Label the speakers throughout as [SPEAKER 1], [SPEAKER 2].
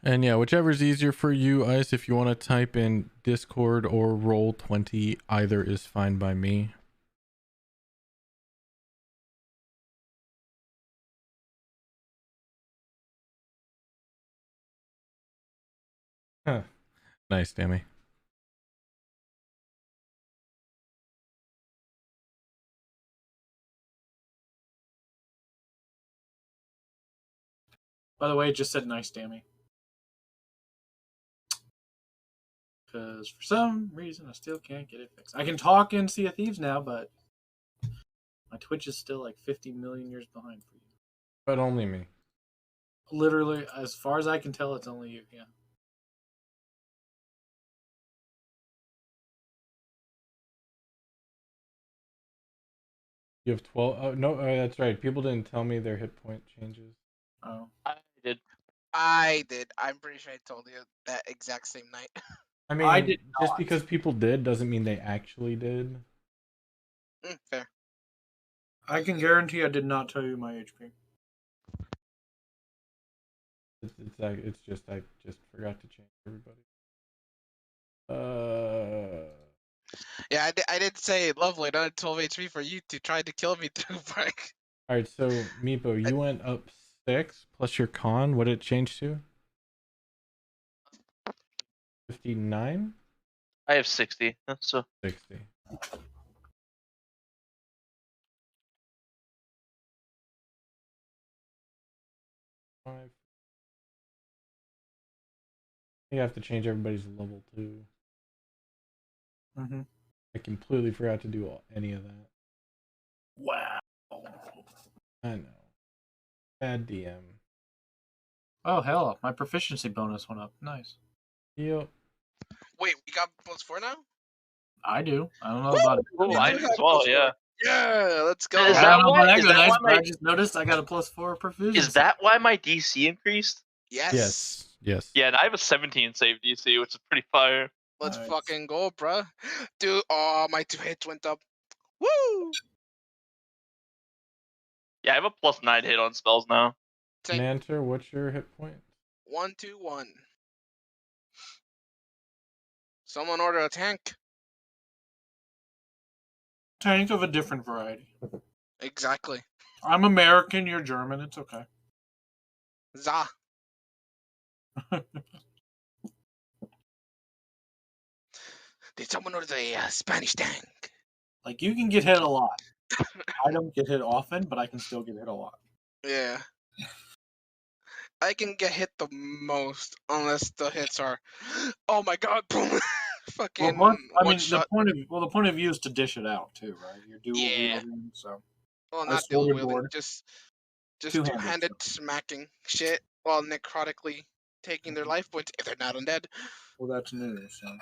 [SPEAKER 1] And yeah, whichever's easier for you, Ice. If you want to type in Discord or Roll20, either is fine by me. Huh. Nice, Dammy.
[SPEAKER 2] By the way, it just said nice, Dammy. Because for some reason, I still can't get it fixed. I can talk in Sea of Thieves now, but my Twitch is still like 50 million years behind for you.
[SPEAKER 1] But only me.
[SPEAKER 2] Literally, as far as I can tell, it's only you, yeah.
[SPEAKER 1] You have 12. Oh, no, that's right. People didn't tell me their hit point changes.
[SPEAKER 2] Oh.
[SPEAKER 3] I did.
[SPEAKER 4] I'm pretty sure I told you that exact same night.
[SPEAKER 1] I mean,
[SPEAKER 2] I did
[SPEAKER 1] just
[SPEAKER 2] not.
[SPEAKER 1] because people did doesn't mean they actually did.
[SPEAKER 4] Fair.
[SPEAKER 2] I can guarantee I did not tell you my HP.
[SPEAKER 1] It's just I just forgot to change everybody.
[SPEAKER 4] Yeah, I did say lovely, not 12 HP for you to try to kill me through break.
[SPEAKER 1] All right, so Meepo, you went up 6 plus your con. What did it change to? 59?
[SPEAKER 3] I have 60. So
[SPEAKER 1] 60. You have to change everybody's level too.
[SPEAKER 2] Mm-hmm.
[SPEAKER 1] I completely forgot to do any of that.
[SPEAKER 2] Wow.
[SPEAKER 1] I know. Bad DM.
[SPEAKER 2] Oh, hell. My proficiency bonus went up. Nice.
[SPEAKER 1] Yep.
[SPEAKER 4] Wait, we got +4 now?
[SPEAKER 2] I do. I don't know about it.
[SPEAKER 3] oh, I do as well. Yeah.
[SPEAKER 4] Yeah, let's go.
[SPEAKER 3] Is
[SPEAKER 2] I
[SPEAKER 3] that
[SPEAKER 2] don't know
[SPEAKER 3] why-
[SPEAKER 2] about that
[SPEAKER 3] is
[SPEAKER 2] go
[SPEAKER 3] that
[SPEAKER 2] nice,
[SPEAKER 3] why
[SPEAKER 2] but I
[SPEAKER 3] my-
[SPEAKER 2] just noticed I got a +4 proficiency.
[SPEAKER 3] Is that why my DC increased?
[SPEAKER 4] Yes.
[SPEAKER 1] Yes.
[SPEAKER 3] Yeah, and I have a 17 save DC, which is pretty fire.
[SPEAKER 4] Let's
[SPEAKER 2] Nice.
[SPEAKER 4] fucking go, bruh. Dude, oh, my 2 hits went up. Woo!
[SPEAKER 3] Yeah, I have a +9 hit on spells now.
[SPEAKER 4] Same.
[SPEAKER 1] Nanter, what's your hit point?
[SPEAKER 4] 1, 2, 1. Someone order a tank.
[SPEAKER 2] Tank of a different variety.
[SPEAKER 4] Exactly.
[SPEAKER 2] I'm American, you're German, it's okay.
[SPEAKER 4] Za. Did someone order the Spanish tank?
[SPEAKER 2] Like, you can get hit a lot. I don't get hit often, but I can still get hit a lot.
[SPEAKER 4] Yeah. I can get hit the most unless the hits are, oh my god, boom, fucking
[SPEAKER 2] Well, I mean,
[SPEAKER 4] shot.
[SPEAKER 2] the point of view is to dish it out too, right? You're dual
[SPEAKER 4] Yeah.
[SPEAKER 2] wielding, so
[SPEAKER 4] Well,
[SPEAKER 2] I
[SPEAKER 4] not dual
[SPEAKER 2] sworded
[SPEAKER 4] wielding,
[SPEAKER 2] board.
[SPEAKER 4] just
[SPEAKER 2] Two-handed,
[SPEAKER 4] two-handed
[SPEAKER 2] so.
[SPEAKER 4] smacking shit while necrotically taking their life points if they're not undead.
[SPEAKER 2] Well, that's new, so.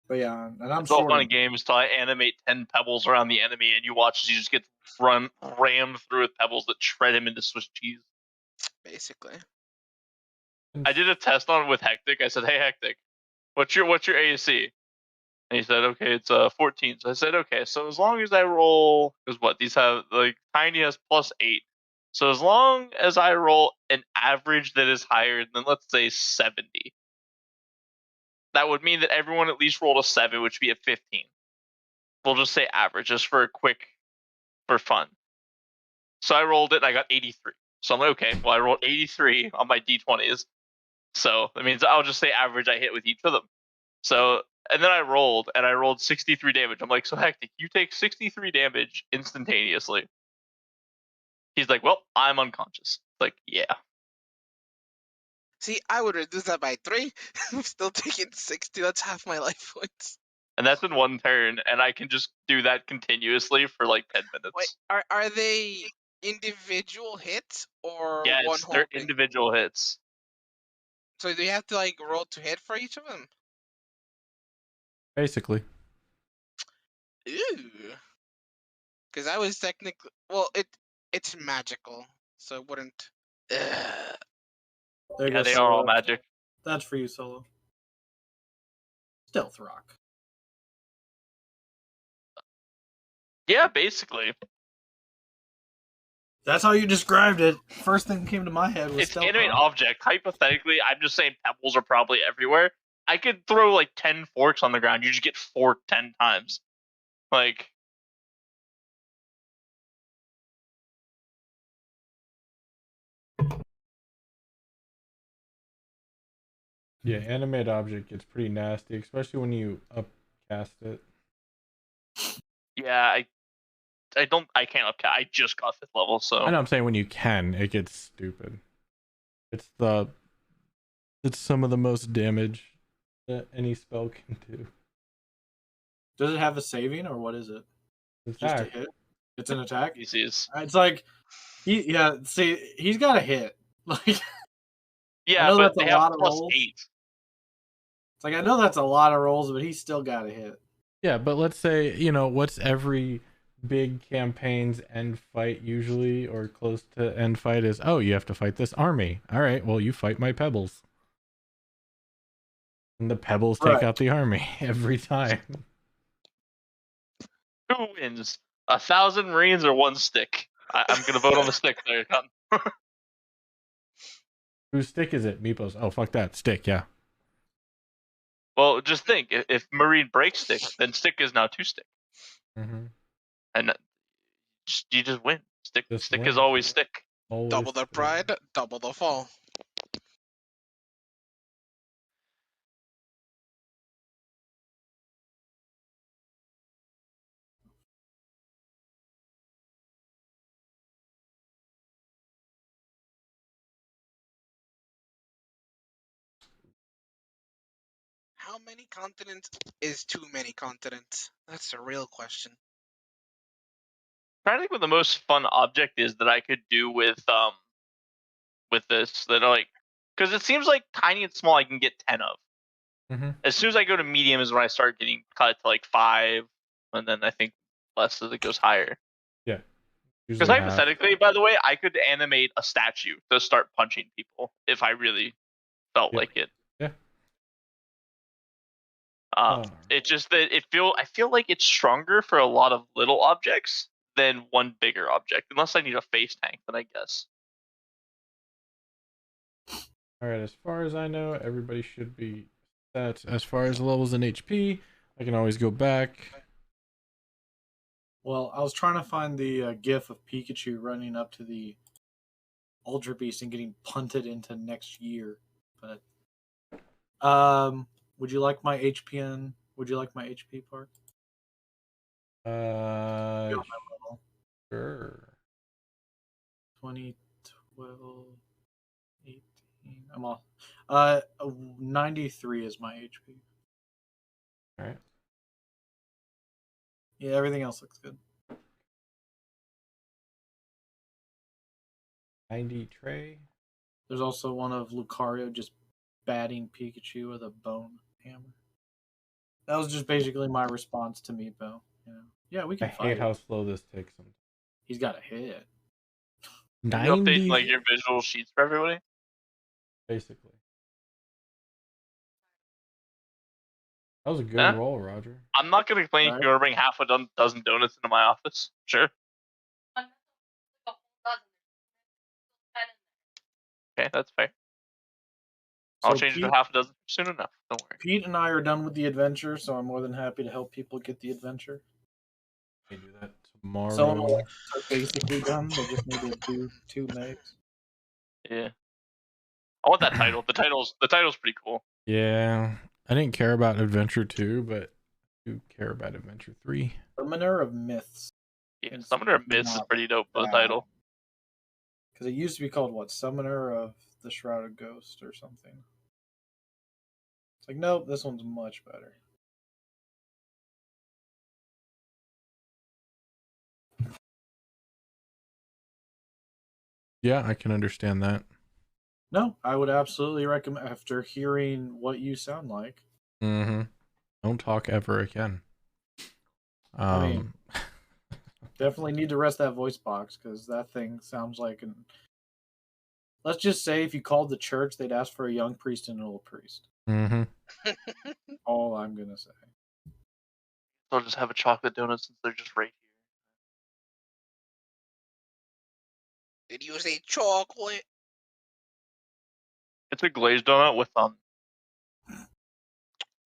[SPEAKER 2] But yeah, and I'm
[SPEAKER 3] It's all fun
[SPEAKER 2] sworded.
[SPEAKER 3] and games till I animate 10 pebbles around the enemy, and you watch as you just get rammed through with pebbles that shred him into Swiss cheese.
[SPEAKER 4] Basically.
[SPEAKER 3] I did a test on it with Hectic. I said, "Hey, Hectic, what's your AC?" And he said, "Okay, it's 14." So I said, "Okay, so as long as I roll, because what these have, like Tiny has +8. So as long as I roll an average that is higher than, let's say, 70, that would mean that everyone at least rolled a 7, which would be a 15. We'll just say average, just for fun." So I rolled it, and I got 83. So I'm like, okay, well, I rolled 83 on my d20s. So that means I'll just say average I hit with each of them. So, and then I rolled 63 damage. I'm like, so Hectic, you take 63 damage instantaneously. He's like, well, I'm unconscious. Like, yeah.
[SPEAKER 4] See, I would reduce that by 3. I'm still taking 60. That's half my life points.
[SPEAKER 3] And that's in one turn, and I can just do that continuously for like 10 minutes.
[SPEAKER 4] Wait, are they individual hits or one
[SPEAKER 3] Yes,
[SPEAKER 4] whole
[SPEAKER 3] they're
[SPEAKER 4] thing?
[SPEAKER 3] individual hits.
[SPEAKER 4] So do you have to like roll to hit for each of them?
[SPEAKER 1] Basically.
[SPEAKER 4] Ooh. Because I was technically, it's magical, so it wouldn't.
[SPEAKER 2] There you
[SPEAKER 3] Yeah,
[SPEAKER 2] go,
[SPEAKER 3] they
[SPEAKER 2] Solo.
[SPEAKER 3] are all magic.
[SPEAKER 2] That's for you, Solo. Stealth Rock.
[SPEAKER 3] Yeah, basically.
[SPEAKER 2] That's how you described it. First thing that came to my head was
[SPEAKER 3] It's
[SPEAKER 2] stealth
[SPEAKER 3] animate
[SPEAKER 2] rock.
[SPEAKER 3] object. Hypothetically, I'm just saying pebbles are probably everywhere. I could throw like 10 forks on the ground. You just get forked 10 times. Like,
[SPEAKER 1] Yeah, animate object gets pretty nasty, especially when you upcast it.
[SPEAKER 3] yeah, I can't upcast. I just got 5th level, so.
[SPEAKER 1] I know I'm saying when you can, it gets stupid. It's some of the most damage that any spell can do.
[SPEAKER 2] Does it have a saving or what is it? Just a
[SPEAKER 1] Attack.
[SPEAKER 2] hit? It's an attack?
[SPEAKER 3] PCs.
[SPEAKER 2] It's like, see, he's got a hit. Like,
[SPEAKER 3] Yeah,
[SPEAKER 2] know
[SPEAKER 3] but
[SPEAKER 2] that's a
[SPEAKER 3] they have
[SPEAKER 2] lot of
[SPEAKER 3] plus
[SPEAKER 2] rolls.
[SPEAKER 3] 8.
[SPEAKER 2] it's like, I know that's a lot of rolls, but he's still got a hit.
[SPEAKER 1] Yeah, but let's say, what's every big campaign's end fight usually, or close to end fight, is, oh, you have to fight this army. All right, well, you fight my pebbles. And the pebbles take out the army every time.
[SPEAKER 3] Who wins? 1,000 Marines or 1 stick? I'm gonna vote on the stick there.
[SPEAKER 1] Whose stick is it? Meepos. Oh, fuck that. Stick, yeah.
[SPEAKER 3] Well, just think, if Marine breaks stick, then stick is now 2 stick.
[SPEAKER 1] Mm-hmm.
[SPEAKER 3] And you just win. Stick
[SPEAKER 1] win.
[SPEAKER 3] is always stick.
[SPEAKER 1] Always
[SPEAKER 4] Double the
[SPEAKER 1] stick.
[SPEAKER 4] pride, double the fall. How many continents is too many continents? That's a real question.
[SPEAKER 3] I'm trying to think what the most fun object is that I could do with this, that like, because it seems like tiny and small I can get 10 of.
[SPEAKER 1] Mm-hmm.
[SPEAKER 3] As soon as I go to medium is when I start getting cut to like 5, and then I think less as it goes higher.
[SPEAKER 1] Yeah.
[SPEAKER 3] Because hypothetically, by the way, I could animate a statue to start punching people if I really felt like it.
[SPEAKER 1] Yeah.
[SPEAKER 3] It's just that I feel like it's stronger for a lot of little objects than one bigger object, unless I need a face tank. Then I guess.
[SPEAKER 1] All right. As far as I know, everybody should be set. As far as levels in HP, I can always go back.
[SPEAKER 2] Well, I was trying to find the gif of Pikachu running up to the Ultra Beast and getting punted into next year. But would you like my HP Would you like my HP part?
[SPEAKER 1] Sure.
[SPEAKER 2] 2012, 18. I'm off. 93 is my HP.
[SPEAKER 1] All right.
[SPEAKER 2] Yeah, everything else looks good.
[SPEAKER 1] 90 tray.
[SPEAKER 2] There's also one of Lucario just batting Pikachu with a bone hammer. That was just basically my response to Meepo. Yeah, we can
[SPEAKER 1] I
[SPEAKER 2] fight.
[SPEAKER 1] hate how slow this takes him.
[SPEAKER 2] He's got a hit.
[SPEAKER 1] 90,
[SPEAKER 3] you update like your visual sheets for everybody?
[SPEAKER 1] basically. That was a good roll, Roger.
[SPEAKER 3] I'm not gonna complain if you want to bring half a dozen donuts into my office. Sure. Okay, that's fair. I'll change it to half a dozen soon enough. Don't worry.
[SPEAKER 2] Pete and I are done with the adventure, so I'm more than happy to help people get the adventure.
[SPEAKER 1] They do that tomorrow.
[SPEAKER 2] Some of them are basically done. They just need to do 2 megs.
[SPEAKER 3] Yeah. I want that title. The title's pretty cool.
[SPEAKER 1] Yeah. I didn't care about Adventure 2, but I do care about Adventure 3.
[SPEAKER 2] Summoner of Myths.
[SPEAKER 3] Yeah, Summoner of Myths is pretty dope for the title.
[SPEAKER 2] Because it used to be called, what? Summoner of the Shrouded Ghost or something. It's like, nope, this one's much better.
[SPEAKER 1] Yeah, I can understand that.
[SPEAKER 2] No, I would absolutely recommend, after hearing what you sound like.
[SPEAKER 1] Mm-hmm. Don't talk ever again.
[SPEAKER 2] I mean, definitely need to rest that voice box, because that thing sounds like an... Let's just say if you called the church, they'd ask for a young priest and an old priest.
[SPEAKER 1] Mm-hmm.
[SPEAKER 2] All I'm going to say.
[SPEAKER 3] They'll just have a chocolate donut since they're just right here.
[SPEAKER 4] Did you say chocolate?
[SPEAKER 3] It's a glazed donut with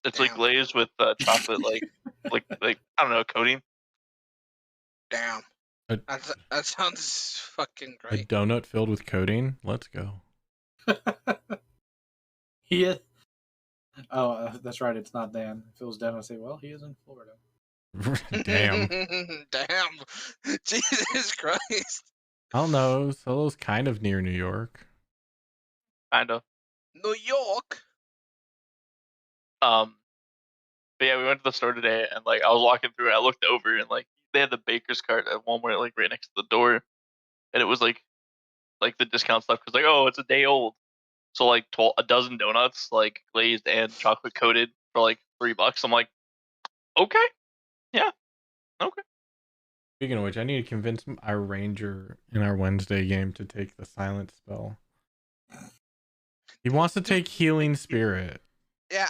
[SPEAKER 3] It's like
[SPEAKER 4] Damn.
[SPEAKER 3] glazed with chocolate, like I don't know, coating.
[SPEAKER 4] Damn. That sounds fucking
[SPEAKER 1] A
[SPEAKER 4] great.
[SPEAKER 1] donut filled with codeine? Let's go.
[SPEAKER 2] He is. Oh, that's right. It's not Dan. If it was Dan, I'd say, well, he is in Florida.
[SPEAKER 1] Damn.
[SPEAKER 4] Damn. Jesus Christ.
[SPEAKER 1] I don't know. Solo's kind of near New York.
[SPEAKER 3] Kind of.
[SPEAKER 4] New York.
[SPEAKER 3] But yeah, we went to the store today, and like I was walking through, and I looked over, and like they had the baker's cart at Walmart, like right next to the door, and it was like the discount stuff was like, oh, it's a day old, so like a dozen donuts, like glazed and chocolate coated for like $3. I'm like, okay, yeah, okay.
[SPEAKER 1] Speaking of which, I need to convince our ranger in our Wednesday game to take the silent spell. He wants to take Healing Spirit.
[SPEAKER 4] Yeah,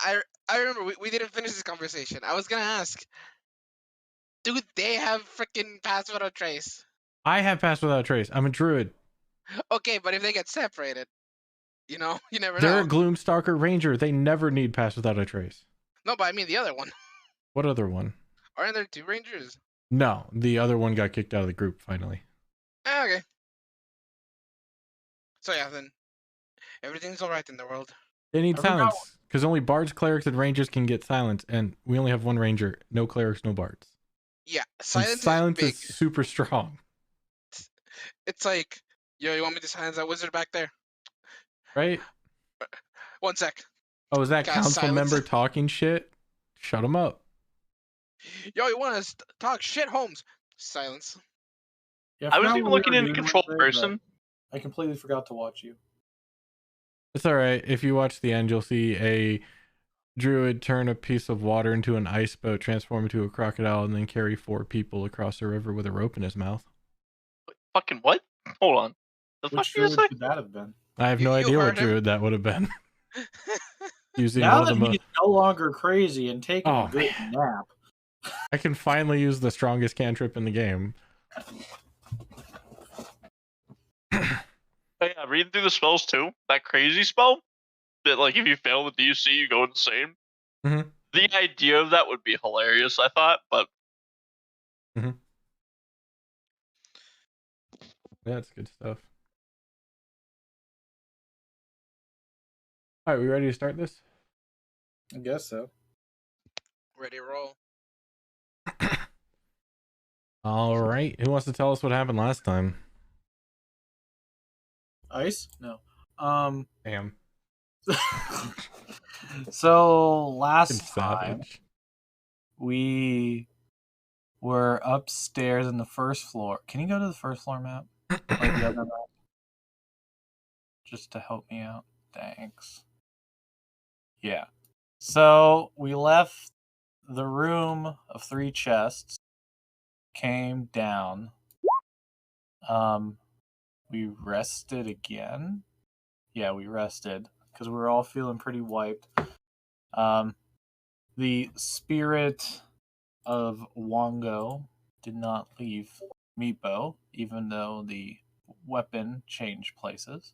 [SPEAKER 4] I remember we didn't finish this conversation. I was gonna ask, do they have freaking Pass Without Trace?
[SPEAKER 1] I have Pass Without Trace. I'm a druid.
[SPEAKER 4] Okay, but if they get separated, you know, you never
[SPEAKER 1] They're
[SPEAKER 4] know.
[SPEAKER 1] a Gloomstalker Ranger. They never need Pass Without a Trace.
[SPEAKER 4] No, but I mean the other one.
[SPEAKER 1] What other one?
[SPEAKER 4] Aren't there 2 Rangers?
[SPEAKER 1] No, the other one got kicked out of the group finally.
[SPEAKER 4] Ah, okay. So yeah, then everything's alright in the world.
[SPEAKER 1] They need silence because only bards, clerics, and rangers can get silence, and we only have one ranger. No clerics, no bards.
[SPEAKER 4] Yeah,
[SPEAKER 1] Silence
[SPEAKER 4] silence is big.
[SPEAKER 1] is super strong.
[SPEAKER 4] It's like, yo, you want me to silence that wizard back there?
[SPEAKER 1] Right?
[SPEAKER 4] 1 sec.
[SPEAKER 1] Oh, is that
[SPEAKER 4] Cast
[SPEAKER 1] council
[SPEAKER 4] silence.
[SPEAKER 1] member talking shit? Shut him up.
[SPEAKER 4] Yo, you want to talk shit, Holmes? Silence.
[SPEAKER 2] Yeah,
[SPEAKER 3] I was
[SPEAKER 2] forgot
[SPEAKER 3] even
[SPEAKER 2] what we
[SPEAKER 3] looking
[SPEAKER 2] were
[SPEAKER 3] into
[SPEAKER 2] doing
[SPEAKER 3] control
[SPEAKER 2] Wednesday,
[SPEAKER 3] person.
[SPEAKER 2] but I completely forgot to watch you.
[SPEAKER 1] It's all right. If you watch the end, you'll see a druid turn a piece of water into an ice boat, transform into a crocodile, and then carry 4 people across a river with a rope in his mouth.
[SPEAKER 3] Fucking what? Hold on. The fuck
[SPEAKER 2] Which
[SPEAKER 3] did you
[SPEAKER 2] druid
[SPEAKER 3] say?
[SPEAKER 2] could that have been?
[SPEAKER 1] I have
[SPEAKER 4] You
[SPEAKER 1] no idea what
[SPEAKER 4] heard him.
[SPEAKER 1] druid that would have been. Using
[SPEAKER 2] Now
[SPEAKER 1] one
[SPEAKER 2] that
[SPEAKER 1] of the
[SPEAKER 2] he's no longer crazy and taking
[SPEAKER 1] Oh,
[SPEAKER 2] a good
[SPEAKER 1] man.
[SPEAKER 2] nap.
[SPEAKER 1] I can finally use the strongest cantrip in the game.
[SPEAKER 3] Oh, yeah, reading through the spells too. That crazy spell that, like, if you fail the DC, you go insane.
[SPEAKER 1] Mm-hmm.
[SPEAKER 3] The idea of that would be hilarious, I thought, but
[SPEAKER 1] Yeah, that's good stuff. All right, we ready to start this?
[SPEAKER 2] I guess so.
[SPEAKER 4] Ready to roll.
[SPEAKER 1] All right. Who wants to tell us what happened last time?
[SPEAKER 2] Ice? No.
[SPEAKER 1] Damn.
[SPEAKER 2] So last
[SPEAKER 1] Fucking
[SPEAKER 2] time
[SPEAKER 1] savage.
[SPEAKER 2] we were upstairs in the first floor. Can you go to the first floor map? Like the other map? Just to help me out. Thanks. Yeah. So we left the room of 3 chests, came down. We rested again. Yeah, we rested because we were all feeling pretty wiped. The spirit of Wongo did not leave Meepo, even though the weapon changed places.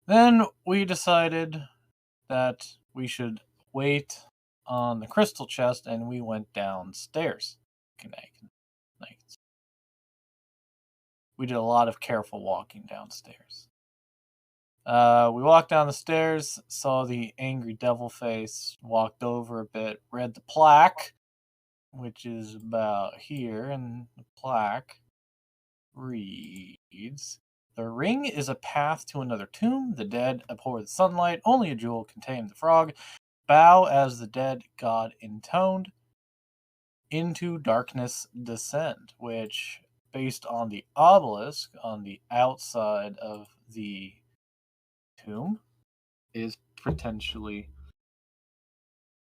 [SPEAKER 2] Then we decided that we should wait on the crystal chest, and we went downstairs. We did a lot of careful walking downstairs. We walked down the stairs, saw the angry devil face, walked over a bit, read the plaque, which is about here, and the plaque reads, "The ring is a path to another tomb. The dead abhor the sunlight. Only a jewel can tame the frog. Bow as the dead god intoned. Into darkness descend," which, based on the obelisk on the outside of the tomb, is potentially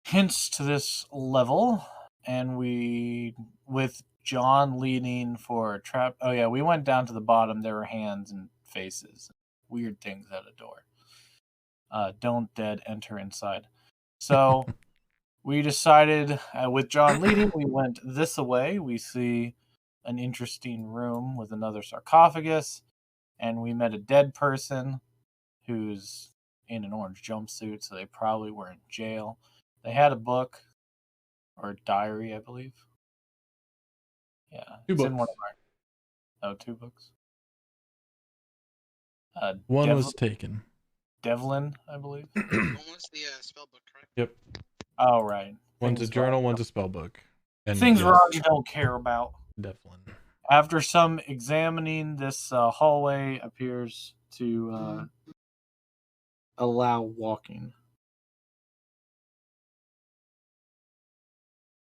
[SPEAKER 2] hints to this level. And we, with John leading for a trap. Oh yeah, we went down to the bottom. There were hands and faces, weird things at a door. Don't dead enter inside. So we decided, with John leading, we went this way. We see an interesting room with another sarcophagus, and we met a dead person who's in an orange jumpsuit, so they probably were in jail. They had a book or a diary, I believe. Yeah,
[SPEAKER 1] Two
[SPEAKER 2] in one
[SPEAKER 1] books.
[SPEAKER 2] of our 2 books.
[SPEAKER 1] One was taken.
[SPEAKER 2] Devlin, I believe.
[SPEAKER 4] One was the spell book, correct?
[SPEAKER 1] Yep.
[SPEAKER 2] Oh, right.
[SPEAKER 1] One's a journal, one's a spell book. And
[SPEAKER 2] things
[SPEAKER 1] yes,
[SPEAKER 2] Roger don't care about.
[SPEAKER 1] Devlin.
[SPEAKER 2] After some examining, this hallway appears to allow walking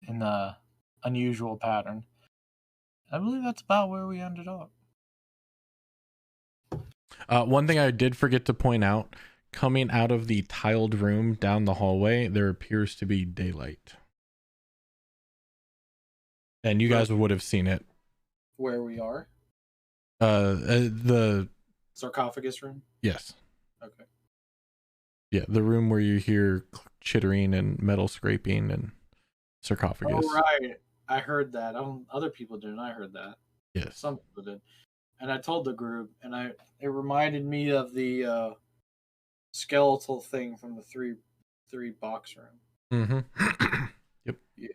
[SPEAKER 2] in a unusual pattern. I believe that's about where we ended up.
[SPEAKER 1] One thing I did forget to point out, coming out of the tiled room down the hallway, there appears to be daylight. And you guys would have seen it.
[SPEAKER 2] Where we are?
[SPEAKER 1] The
[SPEAKER 2] Sarcophagus room?
[SPEAKER 1] Yes.
[SPEAKER 2] Okay.
[SPEAKER 1] Yeah, the room where you hear chittering and metal scraping and sarcophagus.
[SPEAKER 2] Oh, right. I heard that. Other people didn't. I heard that.
[SPEAKER 1] Yes.
[SPEAKER 2] Some people did. And I told the group, and it reminded me of the skeletal thing from the three box room.
[SPEAKER 1] Mm-hmm. Yep.
[SPEAKER 2] Yeah.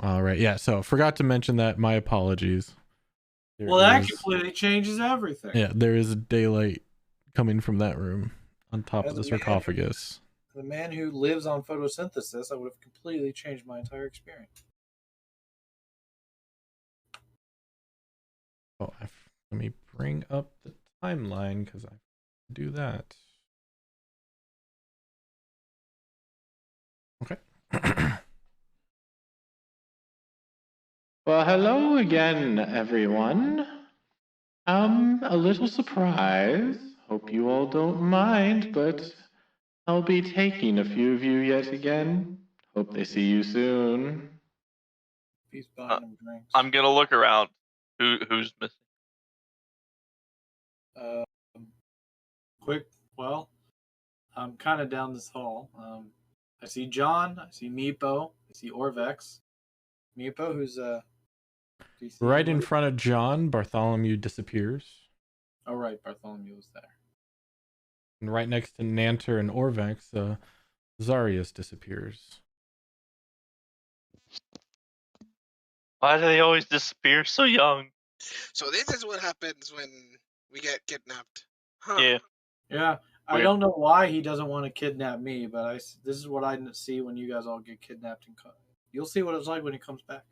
[SPEAKER 1] All right. Yeah. So forgot to mention that. My apologies.
[SPEAKER 2] That completely changes everything.
[SPEAKER 1] Yeah, there is daylight coming from that room on top of the sarcophagus.
[SPEAKER 2] The man who lives on photosynthesis, I would have completely changed my entire experience.
[SPEAKER 1] Oh, let me bring up the timeline because I do that. Okay. Well, hello again, everyone. A little surprise. Hope you all don't mind, but I'll be taking a few of you yet again. Hope they see you soon.
[SPEAKER 2] He's buying him drinks.
[SPEAKER 3] I'm gonna look around. Who's missing?
[SPEAKER 2] Well, I'm kind of down this hall. I see John. I see Meepo. I see Orvex. Meepo, who's
[SPEAKER 1] right in front of John, Bartholomew disappears.
[SPEAKER 2] Oh, right, Bartholomew was there.
[SPEAKER 1] And right next to Nanter and Orvex, Zarius disappears.
[SPEAKER 3] Why do they always disappear so young?
[SPEAKER 4] So this is what happens when we get kidnapped. Huh.
[SPEAKER 3] Yeah.
[SPEAKER 2] Yeah. I don't know why he doesn't want to kidnap me, but this is what I see when you guys all get kidnapped. You'll see what it's like when he comes back.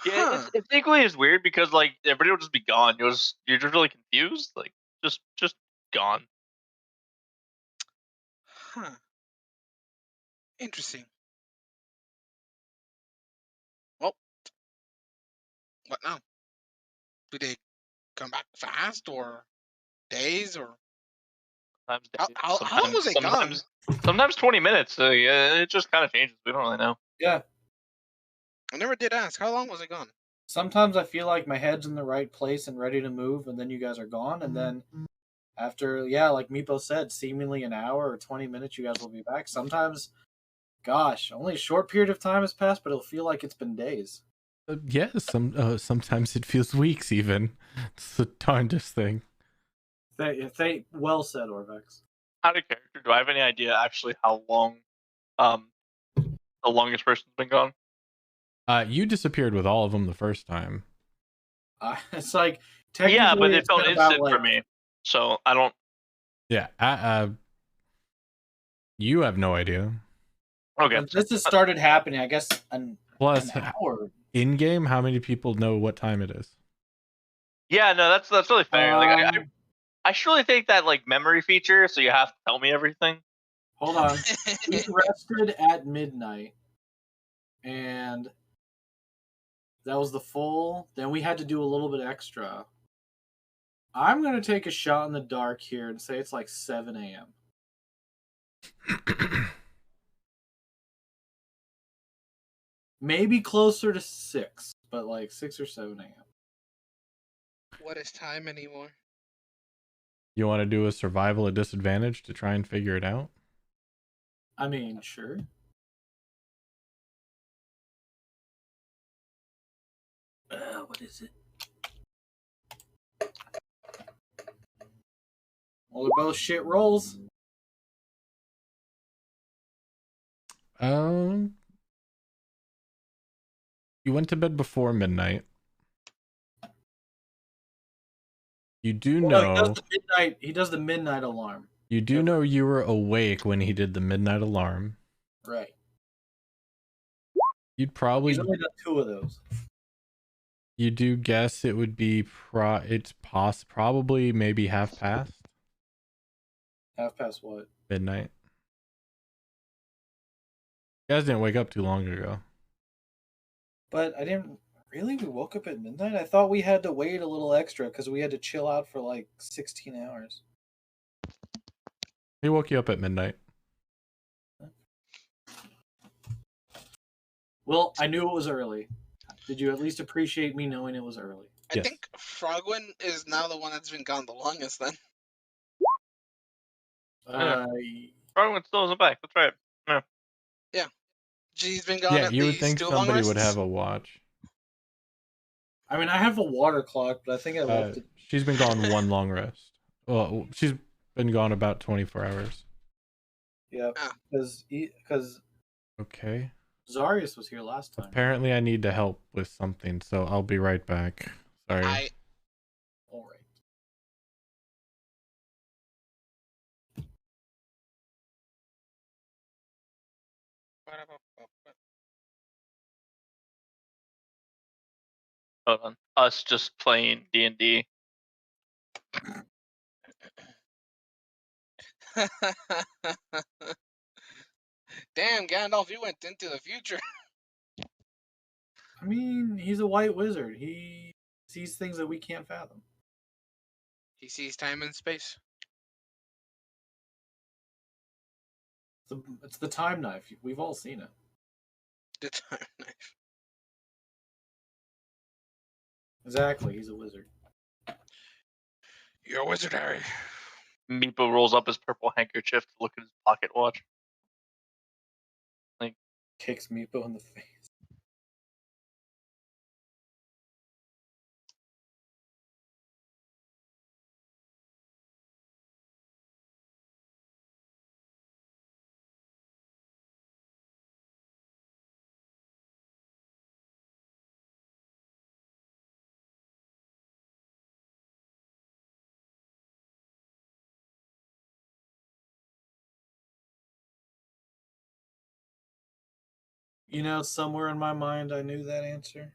[SPEAKER 3] Yeah, it's equally as weird because like everybody will just be gone. You're just really confused. Like just gone.
[SPEAKER 4] Huh. Interesting. Well, what now? Do they come back fast or days or? How long was it gone?
[SPEAKER 3] Sometimes 20 minutes. Yeah, it just kind of changes. We don't really know.
[SPEAKER 2] Yeah.
[SPEAKER 4] I never did ask. How long was it gone?
[SPEAKER 2] Sometimes I feel like my head's in the right place and ready to move, and then you guys are gone, and then after, like Meepo said, seemingly an hour or 20 minutes, you guys will be back. Sometimes, gosh, only a short period of time has passed, but it'll feel like it's been days.
[SPEAKER 1] Yes, sometimes it feels weeks even. It's the darndest thing.
[SPEAKER 2] Well said, Orvex.
[SPEAKER 3] Out of character, do I have any idea actually how long the longest person's been gone?
[SPEAKER 1] You disappeared with all of them the first time.
[SPEAKER 2] It's like
[SPEAKER 3] yeah, but it felt instant for me, so I don't.
[SPEAKER 1] Yeah, you have no idea.
[SPEAKER 3] Okay,
[SPEAKER 2] this has started happening. I guess
[SPEAKER 1] Plus,
[SPEAKER 2] an hour.
[SPEAKER 1] In game, how many people know what time it is?
[SPEAKER 3] Yeah, no, that's really fair. Like I surely think that like memory feature, so you have to tell me everything.
[SPEAKER 2] Hold on, we rested at midnight, and that was the full. Then we had to do a little bit extra. I'm going to take a shot in the dark here and say it's like 7 a.m. Maybe closer to 6, but like 6 or 7 a.m.
[SPEAKER 4] What is time anymore?
[SPEAKER 1] You want to do a survival at disadvantage to try and figure it out?
[SPEAKER 2] I mean, sure. What is it? Well, they're both shit rolls.
[SPEAKER 1] You went to bed before midnight. You do know
[SPEAKER 2] he does the midnight alarm.
[SPEAKER 1] You do know you were awake when he did the midnight alarm.
[SPEAKER 2] Right.
[SPEAKER 1] You'd probably
[SPEAKER 2] He's only done 2 of those.
[SPEAKER 1] You do guess it would be probably maybe half past.
[SPEAKER 2] Half past what?
[SPEAKER 1] Midnight. You guys didn't wake up too long ago.
[SPEAKER 2] But I didn't really. We woke up at midnight. I thought we had to wait a little extra because we had to chill out for like 16 hours.
[SPEAKER 1] He woke you up at midnight.
[SPEAKER 2] Well, I knew it was early. Did you at least appreciate me knowing it was early?
[SPEAKER 4] I think Frogwin is now the one that's been gone the longest then.
[SPEAKER 3] Frogwin still isn't back. That's right. Yeah.
[SPEAKER 4] Yeah. She's been gone
[SPEAKER 1] Yeah,
[SPEAKER 4] at
[SPEAKER 1] you would
[SPEAKER 4] least
[SPEAKER 1] think
[SPEAKER 4] 2 long
[SPEAKER 1] somebody would
[SPEAKER 4] rests?
[SPEAKER 1] have a watch.
[SPEAKER 2] I mean, I have a water clock, but I think I left it.
[SPEAKER 1] She's been gone 1 long rest. Well, she's been gone about 24 hours.
[SPEAKER 2] Yeah, because
[SPEAKER 1] Okay.
[SPEAKER 2] Zarius was here last time.
[SPEAKER 1] Apparently I need to help with something, so I'll be right back. Sorry.
[SPEAKER 2] All right.
[SPEAKER 3] Hold on. Us just playing D&D.
[SPEAKER 4] Damn, Gandalf, you went into the future.
[SPEAKER 2] I mean, he's a white wizard. He sees things that we can't fathom.
[SPEAKER 4] He sees time and space.
[SPEAKER 2] It's the time knife. We've all seen it.
[SPEAKER 4] The time knife.
[SPEAKER 2] Exactly. He's a wizard.
[SPEAKER 4] You're a wizard, Harry.
[SPEAKER 3] Meepo rolls up his purple handkerchief to look at his pocket watch. Like,
[SPEAKER 2] kicks Meepo in the face. You know, somewhere in my mind, I knew that answer.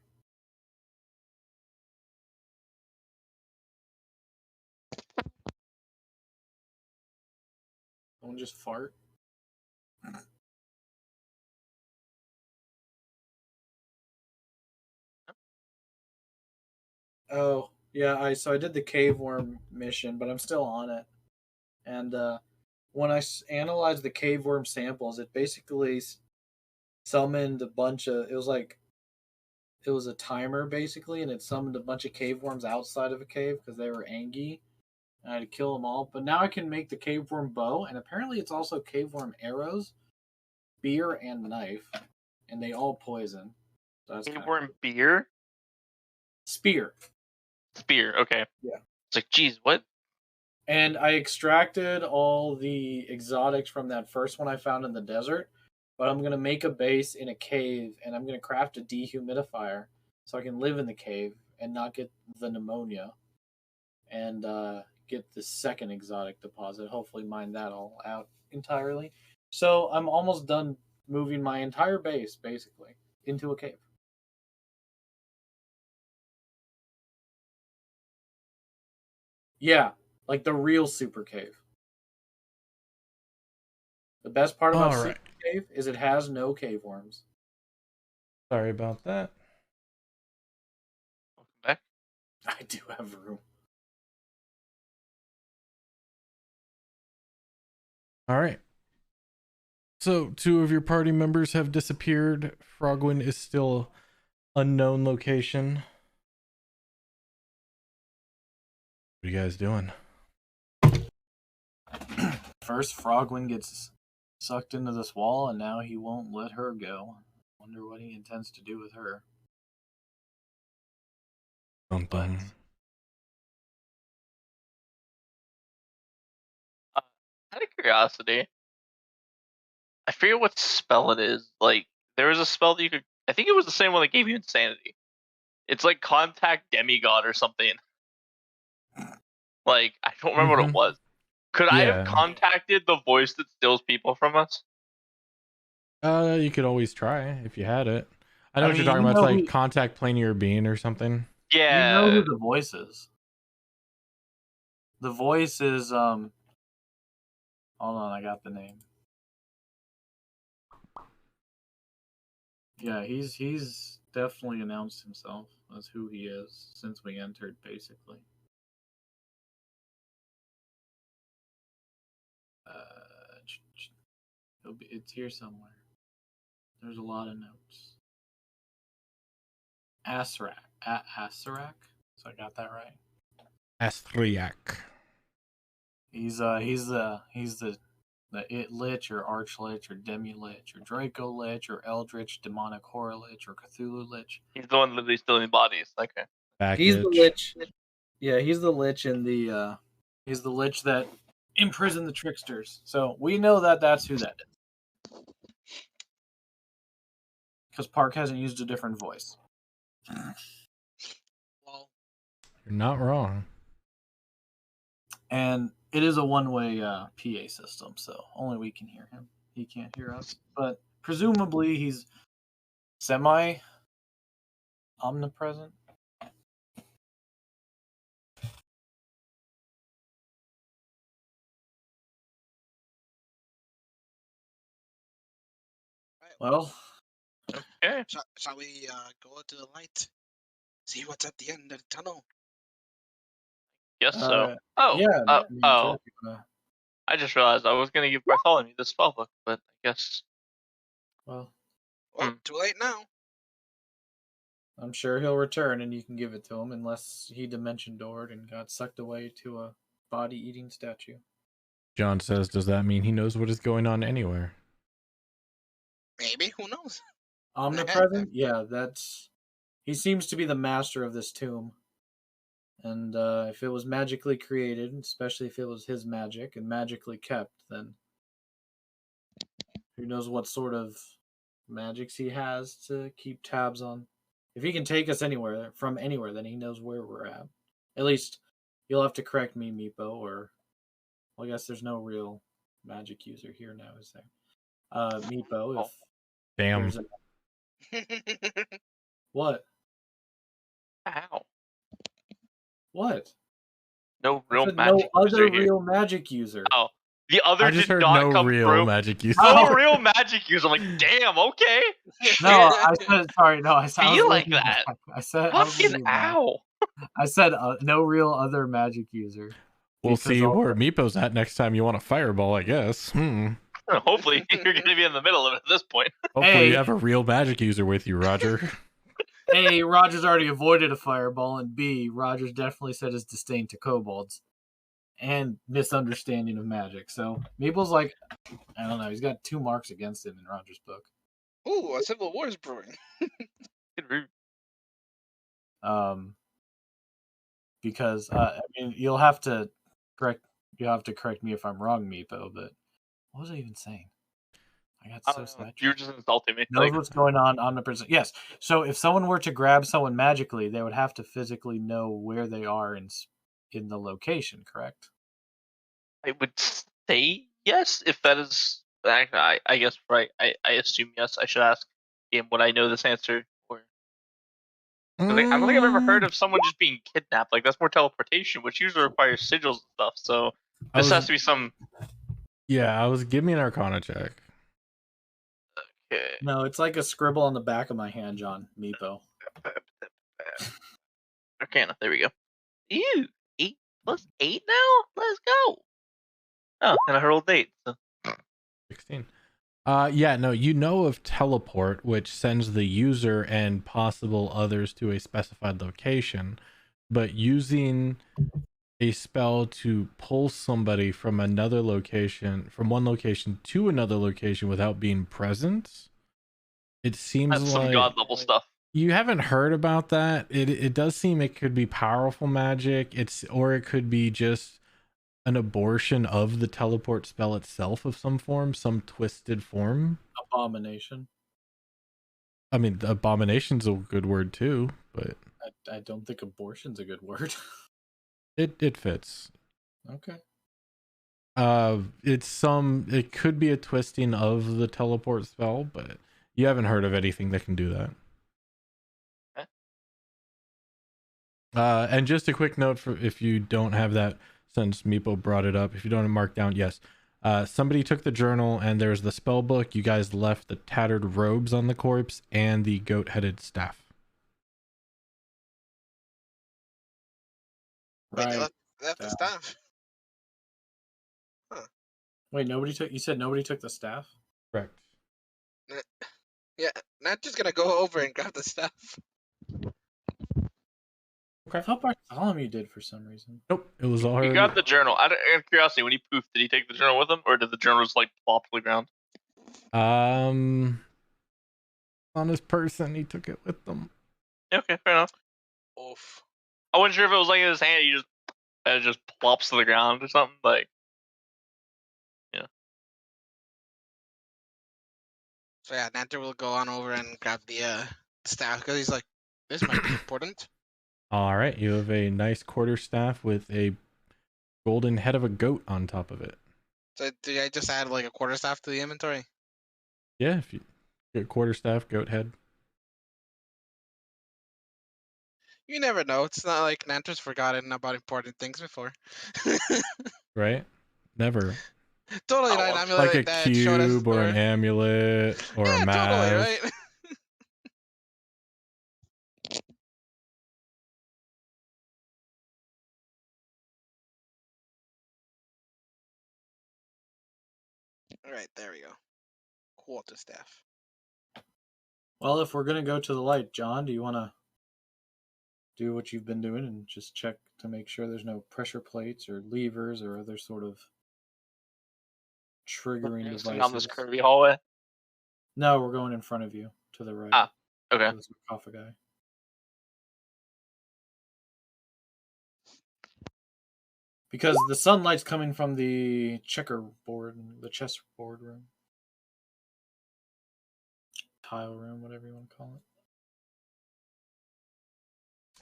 [SPEAKER 2] Someone just fart. Oh, yeah, so I did the cave worm mission, but I'm still on it. And when I analyzed the cave worm samples, it basically summoned a bunch of. It was a timer basically, and it summoned a bunch of cave worms outside of a cave because they were angry. And I had to kill them all. But now I can make the cave worm bow, and apparently it's also cave worm arrows, spear, and knife, and they all poison. So that's
[SPEAKER 3] cave worm beer?
[SPEAKER 2] Spear.
[SPEAKER 3] Spear, okay.
[SPEAKER 2] Yeah.
[SPEAKER 3] It's like, geez, what?
[SPEAKER 2] And I extracted all the exotics from that first one I found in the desert, but I'm going to make a base in a cave, and I'm going to craft a dehumidifier so I can live in the cave and not get the pneumonia, and get the second exotic deposit. Hopefully mine that all out entirely. So I'm almost done moving my entire base, basically, into a cave. Yeah, like the real super cave. The best part about Super Cave is it has no cave worms.
[SPEAKER 1] Sorry about that.
[SPEAKER 3] Welcome back.
[SPEAKER 2] I do have room.
[SPEAKER 1] All right. So 2 of your party members have disappeared. Frogwin is still unknown location. What are you guys doing?
[SPEAKER 2] First, Frogwin gets sucked into this wall, and now he won't let her go. Wonder what he intends to do with her.
[SPEAKER 1] Something.
[SPEAKER 3] Out of curiosity, I forget what spell it is. Like, there was a spell that you could. I think it was the same one that gave you insanity. It's like contact demigod or something. Like, I don't remember what it was. Could I have contacted the voice that steals people from us?
[SPEAKER 5] You could always try if you had it. I know what you're talking about. It's like contact planar being or something.
[SPEAKER 3] Yeah.
[SPEAKER 2] You know who the voice is. The voice is hold on, I got the name. Yeah, he's definitely announced himself as who he is since we entered, basically. It's here somewhere. There's a lot of notes. Asrak. Asrak? So I got that right.
[SPEAKER 5] Astriak.
[SPEAKER 2] He's the It Lich or Arch Lich or Demi Lich or Draco Lich or Eldritch Demonic Horror Lich or Cthulhu Lich.
[SPEAKER 3] He's the one literally stealing bodies. Okay.
[SPEAKER 2] He's the Lich. Yeah, he's the Lich in the he's the Lich that imprisoned the tricksters. So we know that that's who that is. Because Park hasn't used a different voice.
[SPEAKER 5] You're not wrong.
[SPEAKER 2] And it is a one-way PA system, so only we can hear him. He can't hear us. But presumably he's semi-omnipresent. Well,
[SPEAKER 3] okay.
[SPEAKER 4] Shall we go to the light? See what's at the end of the tunnel?
[SPEAKER 3] Yes, so. I just realized I was going to give Bartholomew the spell book, but I guess.
[SPEAKER 2] Well,
[SPEAKER 4] too late now.
[SPEAKER 2] I'm sure he'll return and you can give it to him unless he dimension doored and got sucked away to a body-eating statue.
[SPEAKER 5] John says, does that mean he knows what is going on anywhere?
[SPEAKER 4] Maybe, who knows?
[SPEAKER 2] Omnipresent? Yeah, he seems to be the master of this tomb. And if it was magically created, especially if it was his magic and magically kept, then who knows what sort of magics he has to keep tabs on. If he can take us from anywhere, then he knows where we're at. At least you'll have to correct me, Meepo, or well, I guess there's no real magic user here now, is there? Meepo, if
[SPEAKER 5] damn.
[SPEAKER 2] What?
[SPEAKER 3] Ow.
[SPEAKER 2] What?
[SPEAKER 3] No real magic
[SPEAKER 2] no
[SPEAKER 3] user
[SPEAKER 2] other real magic user.
[SPEAKER 3] Oh. The other
[SPEAKER 5] I just
[SPEAKER 3] did
[SPEAKER 5] heard
[SPEAKER 3] not
[SPEAKER 5] no
[SPEAKER 3] come
[SPEAKER 5] real
[SPEAKER 3] through.
[SPEAKER 5] magic user.
[SPEAKER 3] No real magic user. I'm like, damn, okay.
[SPEAKER 2] No, I said sorry. No, I
[SPEAKER 3] feel like that.
[SPEAKER 2] I said
[SPEAKER 3] fucking ow.
[SPEAKER 2] I said no real other magic user.
[SPEAKER 5] We'll see where Meepo's at next time you want a fireball, I guess.
[SPEAKER 3] Hopefully you're going to be in the middle of it at this point.
[SPEAKER 5] Hopefully you have a real magic user with you, Roger.
[SPEAKER 2] A, Roger's already avoided a fireball, and B, Roger's definitely said his disdain to kobolds and misunderstanding of magic. So Meeple's like, I don't know, he's got 2 marks against him in Roger's book.
[SPEAKER 4] Ooh, a civil war is brewing.
[SPEAKER 2] Because I mean, you'll have to correct me if I'm wrong, Meepo, but what was I even saying? I got so sidetracked.
[SPEAKER 3] You were just insulting me.
[SPEAKER 2] Knows what's going on omnipresent. Yes. So if someone were to grab someone magically, they would have to physically know where they are in the location, correct?
[SPEAKER 3] I would say yes, if that is. I guess right. I assume yes. I should ask him would I know this answer. Or I don't think I've ever heard of someone just being kidnapped. Like that's more teleportation, which usually requires sigils and stuff. So this has to be some.
[SPEAKER 5] Yeah, give me an Arcana check.
[SPEAKER 3] Okay.
[SPEAKER 2] No, it's like a scribble on the back of my hand, John. Meepo.
[SPEAKER 3] Arcana. There we go. Ew. 8 plus 8 now. Let's go. Oh, and I rolled 8. So.
[SPEAKER 5] 16. Yeah, no, you know of teleport, which sends the user and possible others to a specified location, but using a spell to pull somebody from another location, from one location to another location without being present, it seems
[SPEAKER 3] that's
[SPEAKER 5] like
[SPEAKER 3] some god level stuff.
[SPEAKER 5] You haven't heard about that. It does seem it could be powerful magic. Or it could be just an abortion of the teleport spell itself of some form, some twisted form.
[SPEAKER 2] Abomination.
[SPEAKER 5] I mean, abomination's a good word too, but
[SPEAKER 2] I don't think abortion's a good word.
[SPEAKER 5] it fits.
[SPEAKER 2] Okay.
[SPEAKER 5] It could be a twisting of the teleport spell, but you haven't heard of anything that can do that. And just a quick note for if you don't have that, since Meepo brought it up, if you don't have marked down, yes. Somebody took the journal and there's the spell book. You guys left the tattered robes on the corpse and the goat-headed staff.
[SPEAKER 4] Wait,
[SPEAKER 2] Right.
[SPEAKER 4] they left the staff. Huh.
[SPEAKER 2] Wait, you said nobody took the staff?
[SPEAKER 5] Correct.
[SPEAKER 4] Yeah, not just gonna go over and grab the staff.
[SPEAKER 2] Okay. I thought Bartholomew did for some reason.
[SPEAKER 5] Nope, it was already...
[SPEAKER 3] He got the journal. Out of curiosity, when he poofed, did he take the journal with him, or did the journal just like plop to the ground?
[SPEAKER 5] On his person, he took it with them.
[SPEAKER 3] Okay, fair enough.
[SPEAKER 4] Oof.
[SPEAKER 3] I wasn't sure if it was like in his hand, it just plops to the ground or something. Like, yeah.
[SPEAKER 4] So yeah, Nanter will go on over and grab the staff because he's like, this might be important.
[SPEAKER 5] All right, you have a nice quarterstaff with a golden head of a goat on top of it.
[SPEAKER 4] So did I just add like a quarterstaff to the inventory?
[SPEAKER 5] Yeah, if you get quarterstaff, goat head.
[SPEAKER 4] You never know. It's not like Nanter's forgotten about important things before.
[SPEAKER 5] Right? Never.
[SPEAKER 4] Totally not an amulet
[SPEAKER 5] Like a
[SPEAKER 4] that showed us
[SPEAKER 5] cube or an amulet or
[SPEAKER 4] yeah,
[SPEAKER 5] a mask.
[SPEAKER 4] totally, right? All right, there we go. Quarterstaff.
[SPEAKER 2] Well, if we're gonna go to the light, John, do you want to do what you've been doing and just check to make sure there's no pressure plates or levers or other sort of triggering devices?
[SPEAKER 3] Down this curvy hallway?
[SPEAKER 2] No, we're going in front of you to the right.
[SPEAKER 3] Ah, okay.
[SPEAKER 2] To the sarcophagi. Because the sunlight's coming from the checkerboard, the chessboard room. Tile room, whatever you want to call it.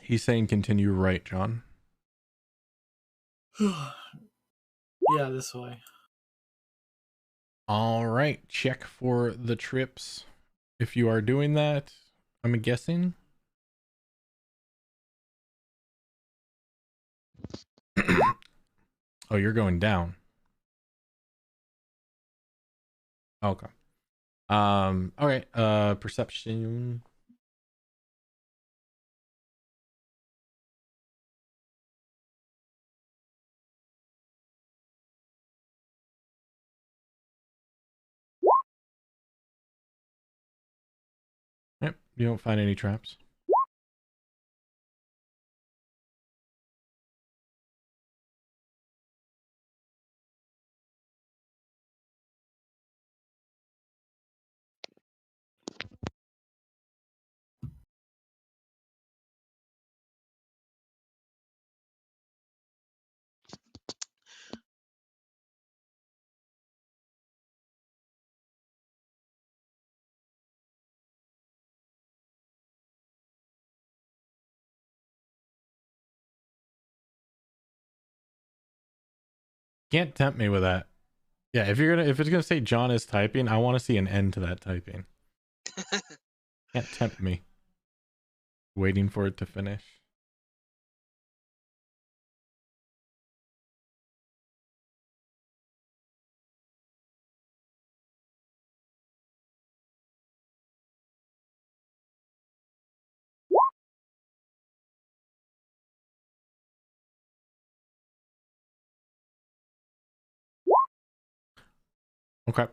[SPEAKER 5] He's saying continue right, John.
[SPEAKER 2] Yeah, this way.
[SPEAKER 5] All right, check for the trips. If you are doing that, I'm guessing. Oh, you're going down. Okay. All right, perception. Yep, you don't find any traps. Can't tempt me with that. Yeah, if it's gonna say John is typing, I want to see an end to that typing. Can't tempt me. Waiting for it to finish. Okay.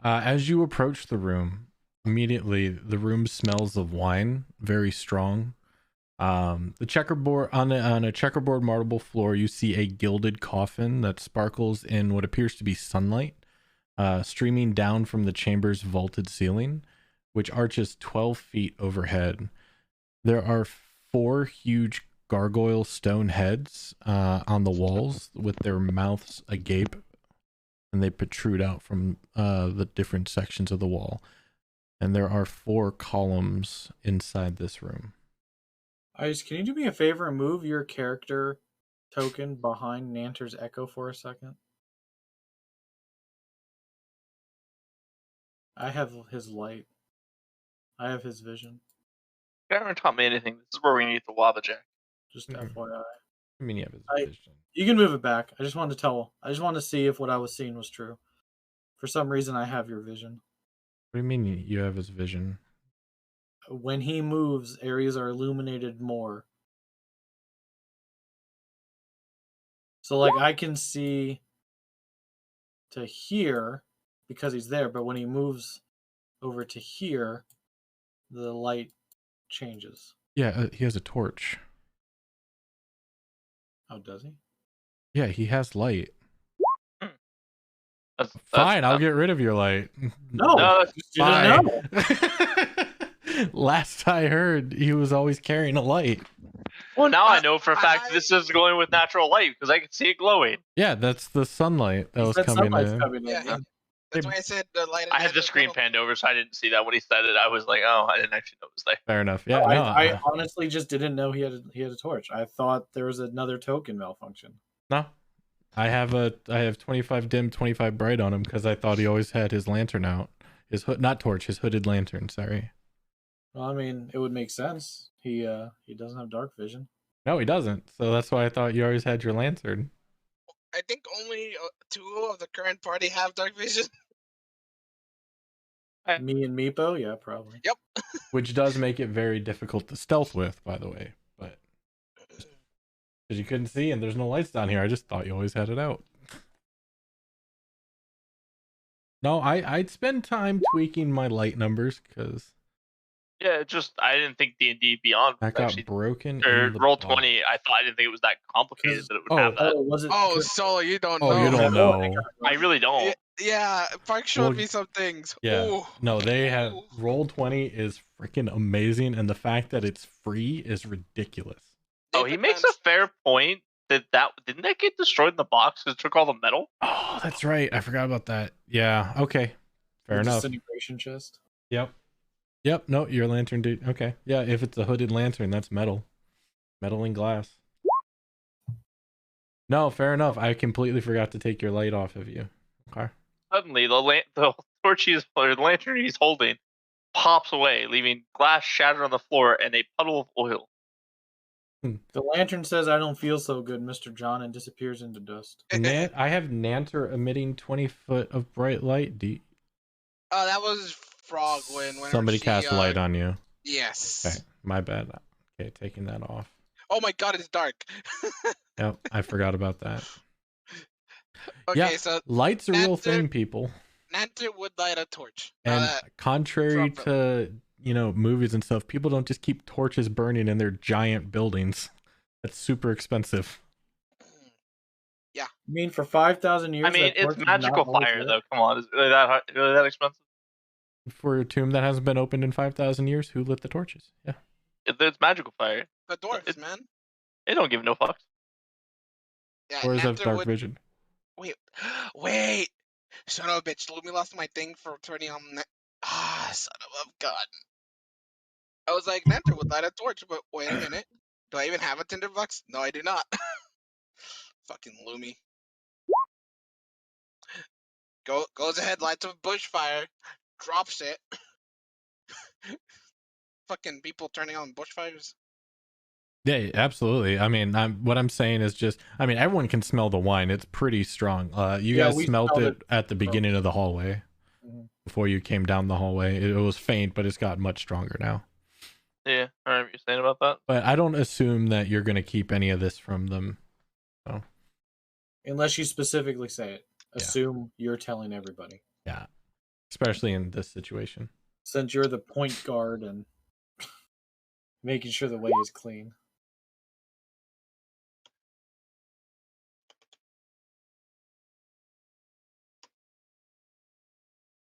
[SPEAKER 5] As you approach the room, immediately the room smells of wine, very strong. The checkerboard on a checkerboard marble floor, you see a gilded coffin that sparkles in what appears to be sunlight, streaming down from the chamber's vaulted ceiling, which arches 12 feet overhead. There are 4 huge gargoyle stone heads on the walls with their mouths agape, and they protrude out from the different sections of the wall. And there are 4 columns inside this room.
[SPEAKER 2] Ice, can you do me a favor and move your character token behind Nanter's echo for a second? I have his light. I have his vision.
[SPEAKER 3] You haven't taught me anything. This is where we need the Wabajack.
[SPEAKER 2] Just FYI.
[SPEAKER 5] I mean, you have his vision.
[SPEAKER 2] You can move it back. I just wanted to see if what I was seeing was true. For some reason, I have your vision.
[SPEAKER 5] What do you mean you have his vision?
[SPEAKER 2] When he moves, areas are illuminated more. So, like, I can see to here because he's there, but when he moves over to here, the light changes.
[SPEAKER 5] Yeah, he has a torch.
[SPEAKER 2] Oh, does he?
[SPEAKER 5] Yeah, he has light.
[SPEAKER 3] That's
[SPEAKER 5] Fine, I'll get rid of your light.
[SPEAKER 2] No,
[SPEAKER 5] fine. Last I heard, he was always carrying a light.
[SPEAKER 3] Well, now I know for a fact this is going with natural light because I can see it glowing.
[SPEAKER 5] Yeah, that's the sunlight that was coming in.
[SPEAKER 4] Yeah, that's why I said the light.
[SPEAKER 3] I had the screen panned over, so I didn't see that when he said it. I was like, oh, I didn't actually know it was there.
[SPEAKER 5] Fair enough. Yeah,
[SPEAKER 2] no, I honestly just didn't know he had a torch. I thought there was another token malfunction.
[SPEAKER 5] No, I have 25 dim, 25 bright on him because I thought he always had his lantern out. His his hooded lantern. Sorry.
[SPEAKER 2] Well, I mean, it would make sense. He doesn't have dark vision.
[SPEAKER 5] No, he doesn't. So that's why I thought you always had your lantern.
[SPEAKER 4] I think only 2 of the current party have dark vision.
[SPEAKER 2] Me and Meepo, yeah, probably.
[SPEAKER 4] Yep.
[SPEAKER 5] Which does make it very difficult to stealth with, by the way. But because you couldn't see and there's no lights down here, I just thought you always had it out. No, I'd spend time tweaking my light numbers because.
[SPEAKER 3] Yeah, I didn't think D&D Beyond
[SPEAKER 5] that got broken.
[SPEAKER 3] Or Roll20. I didn't think it was that complicated that it would have that.
[SPEAKER 2] Was it?
[SPEAKER 4] Oh, Solo, you don't know.
[SPEAKER 5] Oh, you don't know.
[SPEAKER 3] I really don't.
[SPEAKER 4] Yeah, Park showed me some things.
[SPEAKER 5] Yeah.
[SPEAKER 4] Ooh.
[SPEAKER 5] No, they have Roll20 is freaking amazing, and the fact that it's free is ridiculous.
[SPEAKER 3] Oh, he makes a fair point that didn't that get destroyed in the box because it took all the metal?
[SPEAKER 5] Oh, that's right. I forgot about that. Yeah. Okay. Fair enough.
[SPEAKER 2] Disintegration chest.
[SPEAKER 5] Yep. No, your lantern, dude. Okay. Yeah. If it's a hooded lantern, that's metal and glass. No, fair enough. I completely forgot to take your light off of you. Okay.
[SPEAKER 3] Suddenly, the torch the lantern he's holding pops away, leaving glass shattered on the floor and a puddle of oil.
[SPEAKER 2] The lantern says, "I don't feel so good, Mr. John," and disappears into dust.
[SPEAKER 5] I have Nanter emitting 20 foot of bright light.
[SPEAKER 4] Oh, that was Frog when
[SPEAKER 5] somebody cast light on you.
[SPEAKER 4] Yes.
[SPEAKER 5] Okay, my bad. Okay, taking that off.
[SPEAKER 4] Oh my god, it's dark.
[SPEAKER 5] Yep, I forgot about that.
[SPEAKER 4] Okay,
[SPEAKER 5] yeah,
[SPEAKER 4] so
[SPEAKER 5] light's a real thing, people.
[SPEAKER 4] Nanter would light a torch.
[SPEAKER 5] And contrary to movies and stuff, people don't just keep torches burning in their giant buildings. That's super expensive.
[SPEAKER 4] Yeah.
[SPEAKER 2] I mean, for 5,000 years.
[SPEAKER 3] I mean, it's magical fire, though. Come on, is it really that expensive?
[SPEAKER 5] For a tomb that hasn't been opened in 5,000 years, who lit the torches? Yeah.
[SPEAKER 3] It's magical fire.
[SPEAKER 4] The dwarves, man.
[SPEAKER 3] They don't give no fucks.
[SPEAKER 4] Yeah,
[SPEAKER 5] or is that dark vision?
[SPEAKER 4] Wait. Son of a bitch. Let me lost my thing for turning on. Son of a god. I was like, Nanter would light a torch, but wait a minute. Do I even have a tinderbox? No, I do not. Fucking Lumi. Goes ahead, lights a bushfire, drops it. Fucking people turning on bushfires.
[SPEAKER 5] Yeah, absolutely. I mean, what I'm saying is just, I mean, everyone can smell the wine. It's pretty strong. You guys smelled it at the beginning of the hallway. Before you came down the hallway. It was faint, but it's gotten much stronger now.
[SPEAKER 3] Yeah, I remember you saying about that.
[SPEAKER 5] But I don't assume that you're going to keep any of this from them. So.
[SPEAKER 2] Unless you specifically say it. Assume you're telling everybody.
[SPEAKER 5] Yeah. Especially in this situation.
[SPEAKER 2] Since you're the point guard and making sure the way is clean.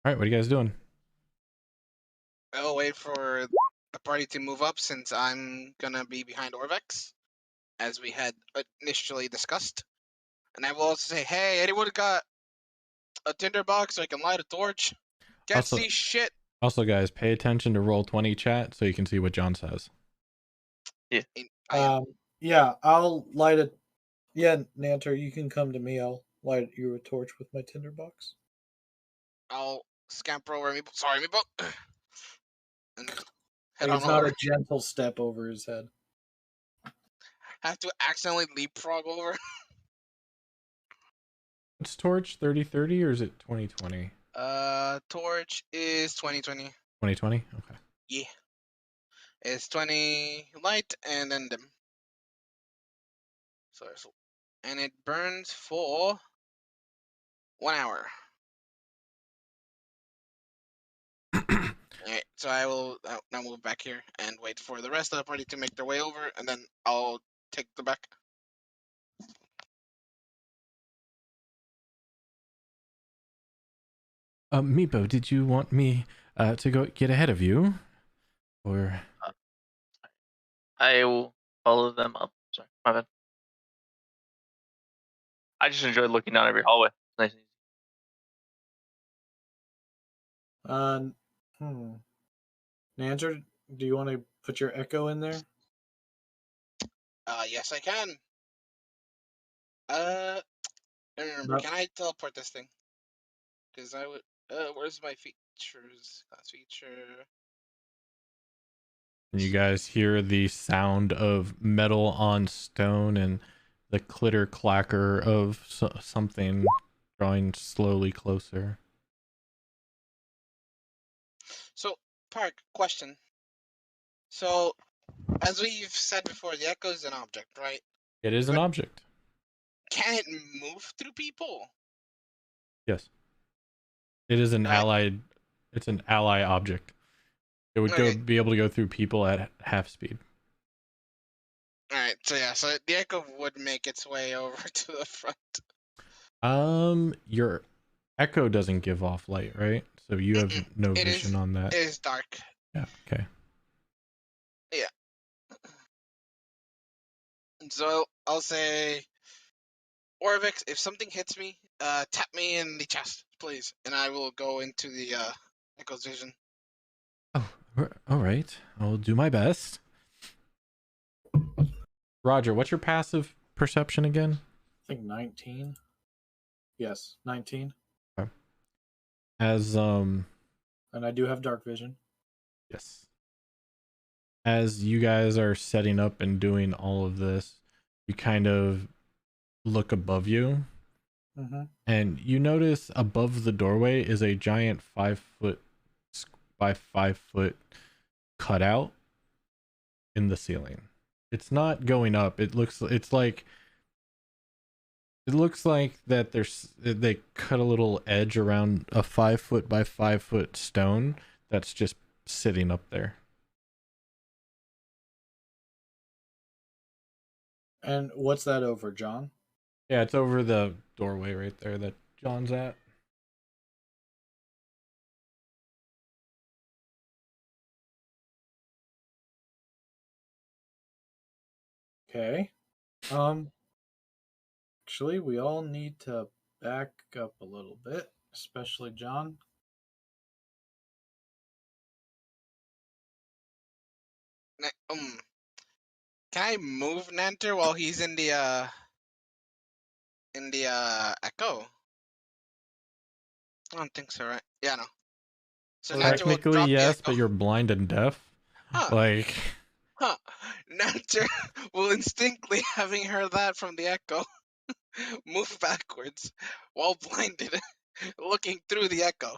[SPEAKER 5] All right, what are you guys doing?
[SPEAKER 4] I'll wait for the party to move up since I'm gonna be behind Orvex. as we had initially discussed. And I will also say, hey, anyone got a tinderbox so I can light a torch? Can't see shit.
[SPEAKER 5] Also, guys, pay attention to Roll20 chat so you can see what John says.
[SPEAKER 2] Yeah. Yeah, I'll light it. Yeah, Nanter, you can come to me. I'll light you a torch with my tinderbox.
[SPEAKER 4] I'll scamper over Meeple. Sorry, Meeple. And head
[SPEAKER 2] It's
[SPEAKER 4] on
[SPEAKER 2] not
[SPEAKER 4] over.
[SPEAKER 2] a gentle step over his head.
[SPEAKER 4] I have to accidentally leapfrog over.
[SPEAKER 5] What's torch 3030 or is it 2020?
[SPEAKER 4] Torch is 2020.
[SPEAKER 5] 2020? Okay.
[SPEAKER 4] Yeah. It's 20 light and then dim. So, and it burns for 1 hour. Alright, so I will now move back here and wait for the rest of the party to make their way over, and then I'll take the back.
[SPEAKER 5] Meepo, did you want me to go get ahead of you? Or
[SPEAKER 3] I will follow them up. Sorry, my bad. I just enjoyed looking down every hallway. Nice and easy.
[SPEAKER 2] Nanter, do you want to put your echo in there?
[SPEAKER 4] Yes, I can. I remember. Can I teleport this thing? Because I would. Where's my features? Class feature.
[SPEAKER 5] you guys hear the sound of metal on stone and the clitter clacker of something drawing slowly closer.
[SPEAKER 4] So, Park, question. So, as we've said before, the echo is an object, right?
[SPEAKER 5] It is an object.
[SPEAKER 4] Can it move through people?
[SPEAKER 5] Yes. It is an allied. It's an ally object. It would be able to go through people at half speed.
[SPEAKER 4] Alright, so yeah, so the echo would make its way over to the front.
[SPEAKER 5] Your echo doesn't give off light, right? So you have no vision on that.
[SPEAKER 4] It is dark.
[SPEAKER 5] Yeah, okay.
[SPEAKER 4] Yeah. So I'll say, Orvix, if something hits me, tap me in the chest, please, and I will go into the echo's vision.
[SPEAKER 5] Oh, all right. I'll do my best. Roger, what's your passive perception again?
[SPEAKER 2] I think 19. Yes, 19.
[SPEAKER 5] Okay. As
[SPEAKER 2] and I do have dark vision.
[SPEAKER 5] Yes. As you guys are setting up and doing all of this, you kind of look above you, and you notice above the doorway is a giant 5 foot by 5 foot cutout in the ceiling. It's not going up. It looks like that they cut a little edge around a 5 foot by 5 foot stone that's just sitting up there.
[SPEAKER 2] And what's that over, John?
[SPEAKER 5] Yeah, it's over the doorway right there that John's at.
[SPEAKER 2] Okay. Actually, we all need to back up a little bit, especially John.
[SPEAKER 4] Can I move Nanter while he's in the echo? I don't think so, right? Yeah, no.
[SPEAKER 5] So technically, yes, but you're blind and deaf. Like,
[SPEAKER 4] Nanter will instinctively, having heard that from the echo, move backwards while blinded, looking through the echo.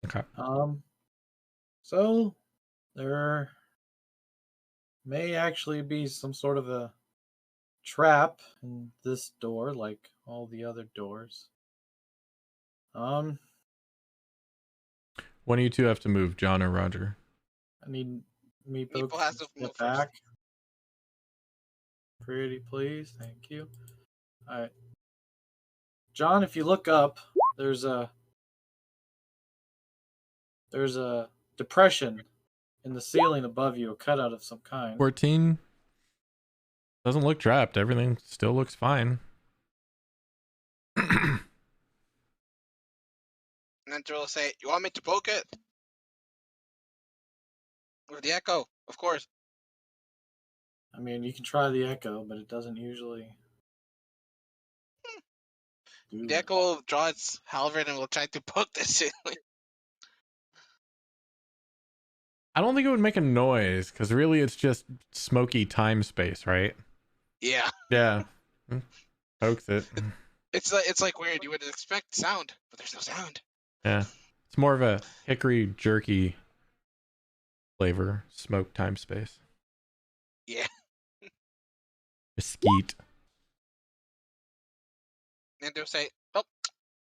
[SPEAKER 5] Okay.
[SPEAKER 2] So there may actually be some sort of a trap in this door, like all the other doors.
[SPEAKER 5] One of you two have to move, John or Roger.
[SPEAKER 2] I need Meepo
[SPEAKER 4] has to move
[SPEAKER 2] back. First. Pretty please, thank you. All right, John, if you look up, there's a depression in the ceiling above you, a cutout of some kind.
[SPEAKER 5] 14. Doesn't look trapped. Everything still looks fine.
[SPEAKER 4] And then Joel will say, "You want me to poke it?" With the echo, of course.
[SPEAKER 2] I mean, you can try the echo, but it doesn't usually.
[SPEAKER 4] The echo will draw its halberd and will try to poke the ceiling.
[SPEAKER 5] I don't think it would make a noise because really it's just smoky time space, right?
[SPEAKER 4] Yeah.
[SPEAKER 5] Yeah. Pokes it.
[SPEAKER 4] It's like weird. You would expect sound, but there's no sound.
[SPEAKER 5] Yeah. It's more of a hickory jerky flavor, smoke time space.
[SPEAKER 4] Yeah.
[SPEAKER 5] Mesquite.
[SPEAKER 4] And they'll say, "Oh,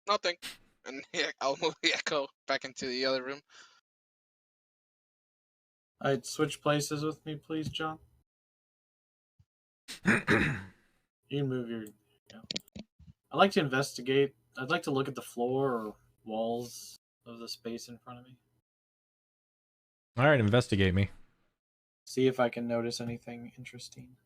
[SPEAKER 4] nothing," and yeah, I'll move the echo back into the other room.
[SPEAKER 2] I'd switch places with me, please, John. You can move your. Yeah. I'd like to investigate. I'd like to look at the floor or walls of the space in front of me.
[SPEAKER 5] All right, investigate me.
[SPEAKER 2] See if I can notice anything interesting.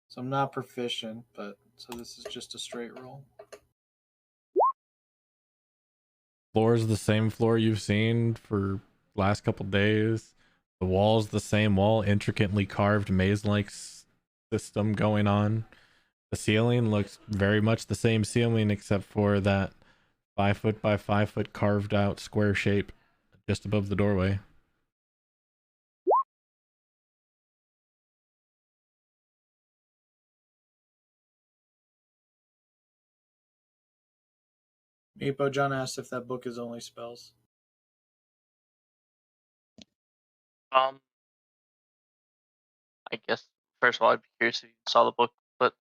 [SPEAKER 2] So I'm not proficient, but so this is just a straight roll.
[SPEAKER 5] Floor is the same floor you've seen for last couple days. The wall's the same wall, intricately carved maze-like system going on. The ceiling looks very much the same ceiling except for that 5 foot by 5 foot carved out square shape just above the doorway.
[SPEAKER 2] Meepo, John asked if that book is only spells.
[SPEAKER 3] I guess first of all, I'd be curious if you saw the book, but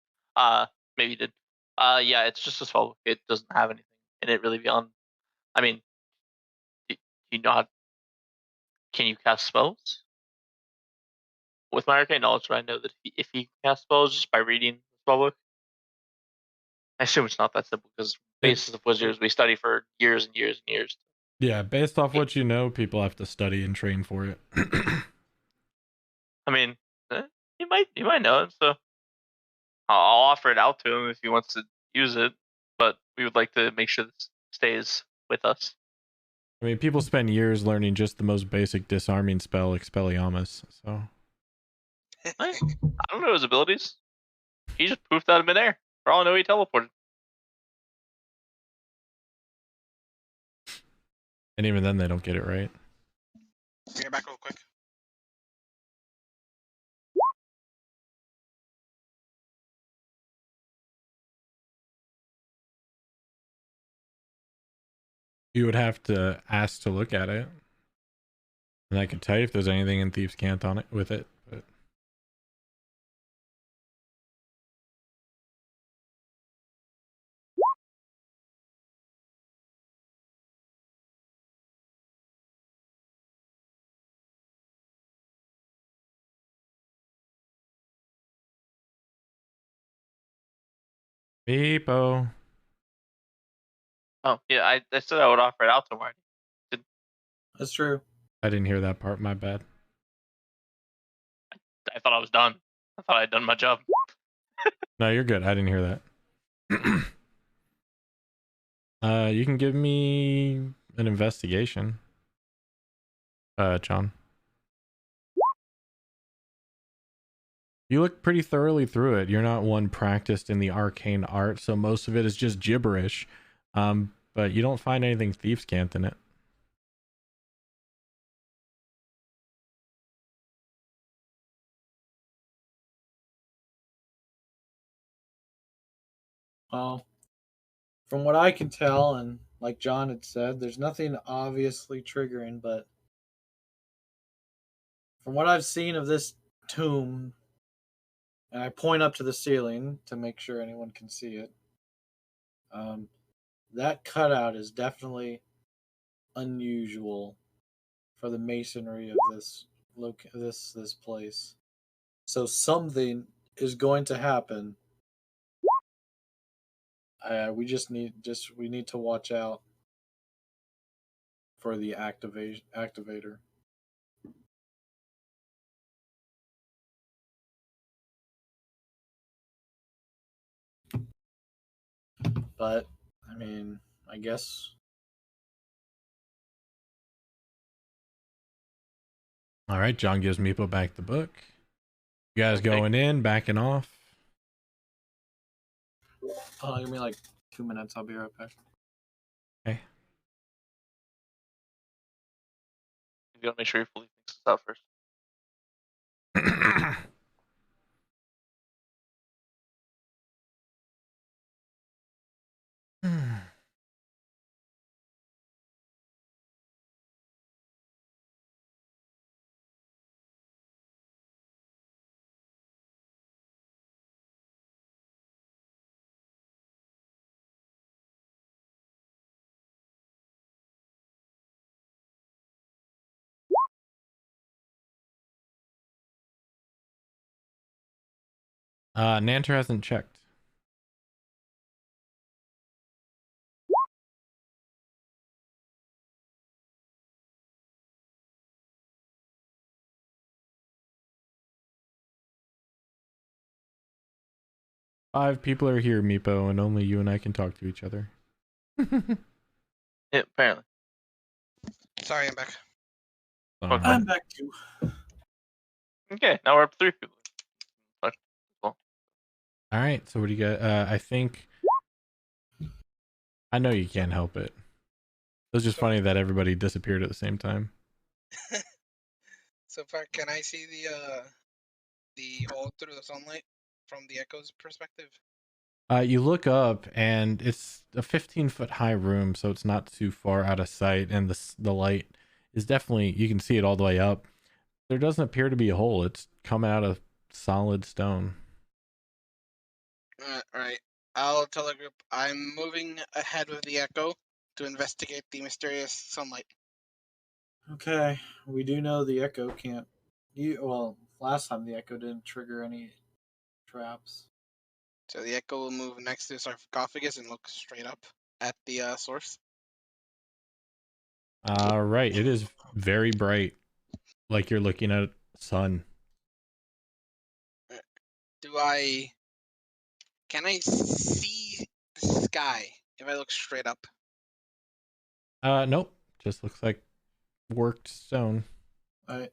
[SPEAKER 3] maybe you did. Yeah, it's just a spell book. It doesn't have anything in it really beyond. I mean, do you know how? Can you cast spells? With my arcane knowledge, I know that if he can cast spells just by reading the spell book, I assume it's not that simple because basis of wizards we study for years and years and years.
[SPEAKER 5] Yeah, based off what you know, people have to study and train for it.
[SPEAKER 3] I mean, he might know it, so I'll offer it out to him if he wants to use it. But we would like to make sure this stays with us.
[SPEAKER 5] I mean, people spend years learning just the most basic disarming spell, Expelliarmus, so.
[SPEAKER 3] I don't know his abilities. He just poofed out of midair. For all I know, he teleported.
[SPEAKER 5] And even then, they don't get it right.
[SPEAKER 4] Bring it back real quick.
[SPEAKER 5] You would have to ask to look at it. And I could tell you if there's anything in Thieves' Cant on it with it, but Meepo.
[SPEAKER 3] Oh yeah, I said I would offer it out to him already.
[SPEAKER 2] That's true.
[SPEAKER 5] I didn't hear that part, my bad.
[SPEAKER 3] I thought I was done. I thought I had done my job.
[SPEAKER 5] No, you're good. I didn't hear that. You can give me an investigation. John. You look pretty thoroughly through it. You're not one practiced in the arcane art, so most of it is just gibberish. But you don't find anything Thieves' Cant in it.
[SPEAKER 2] Well, from what I can tell, and like John had said, there's nothing obviously triggering, but from what I've seen of this tomb, and I point up to the ceiling to make sure anyone can see it, that cutout is definitely unusual for the masonry of this place. So something is going to happen. We need to watch out for the activator. But I mean, I guess.
[SPEAKER 5] All right, John gives Meepo back the book. You guys
[SPEAKER 3] Okay.
[SPEAKER 5] going in, backing off?
[SPEAKER 2] Give me like 2 minutes. I'll be right back.
[SPEAKER 5] Okay.
[SPEAKER 3] You gotta make sure you fully thinks this out first.
[SPEAKER 5] Nanter hasn't checked. Five people are here, Meepo, and only you and I can talk to each other.
[SPEAKER 3] Yeah, apparently.
[SPEAKER 4] Sorry, I'm back.
[SPEAKER 3] Okay.
[SPEAKER 2] I'm back too.
[SPEAKER 3] Okay, now we're up to 3 people.
[SPEAKER 5] All right, so what do you got? I think I know you can't help it. It was just funny that everybody disappeared at the same time.
[SPEAKER 4] So far, can I see the hole through the sunlight from the Echo's perspective?
[SPEAKER 5] You look up and it's a 15-foot high room, so it's not too far out of sight, and the light is definitely, you can see it all the way up. There doesn't appear to be a hole. It's coming out of solid stone.
[SPEAKER 4] Alright. I'll tell the group I'm moving ahead with the Echo to investigate the mysterious sunlight.
[SPEAKER 2] Okay, we do know the Echo can't. Well, last time the Echo didn't trigger any traps.
[SPEAKER 4] So the Echo will move next to the sarcophagus and look straight up at the source.
[SPEAKER 5] Right, it is very bright, like you're looking at sun.
[SPEAKER 4] Can I see the sky if I look straight up?
[SPEAKER 5] Nope, just looks like worked stone.
[SPEAKER 2] I'm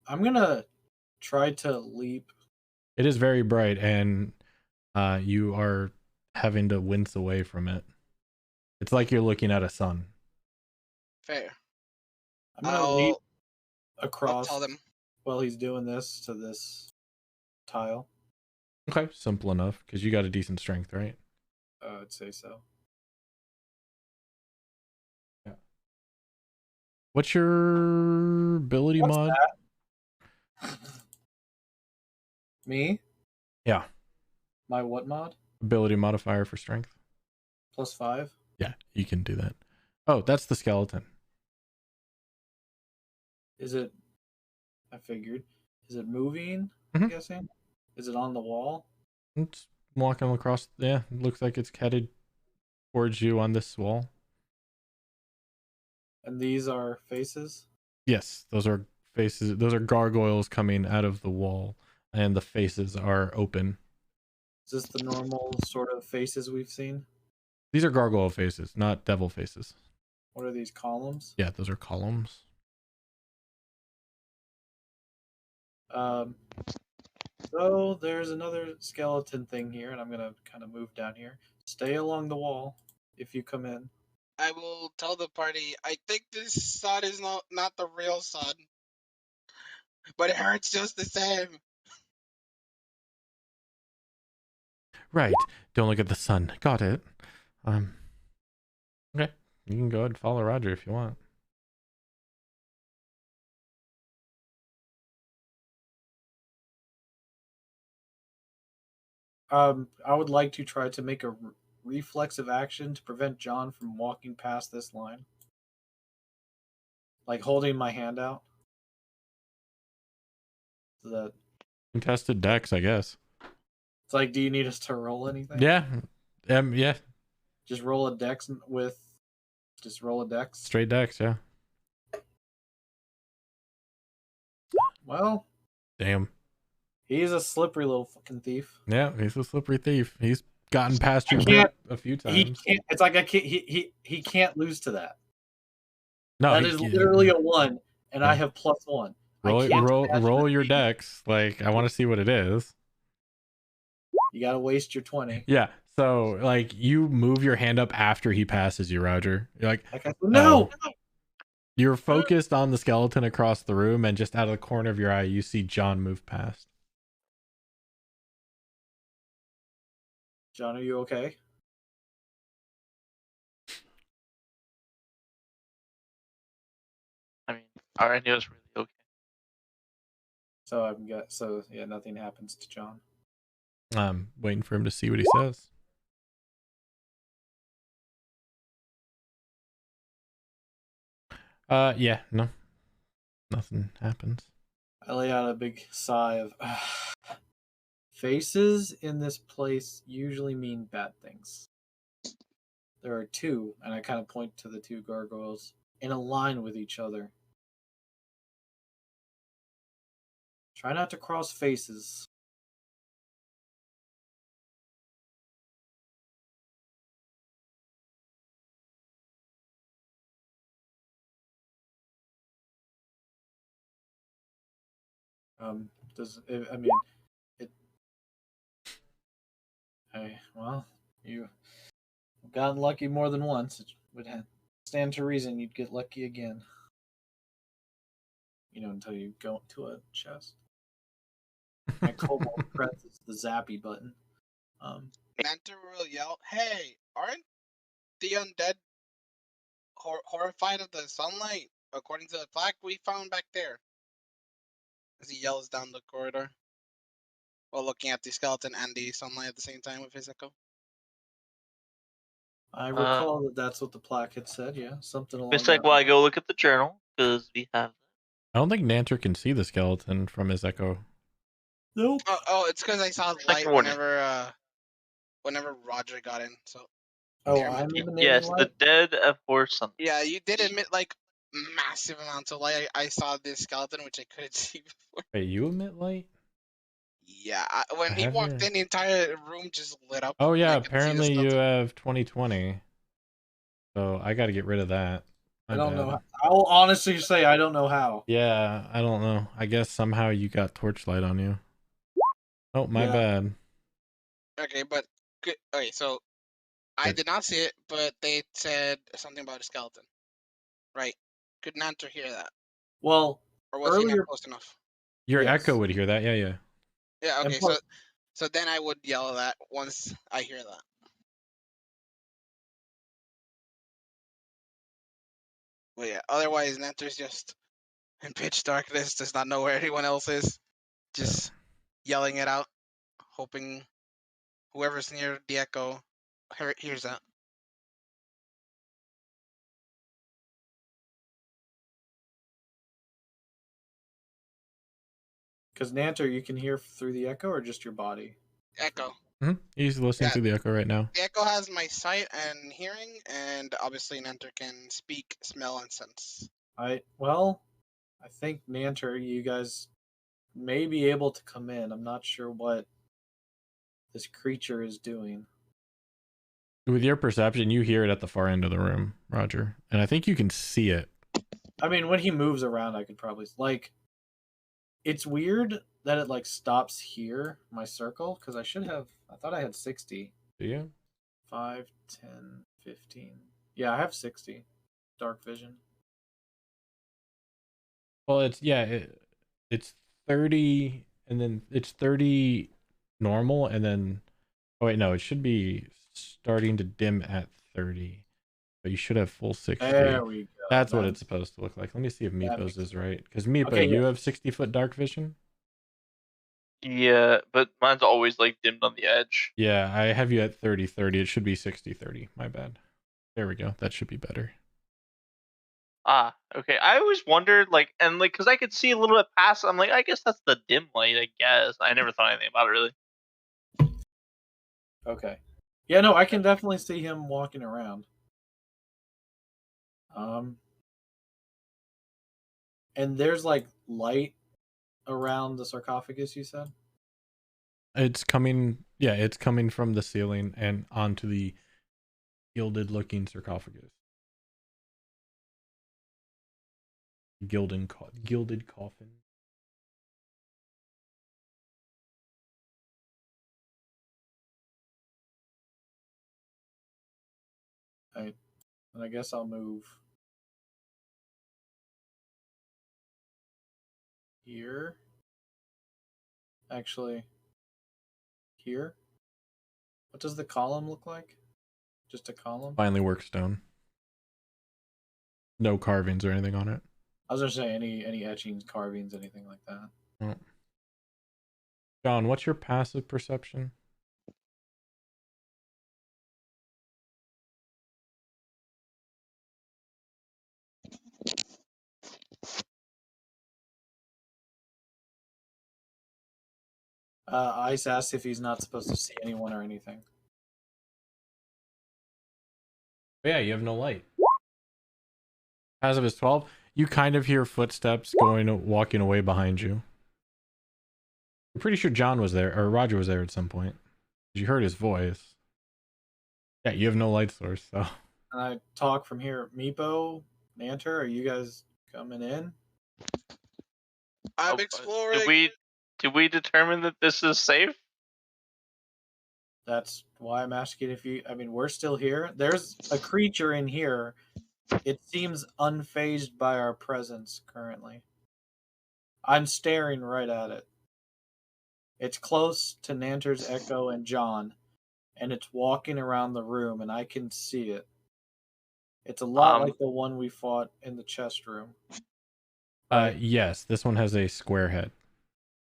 [SPEAKER 2] gonna try to leap.
[SPEAKER 5] It is very bright, and you are having to wince away from it. It's like you're looking at a sun.
[SPEAKER 4] Fair.
[SPEAKER 2] I'm gonna leap across
[SPEAKER 4] I'll tell them.
[SPEAKER 2] while he's doing this to this tile.
[SPEAKER 5] Okay, simple enough, because you got a decent strength, right?
[SPEAKER 2] I'd say so.
[SPEAKER 5] Yeah. What's your ability mod?
[SPEAKER 2] That? Me?
[SPEAKER 5] Yeah.
[SPEAKER 2] My what mod?
[SPEAKER 5] Ability modifier for strength.
[SPEAKER 2] +5.
[SPEAKER 5] Yeah, you can do that. Oh, that's the skeleton.
[SPEAKER 2] Is it? I figured. Is it moving?
[SPEAKER 5] Mhm.
[SPEAKER 2] I'm guessing. Is it on the wall?
[SPEAKER 5] It's walking across. Yeah, it looks like it's headed towards you on this wall.
[SPEAKER 2] And these are faces?
[SPEAKER 5] Yes, those are faces. Those are gargoyles coming out of the wall, and the faces are open.
[SPEAKER 2] Is this the normal sort of faces we've seen?
[SPEAKER 5] These are gargoyle faces, not devil faces.
[SPEAKER 2] What are these columns?
[SPEAKER 5] Yeah, those are columns.
[SPEAKER 2] So there's another skeleton thing here, and I'm gonna kind of move down here. Stay along the wall if you come in.
[SPEAKER 4] I will tell the party, I think this sun is not the real sun. But it hurts just the same.
[SPEAKER 5] Right. Don't look at the sun. Got it. Okay. You can go ahead and follow Roger if you want.
[SPEAKER 2] I would like to try to make a reflexive action to prevent John from walking past this line. Like holding my hand out. So that
[SPEAKER 5] Contested decks, I guess.
[SPEAKER 2] it's like, do you need us to roll anything?
[SPEAKER 5] Yeah. Yeah.
[SPEAKER 2] Just roll a dex with. Just roll a dex.
[SPEAKER 5] Straight decks, yeah.
[SPEAKER 2] Well,
[SPEAKER 5] Damn.
[SPEAKER 2] he's a slippery little fucking thief.
[SPEAKER 5] Yeah, he's a slippery thief. He's gotten past your grip a few times.
[SPEAKER 2] He can't. It's like I can't. He can't lose to that.
[SPEAKER 5] No,
[SPEAKER 2] that is literally a 1, and I have +1.
[SPEAKER 5] Roll your dex. Like, I want to see what it is.
[SPEAKER 2] You gotta waste your 20.
[SPEAKER 5] Yeah. So, like, you move your hand up after he passes you, Roger. You're like,
[SPEAKER 2] no.
[SPEAKER 5] You're focused on the skeleton across the room, and just out of the corner of your eye, you see John move past.
[SPEAKER 2] John, are you okay?
[SPEAKER 3] I mean, Aranio's really okay.
[SPEAKER 2] So yeah, nothing happens to John.
[SPEAKER 5] I'm waiting for him to see what he says. Yeah, no. Nothing happens.
[SPEAKER 2] I lay out a big sigh of faces in this place usually mean bad things. There are 2, and I kind of point to the 2 gargoyles in a line with each other. Try not to cross faces. Well, you've gotten lucky more than once. It would stand to reason you'd get lucky again. Until you go to a chest. My cobalt presses the zappy button.
[SPEAKER 4] Nanter will yell, "Hey, aren't the undead horrified of the sunlight, according to the plaque we found back there?" As he yells down the corridor, while looking at the skeleton and the sunlight at the same time with his echo.
[SPEAKER 2] I recall that's what the plaque had said, yeah. Something along
[SPEAKER 3] It's like, well, I go look at the journal, because we have...
[SPEAKER 5] I don't think Nanter can see the skeleton from his echo.
[SPEAKER 2] Nope.
[SPEAKER 4] Oh, it's because I saw light whenever Roger got in, so...
[SPEAKER 2] I'm
[SPEAKER 3] Yes,
[SPEAKER 2] light?
[SPEAKER 3] the dead of horse sunlight.
[SPEAKER 4] Yeah, you did emit, like, massive amounts of light. I saw this skeleton, which I couldn't see before.
[SPEAKER 5] Wait, you emit light?
[SPEAKER 4] Yeah, when he walked in, the entire room just lit up.
[SPEAKER 5] Oh yeah, apparently you have 20/20. So I got to get rid of that.
[SPEAKER 2] I don't know. I will honestly say I don't know how.
[SPEAKER 5] Yeah, I don't know. I guess somehow you got torchlight on you. Oh, my bad.
[SPEAKER 4] Okay, but good. Okay, so I did not see it, but they said something about a skeleton, right? Could Nanter hear that?
[SPEAKER 2] Well,
[SPEAKER 4] or was he not close enough?
[SPEAKER 5] Your echo would hear that. Yeah.
[SPEAKER 4] Yeah. Okay. So then I would yell that once I hear that. Well, yeah. Otherwise, Nanter's just in pitch darkness, does not know where anyone else is, just yelling it out, hoping whoever's near the echo hears that.
[SPEAKER 2] Because Nanter, you can hear through the echo or just your body?
[SPEAKER 4] Echo.
[SPEAKER 5] He's listening to the echo right now.
[SPEAKER 4] The echo has my sight and hearing, and obviously Nanter can speak, smell, and sense.
[SPEAKER 2] I think Nanter, you guys may be able to come in. I'm not sure what this creature is doing.
[SPEAKER 5] With your perception, you hear it at the far end of the room, Roger. And I think you can see it.
[SPEAKER 2] I mean, when he moves around, I could probably... It's weird that it, stops here, my circle, because I thought I had 60.
[SPEAKER 5] Do you?
[SPEAKER 2] 5, 10, 15. Yeah, I have 60. Dark vision.
[SPEAKER 5] Well, it's 30, and then it's 30 normal, and then... Oh, wait, no, it should be starting to dim at 30. But you should have full 60.
[SPEAKER 2] There we go.
[SPEAKER 5] That's what it's supposed to look like. Let me see if Meepo's is right. Because Meepo, you have 60-foot dark vision?
[SPEAKER 3] Yeah, but mine's always dimmed on the edge.
[SPEAKER 5] Yeah, I have you at 30/30. It should be 60/30. My bad. There we go. That should be better.
[SPEAKER 3] Ah, okay. I always wondered, because I could see a little bit past. I'm like, I guess that's the dim light. I guess I never thought anything about it really.
[SPEAKER 2] Okay. Yeah, no, I can definitely see him walking around. And there's light around the sarcophagus, you said?
[SPEAKER 5] It's coming Yeah, it's coming from the ceiling and onto the gilded-looking sarcophagus. Gilded coffin.
[SPEAKER 2] And I guess I'll move here. Actually, here. What does the column look like? Just a column?
[SPEAKER 5] Finely worked stone. No carvings or anything on it.
[SPEAKER 2] I was gonna say any etchings, carvings, anything like that.
[SPEAKER 5] Oh. John, what's your passive perception?
[SPEAKER 2] Ice asks if he's not supposed to see anyone or anything.
[SPEAKER 5] Oh, yeah, you have no light. Passive is 12. You kind of hear footsteps walking away behind you. I'm pretty sure John was there, or Roger was there at some point. You heard his voice. Yeah, you have no light source, so.
[SPEAKER 2] And I talk from here. Meepo, Nanter, are you guys coming in?
[SPEAKER 4] I'm exploring.
[SPEAKER 3] Did we determine that this is safe?
[SPEAKER 2] That's why I'm asking if you. I mean, we're still here. There's a creature in here. It seems unfazed by our presence currently. I'm staring right at it. It's close to Nanter's Echo and John, and it's walking around the room, and I can see it. It's a lot like the one we fought in the chest room. Right?
[SPEAKER 5] Yes, this one has a square head.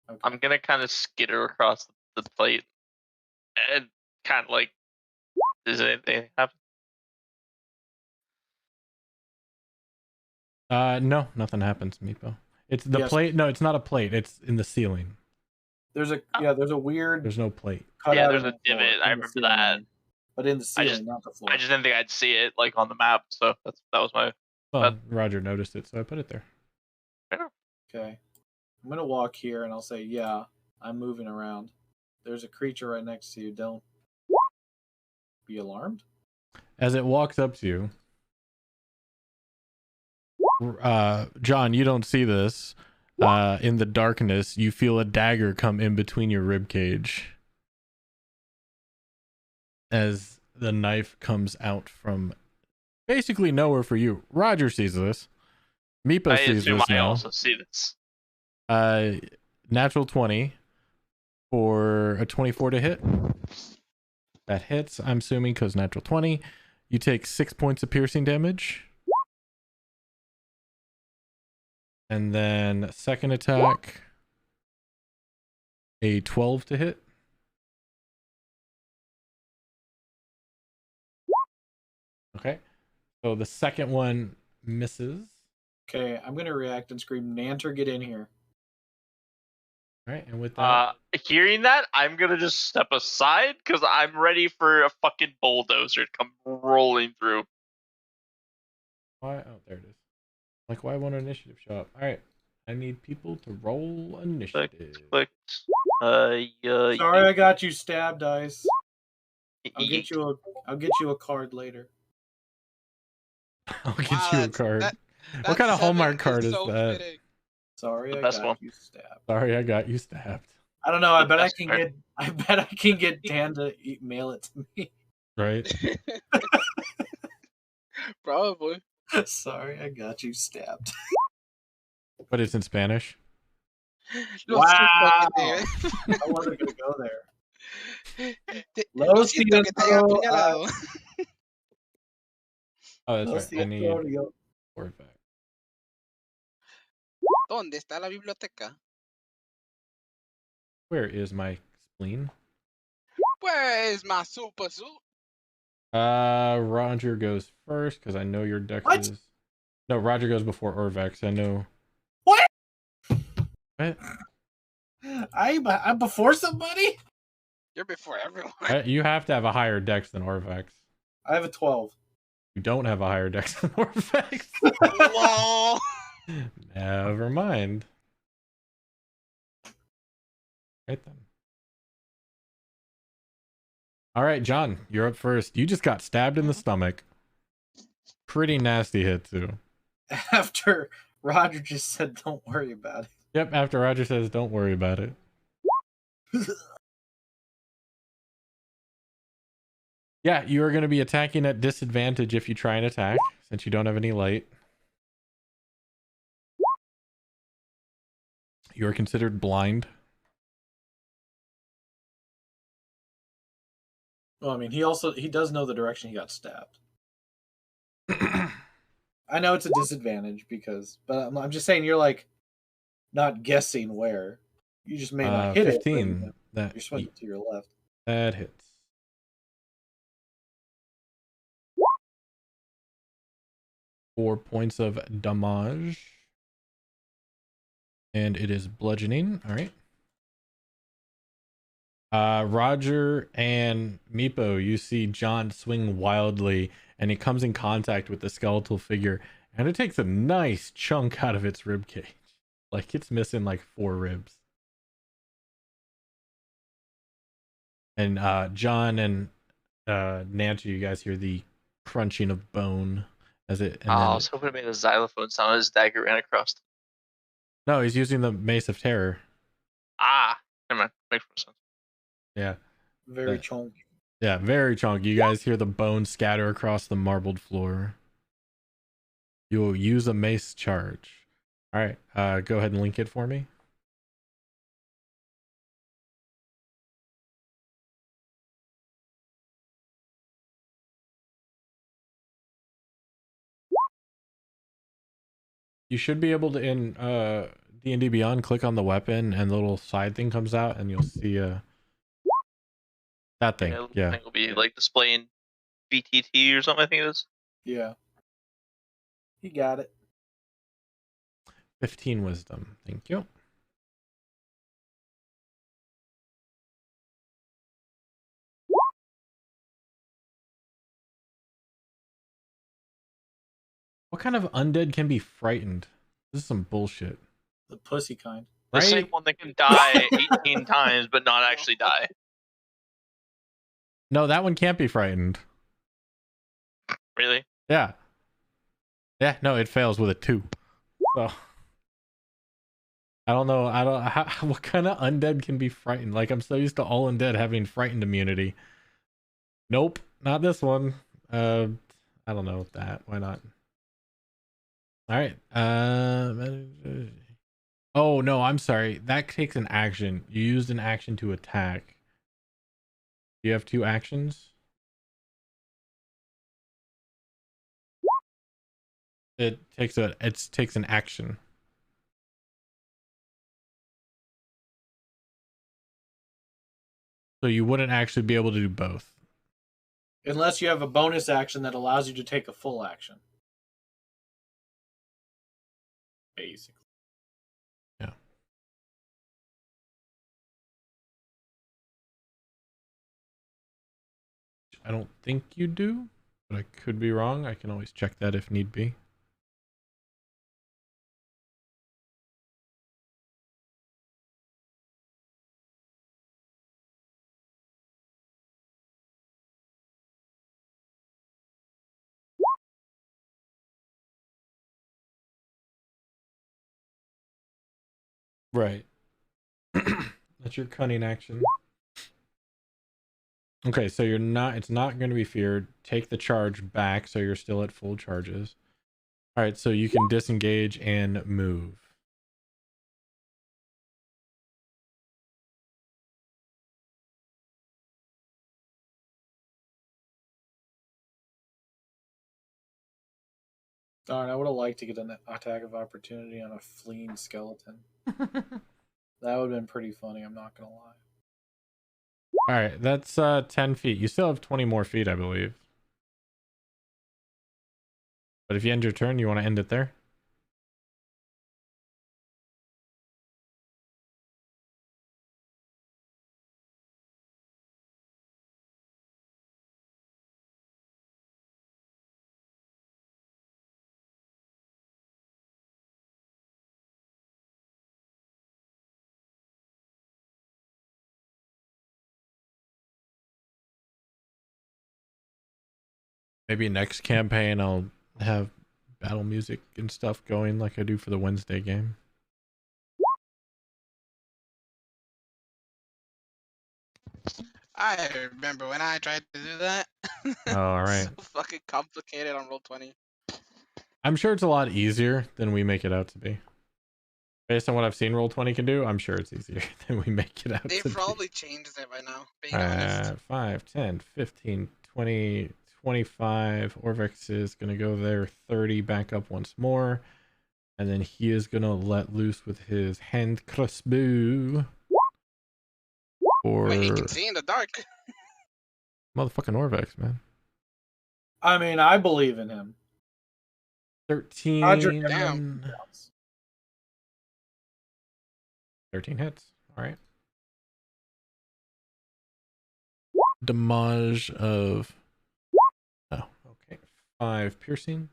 [SPEAKER 3] Okay. I'm gonna kind of skitter across the plate and kind of like, does anything happen?
[SPEAKER 5] No, nothing happens, Meepo. It's the plate. No, it's not a plate. It's in the ceiling.
[SPEAKER 2] There's a weird.
[SPEAKER 5] There's no plate.
[SPEAKER 3] Yeah, there's a divot. I remember that.
[SPEAKER 2] But in the ceiling, not the floor.
[SPEAKER 3] I just didn't think I'd see it like on the map, so that was my.
[SPEAKER 5] Well, Roger noticed it, so I put it there.
[SPEAKER 3] Yeah.
[SPEAKER 2] Okay, I'm gonna walk here, and I'll say, "Yeah, I'm moving around. There's a creature right next to you. Don't be alarmed."
[SPEAKER 5] As it walks up to you, John, you don't see this. In the darkness, you feel a dagger come in between your rib cage. As the knife comes out from basically nowhere for you. Roger sees this. Meepo sees this
[SPEAKER 3] I
[SPEAKER 5] now.
[SPEAKER 3] also see this.
[SPEAKER 5] Natural 20 for a 24 to hit. That hits, I'm assuming, because natural 20. You take 6 points of piercing damage. And then second attack, a 12 to hit. Okay. So the second one misses.
[SPEAKER 2] Okay, I'm gonna react and scream, "Nanter, get in here!"
[SPEAKER 5] All right, and with that,
[SPEAKER 3] hearing that, I'm gonna just step aside because I'm ready for a fucking bulldozer to come rolling through.
[SPEAKER 5] why? Oh, there it is. Like, why won't initiative show up? All right, I need people to roll initiative.
[SPEAKER 3] Click.
[SPEAKER 2] Sorry, I got you stabbed, Ice. I'll get you a card later.
[SPEAKER 5] I'll get you a card. What kind of Hallmark card is that?
[SPEAKER 4] Fitting.
[SPEAKER 2] Sorry, I got you stabbed.
[SPEAKER 5] Sorry, I got you stabbed.
[SPEAKER 2] I don't know. I bet I can get Dan to mail it to me.
[SPEAKER 5] Right?
[SPEAKER 4] Probably.
[SPEAKER 2] Sorry, I got you stabbed.
[SPEAKER 5] But it's in Spanish.
[SPEAKER 2] Wow! I wasn't gonna go there. Lo siento.
[SPEAKER 5] Oh, that's right. I need word back.
[SPEAKER 4] ¿Dónde está la biblioteca?
[SPEAKER 5] Where is my spleen?
[SPEAKER 4] Where is my super suit?
[SPEAKER 5] Roger goes first because I know your dex is. No, Roger goes before Orvex. I know.
[SPEAKER 2] What?
[SPEAKER 5] What?
[SPEAKER 2] I'm before somebody?
[SPEAKER 4] You're before everyone.
[SPEAKER 5] You have to have a higher dex than Orvex.
[SPEAKER 2] I have a 12.
[SPEAKER 5] You don't have a higher dex than Orvex.
[SPEAKER 4] Lol.
[SPEAKER 5] Never mind. Right then. All right, John, you're up first. You just got stabbed in the stomach. Pretty nasty hit too.
[SPEAKER 2] After Roger just said, "Don't worry about it."
[SPEAKER 5] Yep. After Roger says, "Don't worry about it." Yeah, you are going to be attacking at disadvantage if you try and attack, since you don't have any light. You are considered blind.
[SPEAKER 2] Well, I mean, he does know the direction he got stabbed. I know it's a disadvantage but I'm just saying you're like not guessing where. You just may not hit
[SPEAKER 5] 15.
[SPEAKER 2] it. But you're swinging to your left.
[SPEAKER 5] That hits. Four points of damage. And it is bludgeoning. All right. Roger and Meepo, you see John swing wildly, and he comes in contact with the skeletal figure, and it takes a nice chunk out of its rib cage. Like it's missing like 4 ribs. And John and Nancy, you guys hear the crunching of bone as it. And
[SPEAKER 3] I was hoping it made a xylophone sound as dagger ran across.
[SPEAKER 5] No, he's using the Mace of Terror.
[SPEAKER 3] Never mind. Makes more sense.
[SPEAKER 5] Yeah.
[SPEAKER 2] Very chunky.
[SPEAKER 5] Yeah, very chunky. You guys hear the bones scatter across the marbled floor. You will use a mace charge. All right, go ahead and link it for me. You should be able to, in D&D Beyond, click on the weapon and the little side thing comes out and you'll see that thing. Yeah.
[SPEAKER 3] I think it'll be like displaying BTT or something, I think it is.
[SPEAKER 2] Yeah. He got it.
[SPEAKER 5] 15 wisdom. Thank you. What kind of undead can be frightened? This is some bullshit.
[SPEAKER 2] The pussy kind.
[SPEAKER 3] The
[SPEAKER 5] Right?
[SPEAKER 3] same one that can die 18 times but not actually die.
[SPEAKER 5] No, that one can't be frightened.
[SPEAKER 3] Really?
[SPEAKER 5] Yeah. Yeah, no, it fails with a 2. So I don't know. What kind of undead can be frightened? Like, I'm so used to all undead having frightened immunity. Nope, not this one. I don't know that. Why not? All right. Oh no, I'm sorry. That takes an action. You used an action to attack. Do you have 2 actions? It takes an action. So you wouldn't actually be able to do both.
[SPEAKER 2] Unless you have a bonus action that allows you to take a full action. Basically.
[SPEAKER 5] Yeah. I don't think you do, but I could be wrong. I can always check that if need be. Right. That's your cunning action. Okay, so it's not going to be feared. Take the charge back so you're still at full charges. All right, so you can disengage and move.
[SPEAKER 2] Darn, I would have liked to get an attack of opportunity on a fleeing skeleton. That would have been pretty funny, I'm not gonna lie.
[SPEAKER 5] All right, that's 10 feet. You still have 20 more feet, I believe. But if you end your turn, you want to end it there? Maybe next campaign I'll have battle music and stuff going like I do for the Wednesday game.
[SPEAKER 4] I remember when I tried to do that.
[SPEAKER 5] Oh, all right.
[SPEAKER 4] So fucking complicated on Roll20.
[SPEAKER 5] I'm sure it's a lot easier than we make it out to be. Based on what I've seen Roll20 can do, I'm sure it's easier than we make it out
[SPEAKER 4] They
[SPEAKER 5] to
[SPEAKER 4] probably changed it by now, being
[SPEAKER 5] be.
[SPEAKER 4] honest.
[SPEAKER 5] 5, 10, 15, 20, 25. Orvex is going to go there. 30 back up once more. And then he is going to let loose with his hand crossbow. Or
[SPEAKER 4] Wait, he can see in the dark.
[SPEAKER 5] motherfucking Orvex, man.
[SPEAKER 2] I mean, I believe in him.
[SPEAKER 5] 13.
[SPEAKER 4] Damn.
[SPEAKER 5] 13 hits. All right. Damage of... Oh, okay. 5 piercing.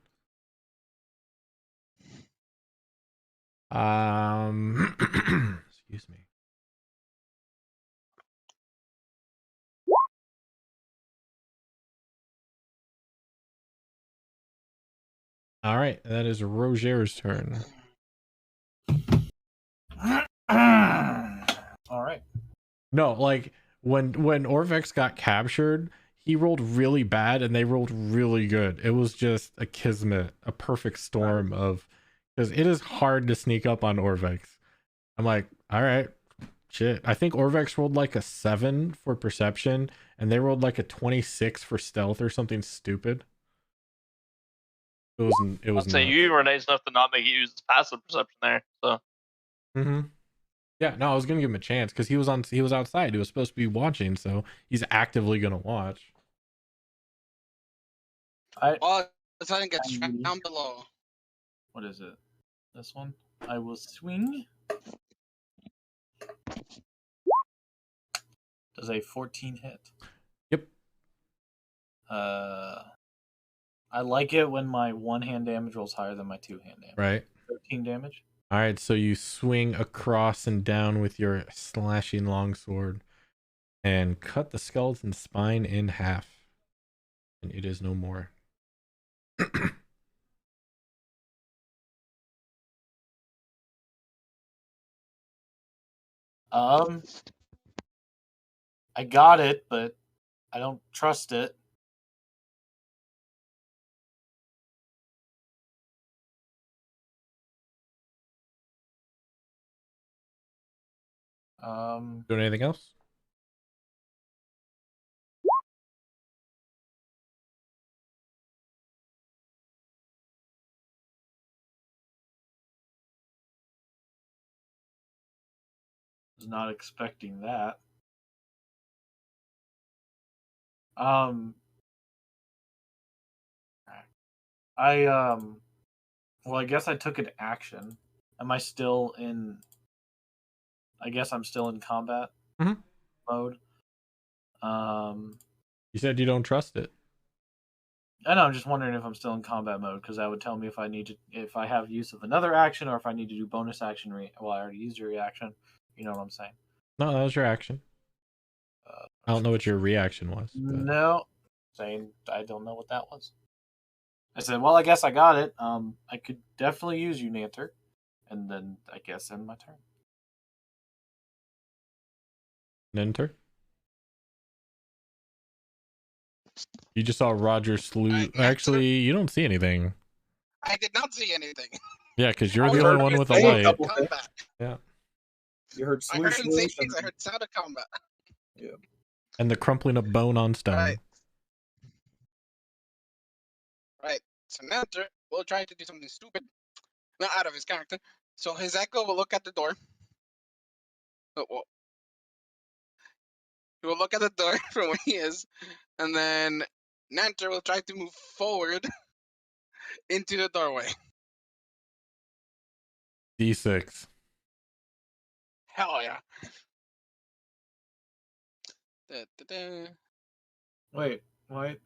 [SPEAKER 5] Excuse me. All right, that is Roger's turn.
[SPEAKER 2] All right.
[SPEAKER 5] No, like when Orvex got captured, he rolled really bad and they rolled really good. It was just a kismet, a perfect storm of, because it is hard to sneak up on Orvex. I'm like, all right, shit. I think Orvex rolled like a 7 for perception and they rolled like a 26 for stealth or something stupid. It was
[SPEAKER 3] So you were nice enough to not make it use passive perception there. So.
[SPEAKER 5] Yeah, no, I was gonna give him a chance because he was outside. He was supposed to be watching, so he's actively gonna watch.
[SPEAKER 4] All of a sudden gets down below.
[SPEAKER 2] What is it? This one? I will swing. Does a 14 hit?
[SPEAKER 5] Yep.
[SPEAKER 2] I like it when my one-hand damage rolls higher than my two-hand damage.
[SPEAKER 5] Right.
[SPEAKER 2] 13 damage.
[SPEAKER 5] All right, so you swing across and down with your slashing longsword and cut the skeleton's spine in half, and it is no more.
[SPEAKER 2] I got it, but I don't trust it.
[SPEAKER 5] Doing anything else?
[SPEAKER 2] Was not expecting that. Well, I guess I took an action. Am I still in? I guess I'm still in combat mode.
[SPEAKER 5] You said you don't trust it.
[SPEAKER 2] I know. I'm just wondering if I'm still in combat mode because that would tell me if I have use of another action or if I need to do bonus action. Well, I already used a reaction. You know what I'm saying?
[SPEAKER 5] No, that was your action. I don't know what your reaction was. But...
[SPEAKER 2] No, saying I don't know what that was. I said, well, I guess I got it. I could definitely use you, Nanter, and then I guess end my turn.
[SPEAKER 5] Nanter? You just saw Roger slew. Actually, you don't see anything.
[SPEAKER 4] I did not see anything.
[SPEAKER 5] Yeah, because you're the only one with a light.
[SPEAKER 4] Combat.
[SPEAKER 5] Yeah.
[SPEAKER 2] You heard
[SPEAKER 4] I heard him say things. I heard sound of combat.
[SPEAKER 2] Yeah.
[SPEAKER 5] And the crumpling of bone on stone.
[SPEAKER 4] Right. So Nanter will try to do something stupid. Not out of his character. So his echo will look at the door. He will look at the door from where he is. And then Nanter will try to move forward into the doorway.
[SPEAKER 5] D6.
[SPEAKER 4] Hell yeah. Da, da, da.
[SPEAKER 2] Wait, what?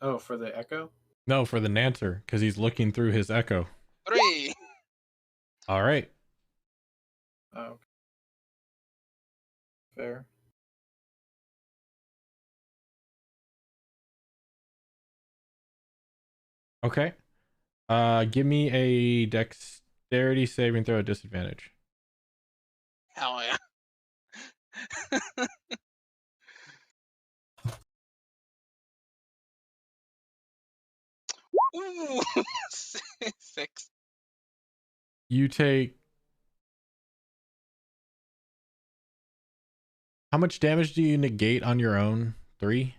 [SPEAKER 2] Oh, for the echo?
[SPEAKER 5] No, for the Nanter, because he's looking through his echo.
[SPEAKER 4] 3.
[SPEAKER 5] All right.
[SPEAKER 2] Oh. Fair.
[SPEAKER 5] Okay. Give me a dexterity saving throw at disadvantage.
[SPEAKER 4] Hell yeah. Ooh, 6.
[SPEAKER 5] You take... How much damage do you negate on your own? 3?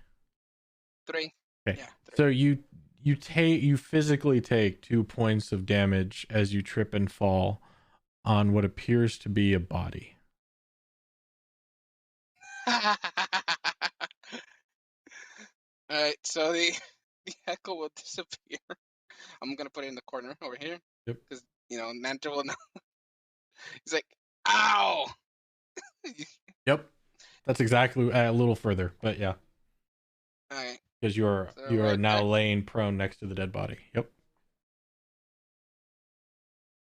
[SPEAKER 4] 3.
[SPEAKER 5] Okay.
[SPEAKER 4] Yeah. 3.
[SPEAKER 5] So you physically take 2 points of damage as you trip and fall on what appears to be a body.
[SPEAKER 4] Alright, so the heckle will disappear. I'm gonna put it in the corner over here.
[SPEAKER 5] Yep.
[SPEAKER 4] Because, Nanter will know. He's like, ow!
[SPEAKER 5] Yep. That's exactly a little further, but yeah.
[SPEAKER 4] Alright.
[SPEAKER 5] Because you are
[SPEAKER 4] right
[SPEAKER 5] now
[SPEAKER 4] there.
[SPEAKER 5] laying prone next to the dead body. Yep.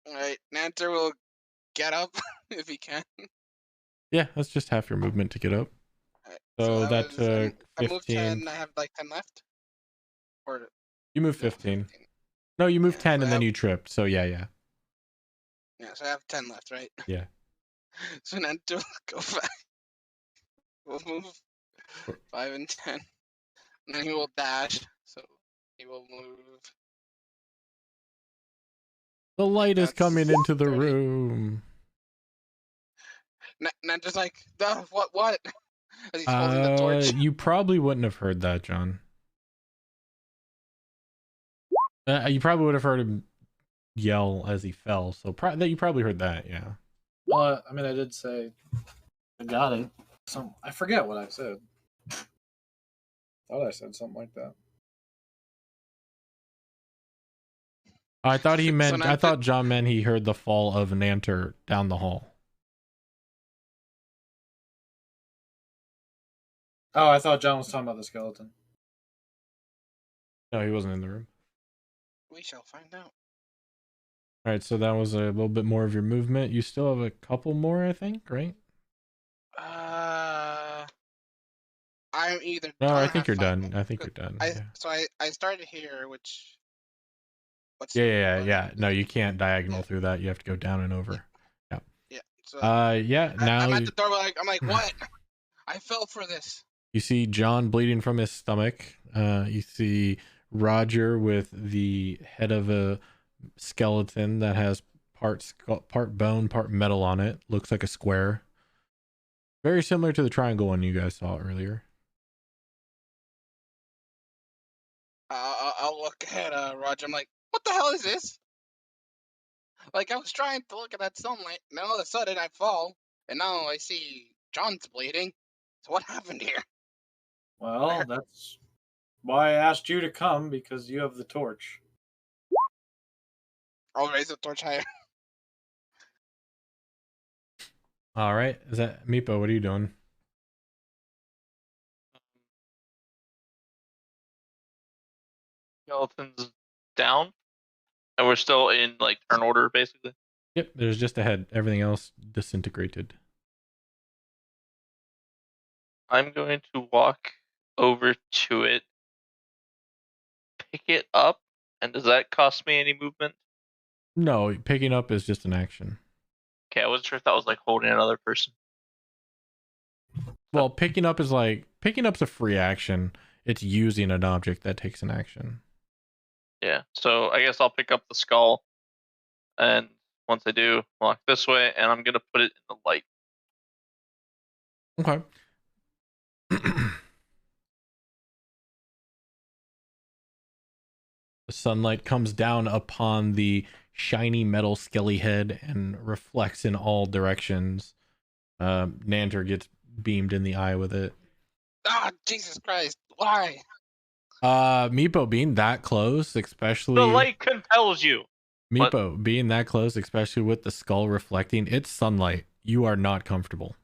[SPEAKER 4] Alright, Nanter will get up if he can.
[SPEAKER 5] Yeah, that's just half your movement to get up.
[SPEAKER 4] Alright,
[SPEAKER 5] So that
[SPEAKER 4] was,
[SPEAKER 5] took
[SPEAKER 4] I moved
[SPEAKER 5] 15.
[SPEAKER 4] 10, I have like 10 left? Or
[SPEAKER 5] You moved
[SPEAKER 4] no,
[SPEAKER 5] 15. No, you moved
[SPEAKER 4] Yeah,
[SPEAKER 5] 10
[SPEAKER 4] so
[SPEAKER 5] and then you tripped. So yeah.
[SPEAKER 4] Yeah, so I have 10 left, right?
[SPEAKER 5] Yeah.
[SPEAKER 4] So Nanter will go back. We'll move 5 and 10. And then he will dash. So he will move.
[SPEAKER 5] The light is
[SPEAKER 4] That's
[SPEAKER 5] coming into the
[SPEAKER 4] 30.
[SPEAKER 5] room.
[SPEAKER 4] Nanter's like, what? As he's holding the torch.
[SPEAKER 5] You probably wouldn't have heard that, John. You probably would have heard him yell as he fell. So that you probably heard that, yeah.
[SPEAKER 2] Well, I mean, I did say I got it. I forget what I said. Thought I said something like that.
[SPEAKER 5] I thought he meant.
[SPEAKER 4] So
[SPEAKER 5] I thought John meant he heard the fall of Nanter down the hall.
[SPEAKER 2] Oh, I thought John was talking about the skeleton.
[SPEAKER 5] No, he wasn't in the room.
[SPEAKER 4] We shall find out.
[SPEAKER 5] All right, so that was a little bit more of your movement. You still have a couple more, I think, right?
[SPEAKER 4] I'm either
[SPEAKER 5] No,
[SPEAKER 4] done
[SPEAKER 5] I
[SPEAKER 4] or
[SPEAKER 5] think
[SPEAKER 4] have
[SPEAKER 5] you're
[SPEAKER 4] 5
[SPEAKER 5] done.
[SPEAKER 4] more.
[SPEAKER 5] I think you're done. Yeah.
[SPEAKER 4] So I started here, which.
[SPEAKER 5] Yeah. No, you can't diagonal through that. You have to go down and over. Yeah.
[SPEAKER 4] Yeah. So
[SPEAKER 5] Yeah. Now
[SPEAKER 4] I'm at the door. I'm like, what? I fell for this.
[SPEAKER 5] You see John bleeding from his stomach. You see Roger with the head of a skeleton that has part bone, part metal on it. Looks like a square. Very similar to the triangle one you guys saw earlier.
[SPEAKER 4] I'll look at Roger. I'm like, what the hell is this? Like, I was trying to look at that sunlight, and all of a sudden I fall, and now I see John's bleeding. So what happened here?
[SPEAKER 2] Well, that's why I asked you to come, because you have the torch.
[SPEAKER 4] I'll raise the torch higher.
[SPEAKER 5] All right. Is that Meepo? What are you doing?
[SPEAKER 3] Skeleton's down, and we're still in like turn order, basically.
[SPEAKER 5] Yep. There's just a head. Everything else disintegrated.
[SPEAKER 3] I'm going to walk over to it, pick it up, and does that cost me any movement?
[SPEAKER 5] No, picking up is just an action.
[SPEAKER 3] Okay, I wasn't sure if that was like holding another person.
[SPEAKER 5] Well, picking up's a free action. It's using an object that takes an action.
[SPEAKER 3] Yeah, so I guess I'll pick up the skull, and once I do, walk this way, and I'm gonna put it in the light.
[SPEAKER 5] Okay. The sunlight comes down upon the shiny metal skelly head and reflects in all directions. Nanter gets beamed in the eye with it.
[SPEAKER 4] Ah, Jesus Christ! Why?
[SPEAKER 5] Meepo, being that close, especially
[SPEAKER 3] The light compels you.
[SPEAKER 5] Meepo, being that close, especially with the skull reflecting, it's sunlight. You are not comfortable.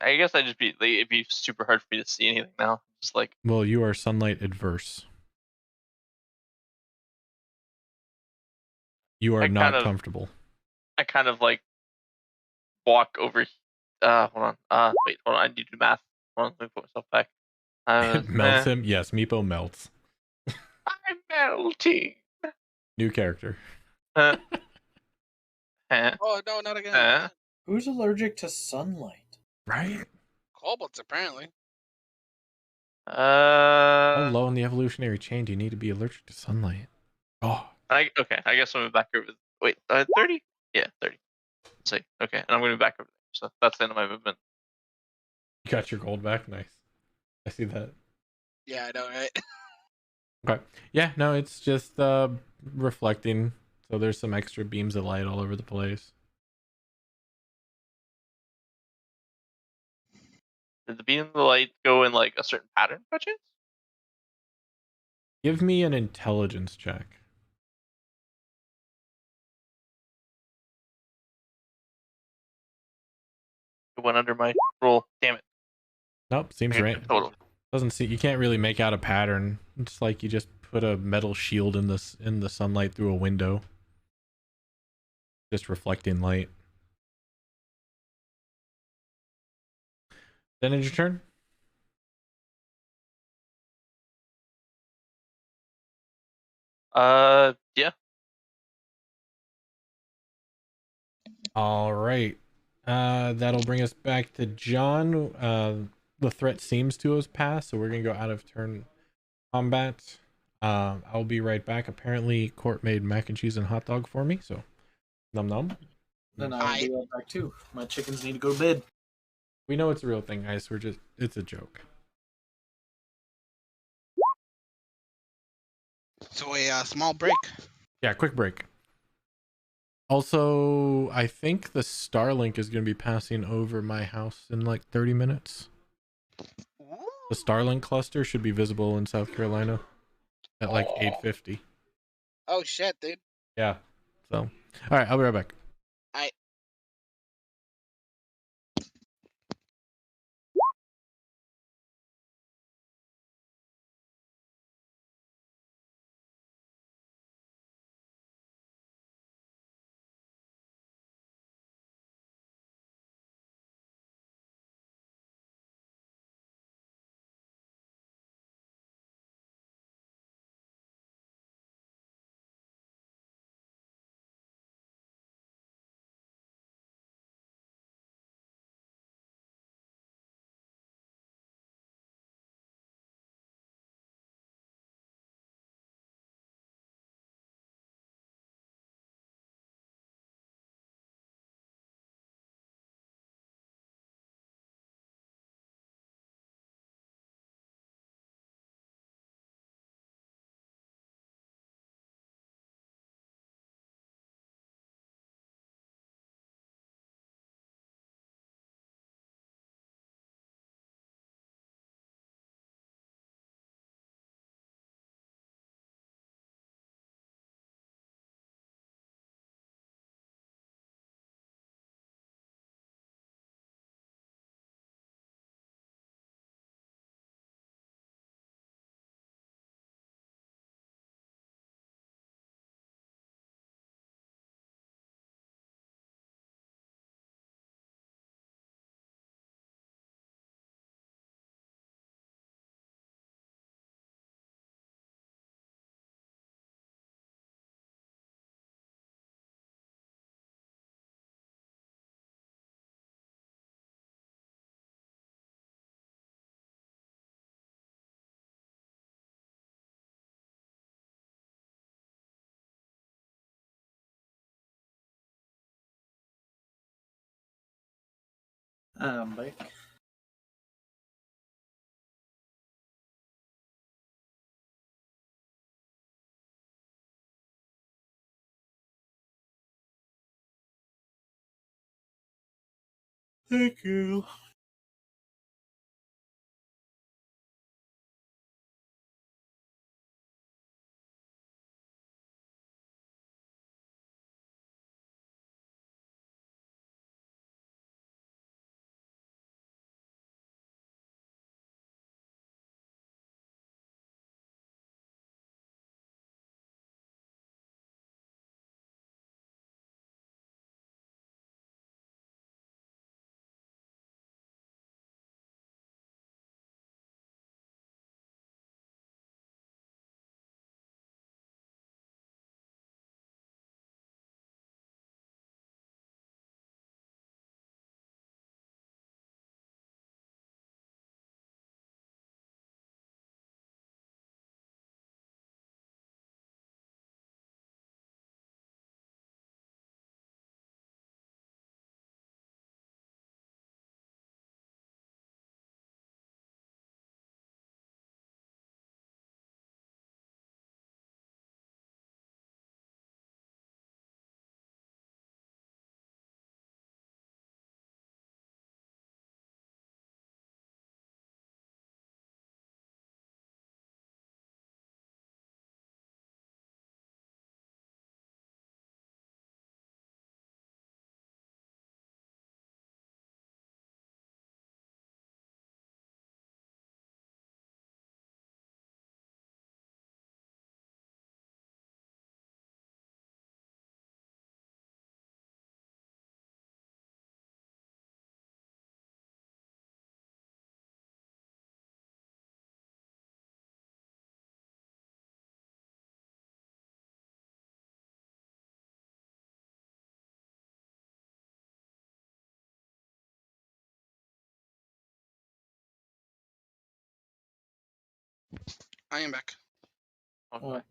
[SPEAKER 3] I guess it'd be super hard for me to see anything now. Just like,
[SPEAKER 5] Well, you are sunlight adverse. You are not comfortable.
[SPEAKER 3] I kind of like walk over. Hold on. Wait, hold on. I need to do math. Hold on, let me put myself back.
[SPEAKER 5] Melts him. Yes, Meepo melts.
[SPEAKER 3] I'm melting.
[SPEAKER 5] New character.
[SPEAKER 4] Oh no, not again.
[SPEAKER 2] Who's allergic to sunlight?
[SPEAKER 5] Right?
[SPEAKER 4] Kobolds, apparently.
[SPEAKER 5] How low in the evolutionary chain do you need to be allergic to sunlight? Oh.
[SPEAKER 3] Okay, I guess I'm moving back over. Wait, 30? Yeah, 30. Let's see. Okay, and I'm going to move back over there. So that's the end of my movement.
[SPEAKER 5] You got your gold back? Nice. I see that.
[SPEAKER 4] Yeah, I know, right?
[SPEAKER 5] Okay. Yeah, no, it's just reflecting. So there's some extra beams of light all over the place.
[SPEAKER 3] Did the beam of the light go in like a certain pattern by chance?
[SPEAKER 5] Give me an intelligence check.
[SPEAKER 3] It went under my roll. Damn it.
[SPEAKER 5] Nope, seems
[SPEAKER 3] Okay,
[SPEAKER 5] right.
[SPEAKER 3] total.
[SPEAKER 5] Doesn't see. You can't really make out a pattern. It's like you just put a metal shield in the sunlight through a window, just reflecting light. Then it's your turn.
[SPEAKER 3] Yeah.
[SPEAKER 5] All right. That'll bring us back to John. The threat seems to have passed, so we're gonna go out of turn combat. I'll be right back. Apparently, Court made mac and cheese and hot dog for me, so num num.
[SPEAKER 2] Then I'll be right back too. My chickens need to go to bed.
[SPEAKER 5] We know it's a real thing, guys. It's a joke.
[SPEAKER 4] So a small break.
[SPEAKER 5] Yeah, quick break. Also, I think the Starlink is going to be passing over my house in like 30 minutes. The Starlight Cluster should be visible in South Carolina at like 8:50.
[SPEAKER 4] Oh shit, dude.
[SPEAKER 5] Yeah. So, all right, I'll be right back.
[SPEAKER 2] Back. Thank you.
[SPEAKER 4] I am back.
[SPEAKER 3] Okay.
[SPEAKER 2] Oh.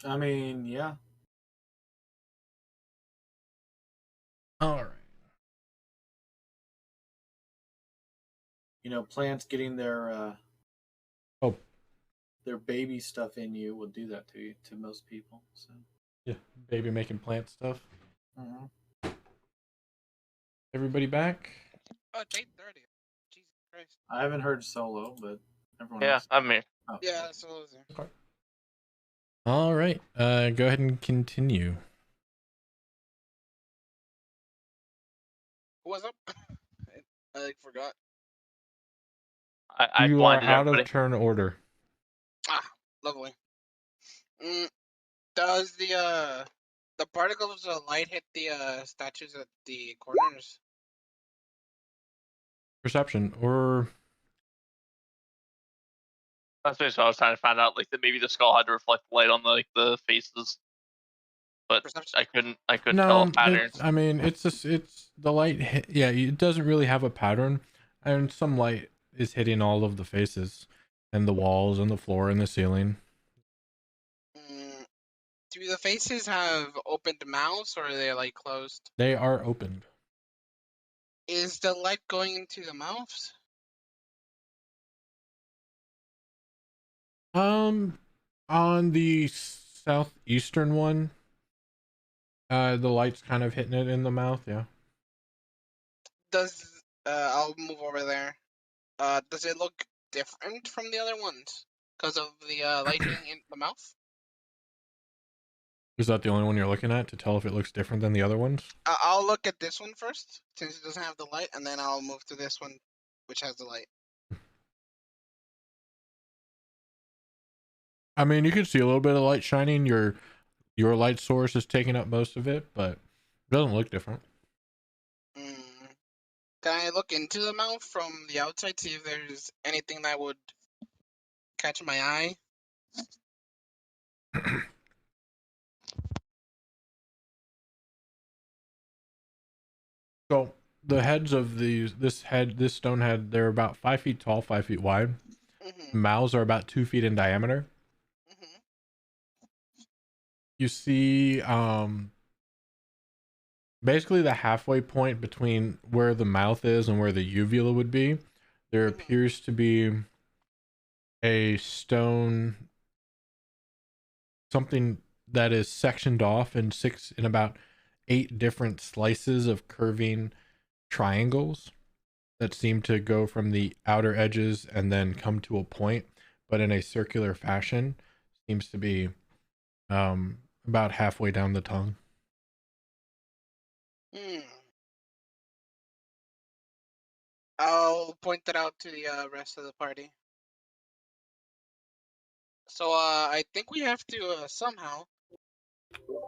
[SPEAKER 2] I mean, yeah.
[SPEAKER 5] All right.
[SPEAKER 2] You know, plants getting their their baby stuff in you will do that to you, to most people. So
[SPEAKER 5] Yeah, baby making plant stuff.
[SPEAKER 2] mm-hmm.
[SPEAKER 5] Everybody back?
[SPEAKER 4] Oh, it's 8:30. Jesus Christ.
[SPEAKER 2] I haven't heard solo, but everyone
[SPEAKER 3] Yeah,
[SPEAKER 2] else.
[SPEAKER 3] I'm here.
[SPEAKER 2] Oh,
[SPEAKER 4] Yeah, so is there.
[SPEAKER 5] Okay. All right. Go ahead and continue.
[SPEAKER 4] Who was up? I like, forgot.
[SPEAKER 3] I
[SPEAKER 5] You are
[SPEAKER 3] blinded
[SPEAKER 5] out
[SPEAKER 3] everybody.
[SPEAKER 5] of turn order.
[SPEAKER 4] Ah, lovely. Does the particles of light hit the statues at the corners?
[SPEAKER 5] Perception or
[SPEAKER 3] That's basically what I was trying to find out. Like that maybe the skull had to reflect light on the faces, but
[SPEAKER 4] Perception?
[SPEAKER 3] I couldn't tell
[SPEAKER 5] no?
[SPEAKER 3] a pattern.
[SPEAKER 5] I mean, it's just it's the light. Yeah, it doesn't really have a pattern, and some light is hitting all of the faces, and the walls, and the floor, and the ceiling.
[SPEAKER 4] Do the faces have opened mouths or are they like closed?
[SPEAKER 5] They are opened.
[SPEAKER 4] Is the light going into the mouths?
[SPEAKER 5] On the southeastern one, the light's kind of hitting it in the mouth. Yeah.
[SPEAKER 4] Does I'll move over there. Does it look different from the other ones because of the light hitting in the mouth?
[SPEAKER 5] Is that the only one you're looking at to tell if it looks different than the other ones?
[SPEAKER 4] I'll look at this one first since it doesn't have the light, and then I'll move to this one, which has the light.
[SPEAKER 5] I mean, you can see a little bit of light shining. Your light source is taking up most of it, but it doesn't look different.
[SPEAKER 4] Can I look into the mouth from the outside, see if there's anything that would catch my eye?
[SPEAKER 5] So the heads of this stone head, they're about 5 feet tall, 5 feet wide. Mouths are about 2 feet in diameter. You see, basically the halfway point between where the mouth is and where the uvula would be, there appears to be a stone, something that is sectioned off in about 8 different slices of curving triangles that seem to go from the outer edges and then come to a point, but in a circular fashion. Seems to be about halfway down the tongue.
[SPEAKER 4] I'll point that out to the rest of the party. So I think we have to somehow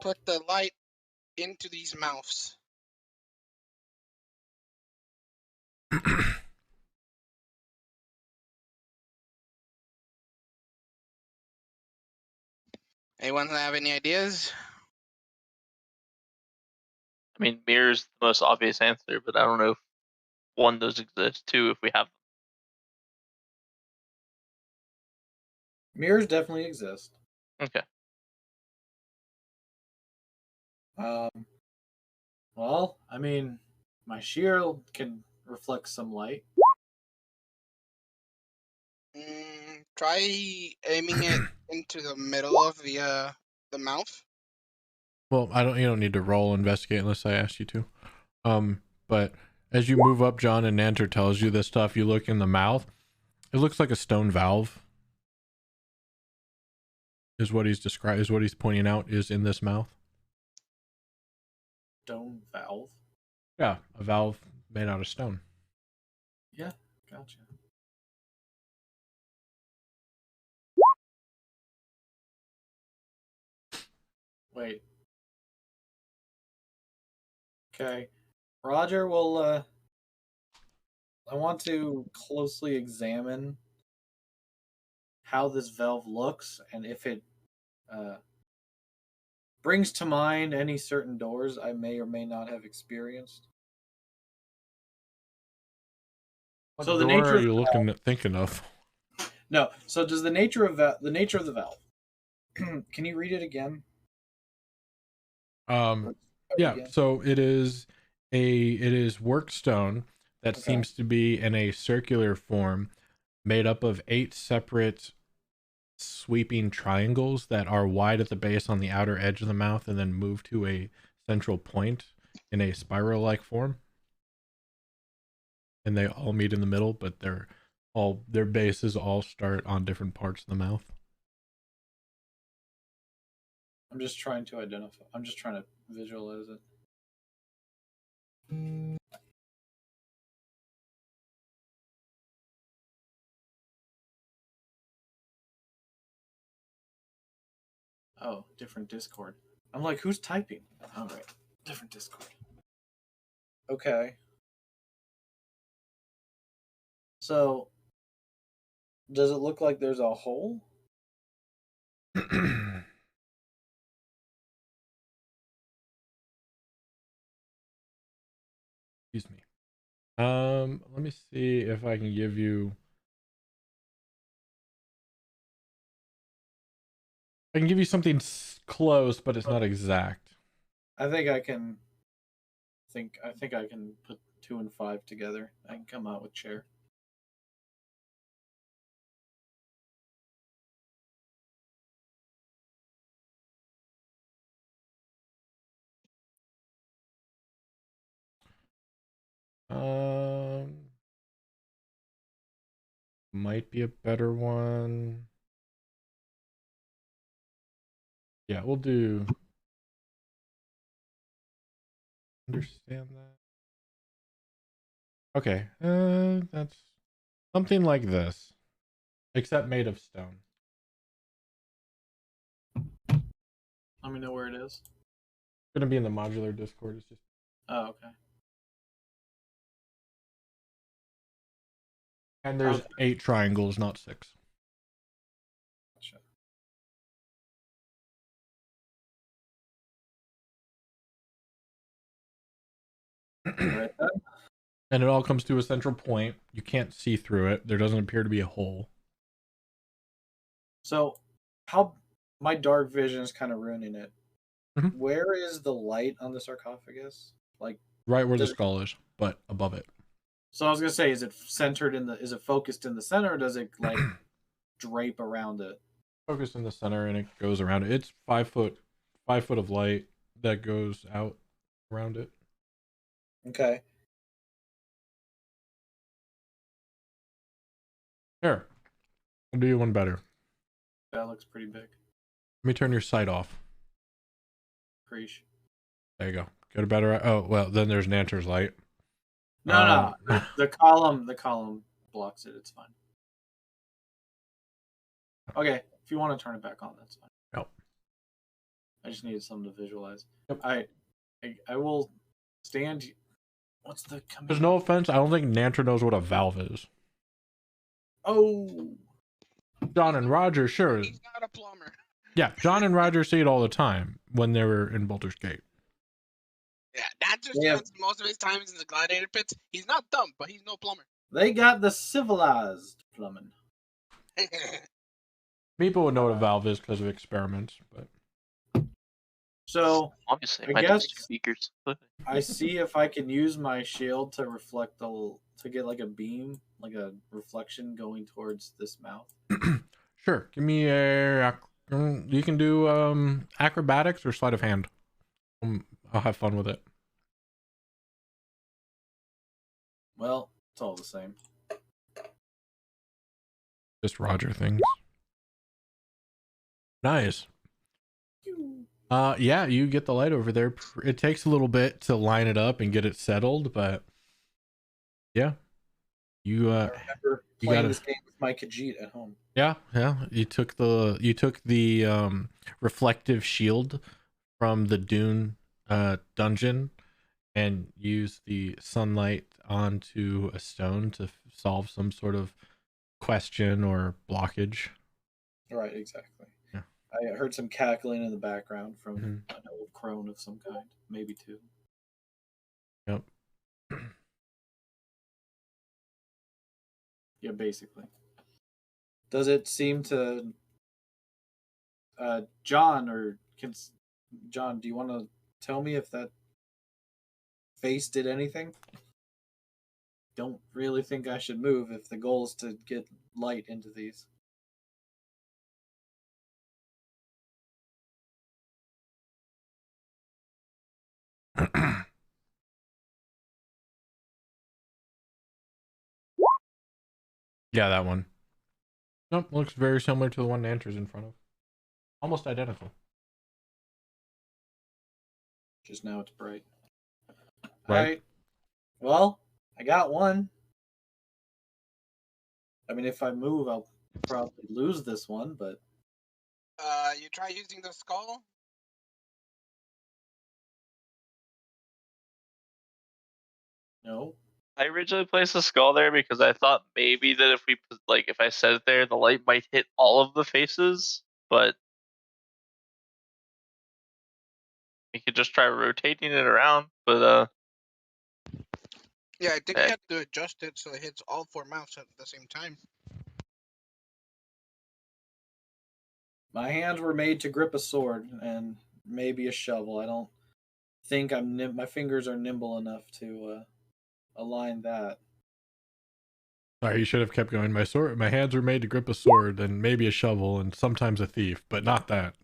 [SPEAKER 4] put the light into these mouths. Anyone have any ideas?
[SPEAKER 3] I mean, mirror's the most obvious answer, but I don't know if one does exist. Two, if we have them.
[SPEAKER 2] Mirrors definitely exist.
[SPEAKER 3] Okay.
[SPEAKER 2] Well, I mean, my shield can reflect some light.
[SPEAKER 4] Try aiming it into the middle of the mouth.
[SPEAKER 5] Well, you don't need to roll investigate unless I asked you to. But as you move up, John, and Nanter tells you this stuff, you look in the mouth. It looks like a stone valve. Is what he's pointing out is in this mouth.
[SPEAKER 2] stone valve?
[SPEAKER 5] Yeah, a valve made out of stone.
[SPEAKER 2] Yeah, gotcha. Wait. Okay. Roger will, I want to closely examine how this valve looks and if it brings to mind any certain doors I may or may not have experienced.
[SPEAKER 5] What
[SPEAKER 2] So the
[SPEAKER 5] door
[SPEAKER 2] nature
[SPEAKER 5] are you thinking of?
[SPEAKER 2] No. So does the nature of the nature of the valve? Can you read it again?
[SPEAKER 5] Yeah. So it is work stone that seems to be in a circular form, made up of 8 separate sweeping triangles that are wide at the base on the outer edge of the mouth, and then move to a central point in a spiral-like form. And they all meet in the middle, but their bases all start on different parts of the mouth.
[SPEAKER 2] I'm just trying to identify. I'm just trying to visualize it. Oh, different Discord. I'm like, who's typing? All right, different Discord. Okay. So, does it look like there's a hole?
[SPEAKER 5] Excuse me. Let me see if I can give you. I can give you something close, but it's not exact.
[SPEAKER 2] I think I can. I think I can put 2 and 5 together. I can come out with chair.
[SPEAKER 5] Might be a better one. Yeah, we'll do. Understand that. Okay, that's something like this, except made of stone.
[SPEAKER 2] Let me know where it is.
[SPEAKER 5] It's gonna be in the modular Discord. It's just.
[SPEAKER 2] Oh, okay.
[SPEAKER 5] And there's 8 triangles, not 6.
[SPEAKER 2] Gotcha. Right then.
[SPEAKER 5] And it all comes to a central point. You can't see through it. There doesn't appear to be a hole.
[SPEAKER 2] So, how my dark vision is kind of ruining it.
[SPEAKER 5] Mhm.
[SPEAKER 2] Where is the light on the sarcophagus? Like
[SPEAKER 5] right where the skull is, but above it.
[SPEAKER 2] So I was gonna say, is it centered in the? Is it focused in the center, or does it like drape around it?
[SPEAKER 5] Focused in the center, and it goes around it. It's 5 foot of light that goes out around it.
[SPEAKER 2] Okay.
[SPEAKER 5] Here, I'll do you one better.
[SPEAKER 2] That looks pretty big.
[SPEAKER 5] Let me turn your sight off.
[SPEAKER 2] Preach.
[SPEAKER 5] There you go. Get a better. Oh well, then there's Nanter's light.
[SPEAKER 2] No. The column blocks it. It's fine. Okay, if you want to turn it back on, that's fine.
[SPEAKER 5] Yep.
[SPEAKER 2] I just needed something to visualize.
[SPEAKER 5] Yep.
[SPEAKER 2] I will stand. What's the command?
[SPEAKER 5] There's no offense. I don't think Nanter knows what a valve is.
[SPEAKER 2] Oh.
[SPEAKER 5] John and Roger, sure.
[SPEAKER 4] He's not a plumber.
[SPEAKER 5] Yeah, John and Roger see it all the time when they were in Baldur's Gate.
[SPEAKER 4] Yeah, Nanter spends most of his time in the gladiator pits. He's not dumb, but he's no plumber.
[SPEAKER 2] They got the civilized plumbing.
[SPEAKER 5] People would know what a valve is because of experiments, but
[SPEAKER 3] obviously,
[SPEAKER 2] I guess
[SPEAKER 3] speakers.
[SPEAKER 2] I see if I can use my shield to reflect to get like a beam, like a reflection going towards this mouth.
[SPEAKER 5] Sure. Give me a. You can do acrobatics or sleight of hand. I'll have fun with it.
[SPEAKER 2] Well, it's all the same.
[SPEAKER 5] Just Roger things. Nice. Yeah, you get the light over there. It takes a little bit to line it up and get it settled, but yeah, you
[SPEAKER 2] I remember playing this game with my Khajiit at home.
[SPEAKER 5] Yeah. You took the reflective shield from the Dune dungeon and used the sunlight onto a stone to solve some sort of question or blockage.
[SPEAKER 2] Right, exactly.
[SPEAKER 5] Yeah.
[SPEAKER 2] I heard some cackling in the background from
[SPEAKER 5] Mhm.
[SPEAKER 2] an old crone of some kind, maybe two.
[SPEAKER 5] Yep.
[SPEAKER 2] Yeah, basically. Does it seem to John John, do you want to tell me if that face did anything? Don't really think I should move if the goal is to get light into these.
[SPEAKER 5] Yeah, that one. Nope, looks very similar to the one Nanter's in front of. Almost identical.
[SPEAKER 2] Just now it's bright.
[SPEAKER 5] Right.
[SPEAKER 2] Alright. Well, I got one. I mean, if I move, I'll probably lose this one, but...
[SPEAKER 4] You try using the skull?
[SPEAKER 2] No.
[SPEAKER 3] I originally placed the skull there because I thought maybe that if I set it there, the light might hit all of the faces, but we could just try rotating it around. But
[SPEAKER 4] Yeah, I think you have to adjust it so it hits all 4 mouths at the same time.
[SPEAKER 2] My hands were made to grip a sword and maybe a shovel. I don't think my fingers are nimble enough to align that.
[SPEAKER 5] Sorry, you should have kept going. My hands were made to grip a sword and maybe a shovel and sometimes a thief, but not that.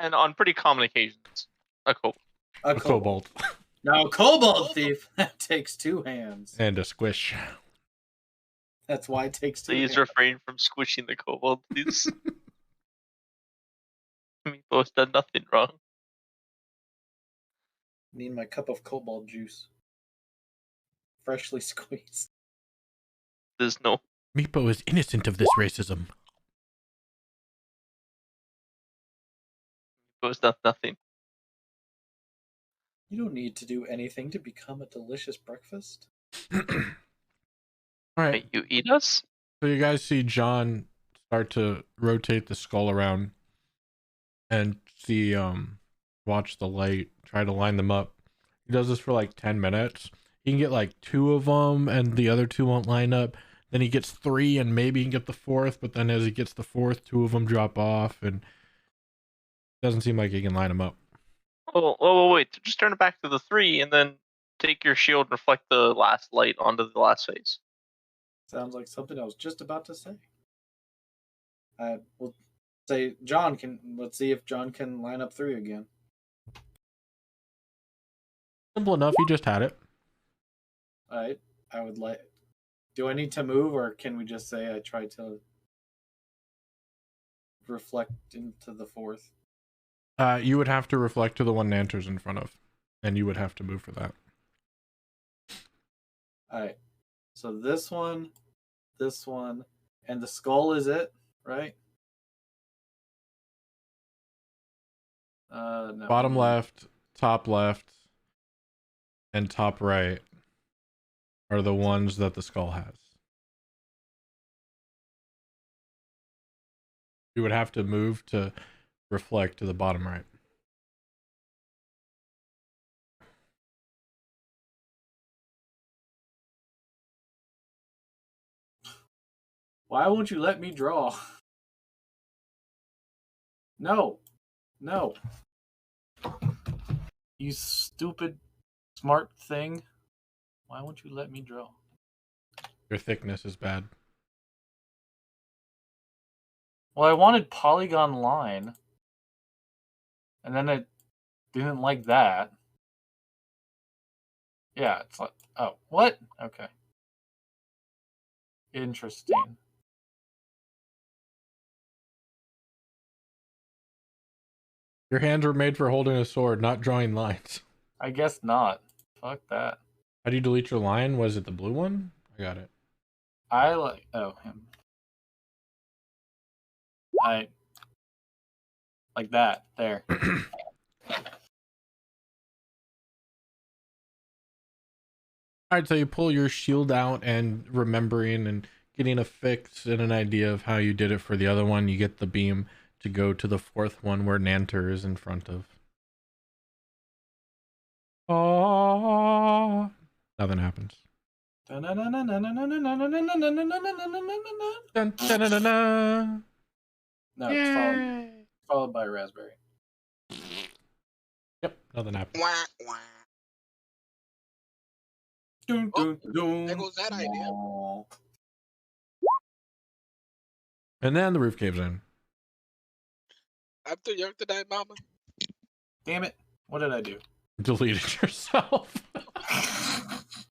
[SPEAKER 3] and on pretty common occasions, a kobold.
[SPEAKER 5] A kobold.
[SPEAKER 2] Now, a kobold thief, that takes 2 hands.
[SPEAKER 5] And a squish.
[SPEAKER 2] That's why it takes 2
[SPEAKER 3] Please
[SPEAKER 2] hands.
[SPEAKER 3] refrain from squishing the kobold, please. Meepo's done nothing wrong.
[SPEAKER 2] Need my cup of kobold juice. Freshly squeezed.
[SPEAKER 3] There's no...
[SPEAKER 5] Meepo is innocent of this racism.
[SPEAKER 3] Meepo's done nothing.
[SPEAKER 2] You don't need to do anything to become a delicious breakfast.
[SPEAKER 5] All right.
[SPEAKER 3] Wait, you eat us?
[SPEAKER 5] So you guys see John start to rotate the skull around and see watch the light, try to line them up. He does this for like 10 minutes. He can get like 2 of them and the other 2 won't line up. Then he gets 3 and maybe he can get the 4th, but then as he gets the 4th, 2 of them drop off and it doesn't seem like he can line them up.
[SPEAKER 3] Oh, wait. Just turn it back to the 3 and then take your shield and reflect the last light onto the last face.
[SPEAKER 2] Sounds like something I was just about to say. We'll say let's see if John can line up 3 again.
[SPEAKER 5] Simple enough, he just had it.
[SPEAKER 2] Alright. Do I need to move or can we just say I tried to reflect into the 4th?
[SPEAKER 5] You would have to reflect to the one Nanter's in front of, and you would have to move for that.
[SPEAKER 2] Alright. So this one, and the skull is it, right? No.
[SPEAKER 5] Bottom left, and top right are the ones that the skull has. You would have to move to reflect to the bottom right.
[SPEAKER 2] Why won't you let me draw? No. You stupid smart thing. Why won't you let me draw?
[SPEAKER 5] Your thickness is bad.
[SPEAKER 2] Well, I wanted polygon line. And then it didn't like that. Yeah, it's like, oh, what? Okay. Interesting.
[SPEAKER 5] Your hands were made for holding a sword, not drawing lines.
[SPEAKER 2] I guess not. Fuck that.
[SPEAKER 5] How do you delete your line? Was it the blue one? I got it.
[SPEAKER 2] I like... Oh, him. I... Like that. There.
[SPEAKER 5] Alright, so you pull your shield out and remembering and getting a fix and an idea of how you did it for the other one, you get the beam to go to the fourth one where Nanter is in front of. Oh, nothing happens. Dun, dun, dun, dun, dun.
[SPEAKER 2] No, it's followed by raspberry.
[SPEAKER 5] Yep, nothing happens.
[SPEAKER 4] Wah, wah.
[SPEAKER 2] Dun, dun, dun.
[SPEAKER 4] There goes that idea.
[SPEAKER 2] Aww.
[SPEAKER 5] And then the roof caves in.
[SPEAKER 4] I'm too young to die, mama.
[SPEAKER 2] Damn it. What did I do?
[SPEAKER 5] Deleted yourself.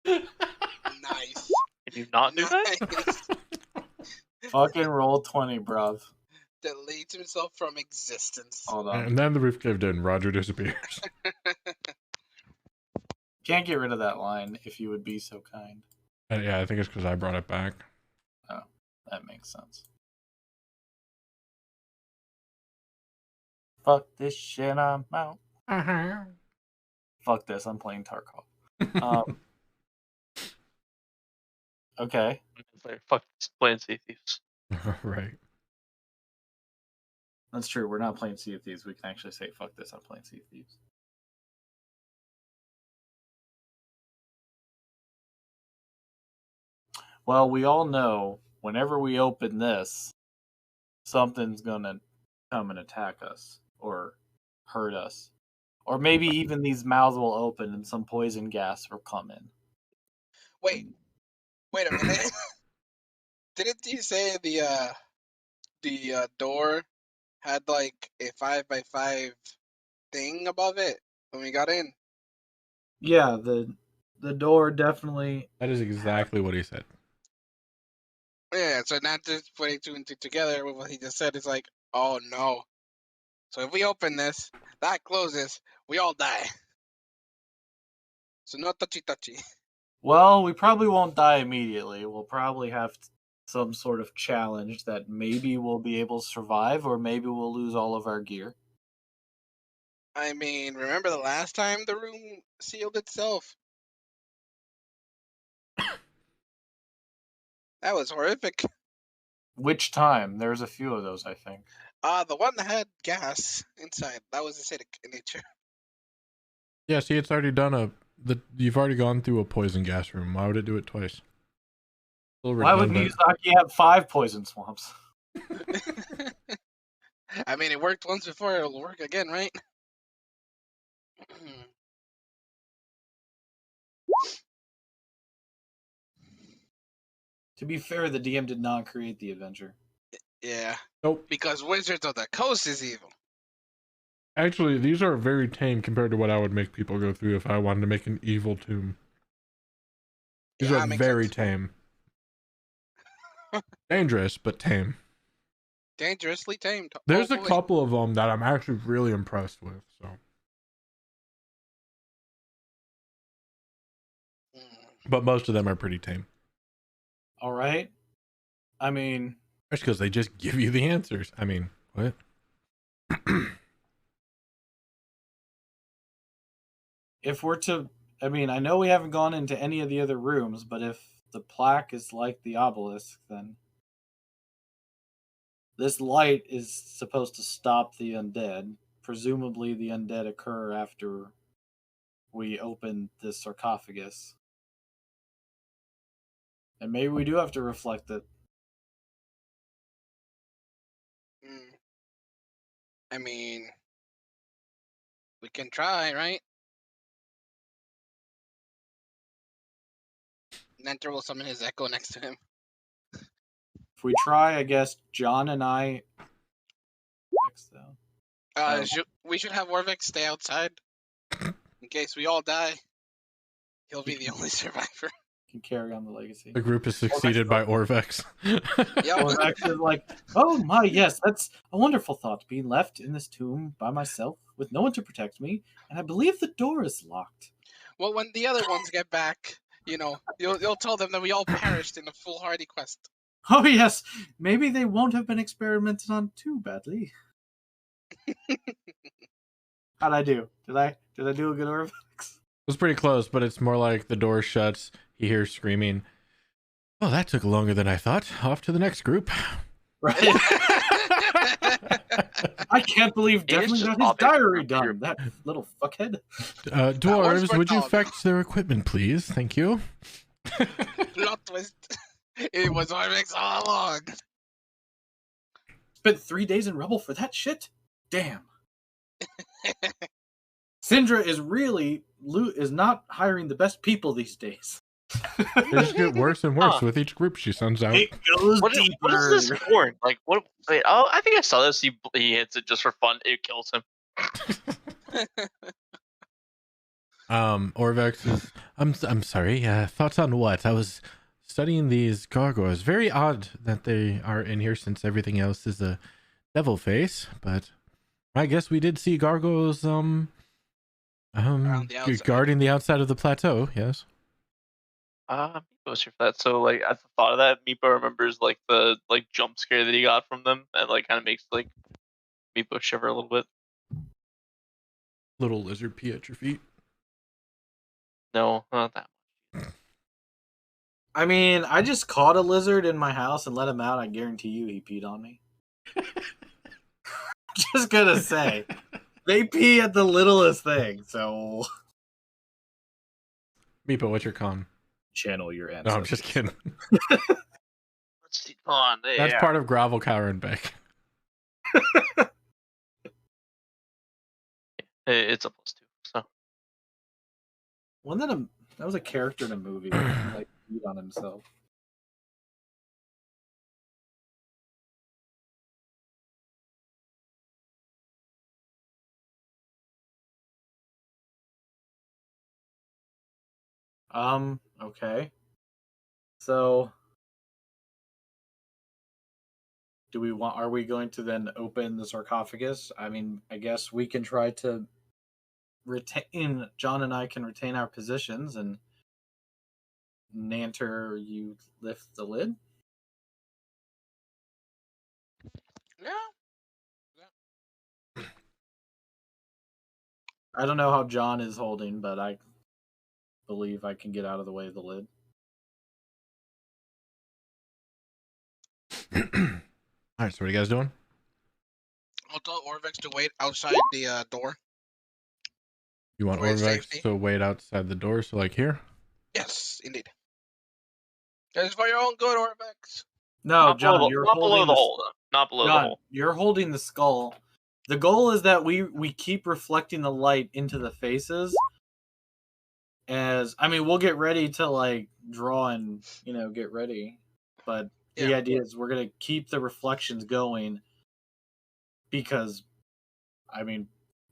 [SPEAKER 4] Nice.
[SPEAKER 3] Can you not do that?
[SPEAKER 4] Nice.
[SPEAKER 2] Fucking roll 20, bruv.
[SPEAKER 4] Deletes himself from existence.
[SPEAKER 2] Hold on.
[SPEAKER 5] And then the roof caved in. Roger disappears.
[SPEAKER 2] Can't get rid of that line if you would be so kind.
[SPEAKER 5] Yeah, I think it's because I brought it back.
[SPEAKER 2] Oh, that makes sense. Fuck this shit, I'm out. Fuck this, I'm playing Tarkov. Okay.
[SPEAKER 3] Fuck this, playing Sea Thieves.
[SPEAKER 5] Right.
[SPEAKER 2] That's true, we're not playing Sea of Thieves. We can actually say, fuck this, I'm playing Sea of Thieves. Well, we all know, whenever we open this, something's gonna come and attack us, or hurt us. Or maybe even these mouths will open and some poison gas will come in.
[SPEAKER 4] Wait a minute. Didn't you say the door had like a 5x5 thing above it when we got in?
[SPEAKER 2] Yeah, the door definitely...
[SPEAKER 5] That is exactly what he said.
[SPEAKER 4] Yeah, so not just putting two and two together with what he just said, it's like, oh no. So if we open this, that closes, we all die. So no touchy.
[SPEAKER 2] Well, we probably won't die immediately. We'll probably have some sort of challenge that maybe we'll be able to survive, or maybe we'll lose all of our gear.
[SPEAKER 4] I mean, remember the last time the room sealed itself? That was horrific.
[SPEAKER 2] Which time? There's a few of those, I think.
[SPEAKER 4] The one that had gas inside, that was acidic in nature.
[SPEAKER 5] Yeah, see, it's already done you've already gone through a poison gas room. Why would it do it twice?
[SPEAKER 2] Why would Miyazaki have 5 poison swamps?
[SPEAKER 4] I mean, it worked once before, it'll work again, right?
[SPEAKER 2] To be fair, the DM did not create the adventure.
[SPEAKER 4] Yeah.
[SPEAKER 5] Nope.
[SPEAKER 4] Because Wizards of the Coast is evil.
[SPEAKER 5] Actually, these are very tame compared to what I would make people go through if I wanted to make an evil tomb. These are very tame. Dangerous, but tame.
[SPEAKER 4] Dangerously tame.
[SPEAKER 5] There's a couple of them that I'm actually really impressed with. So, but most of them are pretty tame.
[SPEAKER 2] All right. I mean,
[SPEAKER 5] that's because they just give you the answers. I mean, what?
[SPEAKER 2] If we're to, I mean, I know we haven't gone into any of the other rooms, but if the plaque is like the obelisk, then this light is supposed to stop the undead. Presumably the undead occur after we open the sarcophagus. And maybe we do have to reflect it.
[SPEAKER 4] I mean, we can try, right? Nenter will summon his echo next to him.
[SPEAKER 2] If we try, I guess John and I...
[SPEAKER 4] We should have Warvik stay outside. In case we all die. He'll be the only survivor.
[SPEAKER 2] Can carry on the legacy.
[SPEAKER 5] The group is succeeded by Orvex.
[SPEAKER 2] Yeah, Orvex is like, oh my, yes, that's a wonderful thought, being left in this tomb by myself. with no one to protect me, and I believe the door is locked.
[SPEAKER 4] Well, when the other ones get back, you'll tell them that we all perished in a foolhardy quest.
[SPEAKER 2] Oh yes, maybe they won't have been experimented on too badly. How'd I do? Did I do a good Orvex?
[SPEAKER 5] It was pretty close, but it's more like the door shuts. He hears screaming. Oh, that took longer than I thought. Off to the next group.
[SPEAKER 2] Right. I can't believe Devlin got his diary done. That little fuckhead.
[SPEAKER 5] Dwarves, would you fetch their equipment, please? Thank you.
[SPEAKER 4] Plot twist. It was Orvex all along.
[SPEAKER 2] Spent 3 days in Rebel for that shit? Damn. Syndra is not hiring the best people these days.
[SPEAKER 5] They just get worse and worse with each group she sends out.
[SPEAKER 2] It goes
[SPEAKER 3] What
[SPEAKER 2] deeper.
[SPEAKER 3] is this horn? Like, what? Wait, oh, I think I saw this. He hits it just for fun. It kills him.
[SPEAKER 5] Orvex is. I'm sorry. Thoughts on what? I was studying these gargoyles. Very odd that they are in here since everything else is a devil face. But I guess we did see gargoyles. Guarding the outside of the plateau. Yes.
[SPEAKER 3] Meepo's here for that. So, like, at the thought of that, Meepo remembers like the jump scare that he got from them, and like kind of makes like Meepo shiver a little bit.
[SPEAKER 5] Little lizard pee at your feet.
[SPEAKER 3] No, not that.
[SPEAKER 2] I mean, I just caught a lizard in my house and let him out. I guarantee you he peed on me. Just gonna say. They pee at the littlest thing, so...
[SPEAKER 5] Meepo, what's your con?
[SPEAKER 2] Channel your ancestors.
[SPEAKER 5] No, I'm just kidding.
[SPEAKER 3] Let's see. Hold on.
[SPEAKER 5] That's part of Gravel Cower and Beck.
[SPEAKER 3] It's a +2. So.
[SPEAKER 2] Wasn't that was a character in a movie. Like, peed on himself. Okay. So, are we going to then open the sarcophagus? I mean, I guess we can try to John and I can retain our positions, and Nanter, you lift the lid?
[SPEAKER 4] Yeah.
[SPEAKER 2] I don't know how John is holding, but I believe I can get out of the way of the lid.
[SPEAKER 5] Alright, so what are you guys doing?
[SPEAKER 4] I'll tell Orvex to wait outside the door.
[SPEAKER 5] You want
[SPEAKER 4] For his
[SPEAKER 5] Orvex
[SPEAKER 4] safety.
[SPEAKER 5] to wait outside the door, so like here?
[SPEAKER 4] Yes, indeed. It's for your own good, Orvex.
[SPEAKER 2] No,
[SPEAKER 3] Not
[SPEAKER 2] John,
[SPEAKER 3] below,
[SPEAKER 2] you're
[SPEAKER 3] not
[SPEAKER 2] holding
[SPEAKER 3] below the hole, though. Not below the
[SPEAKER 2] John,
[SPEAKER 3] hole.
[SPEAKER 2] you're holding the skull. The goal is that we keep reflecting the light into the faces. We'll get ready to like draw and get ready, but the idea is we're gonna keep the reflections going because,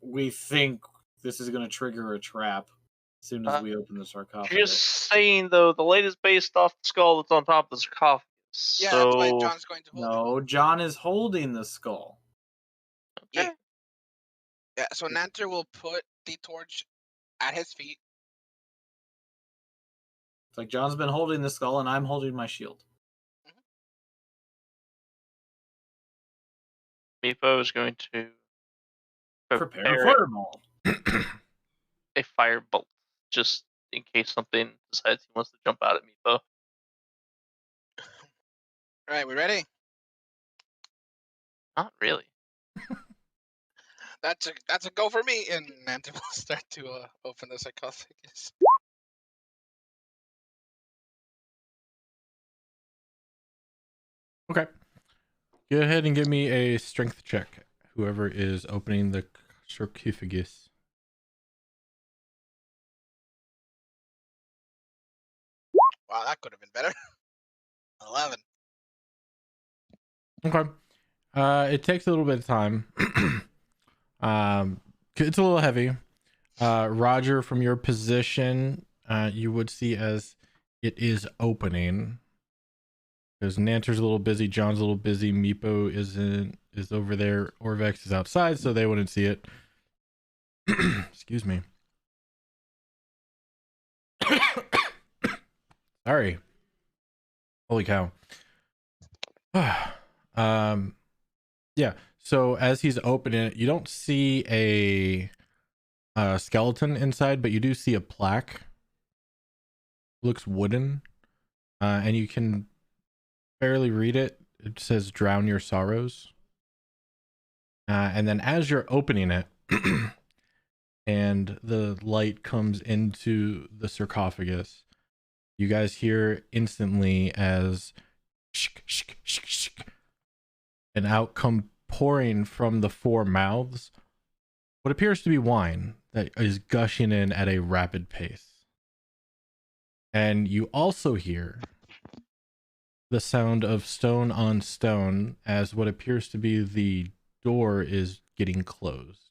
[SPEAKER 2] we think this is gonna trigger a trap as soon as we open the sarcophagus.
[SPEAKER 3] You're just saying, though, the light is based off the skull that's on top of the sarcophagus.
[SPEAKER 4] Yeah,
[SPEAKER 3] so...
[SPEAKER 4] that's why John's going to hold it.
[SPEAKER 2] No, John is holding the skull.
[SPEAKER 3] Okay.
[SPEAKER 4] Yeah, so Nanter will put the torch at his feet.
[SPEAKER 2] It's like John's been holding the skull and I'm holding my shield.
[SPEAKER 3] Meepo is going to
[SPEAKER 2] Prepare a fireball.
[SPEAKER 3] a firebolt, just in case something decides he wants to jump out at Meepo.
[SPEAKER 4] Alright, we ready?
[SPEAKER 3] Not really.
[SPEAKER 4] That's a go for me, and Nanter will start to open the sarcophagus.
[SPEAKER 5] Okay. Go ahead and give me a strength check. Whoever is opening the sarcophagus.
[SPEAKER 4] Wow, that could have been better. 11.
[SPEAKER 5] Okay. It takes a little bit of time. It's a little heavy. Roger, from your position, you would see as it is opening. Because Nanter's a little busy, John's a little busy, Meepo is over there, Orvex is outside, so they wouldn't see it. Excuse me. Sorry. Holy cow. Yeah. So as he's opening it, you don't see a skeleton inside, but you do see a plaque. Looks wooden, and you can barely read it. It says "Drown your sorrows." And then as you're opening it, and the light comes into the sarcophagus, you guys hear instantly as shik, shik, shik, shik, an outcome pouring from the 4 mouths what appears to be wine that is gushing in at a rapid pace. And you also hear the sound of stone on stone as what appears to be the door is getting closed.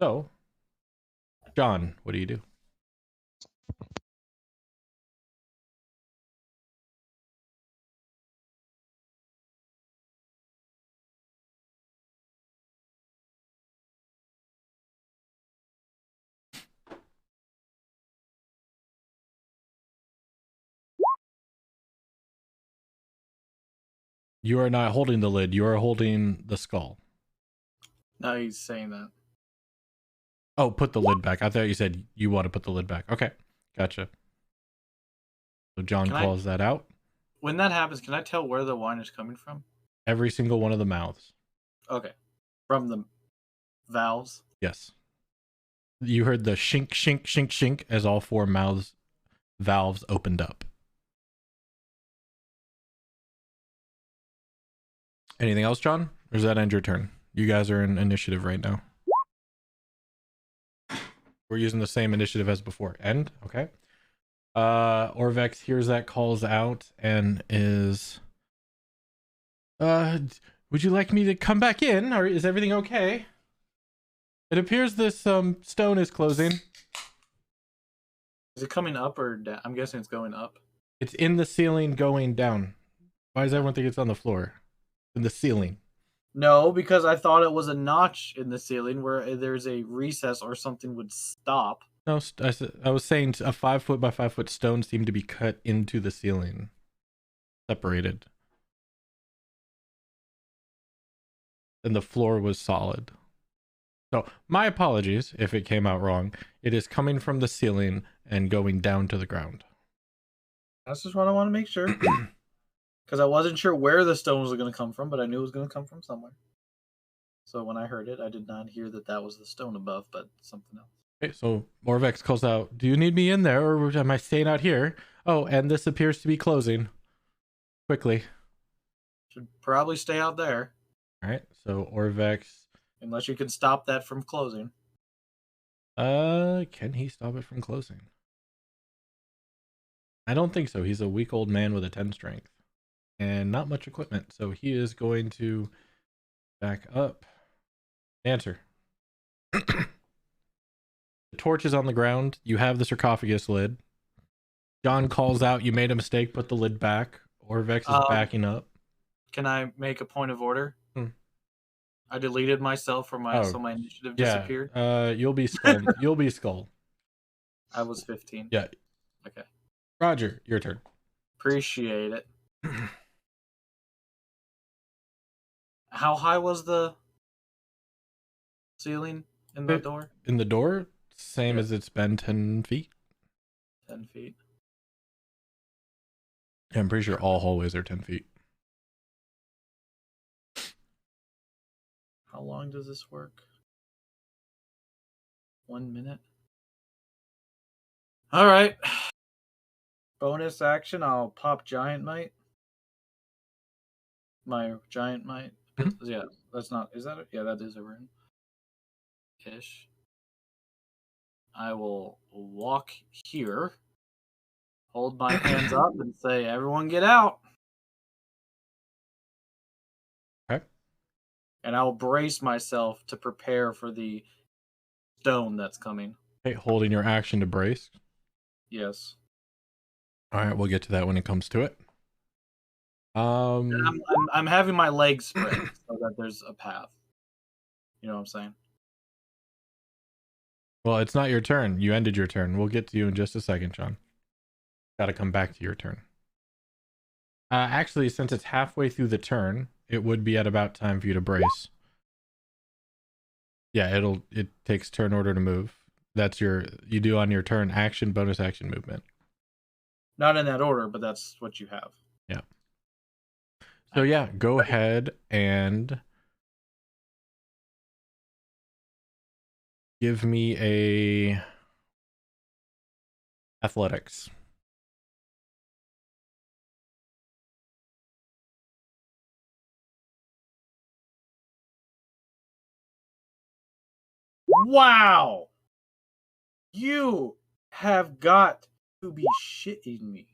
[SPEAKER 5] So, John, what do you do? You are not holding the lid. You are holding the skull.
[SPEAKER 2] No, he's saying that.
[SPEAKER 5] Oh, put the lid back. I thought you said you want to put the lid back. Okay, gotcha. So John calls that out.
[SPEAKER 2] When that happens, can I tell where the wine is coming from?
[SPEAKER 5] Every single one of the mouths.
[SPEAKER 2] Okay. From the valves?
[SPEAKER 5] Yes. You heard the shink, shink, shink, shink as all 4 valves opened up. Anything else, John? Or does that end your turn? You guys are in initiative right now. We're using the same initiative as before. End? Okay. Orvex hears that, calls out, and is... would you like me to come back in, or is everything okay? It appears this stone is closing.
[SPEAKER 2] Is it coming up or down? I'm guessing it's going up.
[SPEAKER 5] It's in the ceiling going down. Why does everyone think it's on the floor? In the ceiling.
[SPEAKER 2] No, because I thought it was a notch in the ceiling where there's a recess or something would stop.
[SPEAKER 5] No, I was saying a 5 foot by 5 foot stone seemed to be cut into the ceiling. Separated. And the floor was solid. So, my apologies if it came out wrong. It is coming from the ceiling and going down to the ground.
[SPEAKER 2] That's just what I want to make sure. Because I wasn't sure where the stones were going to come from, but I knew it was going to come from somewhere. So when I heard it, I did not hear that was the stone above, but something else.
[SPEAKER 5] Okay, so Orvex calls out, do you need me in there, or am I staying out here? Oh, and this appears to be closing. Quickly.
[SPEAKER 2] Should probably stay out there.
[SPEAKER 5] Alright, so Orvex...
[SPEAKER 2] Unless you can stop that from closing.
[SPEAKER 5] Can he stop it from closing? I don't think so. He's a weak old man with a 10 strength. And not much equipment, so he is going to back up. Answer. The torch is on the ground. You have the sarcophagus lid. John calls out, you made a mistake, put the lid back. Orvex is backing up.
[SPEAKER 2] Can I make a point of order? I deleted myself from my so my initiative disappeared.
[SPEAKER 5] You'll be skull. You'll be skull.
[SPEAKER 2] I was 15.
[SPEAKER 5] Yeah.
[SPEAKER 2] Okay.
[SPEAKER 5] Roger, your turn.
[SPEAKER 2] Appreciate it. How high was the ceiling in the door?
[SPEAKER 5] In the door, same as it's been, 10 feet.
[SPEAKER 2] 10 feet.
[SPEAKER 5] I'm pretty sure all hallways are 10 feet.
[SPEAKER 2] How long does this work? 1 minute. All right. Bonus action, I'll pop Giant Might. My Giant Might.
[SPEAKER 5] Mm-hmm.
[SPEAKER 2] Yeah, that's not... Is that... Yeah, that is a rune. Ish. I will walk here, hold my hands up, and say, everyone get out.
[SPEAKER 5] Okay.
[SPEAKER 2] And I'll brace myself to prepare for the stone that's coming.
[SPEAKER 5] Okay, holding your action to brace.
[SPEAKER 2] Yes.
[SPEAKER 5] All right, we'll get to that when it comes to it.
[SPEAKER 2] I'm having my legs spread so that there's a path. You know what I'm saying?
[SPEAKER 5] Well, it's not your turn. You ended your turn. We'll get to you in just a second, John. Got to come back to your turn. Actually, since it's halfway through the turn, it would be at about time for you to brace. Yeah, it takes turn order to move. That's you do on your turn action, bonus action movement.
[SPEAKER 2] Not in that order, but that's what you have.
[SPEAKER 5] Yeah. So yeah, go ahead and give me a athletics.
[SPEAKER 2] Wow! You have got to be shitting me.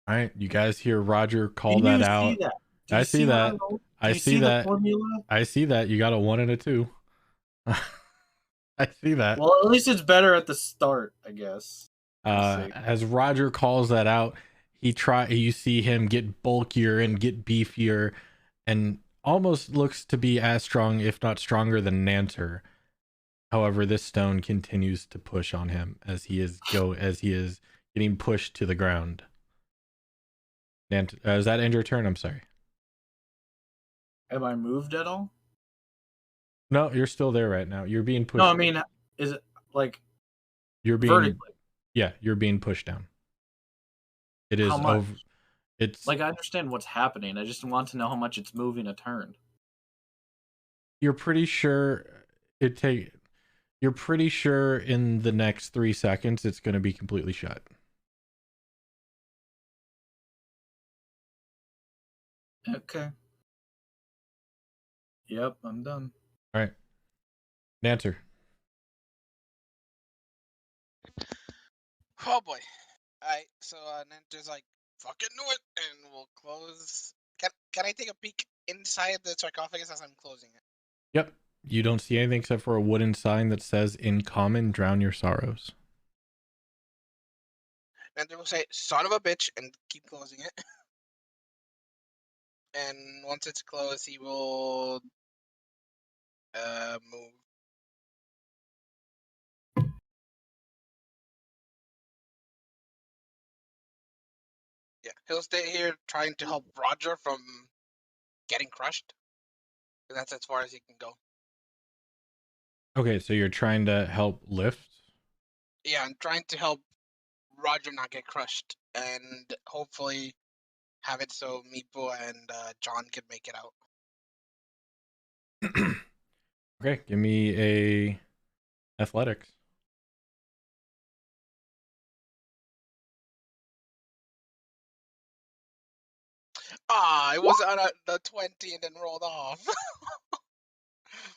[SPEAKER 5] All right, you guys hear Roger call
[SPEAKER 2] Can
[SPEAKER 5] that
[SPEAKER 2] you
[SPEAKER 5] out.
[SPEAKER 2] see that?
[SPEAKER 5] I see that. I see that.
[SPEAKER 2] The formula?
[SPEAKER 5] I see that. You got a 1 and a 2. I see that.
[SPEAKER 2] Well, at least it's better at the start, I guess.
[SPEAKER 5] As Roger calls that out, you see him get bulkier and get beefier and almost looks to be as strong, if not stronger, than Nanter. However, this stone continues to push on him as he is getting pushed to the ground. Nanter, is that end your turn? I'm sorry.
[SPEAKER 2] Am I moved at all?
[SPEAKER 5] No, you're still there right now. You're being pushed.
[SPEAKER 2] No, I mean, is it like
[SPEAKER 5] you're being
[SPEAKER 2] vertically?
[SPEAKER 5] Yeah, you're being pushed down. It is
[SPEAKER 2] How much?
[SPEAKER 5] over. It's
[SPEAKER 2] like I understand what's happening. I just want to know how much it's moving a turn.
[SPEAKER 5] You're pretty sure You're pretty sure in the next 3 seconds it's going to be completely shut.
[SPEAKER 2] Okay. Yep, I'm done.
[SPEAKER 5] All right. Nanter.
[SPEAKER 4] Oh boy. Alright, so Nanter's like, fucking do it, and we'll close. Can I take a peek inside the sarcophagus as I'm closing it?
[SPEAKER 5] Yep. You don't see anything except for a wooden sign that says, "In common, drown your sorrows."
[SPEAKER 4] Nanter will say, son of a bitch, and keep closing it. And once it's closed, he will move. Yeah, he'll stay here trying to help Roger from getting crushed. And that's as far as he can go.
[SPEAKER 5] Okay, so you're trying to help lift?
[SPEAKER 4] Yeah, I'm trying to help Roger not get crushed and hopefully have it so Meepo and John can make it out.
[SPEAKER 5] Okay, give me a athletics.
[SPEAKER 4] It was on the 20 and then rolled off.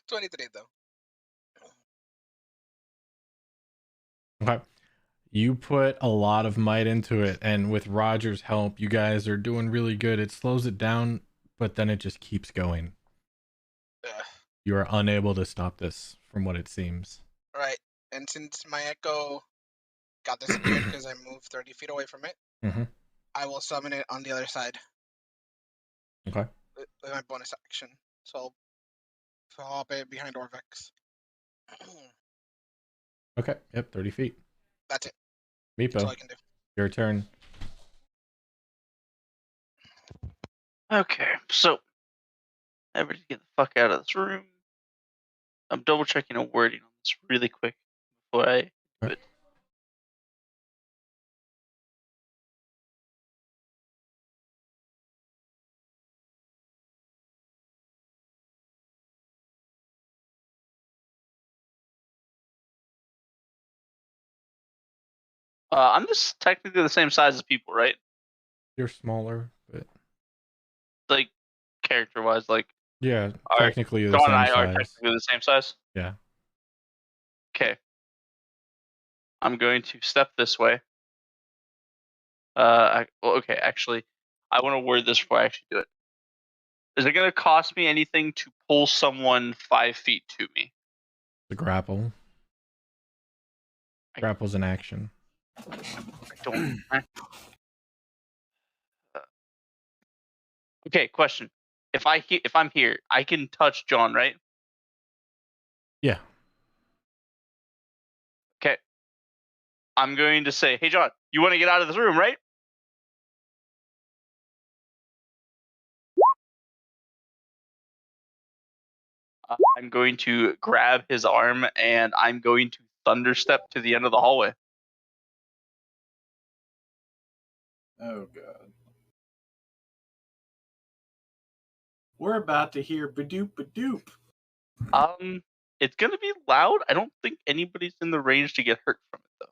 [SPEAKER 4] 23 though.
[SPEAKER 5] Okay. You put a lot of might into it, and with Roger's help, you guys are doing really good. It slows it down, but then it just keeps going. You are unable to stop this, from what it seems.
[SPEAKER 4] Right, and since my echo got disappeared because I moved 30 feet away from it, I will summon it on the other side.
[SPEAKER 5] Okay.
[SPEAKER 4] With my bonus action. So I'll hop it behind Orvex.
[SPEAKER 5] Okay, yep, 30 feet.
[SPEAKER 4] That's it.
[SPEAKER 5] Meepo,
[SPEAKER 4] That's all I can do.
[SPEAKER 5] your turn.
[SPEAKER 3] Okay, so everybody get the fuck out of this room. I'm double checking a wording on this really quick before I do it. I'm just technically the same size as people, right?
[SPEAKER 5] You're smaller, but
[SPEAKER 3] like character-wise, like
[SPEAKER 5] yeah, technically the
[SPEAKER 3] John
[SPEAKER 5] same
[SPEAKER 3] and I
[SPEAKER 5] size.
[SPEAKER 3] are technically the same size.
[SPEAKER 5] Yeah.
[SPEAKER 3] Okay. I'm going to step this way. Okay, actually, I want to word this before I actually do it. Is it going to cost me anything to pull someone 5 feet to me?
[SPEAKER 5] The grapple. Grapple's an action.
[SPEAKER 3] I don't. Okay, question. If I'm here, I can touch John, right?
[SPEAKER 5] Yeah.
[SPEAKER 3] I'm going to say, hey, John, you want to get out of this room, right? I'm going to grab his arm and I'm going to thunderstep to the end of the hallway.
[SPEAKER 2] Oh, God. We're about to hear Badoop Badoop.
[SPEAKER 3] It's going to be loud. I don't think anybody's in the range to get hurt from it, though.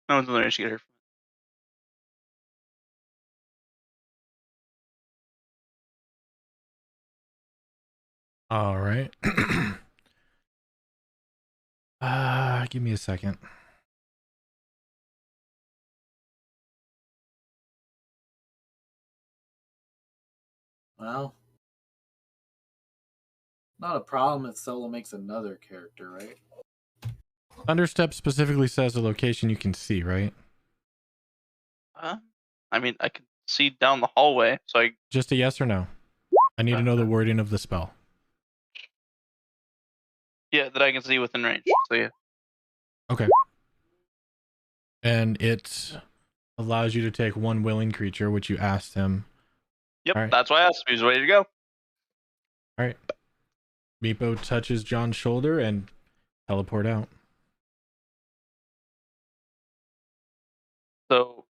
[SPEAKER 3] No one's in the range to get hurt from it.
[SPEAKER 5] All right. Give me a second.
[SPEAKER 2] Well, not a problem if Solo makes another character, right?
[SPEAKER 5] Thunderstep specifically says a location you can see, right?
[SPEAKER 3] I mean, I can see down the hallway, so I...
[SPEAKER 5] Just a yes or no? I need to know the wording of the spell.
[SPEAKER 3] Yeah, that I can see within range, so yeah.
[SPEAKER 5] Okay. And it allows you to take one willing creature, which you asked him.
[SPEAKER 3] Yep,
[SPEAKER 5] right.
[SPEAKER 3] That's why I asked him. He's ready to go.
[SPEAKER 5] All right. Meepo touches John's shoulder and teleport out.
[SPEAKER 3] So,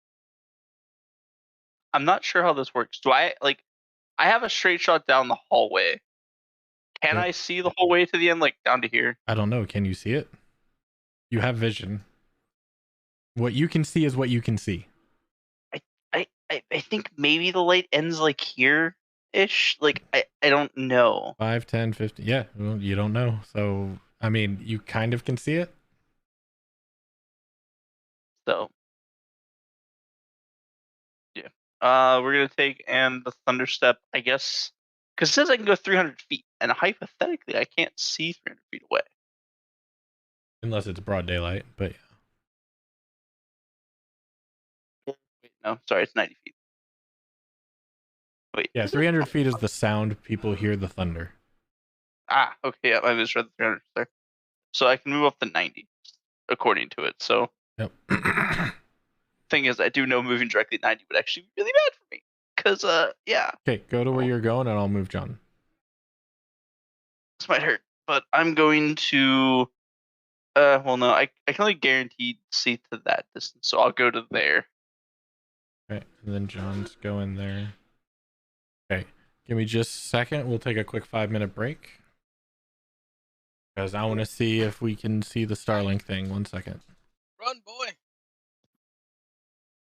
[SPEAKER 3] I'm not sure how this works. Do I, like, I have a straight shot down the hallway. Can I see the whole way to the end, like, down to here?
[SPEAKER 5] I don't know. Can you see it? You have vision. What you can see is what you can see.
[SPEAKER 3] I think maybe the light ends, like, here-ish. Like, I don't know.
[SPEAKER 5] 5, 10, 15. Yeah, well, you don't know. So, I mean, you kind of can see it.
[SPEAKER 3] So, yeah. We're going to take and the thunder step, I guess, because it says I can go 300 feet, and hypothetically, I can't see 300 feet away.
[SPEAKER 5] Unless it's broad daylight, but yeah.
[SPEAKER 3] Wait, no, sorry, it's 90 feet. Wait.
[SPEAKER 5] Yeah, 300 feet is the sound people hear the thunder.
[SPEAKER 3] Okay, yeah, I misread the 300 there. So I can move up to 90, according to it. So,
[SPEAKER 5] yep.
[SPEAKER 3] Thing is, I do know moving directly at 90 would actually be really bad for me. Because, yeah.
[SPEAKER 5] Okay, go to where you're going and I'll move John.
[SPEAKER 3] This might hurt, but I'm going to... well, no, I can only guarantee see to that distance, so I'll go to there.
[SPEAKER 5] Okay, and then John's going there. Okay, give me just a second. We'll take a quick 5-minute break. Because I want to see if we can see the Starlink thing. 1 second.
[SPEAKER 4] Run, boy.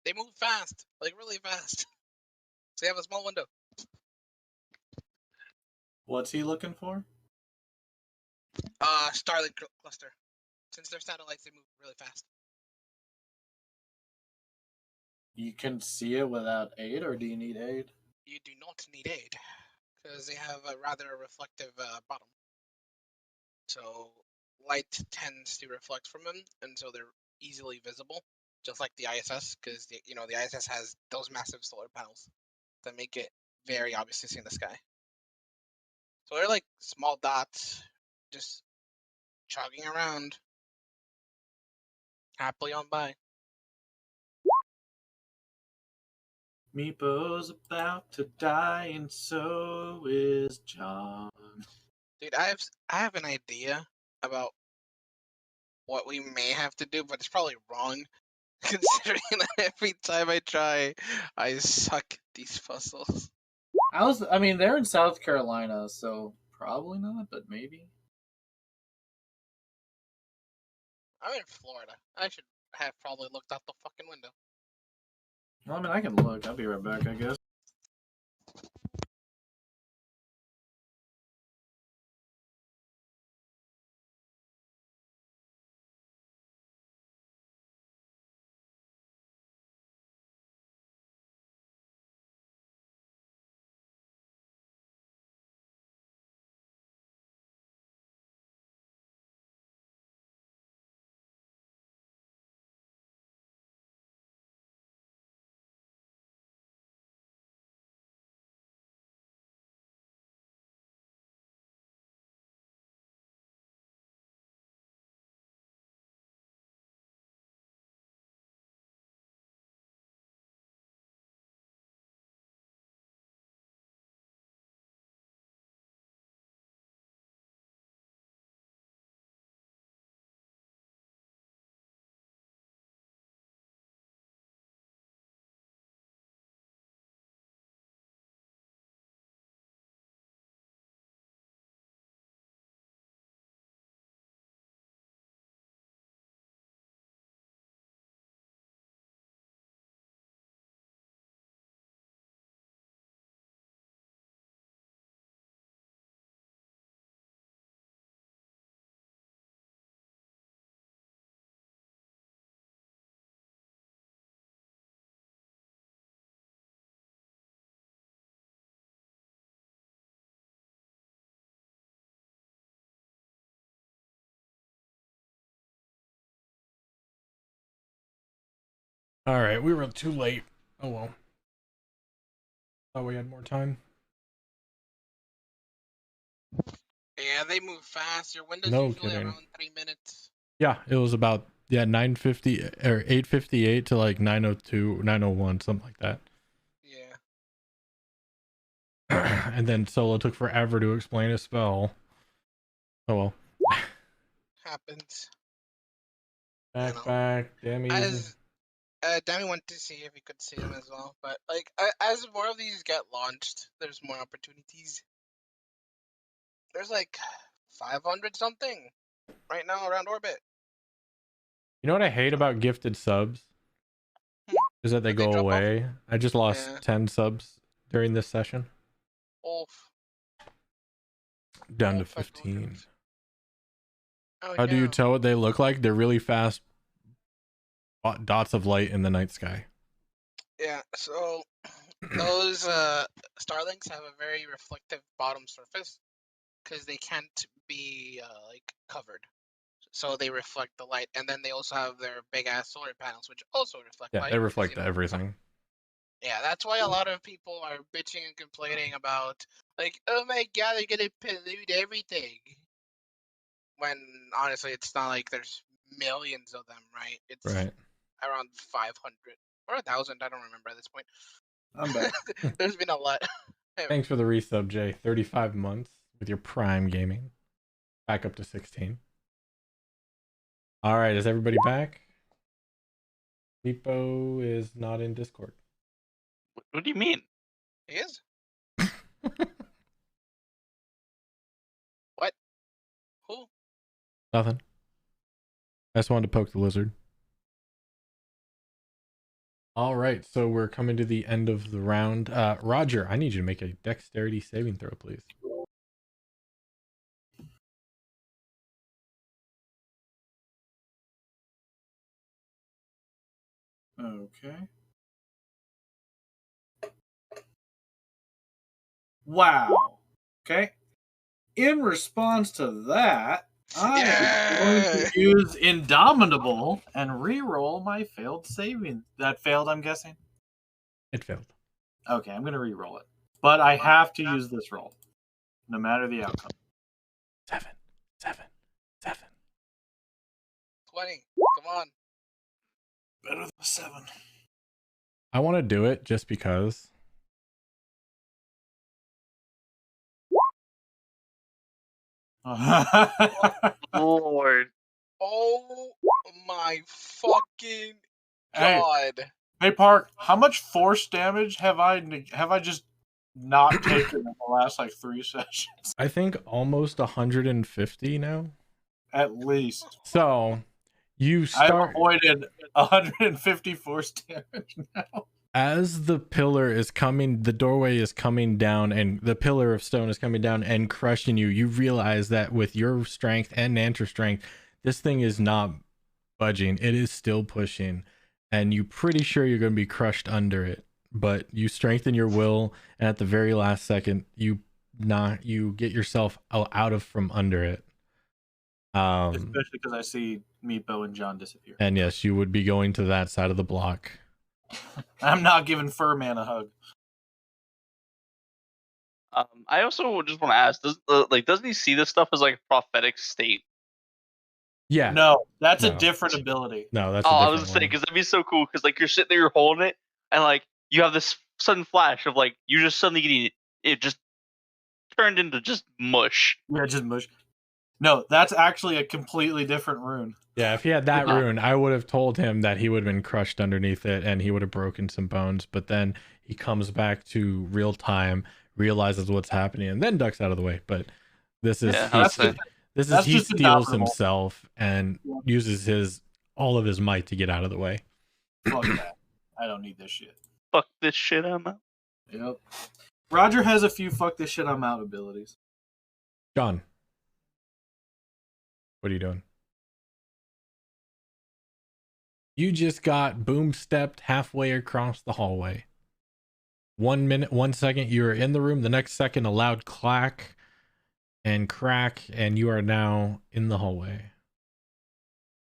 [SPEAKER 4] They move fast, like really fast. So you have a small window.
[SPEAKER 2] What's he looking for?
[SPEAKER 4] Starlight Cluster. Since they're satellites, they move really fast.
[SPEAKER 2] You can see it without aid, or do you need aid?
[SPEAKER 4] You do not need aid, because they have a rather reflective bottom. So light tends to reflect from them, and so they're easily visible, just like the ISS, because the ISS has those massive solar panels that make it very obvious to see in the sky. So they're like small dots, just chugging around, happily on by.
[SPEAKER 2] Meepo's about to die, and so is John.
[SPEAKER 4] Dude, I have an idea about what we may have to do, but it's probably wrong, considering that every time I try, I suck these puzzles.
[SPEAKER 2] I mean, they're in South Carolina, so probably not, but maybe.
[SPEAKER 4] I'm in Florida. I should have probably looked out the fucking window.
[SPEAKER 2] Well, I mean, I can look. I'll be right back, I guess.
[SPEAKER 5] All right, we were too late. Oh well. Thought we had more time.
[SPEAKER 4] Yeah, they move fast. Your window's
[SPEAKER 5] No
[SPEAKER 4] usually
[SPEAKER 5] kidding.
[SPEAKER 4] around 3 minutes.
[SPEAKER 5] Yeah, it was about 9:50 or 8:58 to like 9:02, 9:01, something like that.
[SPEAKER 4] Yeah.
[SPEAKER 5] And then Solo took forever to explain a spell. Oh well.
[SPEAKER 4] Happens.
[SPEAKER 5] Back, damn easy.
[SPEAKER 4] As Danny wanted to see if he could see them as well, but like as more of these get launched, there's more opportunities. There's like 500 something right now around orbit.
[SPEAKER 5] You know what I hate about gifted subs? Is that they
[SPEAKER 4] Did they
[SPEAKER 5] go
[SPEAKER 4] drop
[SPEAKER 5] away. I just lost 10 subs during this session. Down to 15.
[SPEAKER 4] Oh,
[SPEAKER 5] How do you
[SPEAKER 4] no.
[SPEAKER 5] tell what they look like? They're really fast dots of light in the night sky.
[SPEAKER 4] Yeah, so those starlings have a very reflective bottom surface because they can't be like covered. So they reflect the light, and then they also have their big ass solar panels, which also reflect light.
[SPEAKER 5] Yeah, they reflect everything.
[SPEAKER 4] Yeah, that's why a lot of people are bitching and complaining about, like, oh my god, they're gonna pollute everything. When honestly, it's not like there's millions of them, right? It's around 500 or 1,000. I don't remember at this point.
[SPEAKER 2] I'm back.
[SPEAKER 4] There's been a lot.
[SPEAKER 5] Thanks for the resub, Jay. 35 months with your Prime Gaming. Back up to 16. All right, is everybody back? Lipo is not in Discord.
[SPEAKER 3] What do you mean?
[SPEAKER 4] He is? What? Who?
[SPEAKER 5] Nothing. I just wanted to poke the lizard. All right, so we're coming to the end of the round. Roger, I need you to make a dexterity saving throw, please.
[SPEAKER 2] Okay. Wow. Okay. In response to that, I am going to use Indomitable and re-roll my failed saving. That failed, I'm guessing?
[SPEAKER 5] It failed.
[SPEAKER 2] Okay, I'm going to re-roll it. But I have to use this roll, no matter the outcome.
[SPEAKER 5] 7.
[SPEAKER 4] 20. Come on.
[SPEAKER 2] Better than a 7.
[SPEAKER 5] I want to do it just because.
[SPEAKER 3] Lord.
[SPEAKER 4] Oh my fucking god.
[SPEAKER 2] Hey Park, how much force damage have I just not taken in the last like 3 sessions?
[SPEAKER 5] I think almost 150 now.
[SPEAKER 2] At least.
[SPEAKER 5] So you start.
[SPEAKER 2] I've avoided 150 force damage now.
[SPEAKER 5] As the pillar is coming, the doorway is coming down, and the pillar of stone is coming down and crushing you. You realize that with your strength and Nanter's strength, this thing is not budging. It is still pushing, and you're pretty sure you're going to be crushed under it. But you strengthen your will, and at the very last second, you get yourself out of from under it.
[SPEAKER 2] Especially because I see Meepo and John disappear.
[SPEAKER 5] And yes, you would be going to that side of the block.
[SPEAKER 2] I'm not giving Furman a hug.
[SPEAKER 3] I also just want to ask: doesn't he see this stuff as like a prophetic state?
[SPEAKER 5] Yeah.
[SPEAKER 2] No, that's a different ability.
[SPEAKER 5] No, that's.
[SPEAKER 3] I was saying because that'd be so cool because like you're sitting there, you're holding it, and like you have this sudden flash of like you just suddenly getting it just turned into just mush.
[SPEAKER 2] Yeah, just mush. No, that's actually a completely different rune.
[SPEAKER 5] Yeah, if he had that rune, I would have told him that he would have been crushed underneath it and he would have broken some bones. But then he comes back to real time, realizes what's happening, and then ducks out of the way. But this is he steals himself and uses all of his might to get out of the way.
[SPEAKER 2] Fuck that! I don't need this shit.
[SPEAKER 3] Fuck this shit, I'm out.
[SPEAKER 2] Yep. Roger has a few fuck this shit I'm out abilities.
[SPEAKER 5] John, what are you doing? You just got boom stepped halfway across the hallway. 1 minute, 1 second, you're in the room. The next second, a loud clack and crack, and you are now in the hallway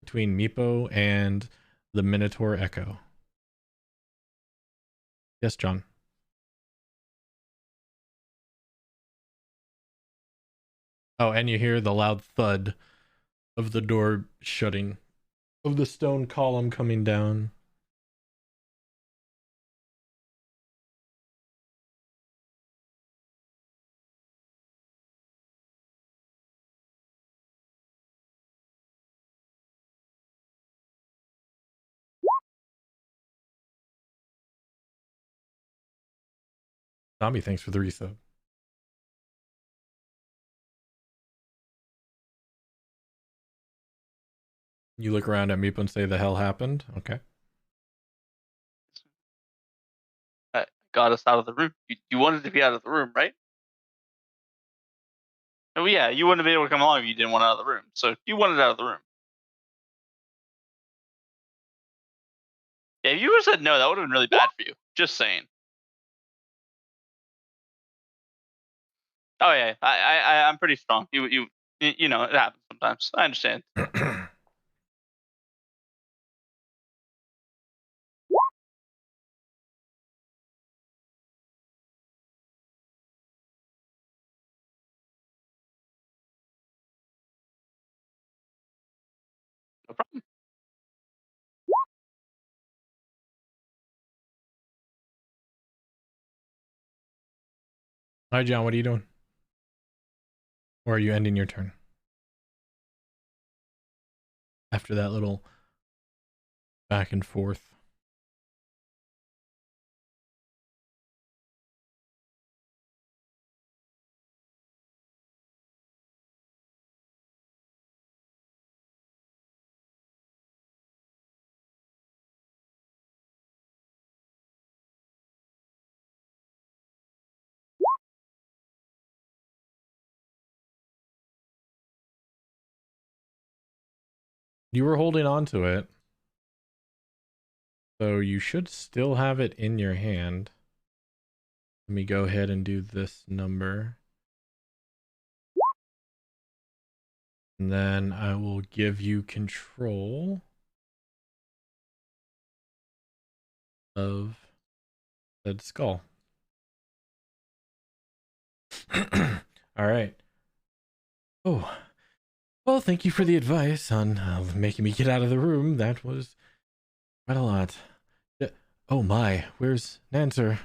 [SPEAKER 5] between Meepo and the Minotaur Echo. Yes, John. Oh, and you hear the loud thud of the door shutting, of the stone column coming down. Zombie, thanks for the resub. You look around at Meepo and say, the hell happened? Okay.
[SPEAKER 3] Got us out of the room. You wanted to be out of the room, right? Oh yeah, you wouldn't have been able to come along if you didn't want out of the room. So you wanted out of the room. Yeah, if you would have said no, that would have been really bad for you. Just saying. Oh yeah, I'm pretty strong. You know, it happens sometimes. I understand. No problem.
[SPEAKER 5] Hi, John. What are you doing? Or are you ending your turn? After that little back and forth. You were holding on to it. So you should still have it in your hand. Let me go ahead and do this number. And then I will give you control of the skull. All right. Oh, well, thank you for the advice on making me get out of the room. That was quite a lot. Oh my, where's Nancer?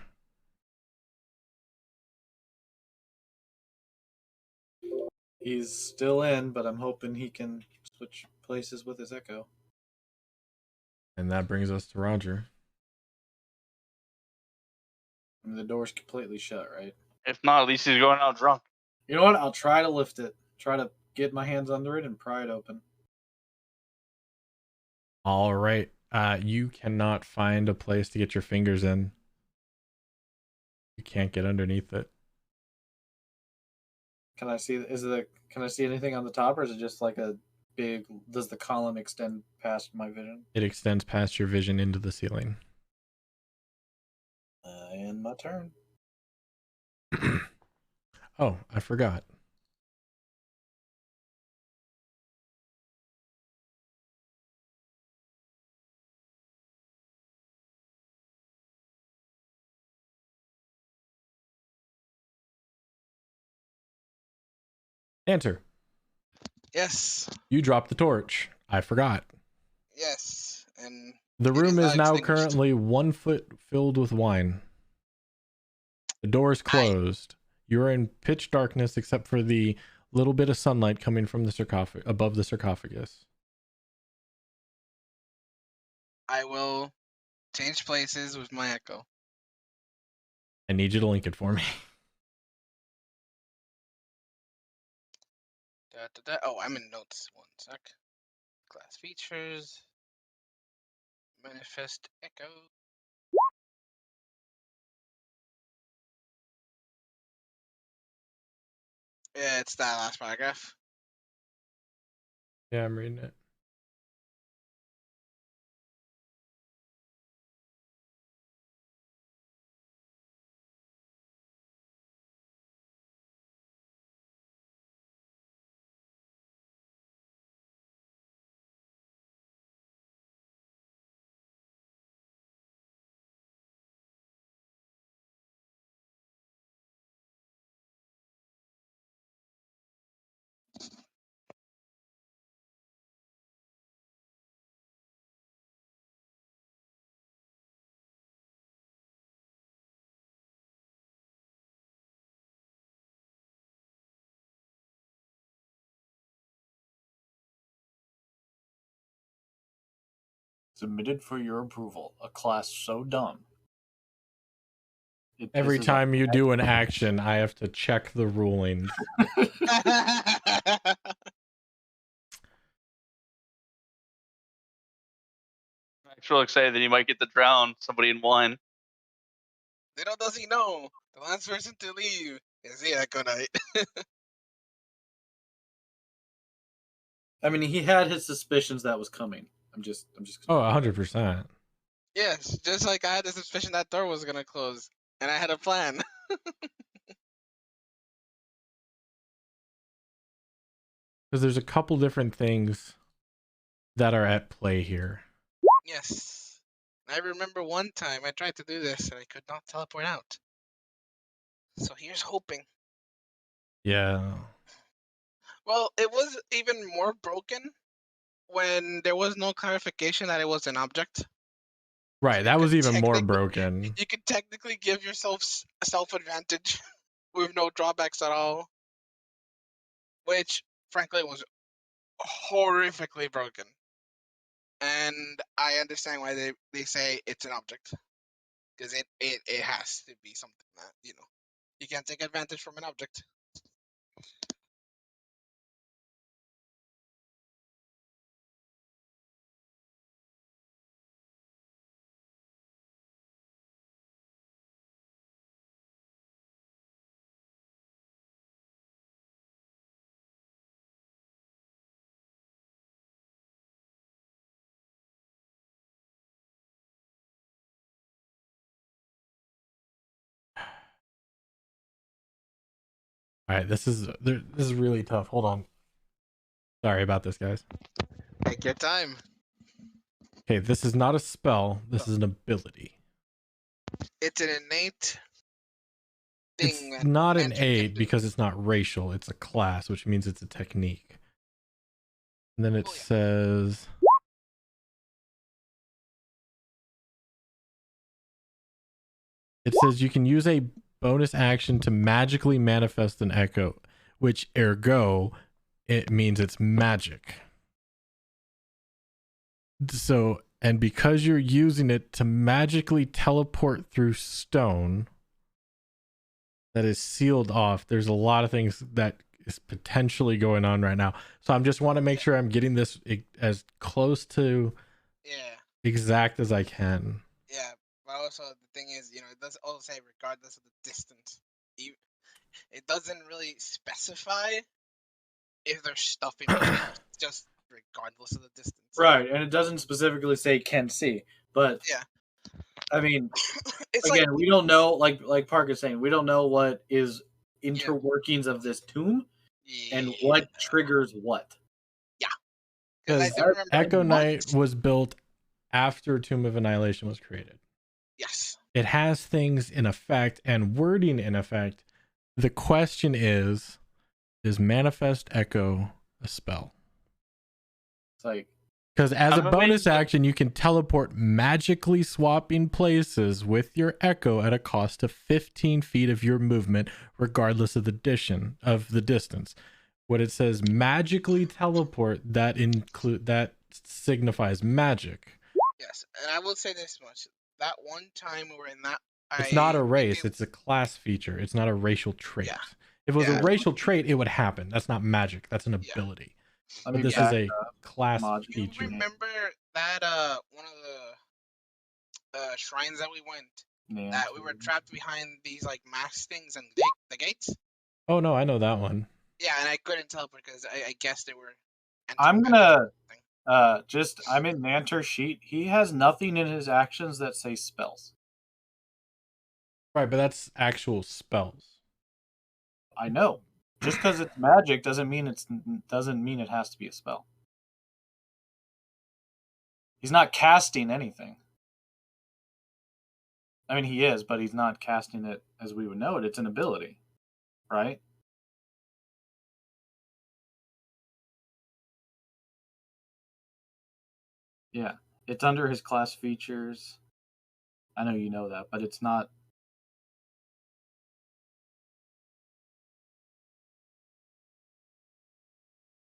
[SPEAKER 2] He's still in, but I'm hoping he can switch places with his echo.
[SPEAKER 5] And that brings us to Roger.
[SPEAKER 2] I mean, the door's completely shut, right?
[SPEAKER 3] If not, at least he's going out drunk.
[SPEAKER 2] You know what? I'll try to lift it. Try to get my hands under it and pry it open.
[SPEAKER 5] All right. You cannot find a place to get your fingers in. You can't get underneath it.
[SPEAKER 2] Can I see? Can I see anything on the top, or is it just like a big? Does the column extend past my vision?
[SPEAKER 5] It extends past your vision into the ceiling.
[SPEAKER 2] And my turn.
[SPEAKER 5] Oh, I forgot. Answer.
[SPEAKER 4] Yes.
[SPEAKER 5] You dropped the torch. I forgot.
[SPEAKER 4] Yes. And
[SPEAKER 5] The
[SPEAKER 4] it
[SPEAKER 5] room
[SPEAKER 4] not
[SPEAKER 5] is now
[SPEAKER 4] extinguished.
[SPEAKER 5] currently 1 foot filled with wine. The door is closed. You're in pitch darkness except for the little bit of sunlight coming from the sarcophagus above the sarcophagus.
[SPEAKER 4] I will change places with my echo.
[SPEAKER 5] I need you to link it for me.
[SPEAKER 4] Oh, I'm in notes. 1 sec. Class features. Manifest echo. Yeah, it's that last paragraph.
[SPEAKER 5] Yeah, I'm reading it.
[SPEAKER 2] Submitted for your approval. A class so dumb.
[SPEAKER 5] Every time you do an action, I have to check the rulings.
[SPEAKER 3] Actually excited that he might get to drown somebody in wine.
[SPEAKER 4] Little does he know, the last person to leave is the Echo Knight.
[SPEAKER 2] I mean, he had his suspicions that was coming. I'm just.
[SPEAKER 5] Oh, 100%.
[SPEAKER 4] Yes, just like I had the suspicion that door was gonna close, and I had a plan.
[SPEAKER 5] Because there's a couple different things that are at play here.
[SPEAKER 4] Yes. I remember one time I tried to do this and I could not teleport out. So here's hoping.
[SPEAKER 5] Yeah.
[SPEAKER 4] Well, it was even more broken when there was no clarification that it was an object.
[SPEAKER 5] Right,
[SPEAKER 4] So
[SPEAKER 5] that was even more broken.
[SPEAKER 4] You could technically give yourself self-advantage with no drawbacks at all. Which, frankly, was horrifically broken. And I understand why they say it's an object. Because it has to be something that, you can't take advantage from an object.
[SPEAKER 5] All right, this is really tough. Hold on. Sorry about this, guys.
[SPEAKER 4] Take your time.
[SPEAKER 5] Okay, this is not a spell. This is an ability.
[SPEAKER 4] It's an innate thing.
[SPEAKER 5] It's not an aid because it's not racial. It's a class, which means it's a technique. And then it says... It says you can use a bonus action to magically manifest an echo, which ergo, it means it's magic. So, and because you're using it to magically teleport through stone that is sealed off, there's a lot of things that is potentially going on right now. So I just want to make sure I'm getting this as close to exact as I can.
[SPEAKER 4] Yeah, but also the thing is, it does also say regardless of the distance. It doesn't really specify if there's stuff in between. Just regardless of the distance.
[SPEAKER 2] Right, and it doesn't specifically say can see, but
[SPEAKER 4] yeah,
[SPEAKER 2] I mean,
[SPEAKER 4] it's
[SPEAKER 2] again, we don't know. Like Park is saying, we don't know what is interworkings of this tomb and what triggers what.
[SPEAKER 4] Yeah,
[SPEAKER 5] because Echo Knight was built after Tomb of Annihilation was created.
[SPEAKER 4] Yes,
[SPEAKER 5] it has things in effect and wording in effect. The question is Manifest Echo a spell?
[SPEAKER 2] It's like,
[SPEAKER 5] because as a bonus action, you can teleport magically swapping places with your Echo at a cost of 15 feet of your movement, regardless of the distance. What it says, magically teleport, that signifies magic.
[SPEAKER 4] Yes, and I will say this much: that one time we were in that,
[SPEAKER 5] it's not a race; it's a class feature. It's not a racial trait. Yeah. If it was a racial trait, it would happen. That's not magic. That's an ability. But this is a class feature.
[SPEAKER 4] You remember that one of the shrines that we went, that we were trapped behind these like mask things and the gates?
[SPEAKER 5] Oh no, I know that one.
[SPEAKER 4] Yeah, and I couldn't teleport because I guess they were.
[SPEAKER 2] I'm gonna I'm in Nanter's sheet. He has nothing in his actions that say spells.
[SPEAKER 5] Right, but that's actual spells.
[SPEAKER 2] I know. Just because it's magic doesn't mean it has to be a spell. He's not casting anything. I mean, he is, but he's not casting it as we would know it. It's an ability, right? Yeah, it's under his class features. I know you know that, but it's not.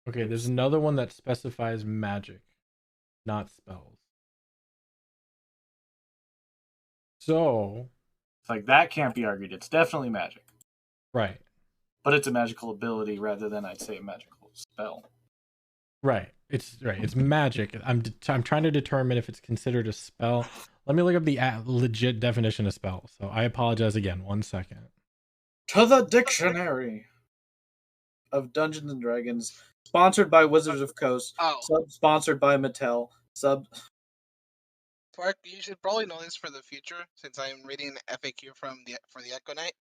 [SPEAKER 5] Okay, there's another one that specifies magic, not spells. So
[SPEAKER 2] It's like that can't be argued. It's definitely magic.
[SPEAKER 5] right.
[SPEAKER 2] But it's a magical ability rather than, I'd say, a magical spell.
[SPEAKER 5] Right. It's magic. I'm trying to determine if it's considered a spell. Let me look up the legit definition of spell. So I apologize again. 1 second.
[SPEAKER 2] To the dictionary of Dungeons and Dragons, sponsored by Wizards of Coast, sponsored by Mattel,
[SPEAKER 4] Twerk, you should probably know this for the future, since I'm reading an FAQ for the Echo Knight.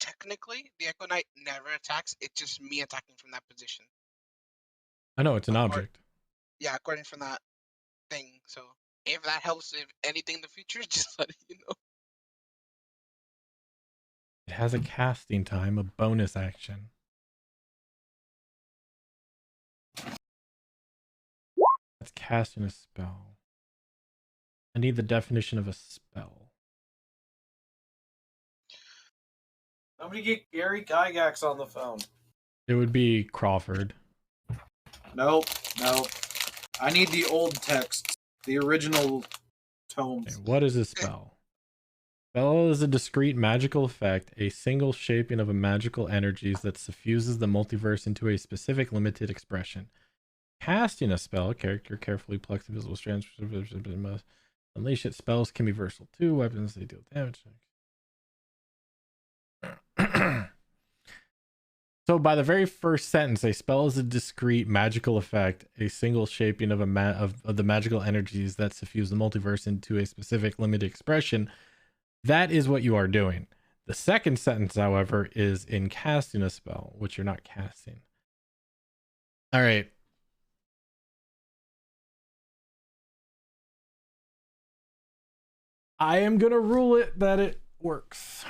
[SPEAKER 4] Technically, the Echo Knight never attacks. It's just me attacking from that position.
[SPEAKER 5] I know it's an object.
[SPEAKER 4] Yeah, according from that thing. So if that helps with anything in the future, just let you know.
[SPEAKER 5] It has a casting time, a bonus action. That's casting a spell. I need the definition of a spell.
[SPEAKER 2] Somebody get Gary Gygax on the phone.
[SPEAKER 5] It would be Crawford.
[SPEAKER 2] Nope. I need the old text, the original tomes.
[SPEAKER 5] Okay, what is a spell? Spell is a discrete magical effect, a single shaping of a magical energies that suffuses the multiverse into a specific limited expression. Casting a spell, character carefully plucks invisible strands, must unleash it. Spells can be versatile too. Weapons, they deal damage. So by the very first sentence, a spell is a discrete magical effect, a single shaping of of the magical energies that suffuse the multiverse into a specific limited expression. That is what you are doing. The second sentence, however, is in casting a spell, which you're not casting. All right. I am going to rule it that it works.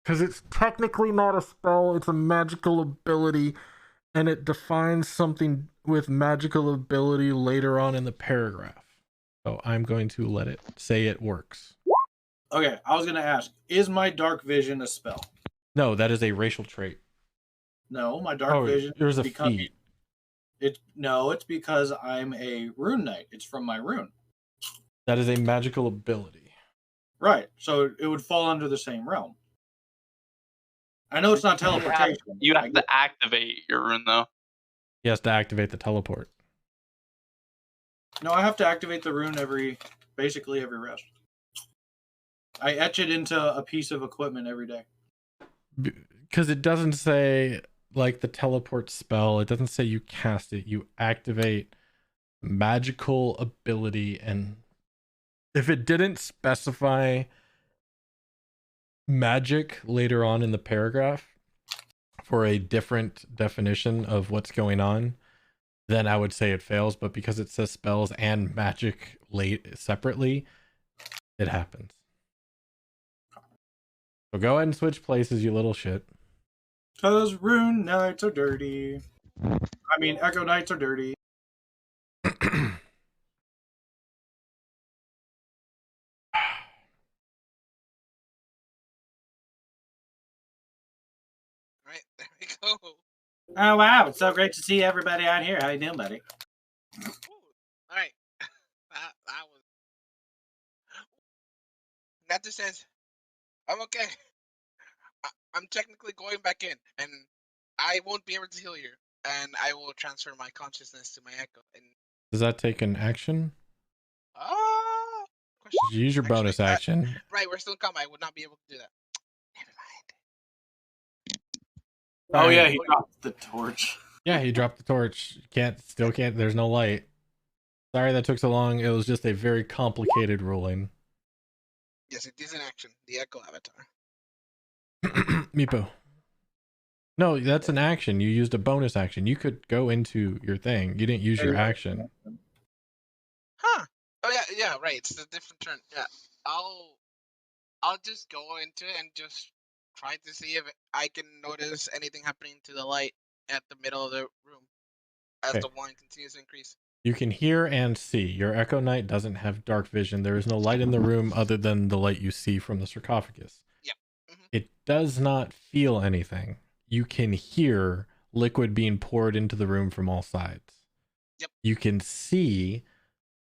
[SPEAKER 5] Because it's technically not a spell, it's a magical ability, and it defines something with magical ability later on in the paragraph. So I'm going to let it say it works.
[SPEAKER 2] Okay, I was going to ask, is my dark vision a spell?
[SPEAKER 5] No, that is a racial trait.
[SPEAKER 2] No, my dark vision.
[SPEAKER 5] There's a feat.
[SPEAKER 2] It's because I'm a rune knight. It's from my rune.
[SPEAKER 5] That is a magical ability.
[SPEAKER 2] Right, so it would fall under the same realm. I know it's not teleportation.
[SPEAKER 3] You have to activate your rune, though.
[SPEAKER 5] He has to activate the teleport.
[SPEAKER 2] No, I have to activate the rune basically every rest. I etch it into a piece of equipment every day.
[SPEAKER 5] Because it doesn't say, like the teleport spell, it doesn't say you cast it. You activate magical ability, and if it didn't specify magic later on in the paragraph for a different definition of what's going on, then I would say it fails. But because it says spells and magic separately, it happens. So go ahead and switch places, you little shit.
[SPEAKER 2] Because rune knights are dirty. I mean, echo knights are dirty.
[SPEAKER 4] Right, there we go.
[SPEAKER 2] Oh, wow. It's so great to see everybody out here. How you doing, buddy?
[SPEAKER 4] Ooh, all right. That was... Nathan says, I'm okay. I'm technically going back in, and I won't be able to heal you, and I will transfer my consciousness to my echo. And
[SPEAKER 5] Does that take an action?
[SPEAKER 4] Question.
[SPEAKER 5] Use your bonus action.
[SPEAKER 4] Right, we're still in combat. I would not be able to do that. Never mind.
[SPEAKER 2] Oh yeah, he dropped the torch.
[SPEAKER 5] Yeah, he dropped the torch. Still can't. There's no light. Sorry that took so long. It was just a very complicated ruling.
[SPEAKER 4] Yes, it is an action. The echo avatar.
[SPEAKER 5] Meepo. No, that's an action. You used a bonus action. You could go into your thing. You didn't use your action.
[SPEAKER 4] Huh. Oh yeah, right. It's a different turn. Yeah. I'll just go into it and just try to see if I can notice anything happening to the light at the middle of the room as the wine continues to increase.
[SPEAKER 5] You can hear and see. Your Echo Knight doesn't have dark vision. There is no light in the room other than the light you see from the sarcophagus.
[SPEAKER 4] Yep. Mm-hmm.
[SPEAKER 5] It does not feel anything. You can hear liquid being poured into the room from all sides.
[SPEAKER 4] Yep.
[SPEAKER 5] You can see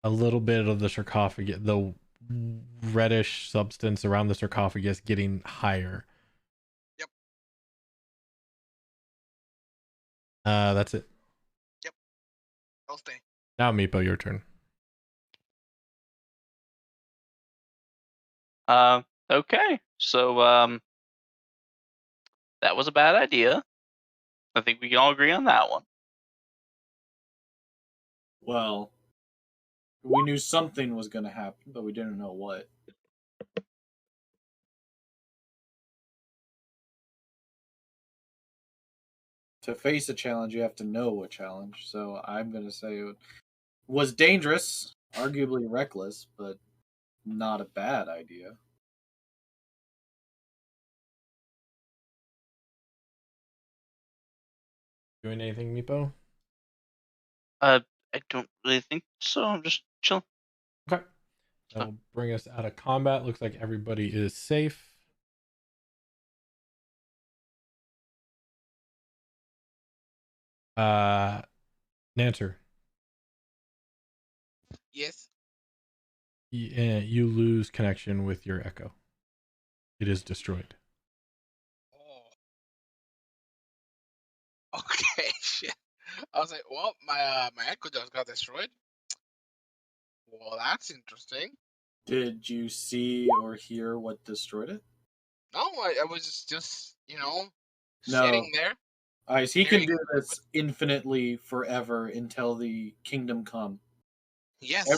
[SPEAKER 5] a little bit of the sarcophagus, the reddish substance around the sarcophagus getting higher.
[SPEAKER 4] Yep.
[SPEAKER 5] That's it.
[SPEAKER 4] Yep. I'll stay.
[SPEAKER 5] Now, Meepo, your turn.
[SPEAKER 3] Okay. So that was a bad idea. I think we can all agree on that one.
[SPEAKER 2] Well, we knew something was going to happen, but we didn't know what. To face a challenge, you have to know a challenge. So I'm going to say it was dangerous, arguably reckless, but not a bad idea.
[SPEAKER 5] Doing anything, Meepo?
[SPEAKER 3] I don't really think so. I'm just chilling.
[SPEAKER 5] Okay. That'll bring us out of combat. Looks like everybody is safe. Nancer.
[SPEAKER 4] Yes.
[SPEAKER 5] You lose connection with your echo. It is destroyed.
[SPEAKER 4] Oh. Okay, shit. I was like, well, my echo just got destroyed. Well, that's interesting.
[SPEAKER 2] Did you see or hear what destroyed it?
[SPEAKER 4] No, I was just,
[SPEAKER 2] No.
[SPEAKER 4] sitting there.
[SPEAKER 2] He can do this infinitely forever until the kingdom come.
[SPEAKER 4] Yes.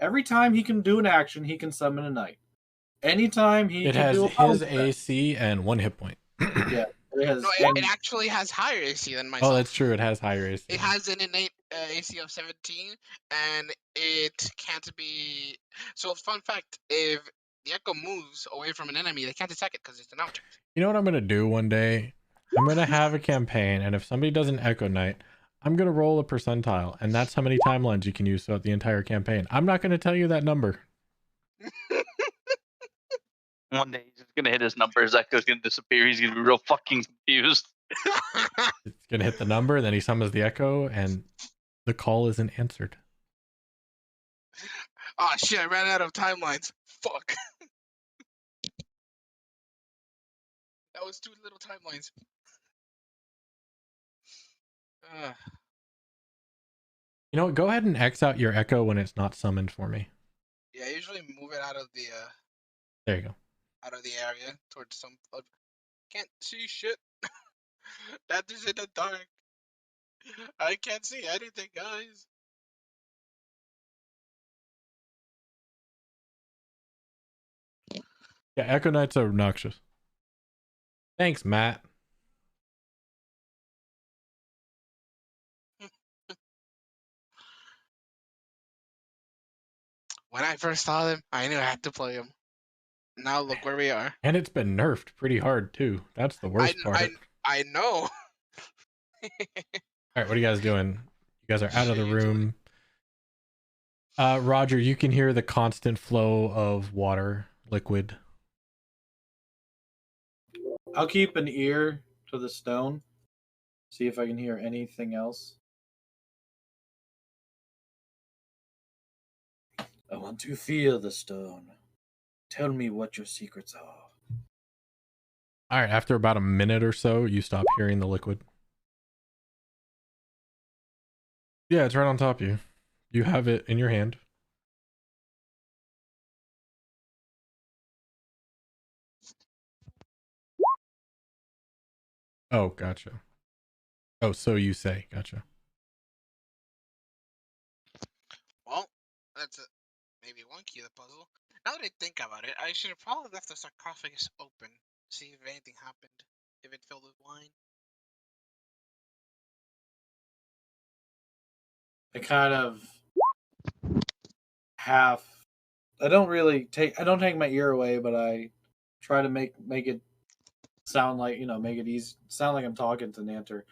[SPEAKER 2] Every time he can do an action, he can summon a knight. Anytime he can do a
[SPEAKER 5] his AC and 1 hit point.
[SPEAKER 2] Yeah, it has.
[SPEAKER 4] No, it actually has higher AC than myself.
[SPEAKER 5] Oh, that's true. It has higher AC.
[SPEAKER 4] It has an innate AC of 17, and it can't be. So, fun fact: if the echo moves away from an enemy, they can't attack it because it's an object.
[SPEAKER 5] You know what I'm gonna do one day? I'm gonna have a campaign, and if somebody does an Echo Knight, I'm gonna roll a percentile, and that's how many timelines you can use throughout the entire campaign. I'm not gonna tell you that number.
[SPEAKER 3] One day he's just gonna hit his number. His echo's gonna disappear. He's gonna be real fucking confused.
[SPEAKER 5] It's gonna hit the number, then he summons the echo, and the call isn't answered.
[SPEAKER 4] Oh shit! I ran out of timelines. Fuck. That was 2 little timelines.
[SPEAKER 5] You know what? Go ahead and X out your echo when it's not summoned for me.
[SPEAKER 4] Yeah, I usually move it out of the.
[SPEAKER 5] There you go.
[SPEAKER 4] Out of the area towards some. Can't see shit. That is in the dark. I can't see anything, guys.
[SPEAKER 5] Yeah, Echo Knights are obnoxious. Thanks, Matt.
[SPEAKER 4] When I first saw them, I knew I had to play them. Now look where we are.
[SPEAKER 5] And it's been nerfed pretty hard too. That's the worst part.
[SPEAKER 4] I know.
[SPEAKER 5] All right, what are you guys doing? You guys are out of the room. Roger, you can hear the constant flow of water, liquid.
[SPEAKER 2] I'll keep an ear to the stone. See if I can hear anything else. I want to feel the stone. Tell me what your secrets are.
[SPEAKER 5] All right, after about a minute or so, you stop hearing the liquid. Yeah, it's right on top of you. You have it in your hand. Oh, gotcha. Oh, so you say. Gotcha.
[SPEAKER 4] Well, that's maybe one key of the puzzle. Now that I think about it, I should have probably left the sarcophagus open. See if anything happened. If it filled with wine.
[SPEAKER 2] I kind of half. I don't take my ear away, but I try to make it sound like, make it easy, sound like I'm talking to Nanter.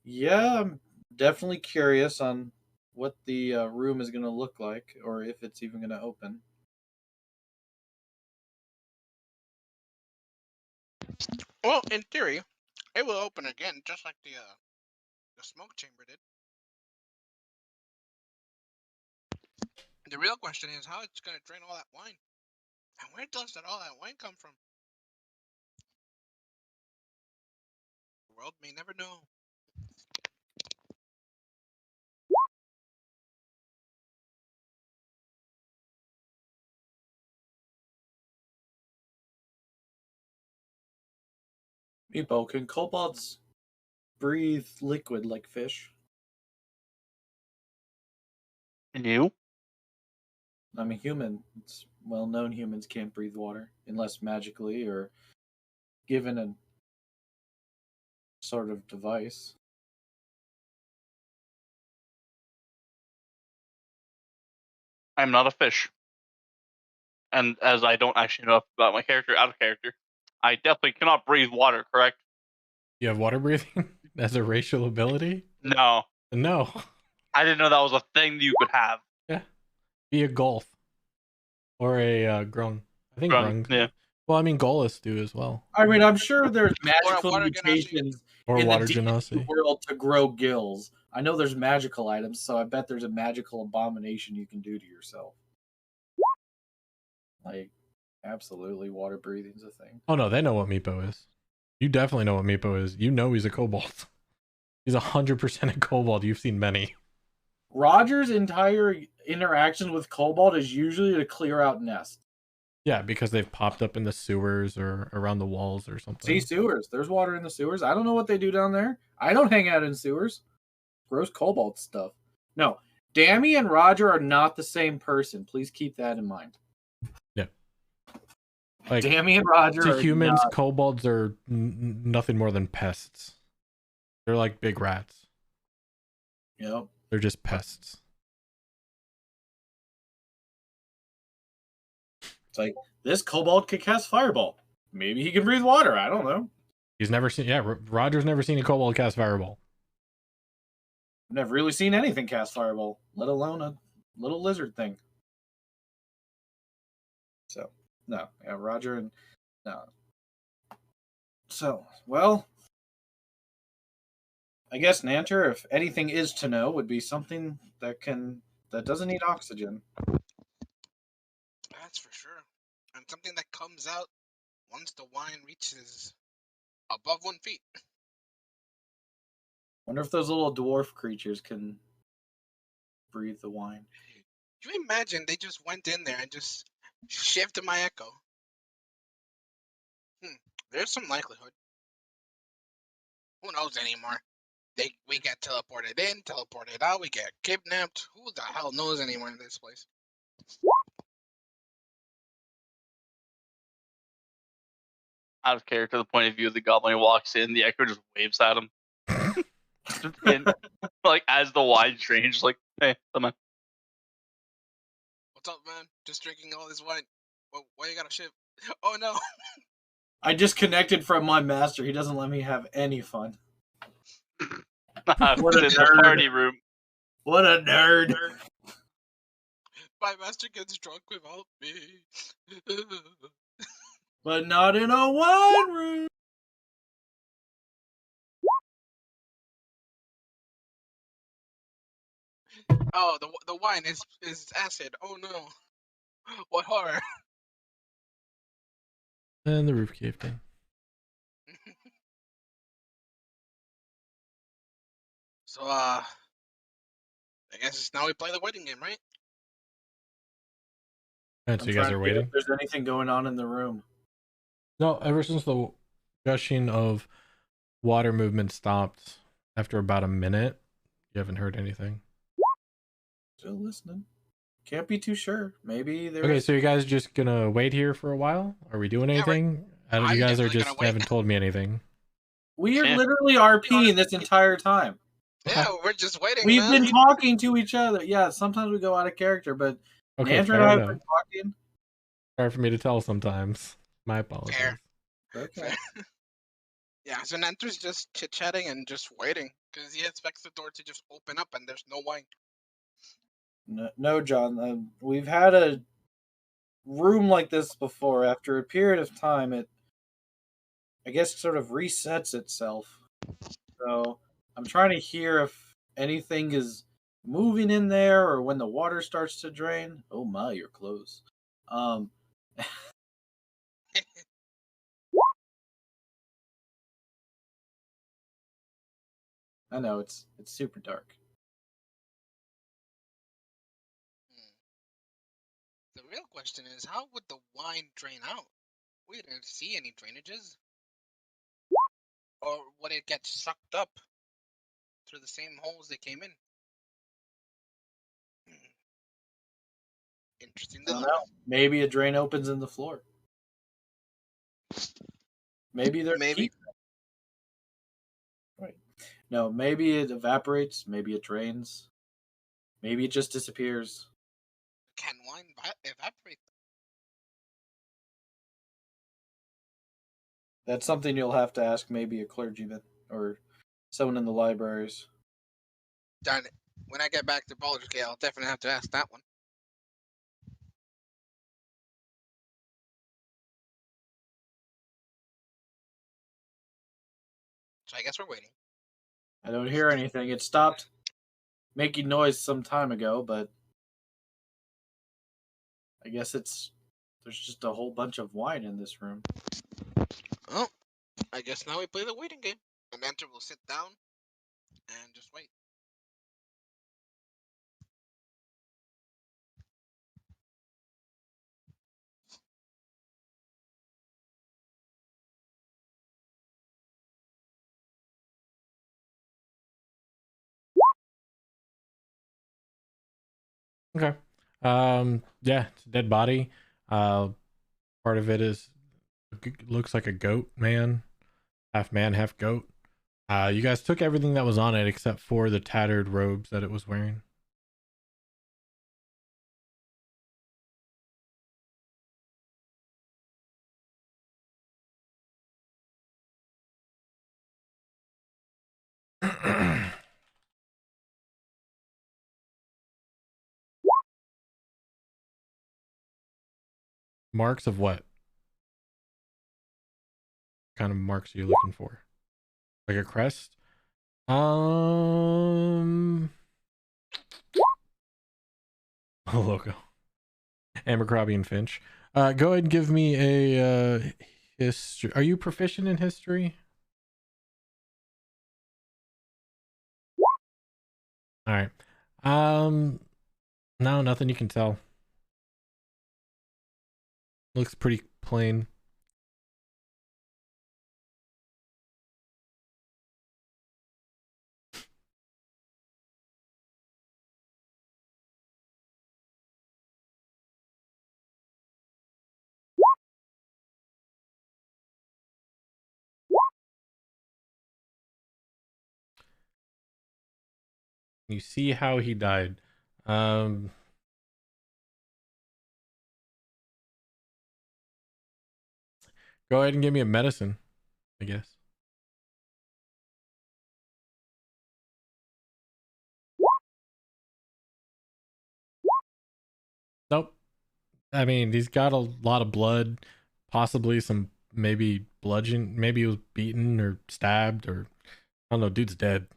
[SPEAKER 2] Yeah, I'm definitely curious on what the room is going to look like, or if it's even going to open.
[SPEAKER 4] Well, in theory, it will open again, just like the smoke chamber did. The real question is how it's going to drain all that wine. And where does all that wine come from? The world may never know.
[SPEAKER 2] Meepo, can kobolds breathe liquid like fish?
[SPEAKER 3] And you?
[SPEAKER 2] I'm a human. It's well known humans can't breathe water unless magically or given a sort of device.
[SPEAKER 3] I'm not a fish. And as I don't actually know about my character out of character, I definitely cannot breathe water, correct?
[SPEAKER 5] You have water breathing as a racial ability?
[SPEAKER 3] No.
[SPEAKER 5] No.
[SPEAKER 3] I didn't know that was a thing that you could have.
[SPEAKER 5] Yeah. Be a Golth. Or a Grung. I think Grung.
[SPEAKER 3] Yeah.
[SPEAKER 5] Well, I mean, Golus do as well.
[SPEAKER 2] I mean, I'm sure there's magical
[SPEAKER 4] water
[SPEAKER 2] mutations
[SPEAKER 5] Or
[SPEAKER 2] in
[SPEAKER 5] water
[SPEAKER 2] the D&D
[SPEAKER 5] genasi.
[SPEAKER 2] world to grow gills. I know there's magical items, so I bet there's a magical abomination you can do to yourself. Like, absolutely, water breathing's a thing.
[SPEAKER 5] Oh no, they know what Meepo is. You definitely know what Meepo is. You know he's a kobold. He's 100% a kobold. You've seen many.
[SPEAKER 2] Roger's entire interaction with kobold is usually to clear out nests.
[SPEAKER 5] Yeah, because they've popped up in the sewers or around the walls or something.
[SPEAKER 2] See, sewers. There's water in the sewers. I don't know what they do down there. I don't hang out in sewers. Gross kobold stuff. No, Dammy and Roger are not the same person. Please keep that in mind.
[SPEAKER 5] Yeah. Like,
[SPEAKER 2] Dammy and Roger
[SPEAKER 5] to
[SPEAKER 2] are
[SPEAKER 5] humans,
[SPEAKER 2] not...
[SPEAKER 5] kobolds are nothing more than pests. They're like big rats.
[SPEAKER 2] Yep.
[SPEAKER 5] They're just pests.
[SPEAKER 2] It's like, this kobold could cast fireball. Maybe he can breathe water. I don't know.
[SPEAKER 5] He's never seen... Yeah, Roger's never seen a kobold cast fireball.
[SPEAKER 2] I've never really seen anything cast fireball, let alone a little lizard thing. So, no. Yeah, Roger and... No. So, well... I guess Nanter, if anything is to know, would be something that doesn't need oxygen.
[SPEAKER 4] That's for sure. And something that comes out once the wine reaches above 1 feet.
[SPEAKER 2] Wonder if those little dwarf creatures can breathe the wine.
[SPEAKER 4] Can you imagine they just went in there and just shifted my echo? There's some likelihood. Who knows anymore? We get teleported in, teleported out, we get kidnapped. Who the hell knows anymore in this place?
[SPEAKER 3] Out of character, the point of view of the goblin walks in, the echo just waves at him. And, like, as the wine drains, like, hey, come on.
[SPEAKER 4] What's up, man? Just drinking all this wine. Why you got a ship? Oh no!
[SPEAKER 2] I disconnected from my master. He doesn't let me have any fun.
[SPEAKER 3] What in the party room.
[SPEAKER 2] What a nerd.
[SPEAKER 4] My master gets drunk without me.
[SPEAKER 2] But not in a wine room.
[SPEAKER 4] Oh, the wine is acid. Oh no! What horror!
[SPEAKER 5] And the roof caved in.
[SPEAKER 4] So, I guess it's now we play the waiting game, right?
[SPEAKER 5] And so you guys are waiting?
[SPEAKER 2] If there's anything going on in the room.
[SPEAKER 5] No, ever since the gushing of water movement stopped after about a minute, you haven't heard anything.
[SPEAKER 2] Still listening. Can't be too sure. Maybe there's...
[SPEAKER 5] Okay, so you guys just gonna wait here for a while? Are we doing anything?
[SPEAKER 4] I'm
[SPEAKER 5] You guys are
[SPEAKER 4] definitely
[SPEAKER 5] just
[SPEAKER 4] gonna wait.
[SPEAKER 5] haven't told me anything.
[SPEAKER 2] We are
[SPEAKER 3] Yeah.
[SPEAKER 2] literally RPing this entire time.
[SPEAKER 4] Yeah, we're just waiting.
[SPEAKER 2] We've
[SPEAKER 4] man.
[SPEAKER 2] been talking to each other. Yeah, sometimes we go out of character, but
[SPEAKER 5] Okay,
[SPEAKER 2] Andrew
[SPEAKER 5] fair
[SPEAKER 2] and I have
[SPEAKER 5] enough.
[SPEAKER 2] been talking.
[SPEAKER 5] Hard for me to tell sometimes. My apologies.
[SPEAKER 4] Fair.
[SPEAKER 2] Okay.
[SPEAKER 4] Yeah, so Nanter's just chit-chatting and just waiting because he expects the door to just open up and there's no wine.
[SPEAKER 2] No, John. We've had a room like this before. After a period of time, it, I guess, sort of resets itself. So I'm trying to hear if anything is moving in there or when the water starts to drain. Oh my, you're close. I know it's super dark.
[SPEAKER 4] The real question is, how would the wine drain out? We didn't see any drainages. Or would it get sucked up through the same holes they came in? Interesting
[SPEAKER 2] I don't
[SPEAKER 4] dilemma.
[SPEAKER 2] know. Maybe a drain opens in the floor. Maybe there's heat. Right. No, maybe it evaporates. Maybe it drains. Maybe it just disappears.
[SPEAKER 4] Can wine evaporate?
[SPEAKER 2] That's something you'll have to ask maybe a clergyman or someone in the libraries.
[SPEAKER 4] Darn it. When I get back to Baldur's Gate, I'll definitely have to ask that one. So I guess we're waiting.
[SPEAKER 2] I don't hear anything. It stopped making noise some time ago, but I guess there's just a whole bunch of wine in this room.
[SPEAKER 4] Oh, I guess now we play the waiting game. And Enter will sit down and just wait.
[SPEAKER 5] Okay. Yeah, it's a dead body. Part of it looks like a goat man, half goat. You guys took everything that was on it except for the tattered robes that it was wearing. Marks of what? Kind of marks are you looking for? Like a crest? A logo. Abercrombie and Finch. Go ahead and give me a history. Are you proficient in history? All right. No, nothing you can tell. Looks pretty plain. You see how he died. Go ahead and give me a medicine, I guess. Nope. I mean, he's got a lot of blood, possibly some maybe bludgeon, maybe he was beaten or stabbed, or I don't know, dude's dead.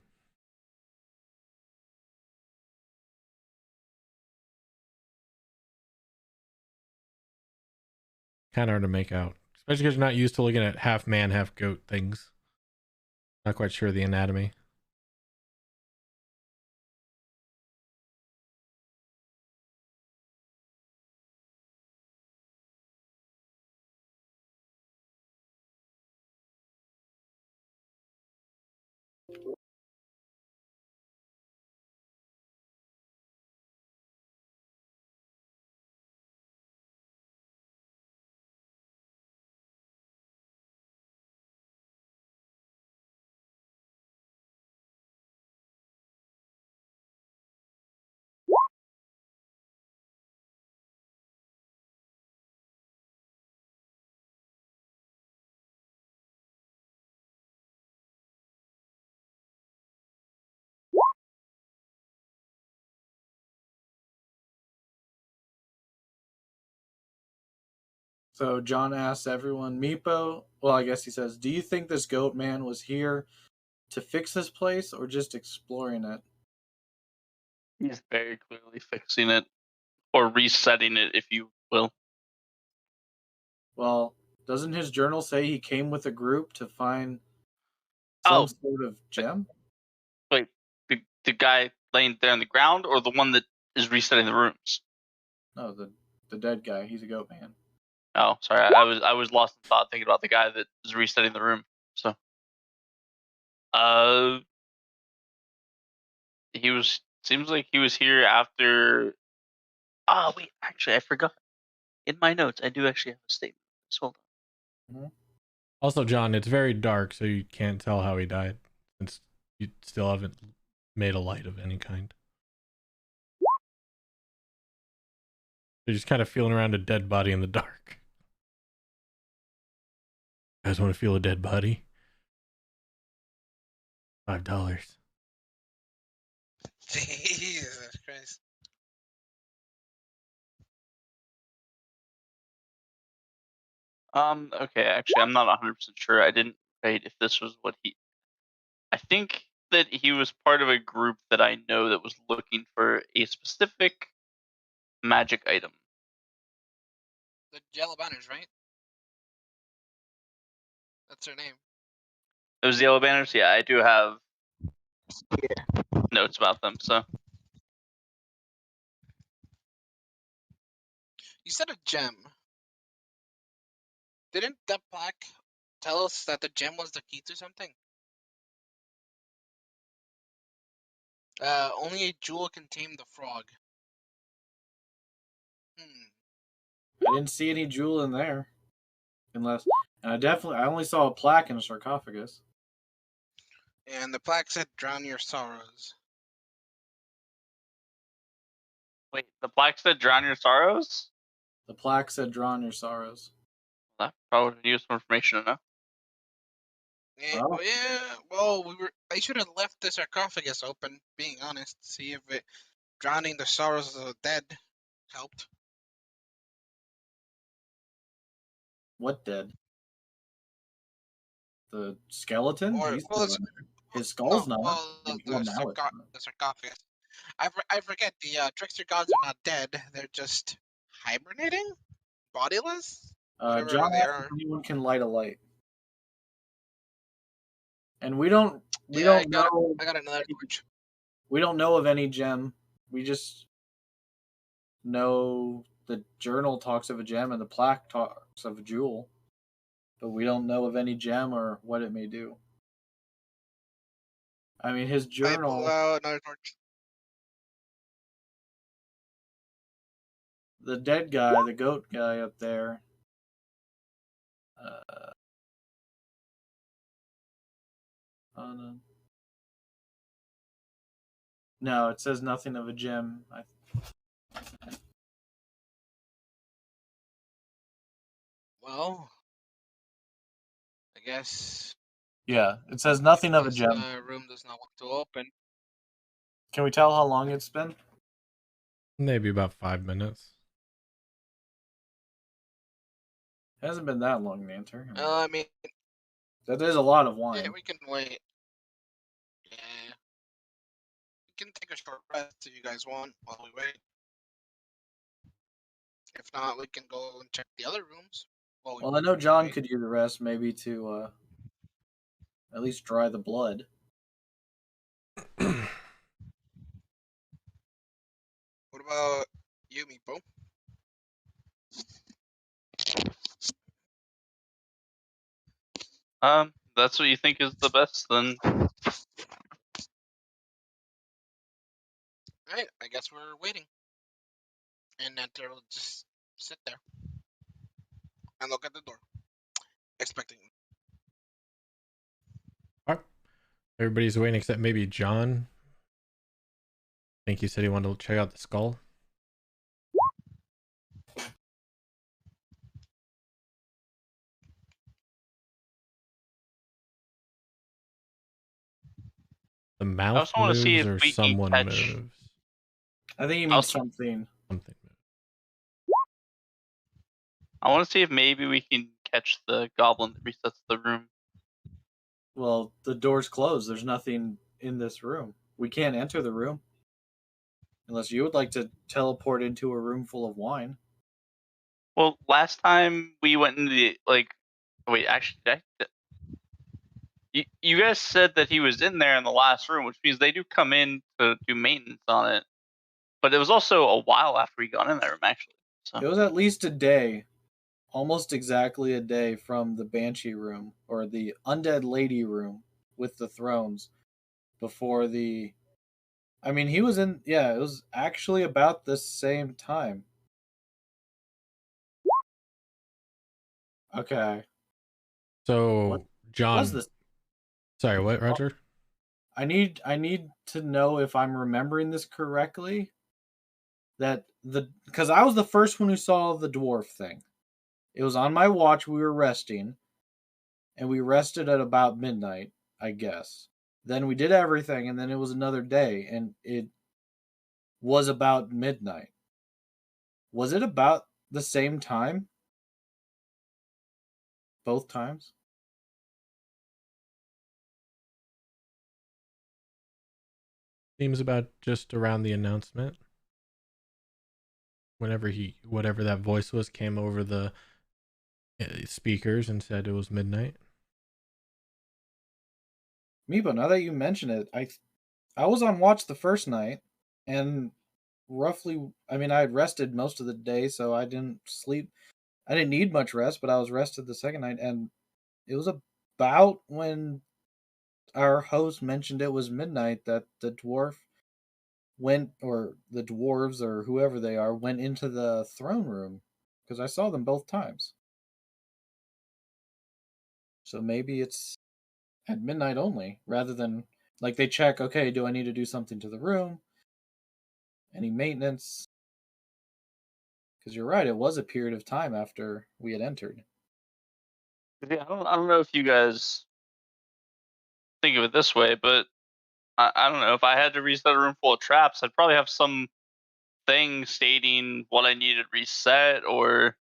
[SPEAKER 5] Kind of hard to make out, especially because you're not used to looking at half man, half goat things. Not quite sure of the anatomy.
[SPEAKER 2] So John asks everyone, Meepo, well, I guess he says, do you think this goat man was here to fix this place or just exploring it?
[SPEAKER 3] He's very clearly fixing it, or resetting it, if you will.
[SPEAKER 2] Well, doesn't his journal say he came with a group to find some sort of gem?
[SPEAKER 3] Wait, the guy laying there on the ground, or the one that is resetting the rooms?
[SPEAKER 2] No, the dead guy. He's a goat man.
[SPEAKER 3] Oh, sorry, I was lost in thought thinking about the guy that is resetting the room. So, seems like he was here after. Oh wait, actually, I forgot. In my notes, I do actually have a statement. Just hold on.
[SPEAKER 5] Also, John, it's very dark, so you can't tell how he died, since you still haven't made a light of any kind. You're just kind of feeling around a dead body in the dark. You guys want to feel a dead body? $5.
[SPEAKER 4] Jesus Christ.
[SPEAKER 3] Okay, actually, I'm not 100% sure. I didn't write if this was what he. I think that he was part of a group that I know that was looking for a specific magic item.
[SPEAKER 4] The Yellow Banners, right? That's her name.
[SPEAKER 3] It was the Yellow Banners? Yeah, I do have notes about them, so.
[SPEAKER 4] You said a gem. Didn't that plaque tell us that the gem was the key to something? Only a jewel can tame the frog.
[SPEAKER 2] I didn't see any jewel in there. And I only saw a plaque and a sarcophagus.
[SPEAKER 4] And the plaque said, "Drown your sorrows."
[SPEAKER 3] Wait, the plaque said drown your sorrows?
[SPEAKER 2] The plaque said drown your sorrows.
[SPEAKER 3] That probably would use some information to know.
[SPEAKER 4] Yeah,
[SPEAKER 2] Oh.
[SPEAKER 4] yeah. Well, I should have left the sarcophagus open. Being honest, see if drowning the sorrows of the dead helped.
[SPEAKER 2] What dead? The skeleton?
[SPEAKER 4] Or
[SPEAKER 2] He's
[SPEAKER 4] well,
[SPEAKER 2] still in there. His skull's
[SPEAKER 4] no,
[SPEAKER 2] not.
[SPEAKER 4] well,
[SPEAKER 2] Well, now it's not.
[SPEAKER 4] the sarcophagus. I forget the trickster gods are not dead. They're just hibernating, bodiless. Whatever
[SPEAKER 2] John
[SPEAKER 4] they
[SPEAKER 2] asked
[SPEAKER 4] are.
[SPEAKER 2] if anyone can light a light. And we don't
[SPEAKER 4] I
[SPEAKER 2] know.
[SPEAKER 4] got another torch.
[SPEAKER 2] We don't know of any gem. We just know the journal talks of a gem and the plaque talks of a jewel. But we don't know of any gem or what it may do. I mean, his
[SPEAKER 4] I pull
[SPEAKER 2] journal.
[SPEAKER 4] out another torch.
[SPEAKER 2] The dead guy, the goat guy up there. No, it says nothing of a gem.
[SPEAKER 4] Well, I guess.
[SPEAKER 2] Yeah, it says nothing of a gem.
[SPEAKER 4] The room does not want to open.
[SPEAKER 2] Can we tell how long it's been?
[SPEAKER 5] Maybe about 5 minutes.
[SPEAKER 2] It hasn't been that long, Nanter.
[SPEAKER 4] I mean,
[SPEAKER 2] that is a lot of wine.
[SPEAKER 4] yeah, we can wait. Yeah, we can take a short rest if you guys want while we wait. If not, we can go and check the other rooms.
[SPEAKER 2] Well, I know John could use the rest, maybe to at least dry the blood.
[SPEAKER 4] What about you, Meepo?
[SPEAKER 3] That's what you think is the best, then.
[SPEAKER 4] Alright, I guess we're waiting. And Nanter will just sit there and look at the door, expecting.
[SPEAKER 5] All right. Everybody's waiting except maybe John. I think he said he wanted to check out the skull. The mouth moves or someone moves?
[SPEAKER 2] I think he means something.
[SPEAKER 5] Something moves.
[SPEAKER 3] I want to see if maybe we can catch the goblin that resets the room.
[SPEAKER 2] Well, the door's closed. There's nothing in this room. We can't enter the room. Unless you would like to teleport into a room full of wine.
[SPEAKER 3] Well, last time we went into the wait, actually, you guys said that he was in there in the last room, which means they do come in to do maintenance on it. But it was also a while after we got in that room, actually. So
[SPEAKER 2] it was at least a day, almost exactly a day from the Banshee room or the Undead Lady room with the thrones before the. I mean, he was in. Yeah, it was actually about the same time. Okay.
[SPEAKER 5] So, John.
[SPEAKER 2] What's this?
[SPEAKER 5] Sorry, what, Roger?
[SPEAKER 2] I need to know if I'm remembering this correctly. That because I was the first one who saw the dwarf thing. It was on my watch. We were resting, and we rested at about midnight, I guess. Then we did everything, and then it was another day, and it was about midnight. Was it about the same time? Both times?
[SPEAKER 5] Seems about just around the announcement. Whatever that voice was, came over the speakers and said it was midnight.
[SPEAKER 2] Meepo, now that you mention it, I was on watch the first night, and roughly, I mean, I had rested most of the day, so I didn't sleep. I didn't need much rest, but I was rested the second night, and it was about when our host mentioned it was midnight that the dwarf went, or the dwarves, or whoever they are, went into the throne room, because I saw them both times. So maybe it's at midnight only, rather than, like, they check, okay, do I need to do something to the room? Any maintenance? Because you're right, it was a period of time after we had entered.
[SPEAKER 3] yeah, I don't know if you guys think of it this way, but I don't know. If I had to reset a room full of traps, I'd probably have some thing stating what I needed reset or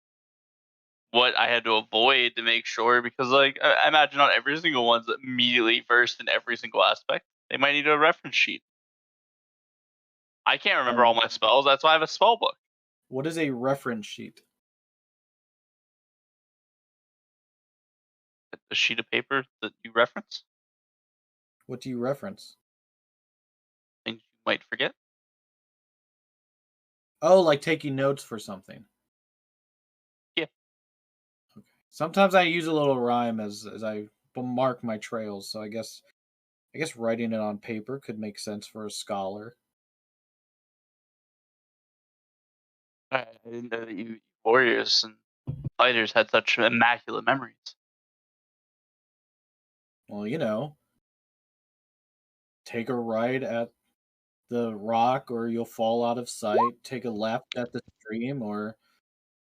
[SPEAKER 3] what I had to avoid to make sure. Because, like, I imagine not every single one's immediately versed in every single aspect. They might need a reference sheet. I can't remember all my spells. That's why I have a spell book.
[SPEAKER 2] What is a reference sheet?
[SPEAKER 3] A sheet of paper that you reference.
[SPEAKER 2] What do you reference?
[SPEAKER 3] Things you might forget.
[SPEAKER 2] Oh, like taking notes for something.
[SPEAKER 3] Yeah.
[SPEAKER 2] Okay. Sometimes I use a little rhyme as I mark my trails, so I guess writing it on paper could make sense for a scholar.
[SPEAKER 3] I didn't know that you warriors and fighters had such immaculate memories.
[SPEAKER 2] Well, take a right at the rock or you'll fall out of sight. Take a left at the stream, or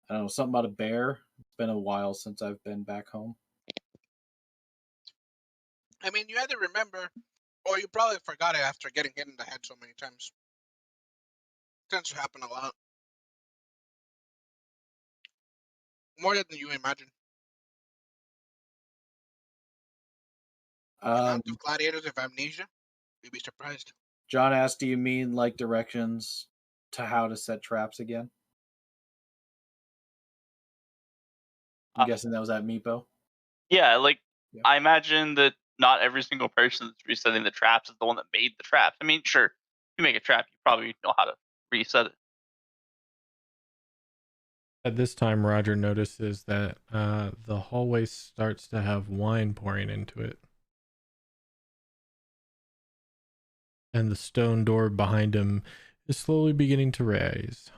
[SPEAKER 2] I don't know, something about a bear. It's been a while since I've been back home.
[SPEAKER 4] I mean, you either remember, or you probably forgot it after getting hit in the head so many times. Tends to happen a lot. More than you imagine. The amount of gladiators with amnesia, you'd be surprised.
[SPEAKER 2] John asked, do you mean like directions to how to set traps again? I'm guessing that was at Meepo.
[SPEAKER 3] Yeah, like, yeah. I imagine that not every single person that's resetting the traps is the one that made the traps. I mean, sure, if you make a trap, you probably know how to reset it.
[SPEAKER 5] At this time, Roger notices that the hallway starts to have wine pouring into it. And the stone door behind him is slowly beginning to raise.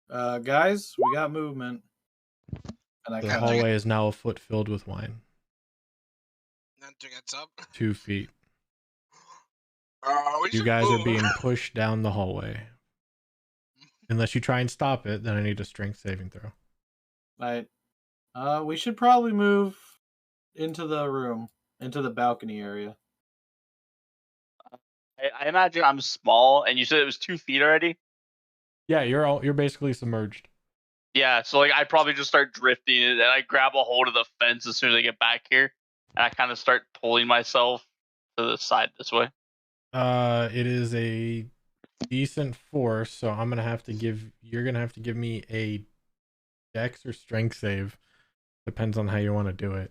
[SPEAKER 2] Guys, we got movement.
[SPEAKER 5] And the hallway is now a foot filled with wine.
[SPEAKER 4] Nenter gets up.
[SPEAKER 5] 2 feet. You guys are being pushed down the hallway. Unless you try and stop it, then I need a strength saving throw.
[SPEAKER 2] Right. We should probably move into the room, into the balcony area.
[SPEAKER 3] I imagine I'm small, and you said it was 2 feet already?
[SPEAKER 5] Yeah, you're basically submerged.
[SPEAKER 3] Yeah, so like I probably just start drifting, and I grab a hold of the fence as soon as I get back here, and I kind of start pulling myself to the side this way.
[SPEAKER 5] It is a decent force, so you're gonna have to give me a Dex or Strength save. Depends on how you want to do it.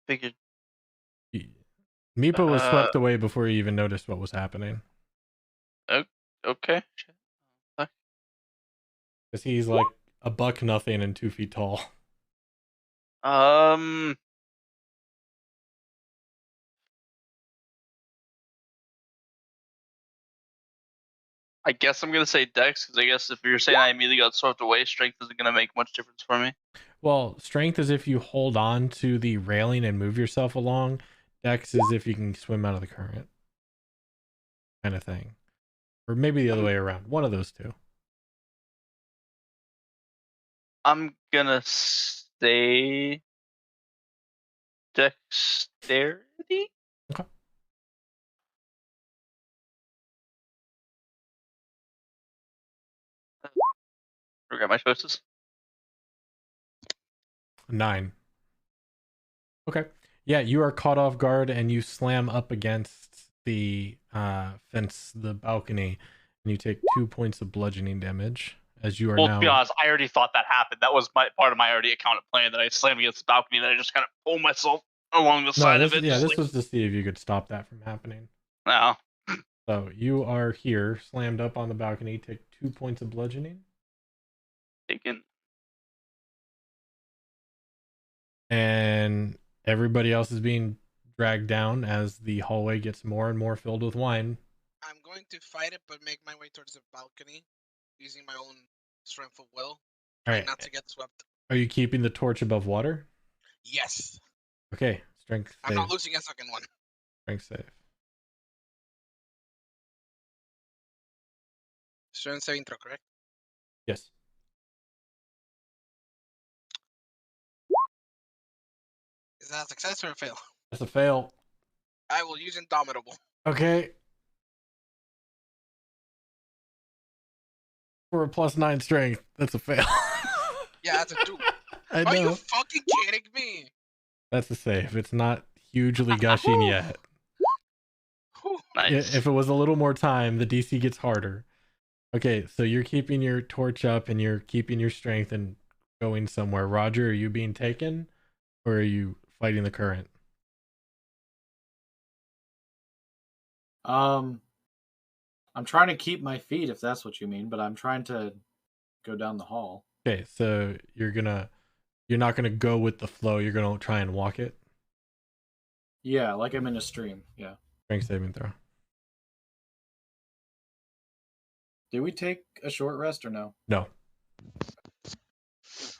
[SPEAKER 3] Figured.
[SPEAKER 5] Meepo was swept away before he even noticed what was happening.
[SPEAKER 3] Okay.
[SPEAKER 5] Because he's like a buck nothing and 2 feet tall.
[SPEAKER 3] I guess I'm gonna say Dex, because I guess if you're saying I immediately got swept away, Strength isn't gonna make much difference for me.
[SPEAKER 5] Well, Strength is if you hold on to the railing and move yourself along. Dex is if you can swim out of the current. Kind of thing. Or maybe the other way around. One of those two.
[SPEAKER 3] I'm gonna say Dexterity?
[SPEAKER 5] Okay.
[SPEAKER 3] Forgot my choices.
[SPEAKER 5] 9. Okay. Yeah, you are caught off guard and you slam up against the fence, the balcony, and you take 2 points of bludgeoning damage as you are
[SPEAKER 3] To be honest, I already thought that happened. That was part of my already accounted plan, that I slammed against the balcony, and then I just kind of pulled myself along the side of it.
[SPEAKER 5] Yeah, this was to see if you could stop that from happening.
[SPEAKER 3] No.
[SPEAKER 5] So you are here, slammed up on the balcony, take 2 points of bludgeoning.
[SPEAKER 3] Taken.
[SPEAKER 5] And everybody else is being dragged down as the hallway gets more and more filled with wine.
[SPEAKER 4] I'm going to fight it, but make my way towards the balcony, using my own strength of will, trying not to get swept.
[SPEAKER 5] Are you keeping the torch above water?
[SPEAKER 4] Yes.
[SPEAKER 5] Okay, strength save.
[SPEAKER 4] I'm not losing a second one.
[SPEAKER 5] Strength save.
[SPEAKER 4] Strength saving throw, correct?
[SPEAKER 5] Yes.
[SPEAKER 4] Is that a success or a fail?
[SPEAKER 5] That's a fail.
[SPEAKER 4] I will use Indomitable.
[SPEAKER 5] Okay. For a +9 strength, that's a fail.
[SPEAKER 4] Yeah, that's a 2.
[SPEAKER 5] I know.
[SPEAKER 4] Are you fucking kidding me?
[SPEAKER 5] That's a save. It's not hugely gushing yet.
[SPEAKER 3] Nice.
[SPEAKER 5] If it was a little more time, the DC gets harder. Okay, so you're keeping your torch up and you're keeping your strength and going somewhere. Roger, are you being taken or are you fighting the current?
[SPEAKER 2] I'm trying to keep my feet, if that's what you mean, but I'm trying to go down the hall.
[SPEAKER 5] Okay, so you're not gonna go with the flow. You're gonna try and walk it.
[SPEAKER 2] Yeah, like I'm in a stream. Yeah.
[SPEAKER 5] Strength saving throw.
[SPEAKER 2] Did we take a short rest or no?
[SPEAKER 5] No.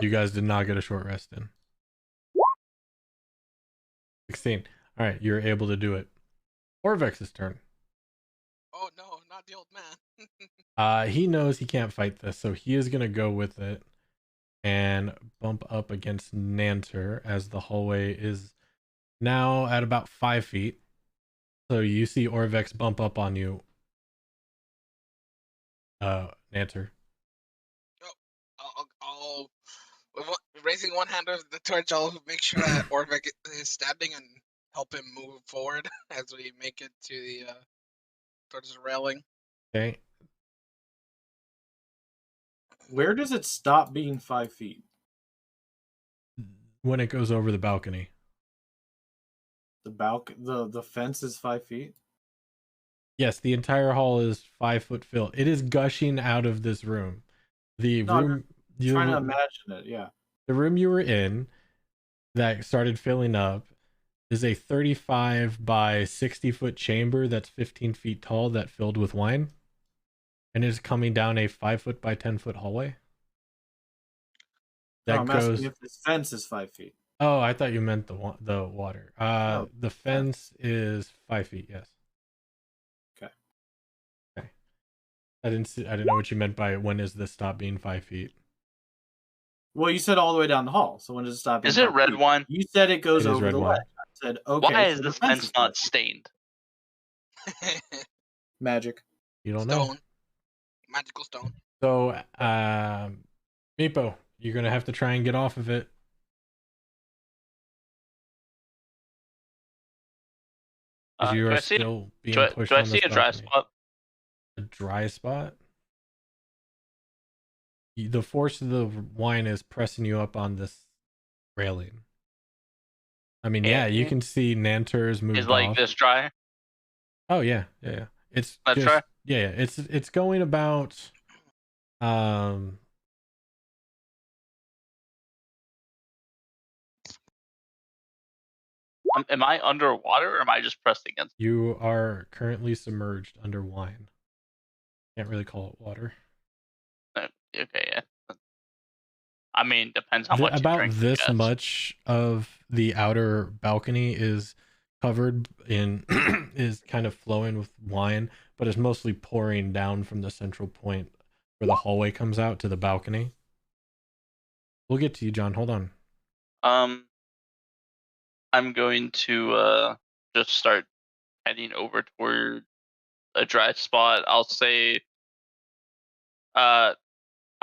[SPEAKER 5] You guys did not get a short rest in. 16. All right, you're able to do it. Orvex's turn.
[SPEAKER 4] Oh no, not the old man.
[SPEAKER 5] He knows he can't fight this, so he is gonna go with it and bump up against Nanter as the hallway is now at about 5 feet. So you see Orvex bump up on you, Nanter.
[SPEAKER 4] I'll raising one hand over the torch. I'll make sure that Orvek is standing and help him move forward as we make it to the towards the railing.
[SPEAKER 5] Okay.
[SPEAKER 2] Where does it stop being 5 feet?
[SPEAKER 5] When it goes over the balcony.
[SPEAKER 2] The fence is 5 feet?
[SPEAKER 5] Yes, the entire hall is 5 foot fill. It is gushing out of this room. The room
[SPEAKER 2] I'm trying to imagine it, yeah.
[SPEAKER 5] The room you were in that started filling up is a 35 by 60 foot chamber that's 15 feet tall that filled with wine. And is coming down a 5 foot by 10 foot hallway.
[SPEAKER 2] That I'm asking if this fence is 5 feet.
[SPEAKER 5] Oh, I thought you meant the water.
[SPEAKER 2] No,
[SPEAKER 5] the fence is 5 feet. Yes. Okay. I didn't know what you meant by when is this stop being 5 feet.
[SPEAKER 2] Well, you said all the way down the hall. So when does it stop?
[SPEAKER 3] Is it red wine?
[SPEAKER 2] You said it goes over the ledge. I said, okay.
[SPEAKER 3] Why is this fence not stained?
[SPEAKER 2] Magic.
[SPEAKER 5] You don't know.
[SPEAKER 4] Magical stone.
[SPEAKER 5] So, Meepo, you're gonna have to try and get off of it. Because you
[SPEAKER 3] do
[SPEAKER 5] are
[SPEAKER 3] I see
[SPEAKER 5] still being
[SPEAKER 3] do
[SPEAKER 5] pushed
[SPEAKER 3] I
[SPEAKER 5] on
[SPEAKER 3] see
[SPEAKER 5] this
[SPEAKER 3] a dry
[SPEAKER 5] balcony.
[SPEAKER 3] spot?
[SPEAKER 5] A dry spot? The force of the wine is pressing you up on this railing. I mean, yeah, you can see Nanter's moved
[SPEAKER 3] Is like
[SPEAKER 5] off.
[SPEAKER 3] this dry?
[SPEAKER 5] Oh yeah. It's
[SPEAKER 3] That
[SPEAKER 5] just
[SPEAKER 3] dry?
[SPEAKER 5] yeah. It's going about Am
[SPEAKER 3] I underwater or am I just pressed against?
[SPEAKER 5] You are currently submerged under wine. Can't really call it water.
[SPEAKER 3] Okay, yeah. I mean, depends how much you
[SPEAKER 5] About
[SPEAKER 3] drink.
[SPEAKER 5] this much of the outer balcony is covered in is kind of flowing with wine, but it's mostly pouring down from the central point where the hallway comes out to the balcony. We'll get to you, John. Hold on.
[SPEAKER 3] I'm going to just start heading over toward a dry spot. I'll say I'll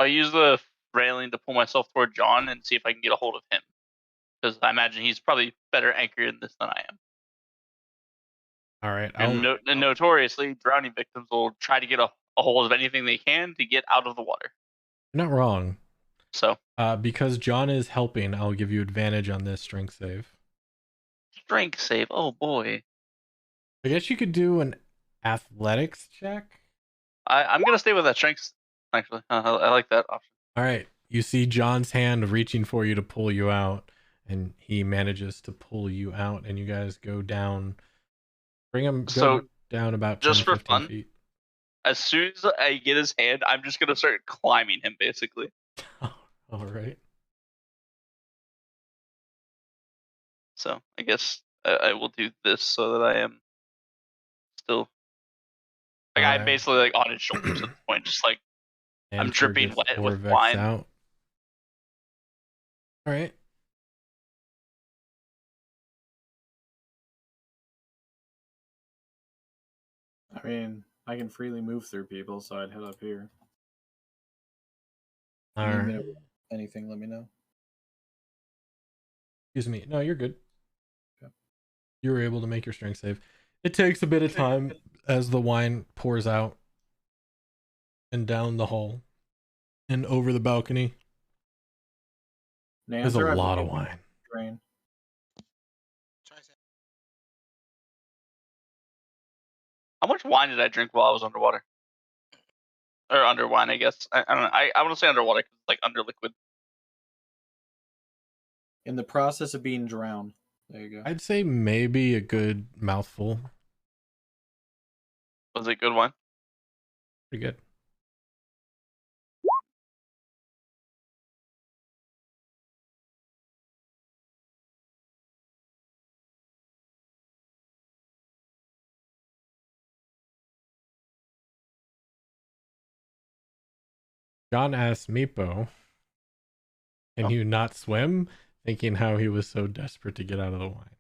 [SPEAKER 3] use the railing to pull myself toward John and see if I can get a hold of him. Because I imagine he's probably better anchored in this than I am.
[SPEAKER 5] All right.
[SPEAKER 3] And notoriously, drowning victims will try to get a hold of anything they can to get out of the water.
[SPEAKER 5] Not wrong.
[SPEAKER 3] So,
[SPEAKER 5] because John is helping, I'll give you advantage on this strength save.
[SPEAKER 3] Strength save. Oh boy.
[SPEAKER 5] I guess you could do an athletics check.
[SPEAKER 3] I'm gonna stay with that strength. Actually, I like that option.
[SPEAKER 5] All right. You see John's hand reaching for you to pull you out, and he manages to pull you out, and you guys go down. Bring him down about 10,
[SPEAKER 3] just for
[SPEAKER 5] 15
[SPEAKER 3] fun,
[SPEAKER 5] feet.
[SPEAKER 3] As soon as I get his hand, I'm just gonna start climbing him, basically.
[SPEAKER 5] All right.
[SPEAKER 3] So I guess I will do this so that I am still like I'm basically like on his shoulders at this point, just like I'm dripping wet with wine.
[SPEAKER 5] Out. All right.
[SPEAKER 2] I mean, I can freely move through people, so I'd head up here.
[SPEAKER 5] All right.
[SPEAKER 2] Anything, let me know.
[SPEAKER 5] Excuse me. No, you're good. Okay. You were able to make your strength save. It takes a bit of time as the wine pours out and down the hall and over the balcony. There's a lot of wine.
[SPEAKER 2] Drain.
[SPEAKER 3] How much wine did I drink while I was underwater? Or under wine, I guess. I don't know. I want to say underwater because it's like under liquid.
[SPEAKER 2] In the process of being drowned. There you go.
[SPEAKER 5] I'd say maybe a good mouthful.
[SPEAKER 3] Was it good wine?
[SPEAKER 5] Pretty good. John asked Meepo, can you not swim? Thinking how he was so desperate to get out of the wine.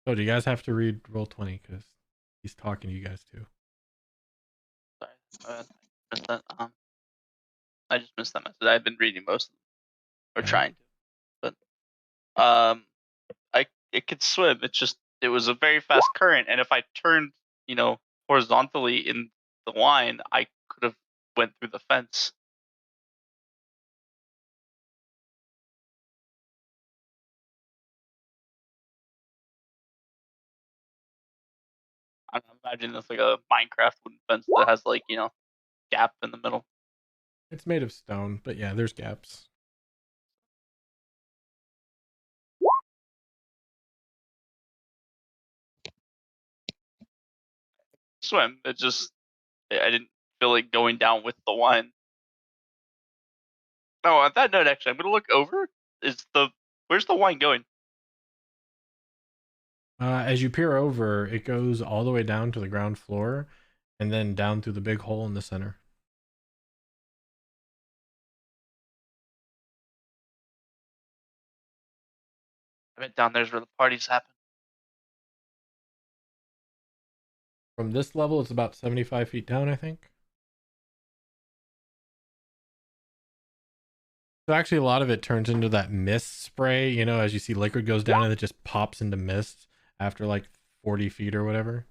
[SPEAKER 5] So do you guys have to read Roll20 because he's talking to you guys too?
[SPEAKER 3] Sorry, missed that. I just missed that message. I've been reading most of them, or trying to, but it could swim. It was a very fast current, and if I turned, horizontally in the wine, I could have went through the fence. I imagine it's like a Minecraft wooden fence that has gap in the middle.
[SPEAKER 5] It's made of stone, but yeah, there's gaps.
[SPEAKER 3] Swim. I didn't feel like going down with the wine. Oh, on that note, actually, I'm gonna look over. Where's the wine going?
[SPEAKER 5] As you peer over, it goes all the way down to the ground floor, and then down through the big hole in the center.
[SPEAKER 3] I bet down there's where the parties happen.
[SPEAKER 5] From this level, it's about 75 feet down, I think. So actually, a lot of it turns into that mist spray. You know, as you see liquid goes down and it just pops into mist after like 40 feet or whatever.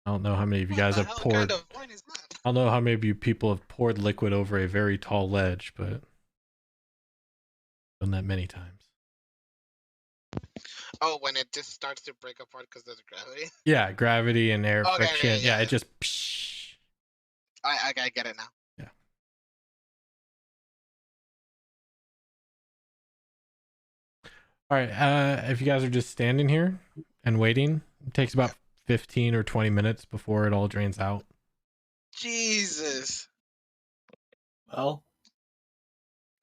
[SPEAKER 5] I don't know how many of you guys have poured.
[SPEAKER 4] Kind of wine is that?
[SPEAKER 5] I don't know how many of you people have poured liquid over a very tall ledge, but done that many times.
[SPEAKER 4] Oh, when it just starts to break apart because of the gravity.
[SPEAKER 5] Yeah, gravity and air
[SPEAKER 4] Okay,
[SPEAKER 5] friction.
[SPEAKER 4] yeah.
[SPEAKER 5] It just. Psh.
[SPEAKER 4] I get it now.
[SPEAKER 5] Yeah. All right. If you guys are just standing here and waiting, it takes about 15 or 20 minutes before it all drains out.
[SPEAKER 4] Jesus,
[SPEAKER 2] Well,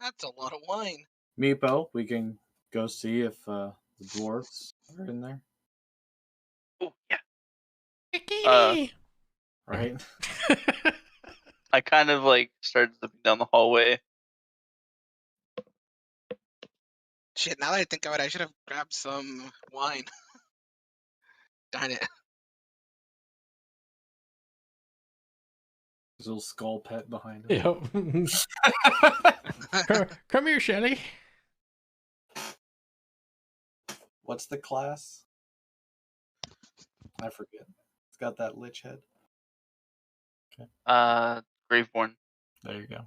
[SPEAKER 4] that's a lot of wine.
[SPEAKER 2] Meepo, we can go see if the dwarfs are in there,
[SPEAKER 3] Oh yeah.
[SPEAKER 2] right?
[SPEAKER 3] I kind of like started zipping down the hallway.
[SPEAKER 4] Shit, now that I think of it, I should have grabbed some wine. Darn it.
[SPEAKER 2] His little skull pet behind him.
[SPEAKER 5] Yep. Come here, Shelly.
[SPEAKER 2] What's the class? I forget. It's got that lich head. Okay.
[SPEAKER 3] Graveborn.
[SPEAKER 2] There you go.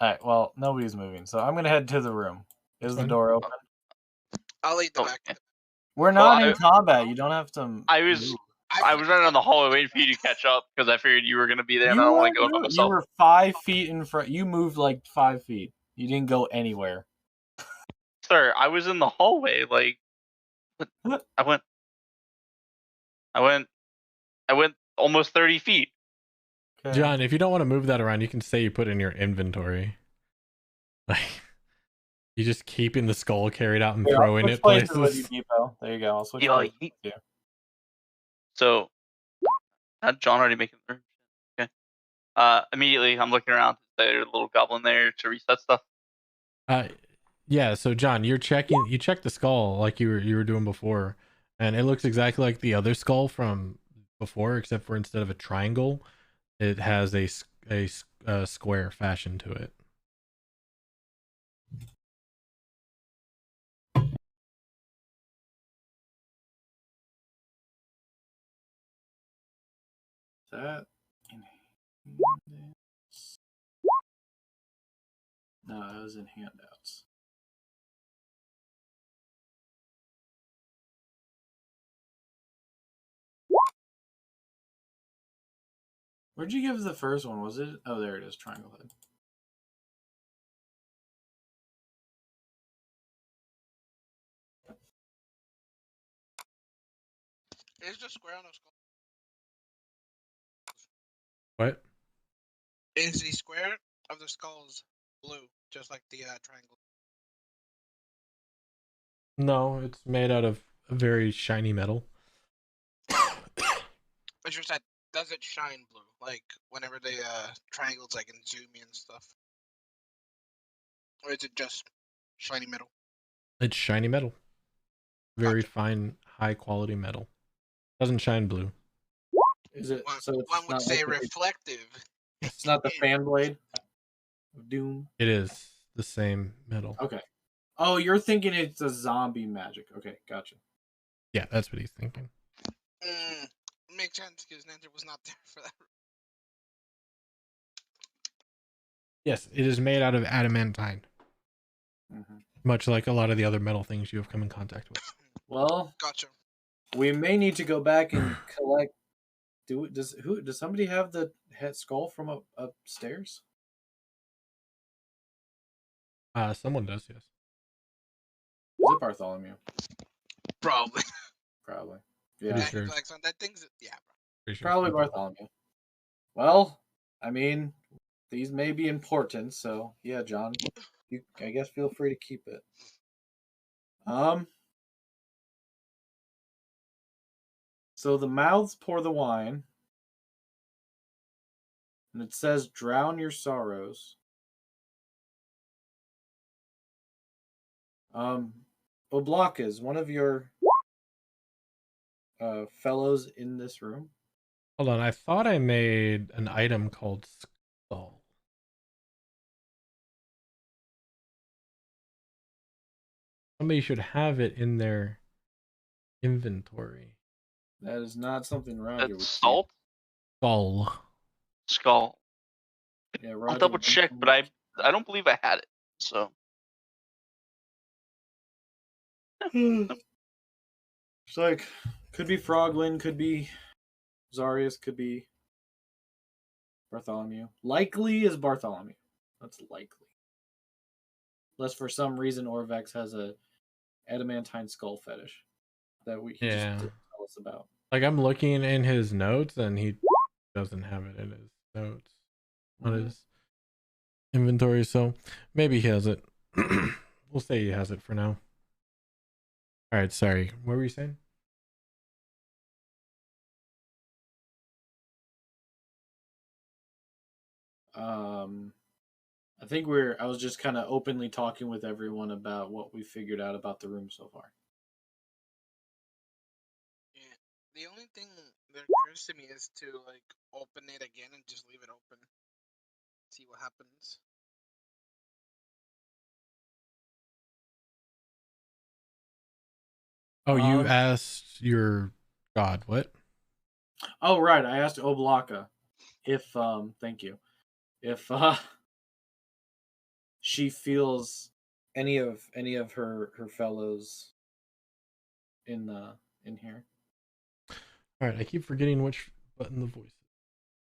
[SPEAKER 2] Alright, well, nobody's moving, so I'm gonna head to the room. Is the door open?
[SPEAKER 4] I'll leave the
[SPEAKER 3] Oh,
[SPEAKER 4] back.
[SPEAKER 3] yeah.
[SPEAKER 2] We're not in combat. You don't have to.
[SPEAKER 3] I was running down the hallway waiting for you to catch up because I figured you were gonna be there and I don't want to go by myself.
[SPEAKER 2] You were 5 feet in front. You moved like 5 feet. You didn't go anywhere.
[SPEAKER 3] Sir, I was in the hallway. Like, I went almost 30 feet.
[SPEAKER 2] Okay.
[SPEAKER 5] John, if you don't want to move that around, you can say you put it in your inventory. Like, you just keeping the skull carried out and throwing it places.
[SPEAKER 2] With you, there you go. I'll switch places with you.
[SPEAKER 3] So, had John already making the okay. Immediately, I'm looking around. There's a little goblin there to reset stuff.
[SPEAKER 5] Yeah. So, John, you check the skull like you were doing before, and it looks exactly like the other skull from before, except for instead of a triangle, it has a square fashion to it.
[SPEAKER 2] That no, it was in handouts. Where'd you give the first one? Was it? Oh, there it is. Triangle head.
[SPEAKER 4] Is the square on the skull?
[SPEAKER 5] What?
[SPEAKER 4] Is the square of the skulls blue, just like the triangle?
[SPEAKER 5] No, it's made out of a very shiny metal.
[SPEAKER 4] It's just that, does it shine blue? Like, whenever the triangles, like, in Zoomy and stuff? Or is it just shiny metal?
[SPEAKER 5] It's shiny metal. Very fine, high quality metal. Doesn't shine blue.
[SPEAKER 2] Is it? So it's
[SPEAKER 4] one would say
[SPEAKER 2] like
[SPEAKER 4] reflective.
[SPEAKER 2] It's not the fan blade of Doom.
[SPEAKER 5] It is the same metal.
[SPEAKER 2] Okay. Oh, you're thinking it's a zombie magic. Okay, gotcha.
[SPEAKER 5] Yeah, that's what he's thinking.
[SPEAKER 4] Makes sense because Nanter was not there for that.
[SPEAKER 5] Yes, it is made out of adamantine.
[SPEAKER 2] Mm-hmm.
[SPEAKER 5] Much like a lot of the other metal things you have come in contact with.
[SPEAKER 2] Well,
[SPEAKER 4] gotcha.
[SPEAKER 2] We may need to go back and collect. Does somebody have the head skull from upstairs?
[SPEAKER 5] Someone does, yes.
[SPEAKER 2] Is it Bartholomew?
[SPEAKER 4] Probably.
[SPEAKER 2] Yeah.
[SPEAKER 5] Sure.
[SPEAKER 4] That thing's
[SPEAKER 5] Sure.
[SPEAKER 2] Probably Bartholomew. Well, I mean, these may be important, so yeah, John, I guess feel free to keep it. So the mouths pour the wine, and it says, "Drown your sorrows." Oblak, is one of your fellows in this room?
[SPEAKER 5] Hold on, I thought I made an item called Skull. Somebody should have it in their inventory.
[SPEAKER 2] That is not something Roger
[SPEAKER 3] That's
[SPEAKER 2] would
[SPEAKER 3] salt?
[SPEAKER 5] Skull.
[SPEAKER 3] Skull.
[SPEAKER 2] Yeah,
[SPEAKER 3] I'll
[SPEAKER 2] Roger.
[SPEAKER 3] double check, but I don't believe I had it. So
[SPEAKER 2] It's like, could be Froglin, could be Zarius, could be Bartholomew. Likely is Bartholomew. That's likely. Unless for some reason Orvex has a adamantine skull fetish that he just didn't tell us about.
[SPEAKER 5] Like, I'm looking in his notes and he doesn't have it in his notes on his inventory, so maybe he has it. We'll say he has it for now. All right, sorry. What were you saying?
[SPEAKER 2] I think I was just kind of openly talking with everyone about what we figured out about the room so far.
[SPEAKER 4] Yeah. The only thing that occurs to me is to like open it again and just leave it open. See what happens.
[SPEAKER 5] Oh, you asked your god what?
[SPEAKER 2] Oh, right. I asked Oblaka if thank you. If she feels any of her fellows in here.
[SPEAKER 5] All right, I keep forgetting which button the voice is.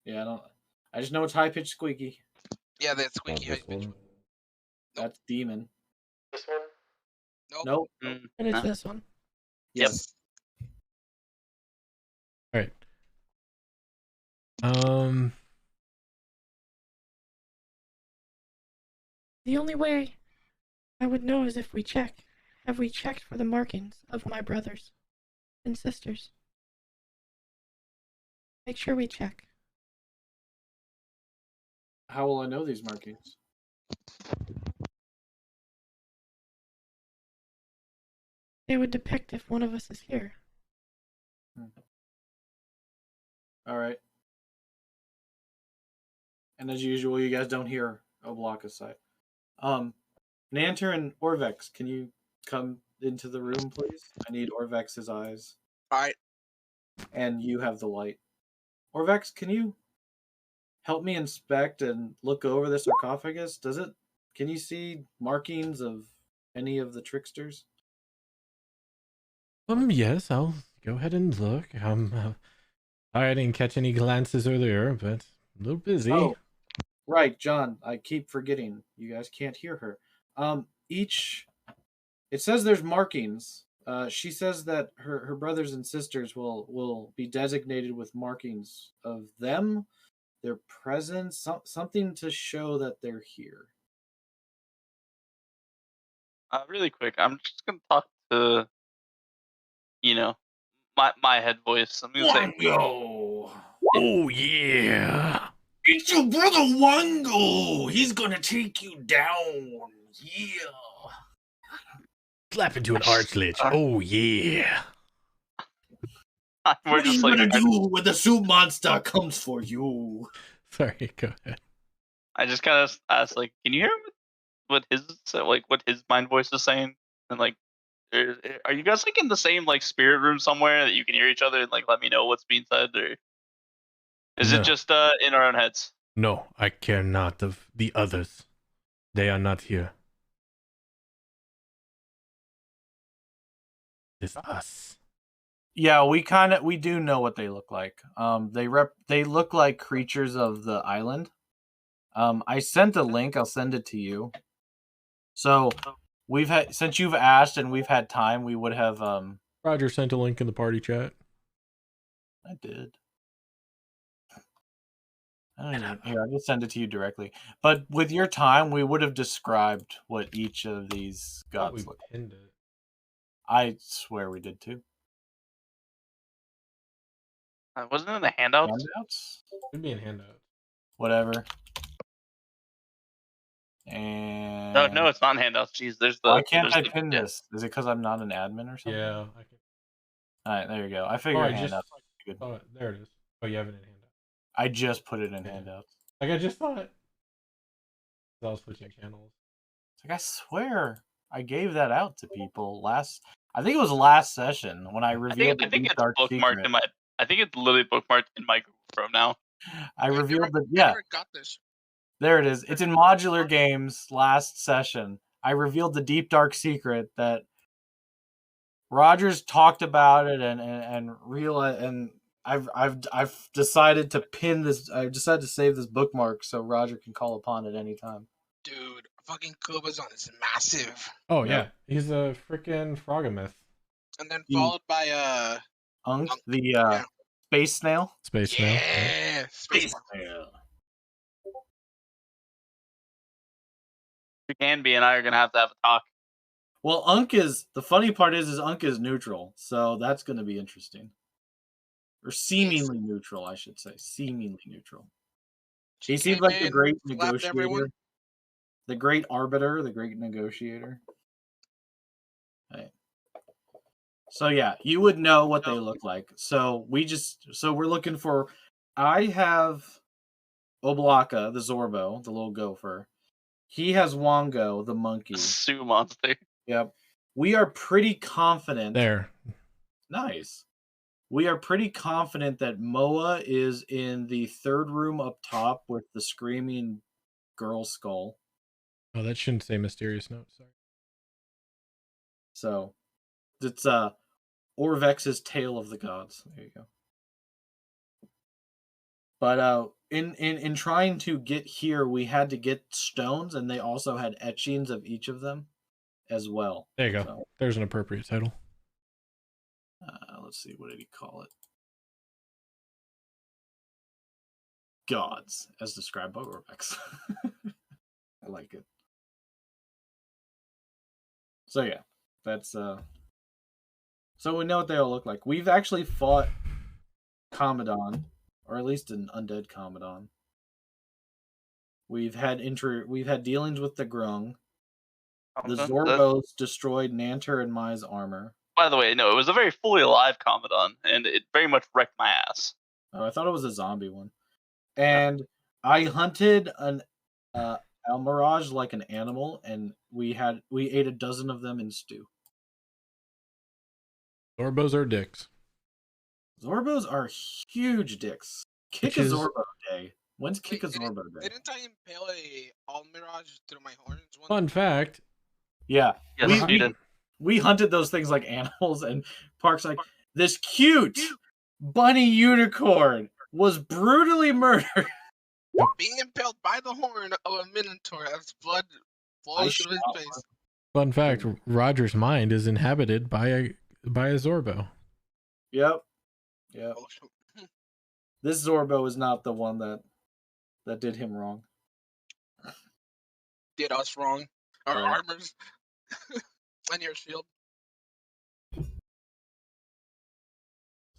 [SPEAKER 2] Yeah, I just know it's high pitched squeaky.
[SPEAKER 4] Yeah, that's squeaky high pitch.
[SPEAKER 2] Nope. That's demon.
[SPEAKER 1] This one?
[SPEAKER 2] Nope.
[SPEAKER 6] And it's this one.
[SPEAKER 2] Yes.
[SPEAKER 5] All right.
[SPEAKER 6] The only way I would know is if we check. Have we checked for the markings of my brothers and sisters? Make sure we check.
[SPEAKER 2] How will I know these markings?
[SPEAKER 6] They would depict if one of us is here.
[SPEAKER 2] All right. And as usual, you guys don't hear Oblaka's side. Nanter and Orvex, can you come into the room, please? I need Orvex's eyes.
[SPEAKER 4] All right.
[SPEAKER 2] And you have the light. Orvex, can you help me inspect and look over the sarcophagus? Can you see markings of any of the tricksters?
[SPEAKER 5] Yes, I'll go ahead and look. I didn't catch any glances earlier, but a little busy.
[SPEAKER 2] Oh, right, John. I keep forgetting. You guys can't hear her. It says there's markings. She says that her brothers and sisters will be designated with markings of them, their presence, something to show that they're here.
[SPEAKER 3] Really quick, I'm just gonna talk to, my head voice. I'm gonna say,
[SPEAKER 2] Wango!
[SPEAKER 5] Oh yeah!
[SPEAKER 2] It's your brother Wango! He's gonna take you down. Yeah.
[SPEAKER 5] Slap into an archlich. Oh yeah!
[SPEAKER 3] we're
[SPEAKER 2] What are
[SPEAKER 3] just
[SPEAKER 2] you
[SPEAKER 3] like,
[SPEAKER 2] gonna do when the soup monster comes for you?
[SPEAKER 5] Sorry, go ahead.
[SPEAKER 3] I just kind of asked, like, can you hear what his mind voice is saying? And like, are you guys like in the same like spirit room somewhere that you can hear each other and like let me know what's being said, or is it just in our own heads?
[SPEAKER 5] No, I care not of the others. They are not here. It's us.
[SPEAKER 2] Yeah, we do know what they look like. They look like creatures of the island. I sent a link. I'll send it to you. So since you've asked and we've had time, we would have
[SPEAKER 5] Roger sent a link in the party chat.
[SPEAKER 2] I did. Here, I'll just send it to you directly. But with your time, we would have described what each of these gods look like. I swear we did too.
[SPEAKER 3] Wasn't it in the handouts?
[SPEAKER 2] Handouts?
[SPEAKER 5] Could be in handouts.
[SPEAKER 2] Whatever. And
[SPEAKER 3] No, it's not in handouts. Jeez,
[SPEAKER 2] why can't I pin this? Is it because I'm not an admin or something?
[SPEAKER 5] Yeah.
[SPEAKER 2] All right, there you go. I figured handouts.
[SPEAKER 5] There it is. Oh, you have it in handout.
[SPEAKER 2] I just put it in handouts.
[SPEAKER 5] Like I just thought. I was switching channels.
[SPEAKER 2] Like I swear I gave that out to people I think it was last session when I revealed
[SPEAKER 3] I think
[SPEAKER 2] the
[SPEAKER 3] it's
[SPEAKER 2] dark
[SPEAKER 3] bookmarked
[SPEAKER 2] secret.
[SPEAKER 3] in my. I think it's literally bookmarked in my Google Chrome now.
[SPEAKER 2] I revealed
[SPEAKER 4] I never got this.
[SPEAKER 2] There it is. It's in modular games last session. I revealed the deep dark secret that Rogers talked about it and realized, and I've decided to pin this. I've decided to save this bookmark so Roger can call upon it anytime.
[SPEAKER 4] Dude, fucking Kubazon is massive.
[SPEAKER 5] Oh yeah, he's a freaking Frogomyth.
[SPEAKER 4] And then followed by
[SPEAKER 2] Unk, the space snail.
[SPEAKER 5] Space snail.
[SPEAKER 4] Yeah, space
[SPEAKER 2] snail.
[SPEAKER 3] Canby and I are gonna have a talk.
[SPEAKER 2] Well, the funny part is Unk is neutral, so that's going to be interesting. Or seemingly neutral, I should say. Seemingly neutral. He seems like the great negotiator. The great arbiter, the great negotiator. Right. So yeah, you would know what they look like. So we're looking for. I have Oblaka, the Zorbo, the little gopher. He has Wongo, the monkey.
[SPEAKER 3] Sue monster.
[SPEAKER 2] Yep. We are pretty confident.
[SPEAKER 5] There.
[SPEAKER 2] Nice. We are pretty confident that Moa is in the third room up top with the screaming girl skull.
[SPEAKER 5] Oh, that shouldn't say mysterious note. Sorry.
[SPEAKER 2] So it's Orvex's Tale of the Gods. There you go. But in trying to get here, we had to get stones, and they also had etchings of each of them as well.
[SPEAKER 5] There you go.
[SPEAKER 2] So,
[SPEAKER 5] there's an appropriate title.
[SPEAKER 2] Let's see, what did he call it? Gods, as described by Orvex. I like it. So yeah, that's so we know what they all look like. We've actually fought Commodon, or at least an undead Commodon. We've had dealings with the Grung. The Zorbos destroyed Nanter and Mai's armor.
[SPEAKER 3] By the way, no, it was a very fully alive Commodon, and it very much wrecked my ass.
[SPEAKER 2] Oh, I thought it was a zombie one. And I hunted an Almirage like an animal, and we ate a dozen of them in stew.
[SPEAKER 5] Zorbos are dicks.
[SPEAKER 2] Zorbos are huge dicks. Kick a Zorbo day. When's Kick a Zorbo day?
[SPEAKER 4] Didn't I impale a Almirage through my horns?
[SPEAKER 5] Fun fact.
[SPEAKER 2] Yeah.
[SPEAKER 3] Yes,
[SPEAKER 2] we hunted those things like animals, and Park's like, this cute bunny unicorn was brutally murdered.
[SPEAKER 4] Being impaled by the horn of a Minotaur as blood flows through his face.
[SPEAKER 5] Fun fact, Roger's mind is inhabited by a Zorbo.
[SPEAKER 2] Yep. This Zorbo is not the one that did him wrong.
[SPEAKER 4] Did us wrong. Our armors and your shield.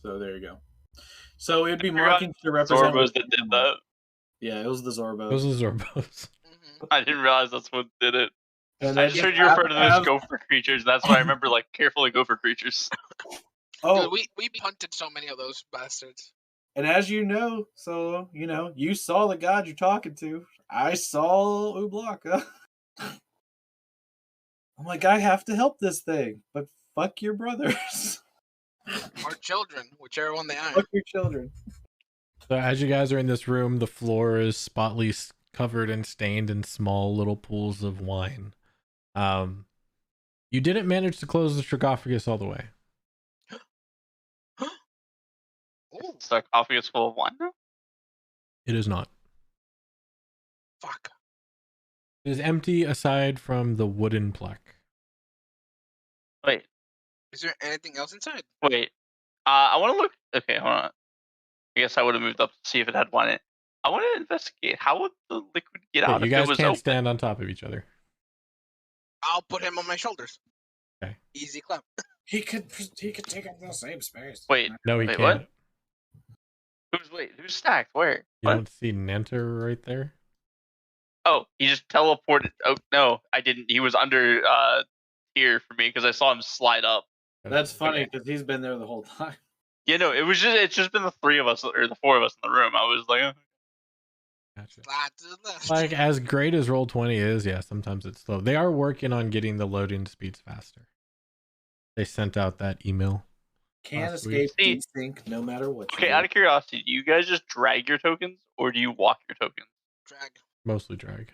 [SPEAKER 2] So there you go. So it'd be markings to represent
[SPEAKER 3] Zorbos that did that.
[SPEAKER 2] Yeah, it was the Zorbos.
[SPEAKER 5] Those are the Zorbos.
[SPEAKER 3] I didn't realize that's what did it.
[SPEAKER 2] And
[SPEAKER 3] I just heard you refer to them as gopher creatures, and that's why I remember carefully gopher creatures.
[SPEAKER 4] Oh, dude, we punted so many of those bastards.
[SPEAKER 2] And as you know, you saw the god you're talking to. I saw Ublaka. I'm like, I have to help this thing, but fuck your brothers.
[SPEAKER 4] Or children, whichever one they are.
[SPEAKER 2] Fuck your children.
[SPEAKER 5] So as you guys are in this room, the floor is spotlessly covered and stained in small little pools of wine. You didn't manage to close the sarcophagus all the way.
[SPEAKER 3] Sarcophagus full of wine now?
[SPEAKER 5] It is not.
[SPEAKER 4] Fuck.
[SPEAKER 5] It is empty aside from the wooden plaque.
[SPEAKER 3] Wait.
[SPEAKER 4] Is there anything else inside?
[SPEAKER 3] Wait. I want to look. Okay, hold on. I guess I would have moved up to see if it had wine in it. I want to investigate. How would the liquid get out
[SPEAKER 5] You
[SPEAKER 3] if
[SPEAKER 5] guys
[SPEAKER 3] it was
[SPEAKER 5] can't
[SPEAKER 3] open?
[SPEAKER 5] stand on top of each other.
[SPEAKER 4] I'll put him on my shoulders.
[SPEAKER 5] Okay.
[SPEAKER 4] Easy clap.
[SPEAKER 2] He could take up the same space.
[SPEAKER 3] Wait.
[SPEAKER 5] No, he
[SPEAKER 3] wait,
[SPEAKER 5] can't.
[SPEAKER 3] What? Who's stacked? Where?
[SPEAKER 5] You
[SPEAKER 3] What?
[SPEAKER 5] don't see Nanter right there?
[SPEAKER 3] Oh, he just teleported. Oh, no, I didn't. He was under here for me because I saw him slide up.
[SPEAKER 2] That's funny because he's been there the whole time.
[SPEAKER 3] Yeah, no, it's just been the 3 of us or the 4 of us in the room. I was like,
[SPEAKER 5] Gotcha.
[SPEAKER 4] Slide to the left.
[SPEAKER 5] Like, as great as Roll20 is, yeah, sometimes it's slow. They are working on getting the loading speeds faster. They sent out that email.
[SPEAKER 2] Can't
[SPEAKER 5] last week.
[SPEAKER 2] escape desync no matter what you
[SPEAKER 3] okay,
[SPEAKER 2] do.
[SPEAKER 3] out of curiosity, do you guys just drag your tokens or do you walk your tokens?
[SPEAKER 4] Drag.
[SPEAKER 5] Mostly drag.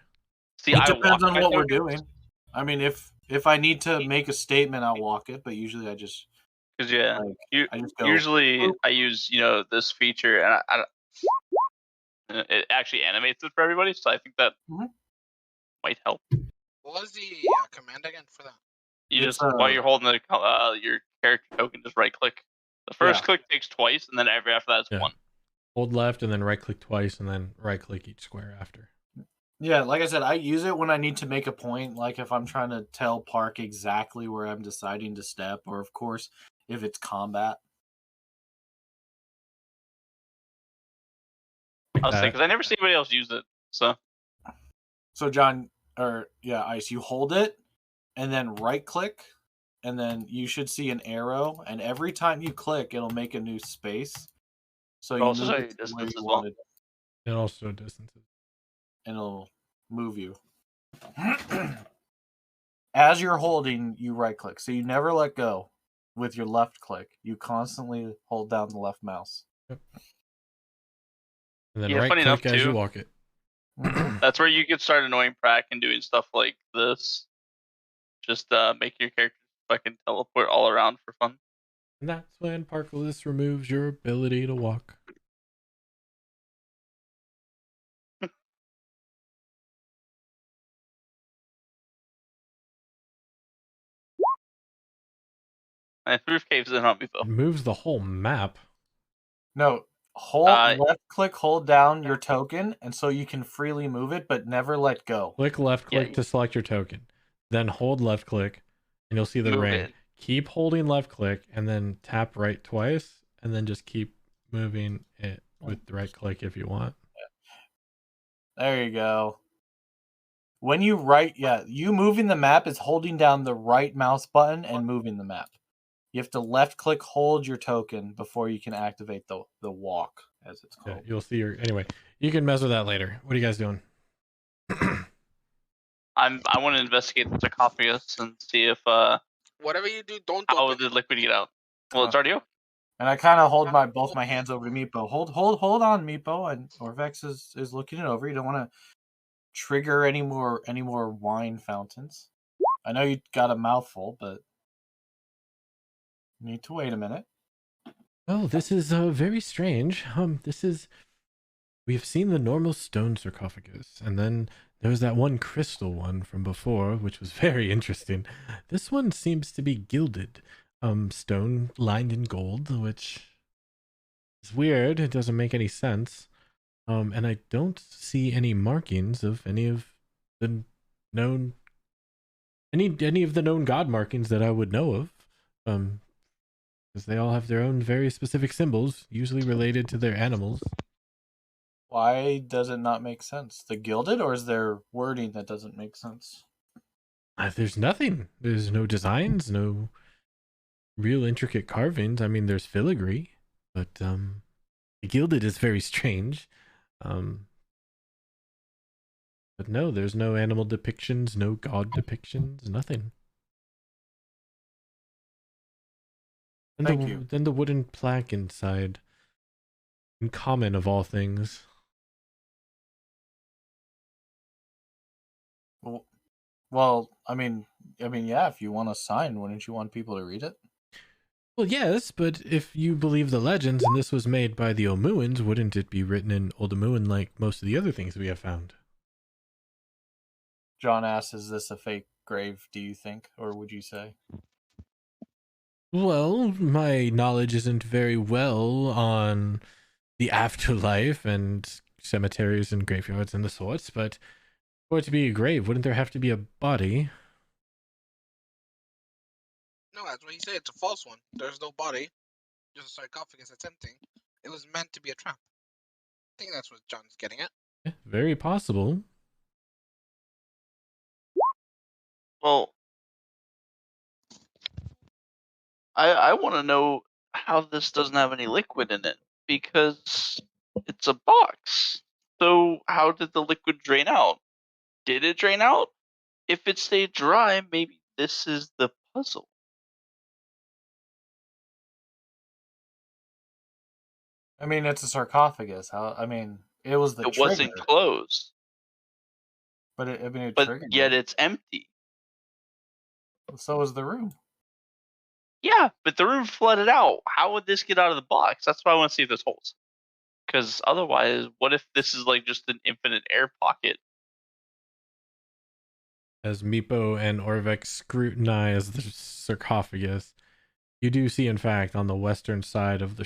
[SPEAKER 3] See,
[SPEAKER 2] It
[SPEAKER 3] I
[SPEAKER 2] depends
[SPEAKER 3] walk
[SPEAKER 2] on
[SPEAKER 3] my
[SPEAKER 2] what we're
[SPEAKER 3] tokens
[SPEAKER 2] doing. I mean, if I need to make a statement, I'll walk it. But usually, I just
[SPEAKER 3] because
[SPEAKER 2] I just go.
[SPEAKER 3] usually
[SPEAKER 2] "Boop."
[SPEAKER 3] I use this feature and it actually animates it for everybody, so I think that might help.
[SPEAKER 4] What was the command again for that?
[SPEAKER 3] You
[SPEAKER 2] It's,
[SPEAKER 3] just while you're holding your character token, just right click. The first
[SPEAKER 2] Yeah.
[SPEAKER 3] click takes twice, and then every after that is
[SPEAKER 5] Yeah.
[SPEAKER 3] 1.
[SPEAKER 5] Hold left and then right click twice and then right click each square after.
[SPEAKER 2] Yeah, like I said, I use it when I need to make a point, like if I'm trying to tell Park exactly where I'm deciding to step, or of course, if it's combat.
[SPEAKER 3] I was saying because I never see anybody else use it. So
[SPEAKER 2] John, Ice, you hold it and then right click, and then you should see an arrow, and every time you click, it'll make a new space. So you
[SPEAKER 3] also
[SPEAKER 2] move
[SPEAKER 3] show
[SPEAKER 2] it
[SPEAKER 3] you
[SPEAKER 2] to
[SPEAKER 3] distance
[SPEAKER 2] where you
[SPEAKER 3] as well.
[SPEAKER 2] want it,
[SPEAKER 5] It also distances.
[SPEAKER 2] and it'll move you. As you're holding, you right click. So you never let go with your left click. You constantly hold down the left mouse.
[SPEAKER 5] Yep. And then
[SPEAKER 3] Yeah,
[SPEAKER 5] right
[SPEAKER 3] funny
[SPEAKER 5] click
[SPEAKER 3] enough,
[SPEAKER 5] as you
[SPEAKER 3] too.
[SPEAKER 5] walk it.
[SPEAKER 3] That's where you could start annoying Prack and doing stuff like this. Just make your character fucking teleport all around for fun.
[SPEAKER 5] And that's when Parkless removes your ability to walk.
[SPEAKER 3] And Roof Cave's in on me though.
[SPEAKER 5] It moves the whole map.
[SPEAKER 2] No, left click, hold down your token, and so you can freely move it, but never let go.
[SPEAKER 5] Click left click to select your token. Then hold left click, and you'll see the
[SPEAKER 3] Move
[SPEAKER 5] ring.
[SPEAKER 3] it.
[SPEAKER 5] Keep holding left click, and then tap right twice, and then just keep moving it with the right click if you want.
[SPEAKER 2] There you go. When you you moving the map is holding down the right mouse button and moving the map. You have to left click hold your token before you can activate the walk, as it's called.
[SPEAKER 5] Yeah, you'll see your anyway. You can mess with that later. What are you guys doing?
[SPEAKER 3] I want to investigate the sarcophagus and see if
[SPEAKER 4] Whatever you do, don't
[SPEAKER 3] how
[SPEAKER 4] open
[SPEAKER 3] the
[SPEAKER 4] it.
[SPEAKER 3] liquid get out. Well, it's already open.
[SPEAKER 2] And I kind of hold both my hands over to Meepo. Hold on, Meepo. And Orvex is looking it over. You don't want to trigger any more wine fountains. I know you got a mouthful, but you need to wait a minute.
[SPEAKER 5] Oh, this is very strange. We've seen the normal stone sarcophagus, and then there was that one crystal one from before, which was very interesting. This one seems to be gilded, stone lined in gold, which is weird. It doesn't make any sense. And I don't see any markings of any of the known god markings that I would know of. Because they all have their own very specific symbols, usually related to their animals.
[SPEAKER 2] Why does it not make sense? The gilded, or is there wording that doesn't make sense?
[SPEAKER 5] There's nothing. There's no designs, no real intricate carvings. I mean, there's filigree, but the gilded is very strange. But no, there's no animal depictions, no god depictions, nothing. And
[SPEAKER 2] Thank you.
[SPEAKER 5] Then the wooden plaque inside. In common of all things.
[SPEAKER 2] Well, I mean, yeah. If you want to sign, wouldn't you want people to read it?
[SPEAKER 5] Well, yes, but if you believe the legends and this was made by the Omuans, wouldn't it be written in Old Omuan like most of the other things we have found?
[SPEAKER 2] John asks, "Is this a fake grave? Do you think, or would you say?"
[SPEAKER 5] Well, my knowledge isn't very well on the afterlife and cemeteries and graveyards and the sorts, but for it to be a grave, wouldn't there have to be a body?
[SPEAKER 4] No, that's what he said. It's a false one. There's no body. Just a sarcophagus that's empty. It was meant to be a trap. I think that's what John's getting at.
[SPEAKER 5] Yeah, very possible.
[SPEAKER 3] Well, I want to know how this doesn't have any liquid in it, because it's a box. So how did the liquid drain out? Did it drain out? If it stayed dry, maybe this is the puzzle.
[SPEAKER 2] I mean, it's a sarcophagus. It was the
[SPEAKER 3] It
[SPEAKER 2] trigger.
[SPEAKER 3] wasn't closed.
[SPEAKER 2] But it
[SPEAKER 3] But
[SPEAKER 2] triggered
[SPEAKER 3] yet
[SPEAKER 2] it.
[SPEAKER 3] it's empty.
[SPEAKER 2] So was the room.
[SPEAKER 3] Yeah, but the room flooded out. How would this get out of the box? That's why I want to see if this holds. Because otherwise, what if this is like just an infinite air pocket?
[SPEAKER 5] As Meepo and Orvek scrutinize the sarcophagus, you do see, in fact, on the western side of the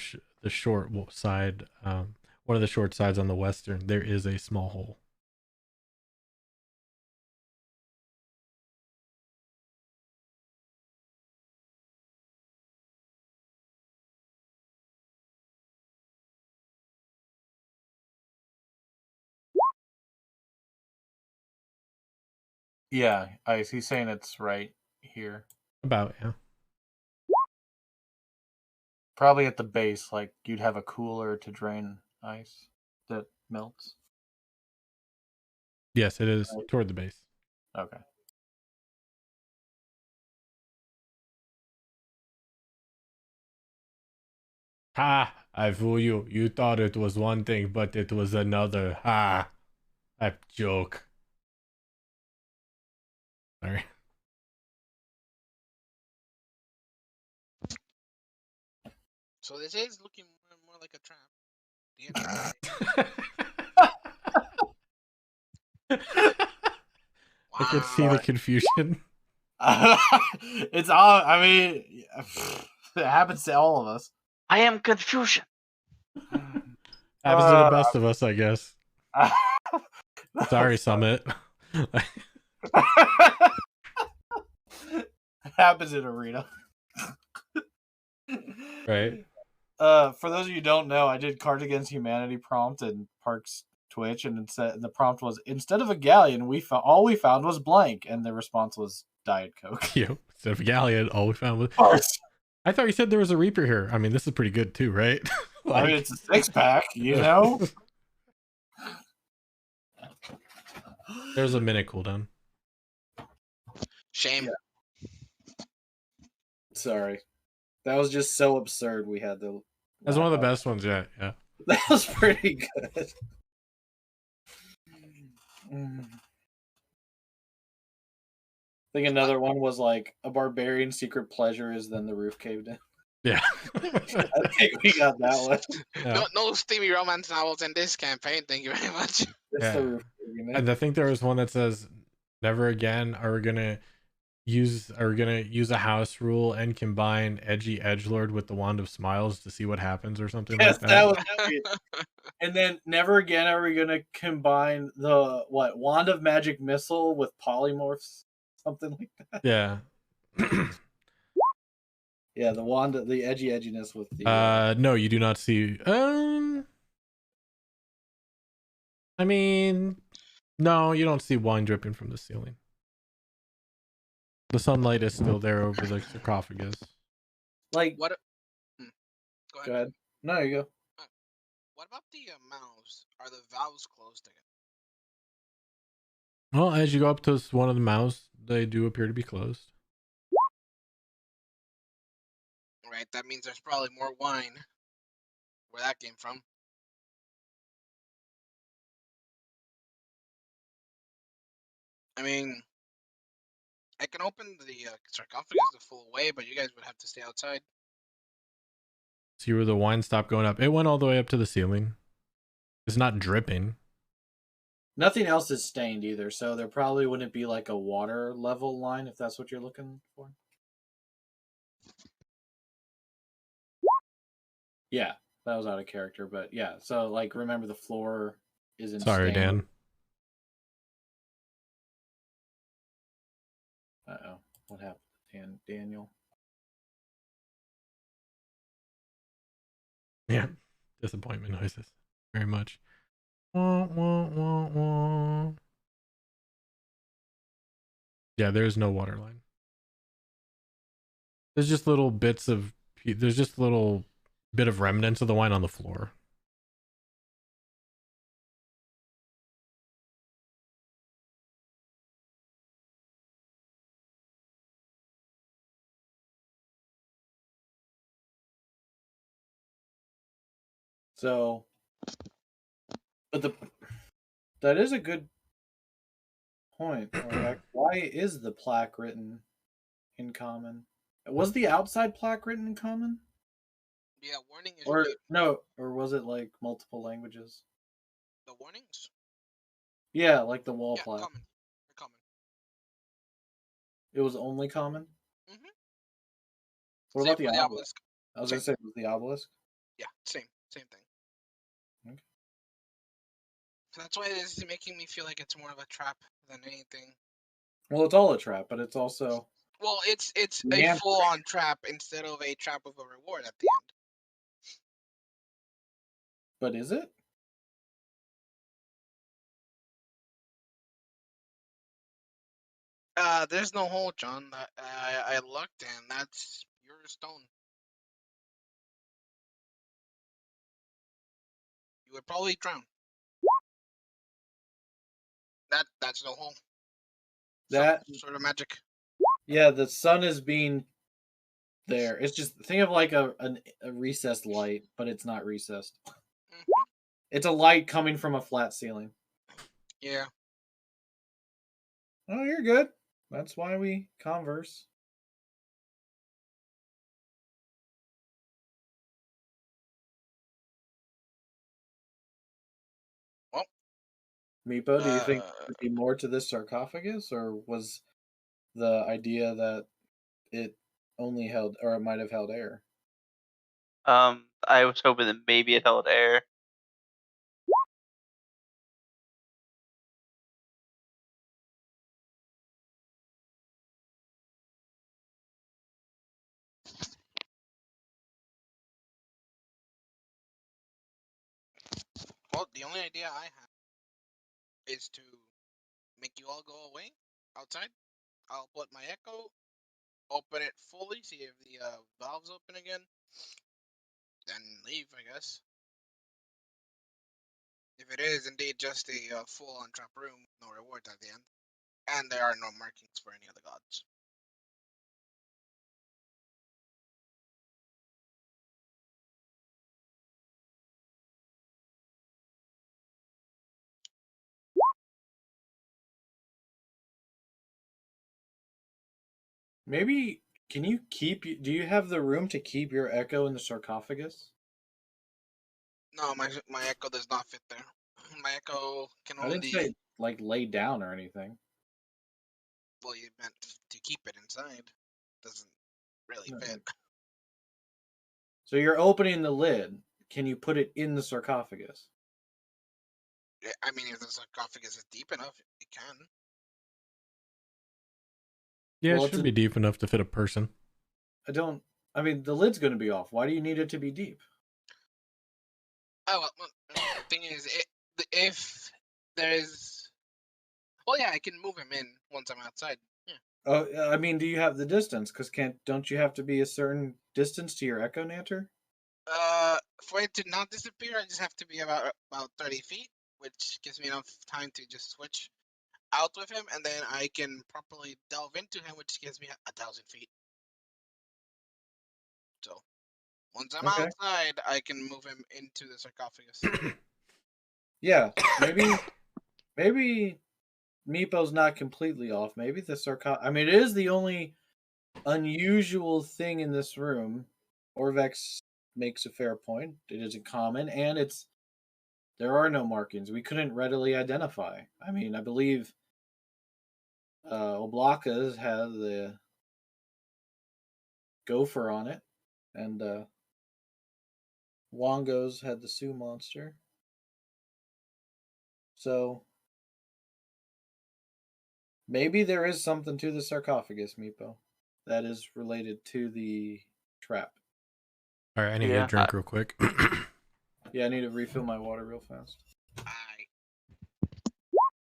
[SPEAKER 5] short side, one of the short sides on the western, there is a small hole.
[SPEAKER 2] Yeah, he's saying it's right here.
[SPEAKER 5] About, yeah.
[SPEAKER 2] Probably at the base, like you'd have a cooler to drain ice that melts.
[SPEAKER 5] Yes, it is toward the base.
[SPEAKER 2] Okay.
[SPEAKER 5] Ha! I fool you. You thought it was one thing, but it was another. Ha! That joke. Sorry.
[SPEAKER 4] So this is looking more like a trap.
[SPEAKER 5] I can see the confusion.
[SPEAKER 2] It's all. I mean, it happens to all of us.
[SPEAKER 3] I am confusion.
[SPEAKER 5] Happens to the best of us, I guess. Sorry, Summit.
[SPEAKER 2] Happens in Arena.
[SPEAKER 5] Right.
[SPEAKER 2] For those of you who don't know, I did Cards Against Humanity prompt in Park's Twitch, and the prompt was, instead of a galleon, all we found was blank, and the response was Diet Coke.
[SPEAKER 5] Yep. Instead of a galleon, all we found was.
[SPEAKER 2] Parts.
[SPEAKER 5] I thought you said there was a Reaper here. I mean, this is pretty good too, right?
[SPEAKER 2] I mean, it's a 6-pack, you know.
[SPEAKER 5] There's a minute cooldown.
[SPEAKER 4] Shame.
[SPEAKER 2] Yeah. Sorry. That was just so absurd. We had to.
[SPEAKER 5] That's one of the best ones yet. Yeah.
[SPEAKER 2] That was pretty good. I think another one was like, a barbarian secret pleasure is then the roof caved in.
[SPEAKER 5] Yeah.
[SPEAKER 2] I think we got that one.
[SPEAKER 5] Yeah.
[SPEAKER 4] No steamy romance novels in this campaign. Thank you very much.
[SPEAKER 2] It's
[SPEAKER 5] Yeah.
[SPEAKER 2] the roof caving in.
[SPEAKER 5] And I think there was one that says, never again are we gonna use a house rule and combine edgy edgelord with the wand of smiles to see what happens or something
[SPEAKER 2] Yes,
[SPEAKER 5] like
[SPEAKER 2] that
[SPEAKER 5] that.
[SPEAKER 2] was it. And then never again are we gonna combine the wand of magic missile with polymorphs, something like that.
[SPEAKER 5] Yeah.
[SPEAKER 2] Yeah, the wand, the edginess with the.
[SPEAKER 5] No, you do not see. I mean, no, you don't see wine dripping from the ceiling. The sunlight is still there over the sarcophagus.
[SPEAKER 2] Like
[SPEAKER 4] What?
[SPEAKER 2] Go ahead. No, you go.
[SPEAKER 4] What about the mouths? Are the valves closed again?
[SPEAKER 5] Well, as you go up to one of the mouths, they do appear to be closed.
[SPEAKER 4] Right. That means there's probably more wine. Where that came from? I mean, I can open the sarcophagus the full way, but you guys would have to stay outside.
[SPEAKER 5] See where the wine stopped going up. It went all the way up to the ceiling. It's not dripping.
[SPEAKER 2] Nothing else is stained either, so there probably wouldn't be like a water level line if that's what you're looking for. Yeah, that was out of character, but yeah. So like, remember the floor isn't.
[SPEAKER 5] Sorry,
[SPEAKER 2] stained.
[SPEAKER 5] Dan.
[SPEAKER 2] Uh-oh. What happened, Daniel?
[SPEAKER 5] Yeah, disappointment noises. Very much. Wah, wah, wah, wah. Yeah, there's no water line. There's just little bits of There's just a little bit of remnants of the wine on the floor.
[SPEAKER 2] So, but that is a good point. Why is the plaque written in common? Was the outside plaque written in common?
[SPEAKER 4] Yeah, warning is
[SPEAKER 2] Or
[SPEAKER 4] made.
[SPEAKER 2] no, or was it like multiple languages?
[SPEAKER 4] The warnings?
[SPEAKER 2] Yeah, like the wall
[SPEAKER 4] Yeah,
[SPEAKER 2] plaque.
[SPEAKER 4] common. They're common.
[SPEAKER 2] It was only common?
[SPEAKER 4] Mm-hmm.
[SPEAKER 2] What
[SPEAKER 4] Same
[SPEAKER 2] about the
[SPEAKER 4] for the
[SPEAKER 2] obelisk?
[SPEAKER 4] obelisk.
[SPEAKER 2] I was
[SPEAKER 4] Same.
[SPEAKER 2] gonna say, was the obelisk?
[SPEAKER 4] Yeah, same thing.
[SPEAKER 2] Okay.
[SPEAKER 4] So that's why this is making me feel like it's more of a trap than anything.
[SPEAKER 2] Well, it's all a trap, but it's also
[SPEAKER 4] Well, it's a
[SPEAKER 2] Man-
[SPEAKER 4] full-on trap instead of a trap with a reward at the end.
[SPEAKER 2] But is it?
[SPEAKER 4] There's no hole, John. I looked, and that's your stone. You would probably drown. That's no hole.
[SPEAKER 2] That
[SPEAKER 4] Some sort of magic.
[SPEAKER 2] Yeah, the sun is being there. It's just think of like a recessed light, but it's not recessed.
[SPEAKER 4] Mm-hmm.
[SPEAKER 2] It's a light coming from a flat ceiling.
[SPEAKER 4] Yeah.
[SPEAKER 2] Oh, you're good. That's why we converse.
[SPEAKER 4] Well,
[SPEAKER 2] Meepo, do you think there would be more to this sarcophagus, or was the idea that it only held, or it might have held air?
[SPEAKER 3] I was hoping that maybe it held air.
[SPEAKER 4] Well, the only idea I have is to make you all go away outside. I'll put my echo, open it fully, see if the valve's open again, then leave, I guess. If it is indeed just a full-on trap room, no rewards at the end, and there are no markings for any of the gods.
[SPEAKER 2] Maybe can you keep? Do you have the room to keep your echo in the sarcophagus?
[SPEAKER 4] No, my echo does not fit there. My echo can
[SPEAKER 2] I didn't
[SPEAKER 4] only.
[SPEAKER 2] say like lay down or anything.
[SPEAKER 4] Well, you meant to keep it inside. Doesn't really
[SPEAKER 2] No,
[SPEAKER 4] fit.
[SPEAKER 2] So you're opening the lid. Can you put it in the sarcophagus?
[SPEAKER 4] I mean, if the sarcophagus is deep enough, it can.
[SPEAKER 5] Yeah,
[SPEAKER 2] Well,
[SPEAKER 5] it should be deep enough to fit a person.
[SPEAKER 2] I mean, the lid's going to be off. Why do you need it to be deep?
[SPEAKER 4] Oh, well, the thing is, if there is. Well, yeah, I can move him in once I'm outside. Yeah.
[SPEAKER 2] Oh, I mean, do you have the distance? Because don't you have to be a certain distance to your echo nanter?
[SPEAKER 4] For it to not disappear, I just have to be about 30 feet, which gives me enough time to just switch out with him, and then I can properly delve into him, which gives me 1,000 feet. So once I'm
[SPEAKER 2] Okay.
[SPEAKER 4] outside, I can move him into the sarcophagus.
[SPEAKER 2] Yeah, maybe Meepo's not completely off. Maybe the sarcophagus. I mean, it is the only unusual thing in this room. Orvex makes a fair point. It isn't common, and there are no markings. We couldn't readily identify. I mean, I believe Oblaka's had the gopher on it, and Wongo's had the Sioux monster. So maybe there is something to the sarcophagus, Meepo, that is related to the trap.
[SPEAKER 5] All right, I need to get a drink real quick.
[SPEAKER 2] Yeah, I need to refill my water real fast.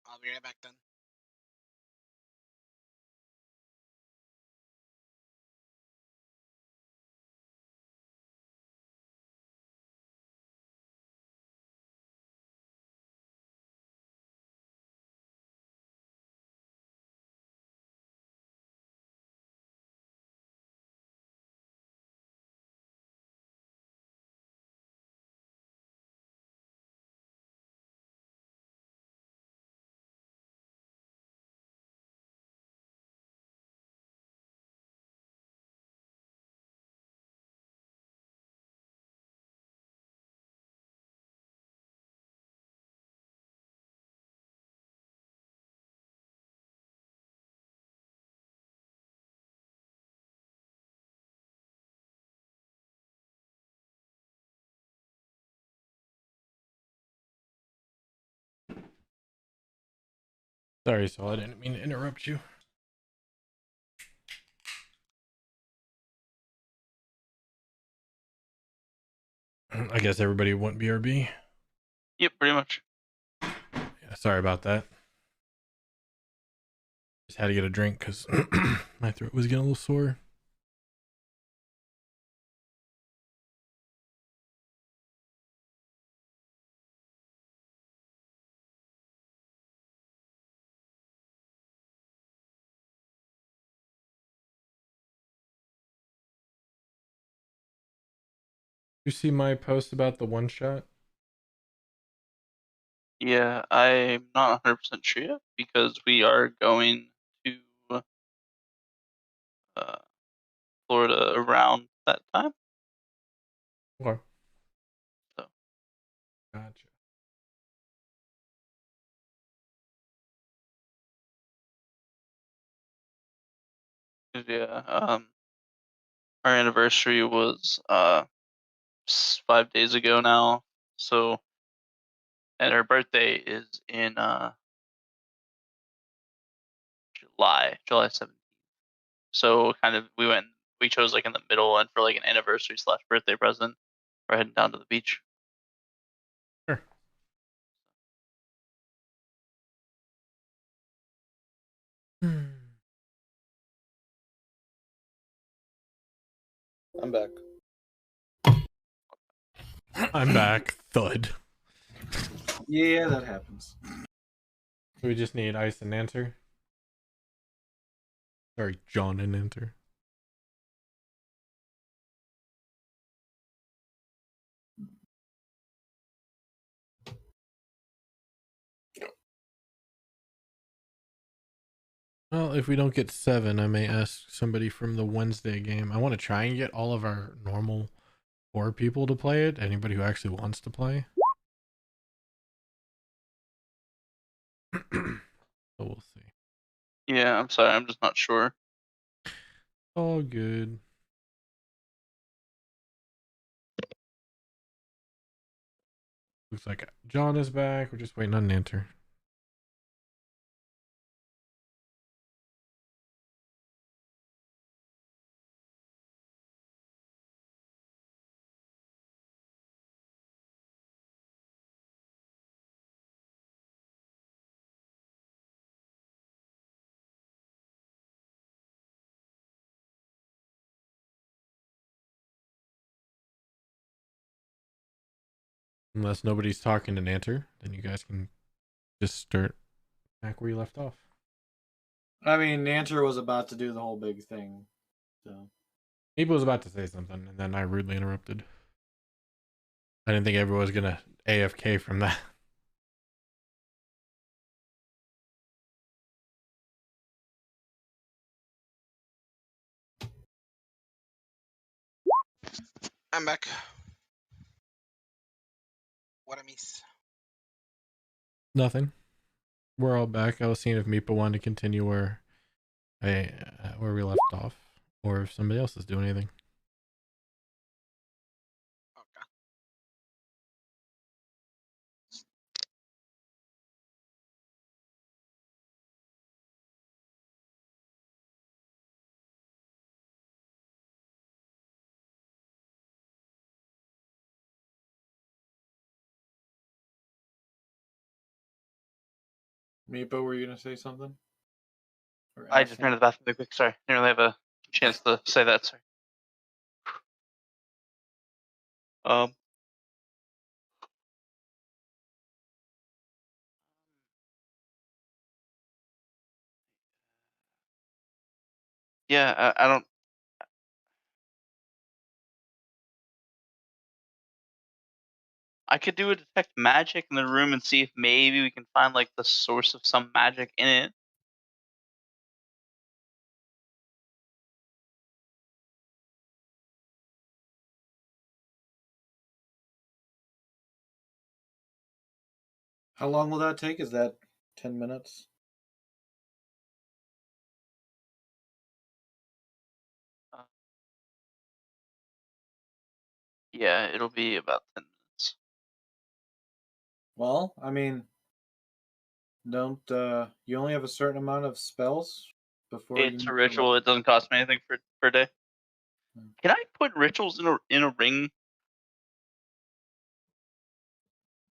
[SPEAKER 4] I'll be right back then.
[SPEAKER 5] Sorry, Saul. I didn't mean to interrupt you. I guess everybody went BRB.
[SPEAKER 3] Yep, pretty much.
[SPEAKER 5] Yeah, sorry about that. Just had to get a drink because my throat was getting a little sore. You see my post about the one shot?
[SPEAKER 3] Yeah, I'm not 100% sure yet because we are going to Florida around that time.
[SPEAKER 5] Okay.
[SPEAKER 3] So.
[SPEAKER 5] Gotcha.
[SPEAKER 3] Yeah, our anniversary was 5 days ago now. So, and her birthday is in July 17th. So kind of we chose like in the middle and for like an anniversary / birthday present, we're heading down to the beach.
[SPEAKER 5] Sure.
[SPEAKER 2] I'm back.
[SPEAKER 5] I'm back. Thud.
[SPEAKER 2] Yeah, that happens.
[SPEAKER 5] So we just need Ice and Nanter. Sorry, John and Nanter. Well, if we don't get 7, I may ask somebody from the Wednesday game. I want to try and get all of our normal 4 people to play it. Anybody who actually wants to play. So we'll see.
[SPEAKER 3] Yeah, I'm sorry, I'm just not sure.
[SPEAKER 5] All good. Looks like John is back. We're just waiting on Nanter. Unless nobody's talking to Nanter, then you guys can just start back where you left off.
[SPEAKER 2] I mean, Nanter was about to do the whole big thing, so.
[SPEAKER 5] He was about to say something, and then I rudely interrupted. I didn't think everyone was gonna AFK from that.
[SPEAKER 4] I'm back. What I miss?
[SPEAKER 5] Nothing. We're all back. I was seeing if Meepa wanted to continue where we left off, or if somebody else is doing anything.
[SPEAKER 4] Okay.
[SPEAKER 2] Meepo, were you gonna say something? Or
[SPEAKER 3] I
[SPEAKER 2] ask
[SPEAKER 3] just ran to
[SPEAKER 2] something?
[SPEAKER 3] the bathroom really quick. Sorry, didn't really have a chance to say that. Sorry. Yeah, I don't. I could do a detect magic in the room and see if maybe we can find like the source of some magic in it.
[SPEAKER 2] How long will that take? Is that 10 minutes?
[SPEAKER 3] Yeah, it'll be about 10 minutes.
[SPEAKER 2] Well, I mean, Don't you only have a certain amount of spells before
[SPEAKER 3] It's
[SPEAKER 2] you
[SPEAKER 3] a
[SPEAKER 2] need to
[SPEAKER 3] ritual. It doesn't cost me anything per day. Can I put rituals in a ring?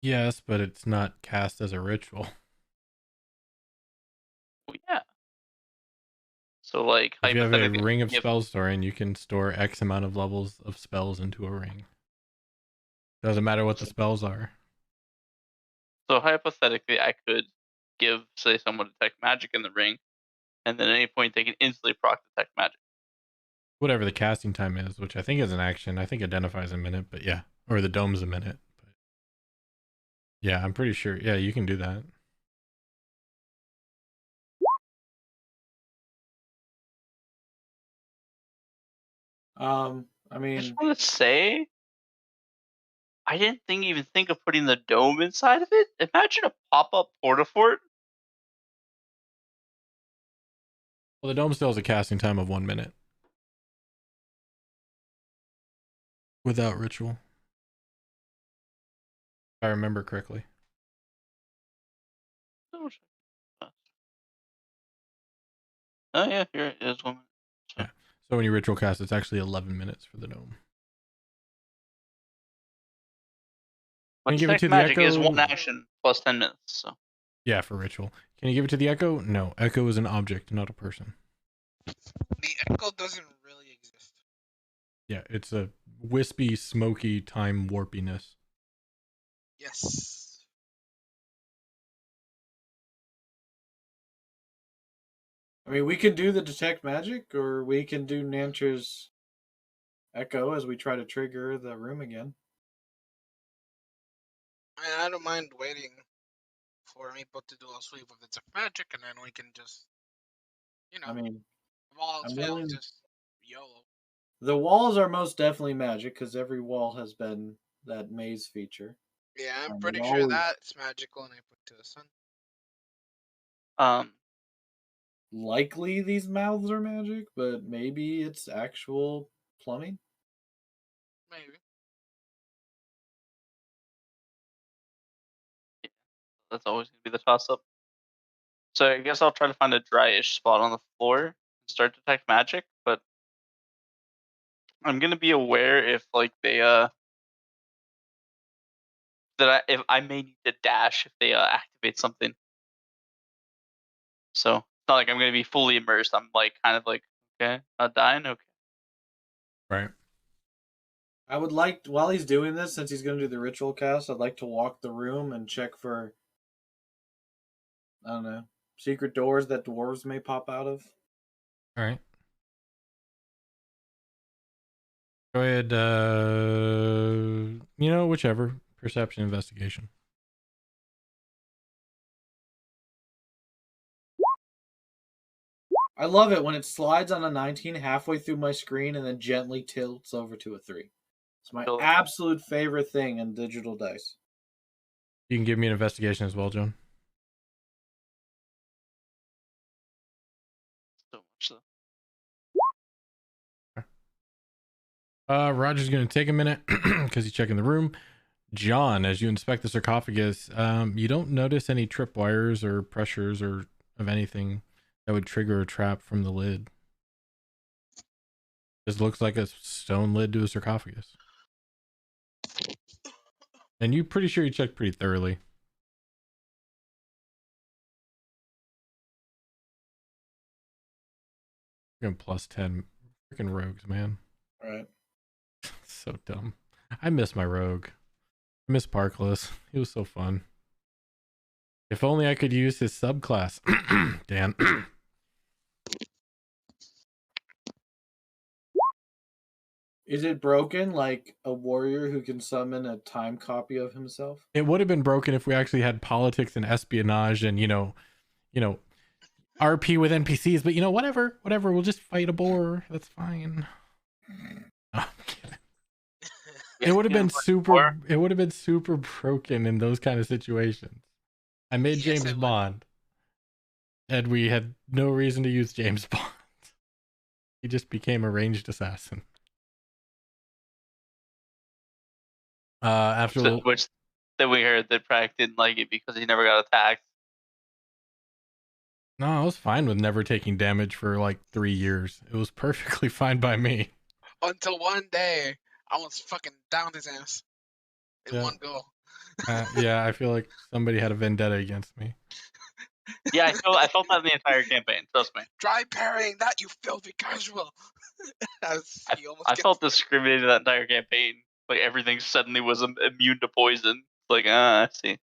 [SPEAKER 5] Yes, but it's not cast as a ritual.
[SPEAKER 3] Well, yeah. So like
[SPEAKER 5] If you have a
[SPEAKER 3] hypothetically,
[SPEAKER 5] ring of spells storing, you can store X amount of levels of spells into a ring. Doesn't matter what the spells are.
[SPEAKER 3] so hypothetically, I could give, say, someone detect magic in the ring, and then at any point they can instantly proc detect magic.
[SPEAKER 5] Whatever the casting time is, which I think is an action. I think identifies a minute, but yeah. Or the dome's a minute. But yeah, I'm pretty sure. Yeah, you can do that.
[SPEAKER 2] I
[SPEAKER 3] I
[SPEAKER 2] mean,
[SPEAKER 3] just want to say, I didn't even think of putting the dome inside of it. Imagine a pop-up porta-fort.
[SPEAKER 5] Well, the dome still has a casting time of 1 minute. Without ritual. If I remember correctly.
[SPEAKER 3] Oh yeah, here it is. 1 minute. So.
[SPEAKER 5] Yeah. So when you ritual cast, it's actually 11 minutes for the dome. Can you give it to the
[SPEAKER 3] magic
[SPEAKER 5] echo?
[SPEAKER 3] is 1 action plus 10 minutes. So.
[SPEAKER 5] Yeah, for ritual. Can you give it to the echo? No, echo is an object, not a person.
[SPEAKER 4] The echo doesn't really exist.
[SPEAKER 5] Yeah, it's a wispy, smoky time warpiness.
[SPEAKER 4] Yes.
[SPEAKER 2] I mean, we can do the detect magic, or we can do Nancher's echo as we try to trigger the room again.
[SPEAKER 4] I don't mind waiting for people to do a sweep of detect magic, and then we can just,
[SPEAKER 2] I mean,
[SPEAKER 4] if all else fails, just YOLO.
[SPEAKER 2] The walls are most definitely magic because every wall has been that maze feature.
[SPEAKER 4] Yeah, I'm pretty sure that's magical, and I put to the sun.
[SPEAKER 2] Likely these mouths are magic, but maybe it's actual plumbing.
[SPEAKER 4] Maybe.
[SPEAKER 3] Yeah, that's always gonna be the toss-up. So I guess I'll try to find a dry-ish spot on the floor and start detect magic, but I'm gonna be aware if like they if I may need to dash if they activate something. So it's not like I'm gonna be fully immersed. I'm like kind of like, okay, not dying, okay.
[SPEAKER 5] Right.
[SPEAKER 2] I would like, while he's doing this, since he's going to do the ritual cast, I'd like to walk the room and check for, I don't know, secret doors that dwarves may pop out of.
[SPEAKER 5] All right. Go ahead. Whichever. Perception, investigation.
[SPEAKER 2] I love it when it slides on a 19 halfway through my screen and then gently tilts over to a 3. It's my absolute favorite thing in digital dice.
[SPEAKER 5] You can give me an investigation as well, Joan.
[SPEAKER 3] So much so.
[SPEAKER 5] Roger's going to take a minute because he's checking the room. John, as you inspect the sarcophagus, you don't notice any tripwires or pressures or of anything that would trigger a trap from the lid. This looks like a stone lid to a sarcophagus. And you're pretty sure you checked pretty thoroughly. Freaking plus 10. Freaking rogues, man.
[SPEAKER 2] Right.
[SPEAKER 5] So dumb. I miss my rogue. I miss Parkless. He was so fun. If only I could use his subclass. Dan.
[SPEAKER 2] Is it broken like a warrior who can summon a time copy of himself?
[SPEAKER 5] It would have been broken if we actually had politics and espionage and, RP with NPCs, but whatever, we'll just fight a boar. That's fine. Oh, it would have been super broken in those kind of situations. I made James Bond, and we had no reason to use James Bond. He just became a ranged assassin. Which
[SPEAKER 3] then we heard that Prack didn't like it because he never got attacked.
[SPEAKER 5] No, I was fine with never taking damage for like 3 years. It was perfectly fine by me.
[SPEAKER 4] Until one day, I was fucking down his ass in one go.
[SPEAKER 5] Yeah, I feel like somebody had a vendetta against me.
[SPEAKER 3] Yeah, I felt that in the entire campaign. Trust me.
[SPEAKER 4] Try parrying that, you filthy casual.
[SPEAKER 3] I felt discriminated that entire campaign. Like everything suddenly was immune to poison. Like, I see.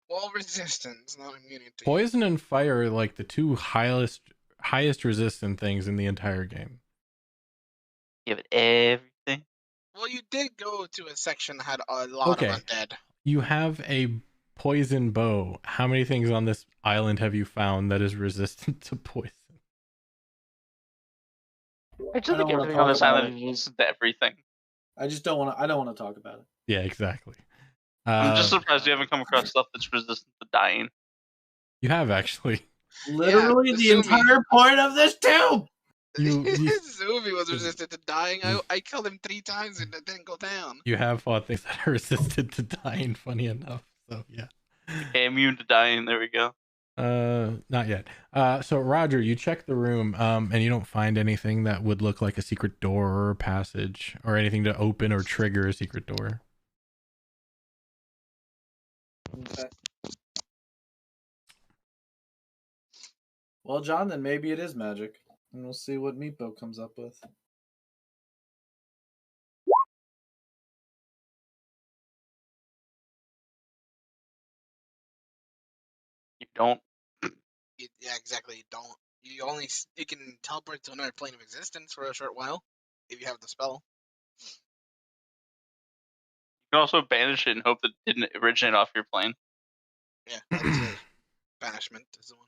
[SPEAKER 4] Well, resistance, not immunity.
[SPEAKER 5] Poison and fire are like the two highest resistant things in the entire game.
[SPEAKER 3] Give it everything.
[SPEAKER 4] Well, you did go to a section that had a lot of undead.
[SPEAKER 5] You have a poison bow. How many things on this island have you found that is resistant to poison?
[SPEAKER 3] I just think everything on this island is resistant to everything.
[SPEAKER 2] I don't want to talk about it.
[SPEAKER 5] Yeah, exactly.
[SPEAKER 3] I'm just surprised you haven't come across stuff that's resistant to dying.
[SPEAKER 5] You have actually.
[SPEAKER 2] Literally the entire point of this tube.
[SPEAKER 4] Zumi was resistant to dying. I killed him 3 times and it didn't go down.
[SPEAKER 5] You have fought things that are resistant to dying, funny enough. So yeah.
[SPEAKER 3] Okay, immune to dying, there we go.
[SPEAKER 5] Not yet. So Roger, you check the room, and you don't find anything that would look like a secret door or a passage or anything to open or trigger a secret door.
[SPEAKER 2] Okay. Well, John, then maybe it is magic. And we'll see what Meepo comes up with.
[SPEAKER 3] You don't.
[SPEAKER 4] Yeah, exactly. You don't. You can teleport to another plane of existence for a short while if you have the spell.
[SPEAKER 3] You can also banish it and hope that it didn't originate off your plane.
[SPEAKER 4] Yeah, that's it. Banishment is the one.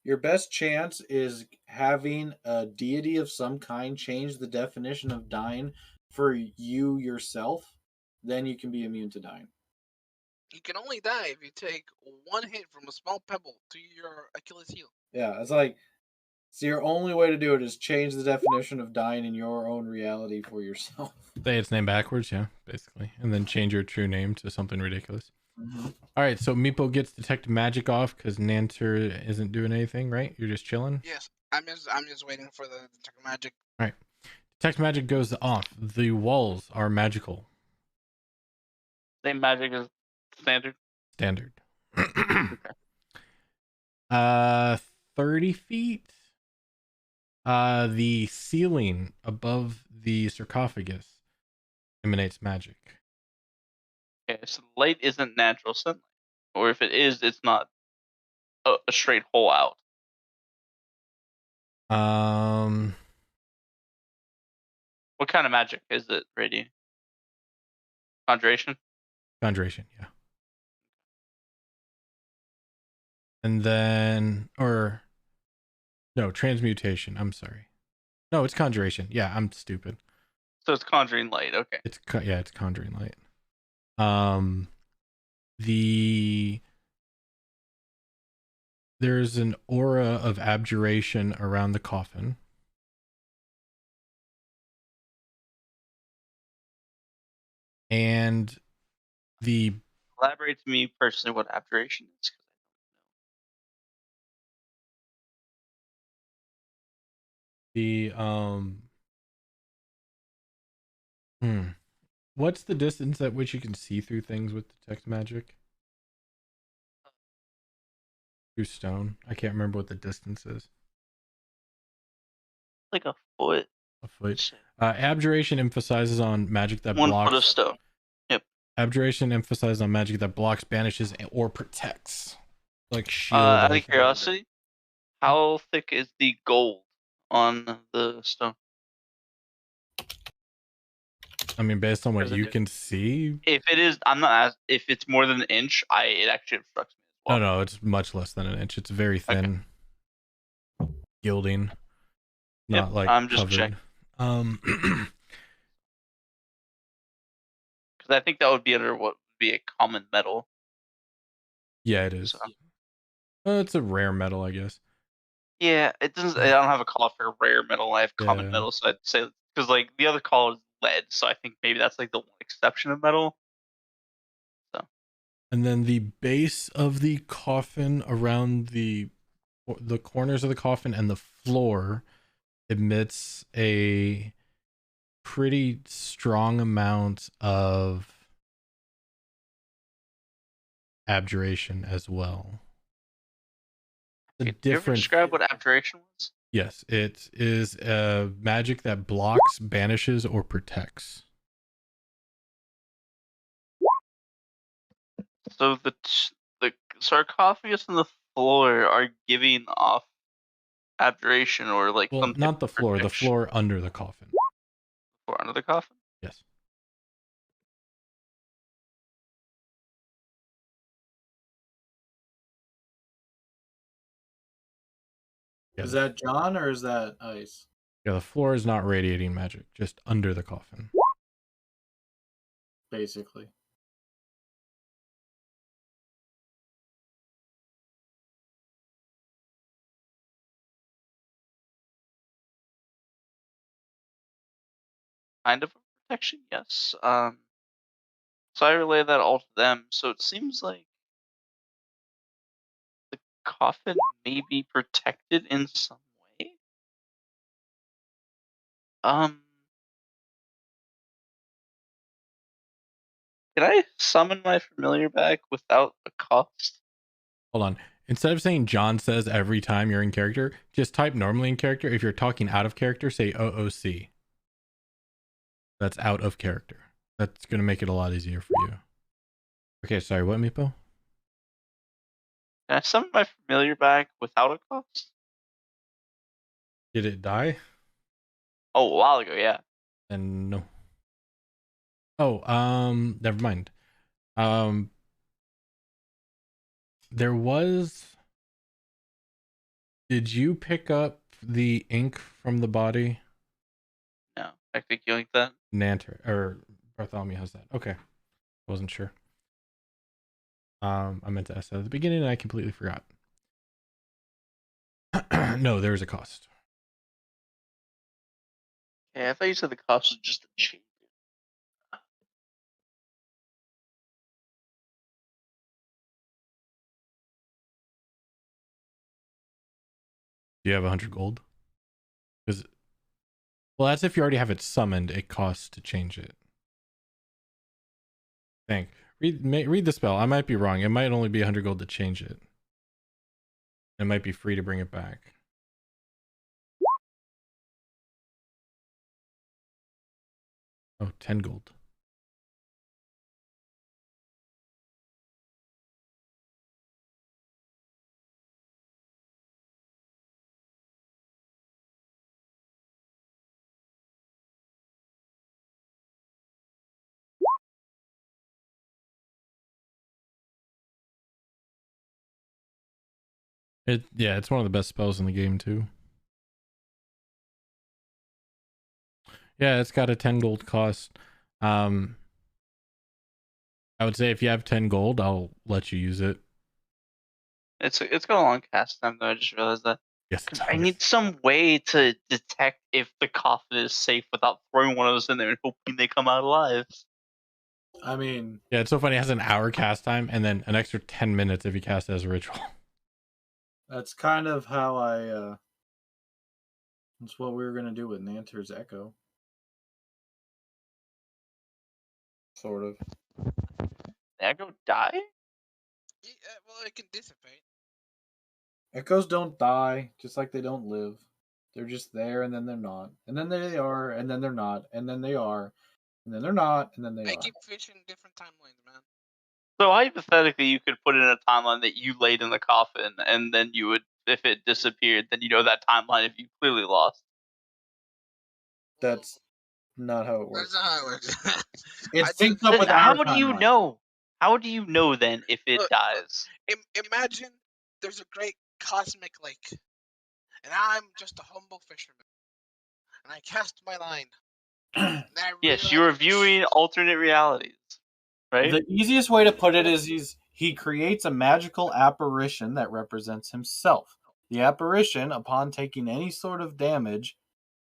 [SPEAKER 2] Your best chance is having a deity of some kind change the definition of dying for you yourself. Then you can be immune to dying.
[SPEAKER 4] You can only die if you take 1 hit from a small pebble to your Achilles heel.
[SPEAKER 2] Yeah, it's like, so your only way to do it is change the definition of dying in your own reality for yourself.
[SPEAKER 5] Say its name backwards, yeah, basically, and then change your true name to something ridiculous.
[SPEAKER 2] Mm-hmm.
[SPEAKER 5] All right, so Meepo gets detect magic off because Nanter isn't doing anything, right? You're just chilling.
[SPEAKER 4] Yes, I'm just waiting for the detect magic.
[SPEAKER 5] All right, detect magic goes off. The walls are magical.
[SPEAKER 3] Same magic as standard.
[SPEAKER 5] Standard.
[SPEAKER 3] Okay.
[SPEAKER 5] 30 feet. The ceiling above the sarcophagus emanates magic.
[SPEAKER 3] Okay, so the light isn't natural sunlight, or if it is, it's not a straight hole out. What kind of magic is it, Radiant? Conjuration?
[SPEAKER 5] Conjuration, yeah. And then, or no, transmutation. I'm sorry. No, it's conjuration. Yeah, I'm stupid.
[SPEAKER 3] So it's conjuring light. Okay.
[SPEAKER 5] It's conjuring light. There's an aura of abjuration around the coffin. And
[SPEAKER 3] elaborate to me personally what abjuration is.
[SPEAKER 5] What's the distance at which you can see through things with detect magic? Through stone. I can't remember what the distance is.
[SPEAKER 3] Like a foot.
[SPEAKER 5] A foot. Abjuration emphasizes on magic that
[SPEAKER 3] 1
[SPEAKER 5] blocks.
[SPEAKER 3] foot of stone. Yep.
[SPEAKER 5] Abjuration emphasizes on magic that blocks, banishes, or protects. Like shield.
[SPEAKER 3] Out of curiosity, how thick is the gold on the stone?
[SPEAKER 5] I mean, based on what you can see.
[SPEAKER 3] If it is, I'm not. If it's more than an inch, it actually obstructs me as well.
[SPEAKER 5] No, it's much less than an inch. It's very thin. Okay. Gilding. Not like
[SPEAKER 3] I'm just
[SPEAKER 5] covered.
[SPEAKER 3] checking.
[SPEAKER 5] Because
[SPEAKER 3] I think that would be under what would be a common metal.
[SPEAKER 5] Yeah, it is. So. It's a rare metal, I guess.
[SPEAKER 3] Yeah, it doesn't. I don't have a call for rare metal. I have common metal, so I'd say because like the other call is lead, so I think maybe that's like the one exception of metal. So.
[SPEAKER 5] And then the base of the coffin around the the corners of the coffin and the floor emits a pretty strong amount of abjuration as well.
[SPEAKER 3] Did you ever describe what abjuration was?
[SPEAKER 5] Yes, it is a magic that blocks, banishes, or protects.
[SPEAKER 3] So the sarcophagus and the floor are giving off abjuration or like
[SPEAKER 5] Well,
[SPEAKER 3] some
[SPEAKER 5] not the floor, the
[SPEAKER 3] protection.
[SPEAKER 5] floor under the coffin.
[SPEAKER 3] Floor under the coffin?
[SPEAKER 5] Yes.
[SPEAKER 2] Is that John or is that Ice?
[SPEAKER 5] Yeah, the floor is not radiating magic, just under the coffin.
[SPEAKER 2] Basically.
[SPEAKER 3] Kind of a protection, yes. So I relay that all to them. So it seems like the coffin may be protected in some way. Can I summon my familiar back without a cost?
[SPEAKER 5] Hold on. Instead of saying John says every time you're in character, just type normally in character. If you're talking out of character, say OOC. That's out of character. That's going to make it a lot easier for you. Okay, sorry, what, Meepo?
[SPEAKER 3] Can I summon my familiar back without a cost?
[SPEAKER 5] Did it die?
[SPEAKER 3] Oh, a while ago, yeah.
[SPEAKER 5] And no. Oh, never mind. There was... Did you pick up the ink from the body?
[SPEAKER 3] No, I think you like that.
[SPEAKER 5] Nanter, or Bartholomew has that. Okay. Wasn't sure. I meant to ask that at the beginning and I completely forgot. No, there is a cost.
[SPEAKER 3] Yeah, I thought you said the cost was just a change.
[SPEAKER 5] Do you have 100 gold? Because, well, that's if you already have it summoned. It costs to change it. Think. Read the spell. I might be wrong. It might only be 100 gold to change it. It might be free to bring it back. Oh, 10 gold. Yeah, it's one of the best spells in the game too. Yeah, it's got a 10 gold cost. I would say if you have 10 gold, I'll let you use it.
[SPEAKER 3] It's got a long cast time though. I just realized that.
[SPEAKER 5] Yes,
[SPEAKER 3] Because I need some way to detect if the coffin is safe without throwing one of those in there and hoping they come out alive.
[SPEAKER 2] I mean,
[SPEAKER 5] yeah, it's so funny. It has an hour cast time and then an extra 10 minutes if you cast it as a ritual.
[SPEAKER 2] that's kind of how that's what we were going to do with Nanter's Echo. Sort of.
[SPEAKER 3] The echo die?
[SPEAKER 4] Yeah, well, it can dissipate.
[SPEAKER 2] Echoes don't die, just like they don't live. They're just there, and then they're not. And then they are, and then they're not. And then they are. And then they're not, and then they
[SPEAKER 4] I
[SPEAKER 2] are.
[SPEAKER 4] keep fishing different timelines, man.
[SPEAKER 3] So hypothetically, you could put in a timeline that you laid in the coffin, and then you would, if it disappeared, then you know that timeline if you clearly lost.
[SPEAKER 2] That's not how it works.
[SPEAKER 4] That's not how it works.
[SPEAKER 2] It's synced up
[SPEAKER 3] Then
[SPEAKER 2] with
[SPEAKER 3] how
[SPEAKER 2] our
[SPEAKER 3] do you
[SPEAKER 2] timeline.
[SPEAKER 3] know? How do you know then if it
[SPEAKER 4] Look,
[SPEAKER 3] dies?
[SPEAKER 4] Imagine there's a great cosmic lake, and I'm just a humble fisherman, and I cast my line. And I
[SPEAKER 3] Yes,
[SPEAKER 4] realize
[SPEAKER 3] you are viewing alternate realities, right?
[SPEAKER 2] The easiest way to put it is he creates a magical apparition that represents himself. The apparition, upon taking any sort of damage,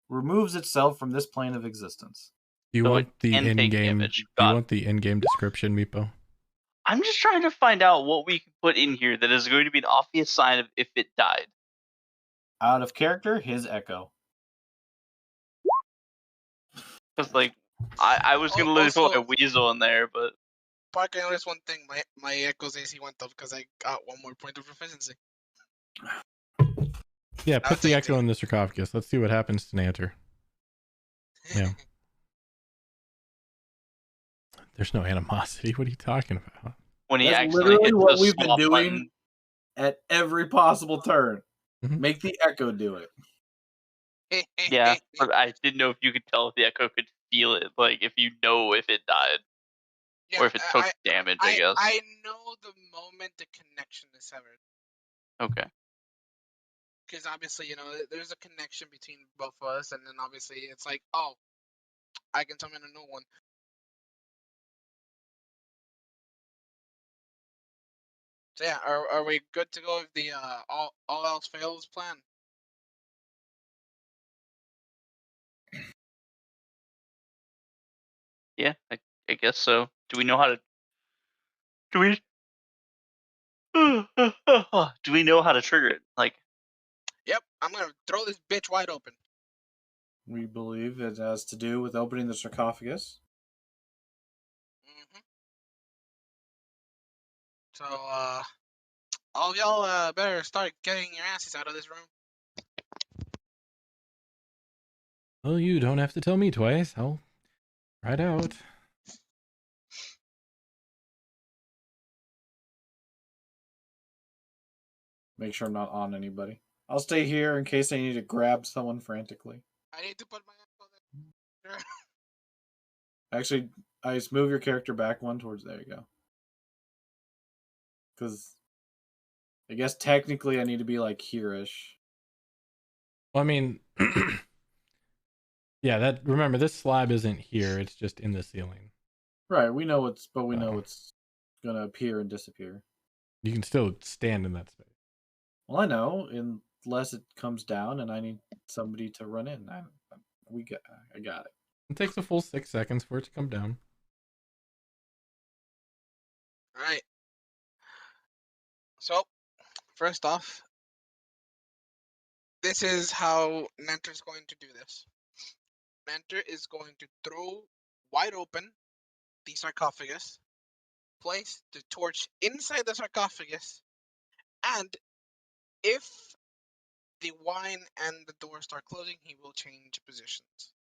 [SPEAKER 2] removes itself from this plane of existence.
[SPEAKER 5] Do you
[SPEAKER 3] So
[SPEAKER 5] want
[SPEAKER 3] it
[SPEAKER 5] the
[SPEAKER 3] can take
[SPEAKER 5] in-game?
[SPEAKER 3] damage.
[SPEAKER 5] Do you
[SPEAKER 3] Got it.
[SPEAKER 5] want the in-game description, Meepo?
[SPEAKER 3] I'm just trying to find out what we can put in here that is going to be an obvious sign of if it died.
[SPEAKER 2] Out of character, his echo.
[SPEAKER 3] Because like I was gonna leave
[SPEAKER 4] Also-
[SPEAKER 3] a weasel in there, but
[SPEAKER 4] Parker, I noticed one thing. My echo's AC went up because I got one more point of proficiency.
[SPEAKER 5] Yeah,
[SPEAKER 4] I'll
[SPEAKER 5] put the
[SPEAKER 4] take
[SPEAKER 5] echo
[SPEAKER 4] it.
[SPEAKER 5] in the sarcophagus. Let's see what happens to Nanter. Yeah. There's no animosity. What are you talking about?
[SPEAKER 3] when he
[SPEAKER 2] That's
[SPEAKER 3] actually
[SPEAKER 2] literally
[SPEAKER 3] hits
[SPEAKER 2] what
[SPEAKER 3] the
[SPEAKER 2] we've been
[SPEAKER 3] swap
[SPEAKER 2] doing.
[SPEAKER 3] button,
[SPEAKER 2] At every possible turn.
[SPEAKER 5] Mhm.
[SPEAKER 2] Make the echo do it.
[SPEAKER 3] yeah. But I didn't know if you could tell if the echo could feel it, like if you know if it died
[SPEAKER 4] Yeah,
[SPEAKER 3] or if it took damage. I guess.
[SPEAKER 4] I know the moment the connection is severed.
[SPEAKER 3] Okay.
[SPEAKER 4] Because obviously, there's a connection between both of us, and then obviously it's like, oh, I can summon a new one. So yeah, are we good to go with the all else fails plan?
[SPEAKER 3] Yeah, I guess so. Do we know how to? Do we? Do we know how to trigger it? Like,
[SPEAKER 4] Yep, I'm gonna throw this bitch wide open.
[SPEAKER 2] We believe it has to do with opening the sarcophagus.
[SPEAKER 4] Mm-hmm. So all of y'all better start getting your asses out of this room.
[SPEAKER 5] Well, you don't have to tell me twice. I'll try it out.
[SPEAKER 2] Make sure I'm not on anybody. I'll stay here in case I need to grab someone frantically.
[SPEAKER 4] I need to put my echo there.
[SPEAKER 2] Actually, I just move your character back one towards. There you go. Because I guess technically I need to be like here-ish.
[SPEAKER 5] Well, I mean, yeah. Remember, this slab isn't here. It's just in the ceiling.
[SPEAKER 2] Right, we know it's gonna appear and disappear.
[SPEAKER 5] You can still stand in that space.
[SPEAKER 2] Well, I know, unless it comes down and I need somebody to run in. I got it.
[SPEAKER 5] It takes a full 6 seconds for it to come down.
[SPEAKER 4] All right. So, first off, this is how Mentor's going to do this. Mentor is going to throw wide open the sarcophagus, place the torch inside the sarcophagus, and if the wine and the door start closing, he will change positions.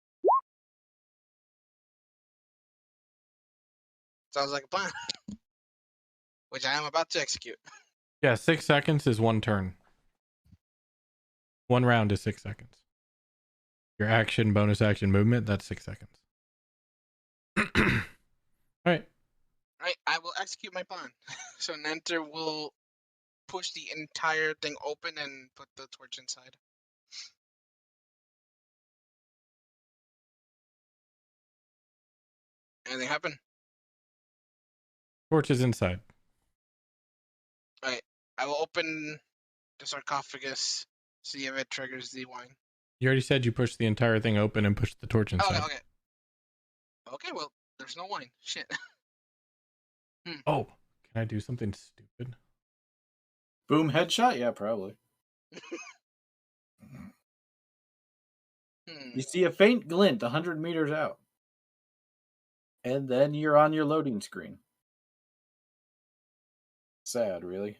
[SPEAKER 4] Sounds like a plan. Which I am about to execute.
[SPEAKER 5] Yeah, 6 seconds is one turn. One round is 6 seconds. Your action, bonus action, movement, that's 6 seconds. Alright.
[SPEAKER 4] Right, I will execute my plan. So Nenter will push the entire thing open and put the torch inside. Anything happen?
[SPEAKER 5] Torch is inside.
[SPEAKER 4] Alright, I will open the sarcophagus, see if it triggers the wine.
[SPEAKER 5] You already said you pushed the entire thing open and pushed the torch inside.
[SPEAKER 4] Okay. Okay, well, there's no wine. Shit.
[SPEAKER 5] Oh, can I do something stupid?
[SPEAKER 2] Boom, headshot? Yeah, probably. You see a faint glint 100 meters out. And then you're on your loading screen. Sad, really.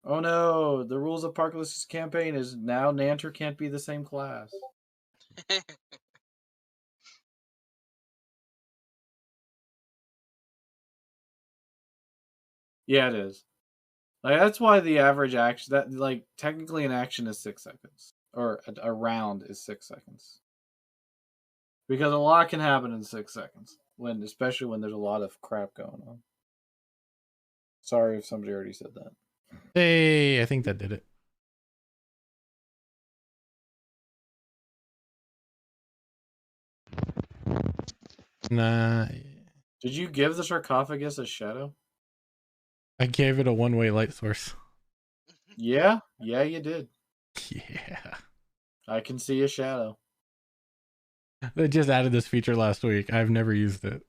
[SPEAKER 2] Oh no, the rules of Parkless's campaign is now Nanter can't be the same class. Yeah, it is. Like that's why the average action technically an action is 6 seconds. Or a round is 6 seconds. Because a lot can happen in 6 seconds. Especially when there's a lot of crap going on. Sorry if somebody already said that.
[SPEAKER 5] Hey, I think that did it. Nah.
[SPEAKER 2] Did you give the sarcophagus a shadow?
[SPEAKER 5] I gave it a one-way light source.
[SPEAKER 2] Yeah, you did.
[SPEAKER 5] Yeah.
[SPEAKER 2] I can see a shadow.
[SPEAKER 5] They just added this feature last week. I've never used it.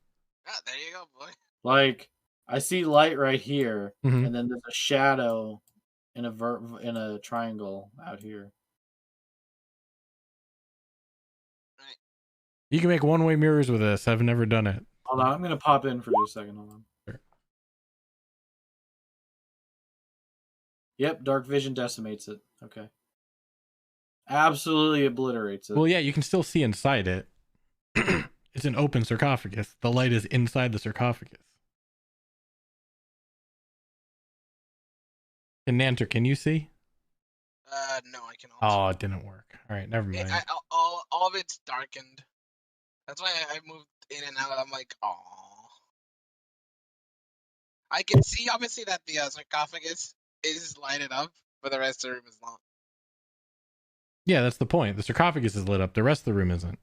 [SPEAKER 4] Ah, there you go, boy.
[SPEAKER 2] Like, I see light right here,
[SPEAKER 5] Mhm.
[SPEAKER 2] and then there's a shadow in a triangle out here.
[SPEAKER 5] You can make one-way mirrors with this. I've never done it.
[SPEAKER 2] Hold on, I'm gonna pop in for just a second. Hold on.
[SPEAKER 5] Sure.
[SPEAKER 2] Yep, dark vision decimates it. Okay. Absolutely obliterates it.
[SPEAKER 5] Well, yeah, you can still see inside it. It's an open sarcophagus. The light is inside the sarcophagus. And Nanter, can you see?
[SPEAKER 4] No, I cannot.
[SPEAKER 5] Oh, it didn't work. All right, never mind.
[SPEAKER 4] All of it's darkened. That's why I moved in and out. I'm like, oh. I can see, obviously, that the sarcophagus is lighted up, but the rest of the room is not.
[SPEAKER 5] Yeah, that's the point. The sarcophagus is lit up. The rest of the room isn't.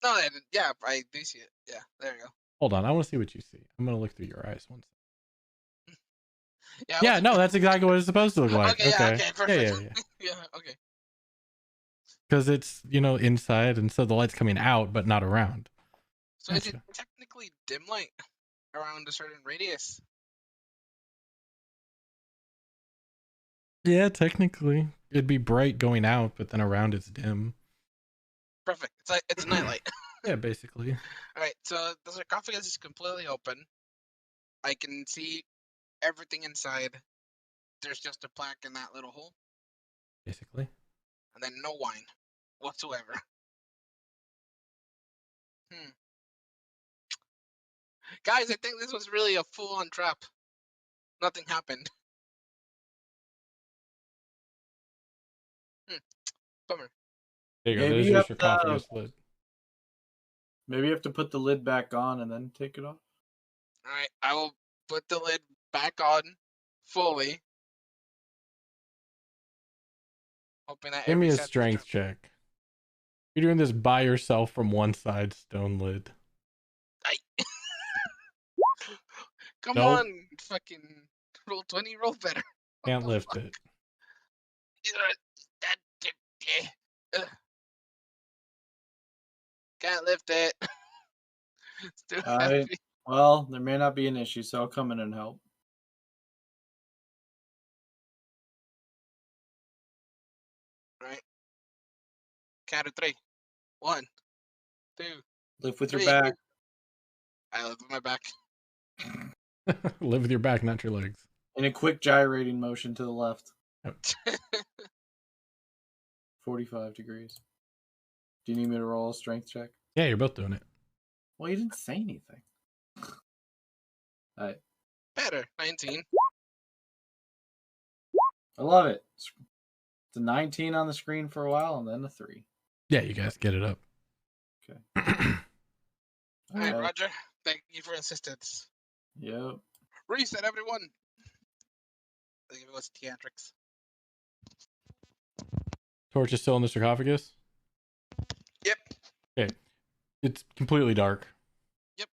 [SPEAKER 4] No, yeah, I do see it. Yeah, there you go.
[SPEAKER 5] Hold on. I want to see what you see. I'm going to look through your eyes once.
[SPEAKER 4] Yeah,
[SPEAKER 5] Yeah, no, that's exactly what it's supposed to look like.
[SPEAKER 4] Okay, yeah, okay, perfect.
[SPEAKER 5] Yeah.
[SPEAKER 4] Yeah, okay.
[SPEAKER 5] Because it's, inside, and so the light's coming out, but not around.
[SPEAKER 4] So is it technically dim light around a certain radius?
[SPEAKER 5] Yeah, technically. It'd be bright going out, but then around it's dim.
[SPEAKER 4] Perfect. It's a nightlight.
[SPEAKER 5] Yeah, basically.
[SPEAKER 4] Alright, so the sarcophagus is completely open. I can see everything inside. There's just a plaque in that little hole.
[SPEAKER 5] Basically.
[SPEAKER 4] And then no wine whatsoever. Guys, I think this was really a full-on trap. Nothing happened. Bummer.
[SPEAKER 5] There you go.
[SPEAKER 2] Maybe
[SPEAKER 5] There's
[SPEAKER 2] you
[SPEAKER 5] your
[SPEAKER 2] have to-
[SPEAKER 5] sarcophagus lid.
[SPEAKER 2] Maybe you have to put the lid back on and then take it off.
[SPEAKER 4] Alright, I will put the lid back on fully. Hoping that
[SPEAKER 5] Give me a
[SPEAKER 4] every
[SPEAKER 5] strength check. You're doing this by yourself from one side, stone lid.
[SPEAKER 4] Come
[SPEAKER 5] Nope.
[SPEAKER 4] on, fucking roll 20, roll better.
[SPEAKER 5] Can't lift it.
[SPEAKER 4] Can't lift it. It's too
[SPEAKER 2] Alright.
[SPEAKER 4] heavy.
[SPEAKER 2] Well, there may not be an issue, so I'll come in and help.
[SPEAKER 4] Right. Count of 3. 1, 2.
[SPEAKER 2] Lift with
[SPEAKER 4] 3.
[SPEAKER 2] your back.
[SPEAKER 4] I lift with my back.
[SPEAKER 5] Live with your back, not your legs.
[SPEAKER 2] In a quick gyrating motion to the left. 45 degrees. Do you need me to roll a strength check?
[SPEAKER 5] Yeah, you're both doing it.
[SPEAKER 2] Well, you didn't say anything. Alright.
[SPEAKER 4] Better. 19.
[SPEAKER 2] I love it. It's a 19 on the screen for a while and then a 3.
[SPEAKER 5] Yeah, you guys get it up.
[SPEAKER 2] Okay.
[SPEAKER 4] Alright, Roger. Thank you for assistance.
[SPEAKER 2] Yep.
[SPEAKER 4] Reset, everyone. Give us theatrics.
[SPEAKER 5] Torch is still in the sarcophagus?
[SPEAKER 4] Yep.
[SPEAKER 5] Okay. It's completely dark.
[SPEAKER 4] Yep.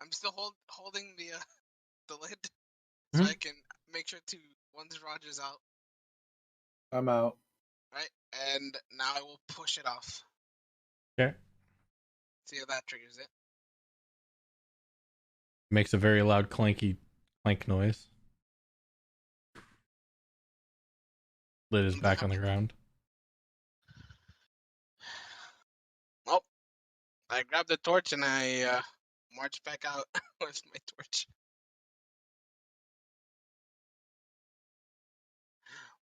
[SPEAKER 4] I'm still holding the lid so I can make sure to, once Roger's out.
[SPEAKER 2] I'm out.
[SPEAKER 4] Right, and now I will push it off.
[SPEAKER 5] Okay.
[SPEAKER 4] See if that triggers it.
[SPEAKER 5] Makes a very loud clank noise. Lid is back on the ground.
[SPEAKER 4] Well, I grabbed the torch and I marched back out with my torch.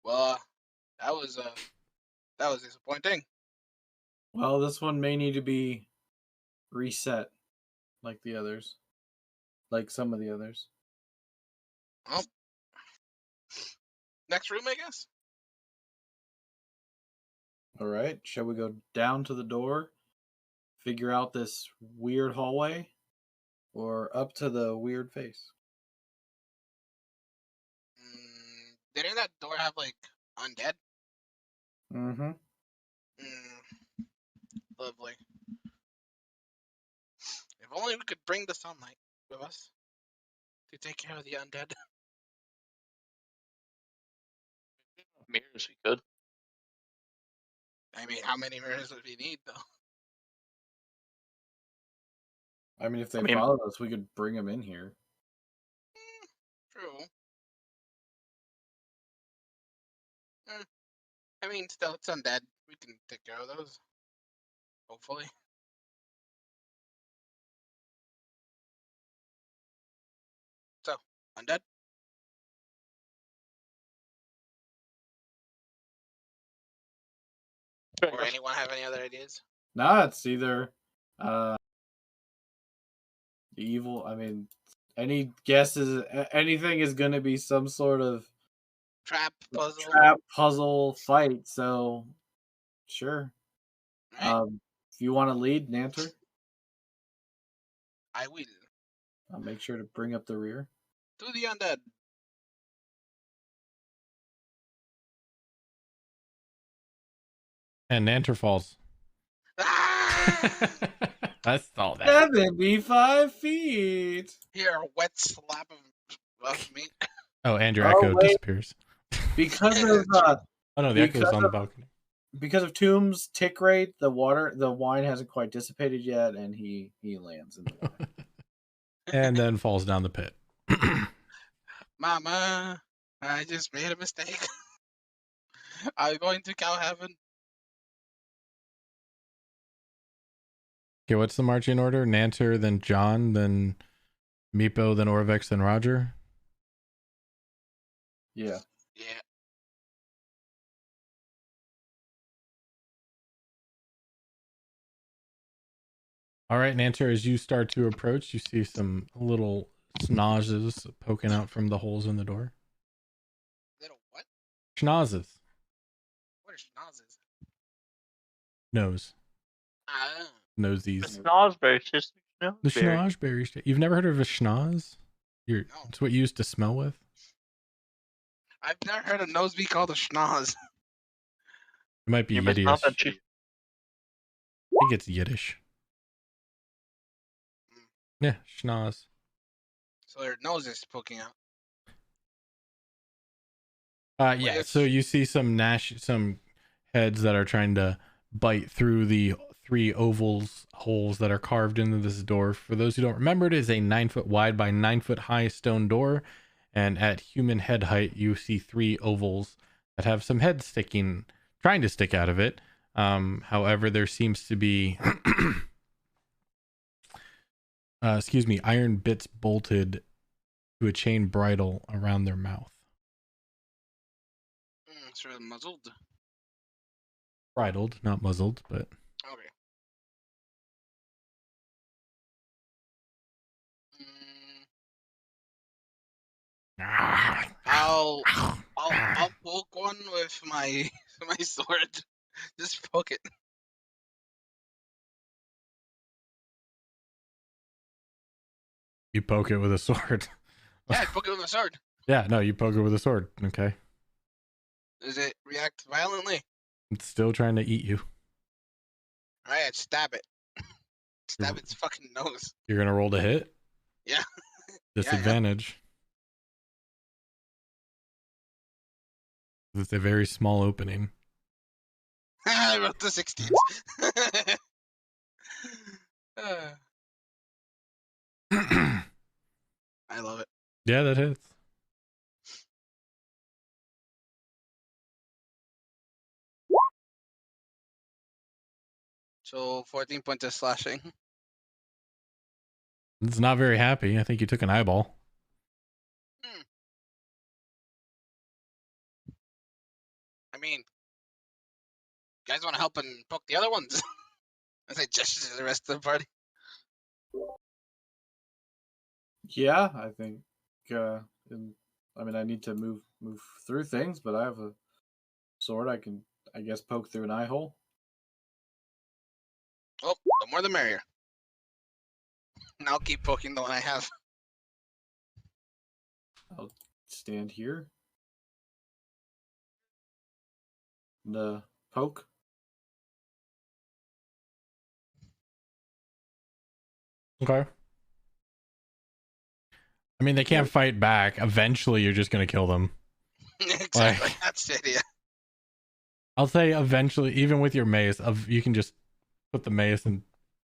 [SPEAKER 4] Well, that was disappointing.
[SPEAKER 2] Well, this one may need to be reset like the others. Like some of the others.
[SPEAKER 4] Well, next room, I guess.
[SPEAKER 2] Alright, shall we go down to the door, figure out this weird hallway, or up to the weird face?
[SPEAKER 4] Didn't that door have, like, undead?
[SPEAKER 2] Mm-hmm.
[SPEAKER 4] Lovely. If only we could bring the sunlight with us to take care of the undead.
[SPEAKER 3] Mirrors, we could.
[SPEAKER 4] I mean, how many mirrors would we need, though?
[SPEAKER 2] I mean, if they followed us, we could bring them in here.
[SPEAKER 4] I mean, still, it's undead. We can take care of those. Hopefully. So, undead? Or anyone have any other ideas?
[SPEAKER 2] Nah, it's either the evil. I mean, any guesses, anything is going to be some sort of
[SPEAKER 4] Trap,
[SPEAKER 2] puzzle fight. So, sure.
[SPEAKER 4] Right.
[SPEAKER 2] If you want to lead, Nanter,
[SPEAKER 4] I will.
[SPEAKER 2] I'll make sure to bring up the rear.
[SPEAKER 4] To the undead.
[SPEAKER 5] And Nanter falls.
[SPEAKER 4] Ah!
[SPEAKER 5] That's all that.
[SPEAKER 2] 75 feet.
[SPEAKER 4] Here, a wet slap of me.
[SPEAKER 5] Oh, and your echo disappears.
[SPEAKER 2] Because of
[SPEAKER 5] oh no, the echo's on the balcony.
[SPEAKER 2] Because of Tomb's tick rate, the wine hasn't quite dissipated yet, and he lands in the wine.
[SPEAKER 5] And then falls down the pit.
[SPEAKER 4] Mama, I just made a mistake. I'm going to cow heaven.
[SPEAKER 5] Okay, what's the marching order? Nanter, then John, then Meepo, then Orvex, then Roger?
[SPEAKER 2] Yeah.
[SPEAKER 4] Yeah.
[SPEAKER 5] All right, Nanter, as you start to approach, you see some little schnozzes poking out from the holes in the door.
[SPEAKER 4] Little what?
[SPEAKER 5] Schnozzes.
[SPEAKER 4] What are schnozzes?
[SPEAKER 5] Nose.
[SPEAKER 4] Ah.
[SPEAKER 5] Nosies.
[SPEAKER 3] The schnozberry.
[SPEAKER 5] The schnozberry. You've never heard of a schnoz?
[SPEAKER 4] No.
[SPEAKER 5] It's what you used to smell with?
[SPEAKER 4] I've never heard a nose be called a schnoz.
[SPEAKER 5] It might be Yiddish. I think it's Yiddish. Yeah, schnoz.
[SPEAKER 4] So their nose is poking out.
[SPEAKER 5] Yeah, so you see some heads that are trying to bite through the 3 holes that are carved into this door. For those who don't remember, it is a 9-foot wide by 9-foot high stone door, and at human head height you see 3 ovals that have some heads trying to stick out of it. However, there seems to be iron bits bolted to a chain bridle around their mouth.
[SPEAKER 4] Sort of muzzled.
[SPEAKER 5] Bridled, not muzzled, but
[SPEAKER 4] Okay. I'll poke one with my sword. Just poke it.
[SPEAKER 5] you poke it with a sword.
[SPEAKER 4] Yeah, I poke it with a sword.
[SPEAKER 5] Yeah, no, you poke it with a sword. Okay.
[SPEAKER 4] Does it react violently?
[SPEAKER 5] It's still trying to eat you.
[SPEAKER 4] Alright, I'd stab it. Stab its fucking nose.
[SPEAKER 5] You're gonna roll to hit?
[SPEAKER 4] Yeah.
[SPEAKER 5] Disadvantage. It's a very small opening.
[SPEAKER 4] I rolled the 16s. I love it.
[SPEAKER 5] Yeah, that hits.
[SPEAKER 4] So 14 points of slashing.
[SPEAKER 5] It's not very happy. I think you took an eyeball.
[SPEAKER 4] I mean, you guys want to help and poke the other ones? As I gesture to the rest of the party.
[SPEAKER 2] Yeah, I think. I need to move through things, but I have a sword. I can, I guess, poke through an eye hole.
[SPEAKER 4] Oh, the more the merrier. And I'll keep poking the one I have.
[SPEAKER 2] I'll stand here. The poke.
[SPEAKER 5] Okay. I mean, they can't fight back. Eventually, you're just going to kill them.
[SPEAKER 4] Exactly. That's the idea.
[SPEAKER 5] I'll say eventually, even with your mace, you can just put the mace and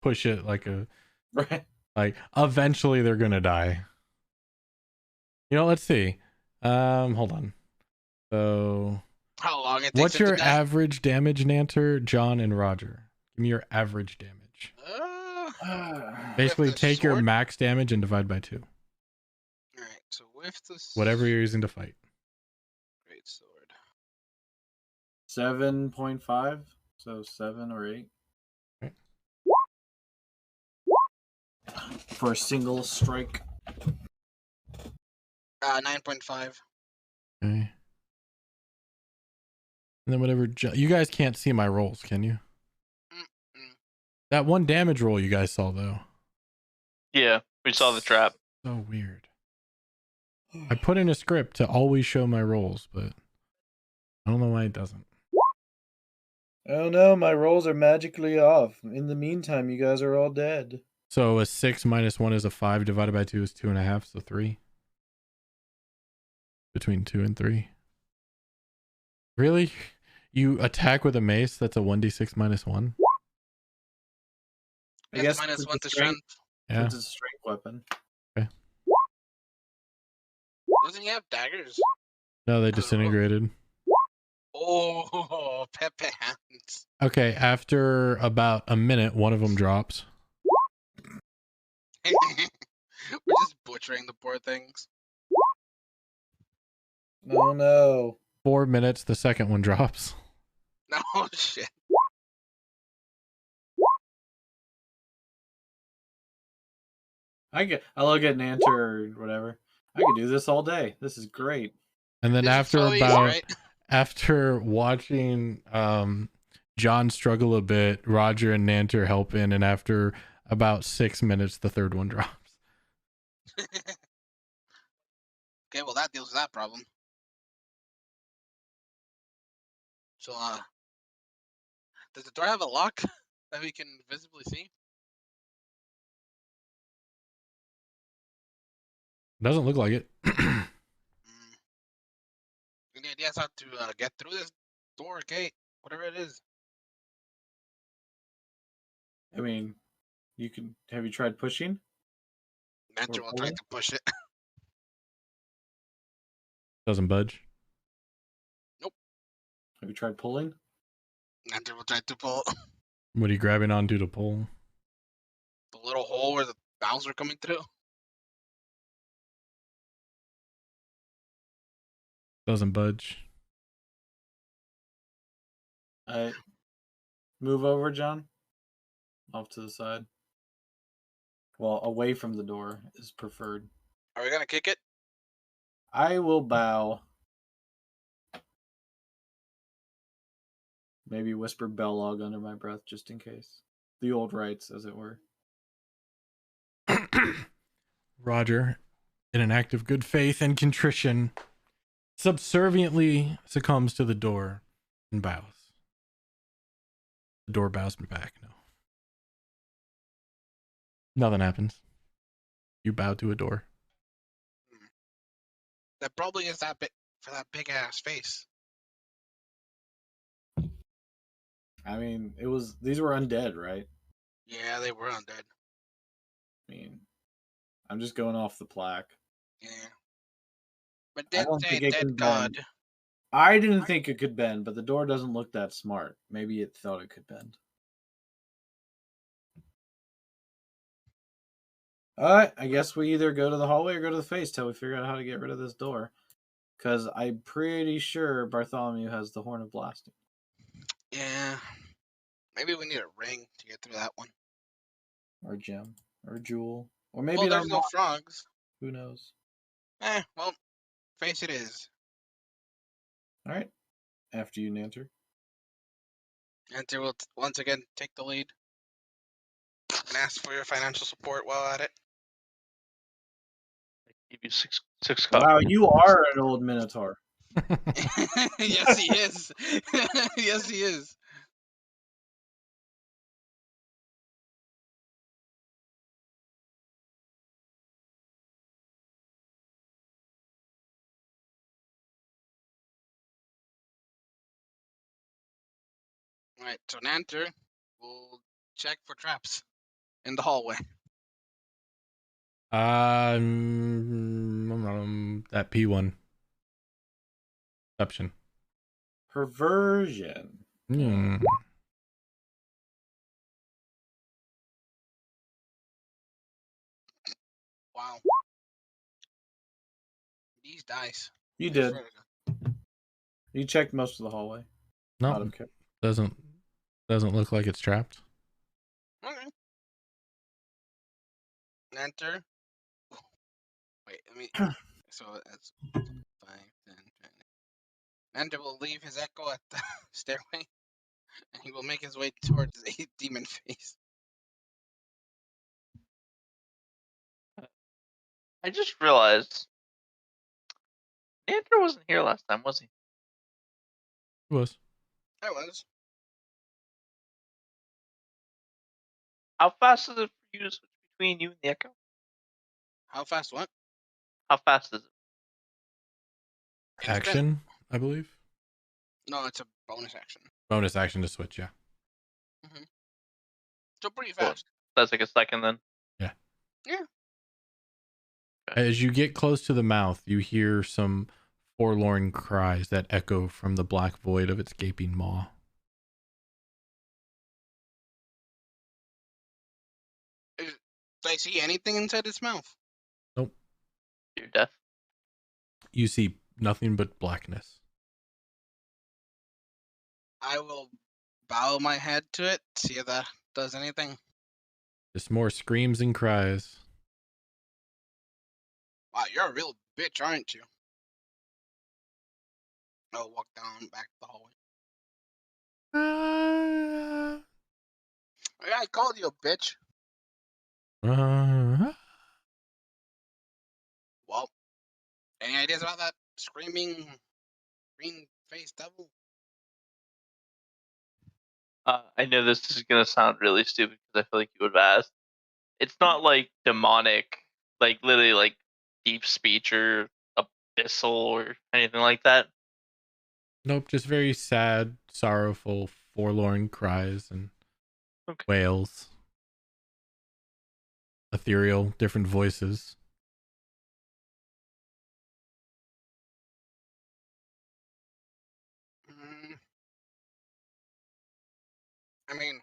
[SPEAKER 5] push it like a...
[SPEAKER 2] Right.
[SPEAKER 5] Like, eventually they're going to die. You know, let's see. Hold on. So,
[SPEAKER 4] How long it takes
[SPEAKER 5] What's
[SPEAKER 4] him to
[SPEAKER 5] your
[SPEAKER 4] die?
[SPEAKER 5] average damage, Nanter, John, and Roger? Give me your average damage. Basically,
[SPEAKER 4] the
[SPEAKER 5] take your
[SPEAKER 4] sword?
[SPEAKER 5] max damage and divide by 2.
[SPEAKER 4] Alright, so with the
[SPEAKER 5] Whatever you're using to fight.
[SPEAKER 4] great sword.
[SPEAKER 2] 7.5, so 7 or 8.
[SPEAKER 5] Okay.
[SPEAKER 2] For a single strike.
[SPEAKER 4] 9.5.
[SPEAKER 5] Okay. And then whatever. You guys can't see my rolls, can you? That one damage roll you guys saw, though.
[SPEAKER 3] Yeah, we saw the trap.
[SPEAKER 5] So weird. I put in a script to always show my rolls, but I don't know why it doesn't.
[SPEAKER 2] Oh no, my rolls are magically off. In the meantime, you guys are all dead.
[SPEAKER 5] So a 6 minus 1 is a 5, divided by 2 is 2.5, so 3. Between 2 and 3. Really? You attack with a mace that's a 1d6 minus 1?
[SPEAKER 2] I guess
[SPEAKER 4] minus 1 to
[SPEAKER 2] strength.
[SPEAKER 4] strength.
[SPEAKER 5] Yeah.
[SPEAKER 2] It's a strength weapon.
[SPEAKER 5] Okay.
[SPEAKER 4] Doesn't he have daggers?
[SPEAKER 5] No, they disintegrated.
[SPEAKER 4] Oh, Pepe hands.
[SPEAKER 5] Okay, after about a minute, one of them drops.
[SPEAKER 4] We're just butchering the poor things.
[SPEAKER 2] Oh no.
[SPEAKER 5] 4 minutes, the second one drops.
[SPEAKER 4] No shit.
[SPEAKER 2] I look at Nanter or whatever. I could do this all day. This is great.
[SPEAKER 5] And then
[SPEAKER 4] This is
[SPEAKER 5] after
[SPEAKER 4] so easy,
[SPEAKER 5] about
[SPEAKER 4] right?
[SPEAKER 5] after watching John struggle a bit, Roger and Nanter help in, and after about 6 minutes, the third one drops.
[SPEAKER 4] Okay, well that deals with that problem. So, does the door have a lock that we can visibly see?
[SPEAKER 5] Doesn't look like it.
[SPEAKER 4] Any ideas how to get through this door, gate, whatever it is?
[SPEAKER 2] I mean, you can. Have you tried pushing?
[SPEAKER 4] Mentor will try to push it.
[SPEAKER 5] Doesn't budge.
[SPEAKER 2] Have you tried pulling?
[SPEAKER 4] Mentor will try to pull
[SPEAKER 5] What are you grabbing onto to pull?
[SPEAKER 4] the little hole where the bounds are coming through.
[SPEAKER 5] Doesn't budge.
[SPEAKER 2] I move over, John. Off to the side. Well, away from the door is preferred.
[SPEAKER 4] Are we gonna kick it?
[SPEAKER 2] I will bow. Maybe whisper Bellog under my breath just in case. The old rites, as it were.
[SPEAKER 5] Roger, in an act of good faith and contrition, subserviently succumbs to the door and bows. The door bows me back. No. Nothing happens. You bow to a door.
[SPEAKER 4] That probably is that bit for that big ass face.
[SPEAKER 2] I mean, these were undead, right?
[SPEAKER 4] Yeah, they were undead.
[SPEAKER 2] I mean, I'm just going off the plaque.
[SPEAKER 4] Yeah. But
[SPEAKER 2] I
[SPEAKER 4] didn't
[SPEAKER 2] don't
[SPEAKER 4] say
[SPEAKER 2] think it
[SPEAKER 4] dead
[SPEAKER 2] can
[SPEAKER 4] god.
[SPEAKER 2] bend. I didn't think it could bend, but the door doesn't look that smart. Maybe it thought it could bend. Alright, I guess we either go to the hallway or go to the face till we figure out how to get rid of this door. Because I'm pretty sure Bartholomew has the Horn of Blasting.
[SPEAKER 4] Yeah. Maybe we need a ring to get through that one.
[SPEAKER 2] Or gem. Or jewel. Or maybe
[SPEAKER 4] Well,
[SPEAKER 2] it
[SPEAKER 4] there's no
[SPEAKER 2] unlocks.
[SPEAKER 4] frogs.
[SPEAKER 2] Who knows?
[SPEAKER 4] Well, face it is.
[SPEAKER 2] Alright. After you, Nanter.
[SPEAKER 4] Enter will once again take the lead. And ask for your financial support while at it.
[SPEAKER 3] Give you six cups.
[SPEAKER 2] Wow, you are an old Minotaur.
[SPEAKER 4] Yes, he is. Yes, he is. Alright, so Nanter will check for traps in the hallway.
[SPEAKER 5] That P1. Perception.
[SPEAKER 2] Perversion.
[SPEAKER 5] Hmm.
[SPEAKER 4] Wow. These dice.
[SPEAKER 2] You
[SPEAKER 4] I
[SPEAKER 2] did.
[SPEAKER 4] swear to God.
[SPEAKER 2] You checked most of the hallway. Not
[SPEAKER 5] No,
[SPEAKER 2] okay.
[SPEAKER 5] doesn't look like it's trapped.
[SPEAKER 4] Okay. Enter. Wait, let me. So that's 5, 10, 20. Enter will leave his echo at the stairway, and he will make his way towards a demon face.
[SPEAKER 3] I just realized Andrew wasn't here last time, was he?
[SPEAKER 5] It was.
[SPEAKER 4] I was.
[SPEAKER 3] How fast is it for you to switch between you and the Echo?
[SPEAKER 4] How fast? What?
[SPEAKER 3] How fast is it?
[SPEAKER 4] Instant.
[SPEAKER 5] Action, I believe.
[SPEAKER 4] No, it's a bonus action.
[SPEAKER 5] Bonus action to switch, yeah.
[SPEAKER 4] So pretty
[SPEAKER 3] Well,
[SPEAKER 4] fast.
[SPEAKER 3] that's like a second then.
[SPEAKER 5] Yeah.
[SPEAKER 4] Yeah.
[SPEAKER 5] As you get close to the mouth, you hear some forlorn cries that echo from the black void of its gaping maw.
[SPEAKER 4] Do I see anything inside its mouth?
[SPEAKER 5] Nope.
[SPEAKER 3] You're deaf.
[SPEAKER 5] You see nothing but blackness.
[SPEAKER 4] I will bow my head to it, see if that does anything.
[SPEAKER 5] Just more screams and cries.
[SPEAKER 4] Wow, you're a real bitch, aren't you? I'll walk down back the hallway. Yeah, I called you a bitch. Well, any ideas about that screaming green faced devil?
[SPEAKER 3] I know this is gonna sound really stupid because I feel like you would have asked. It's not like demonic, like literally like deep speech or abyssal or anything like that.
[SPEAKER 5] Nope, just very sad, sorrowful, forlorn cries and
[SPEAKER 3] Okay.
[SPEAKER 5] wails. Ethereal, different voices.
[SPEAKER 4] I mean,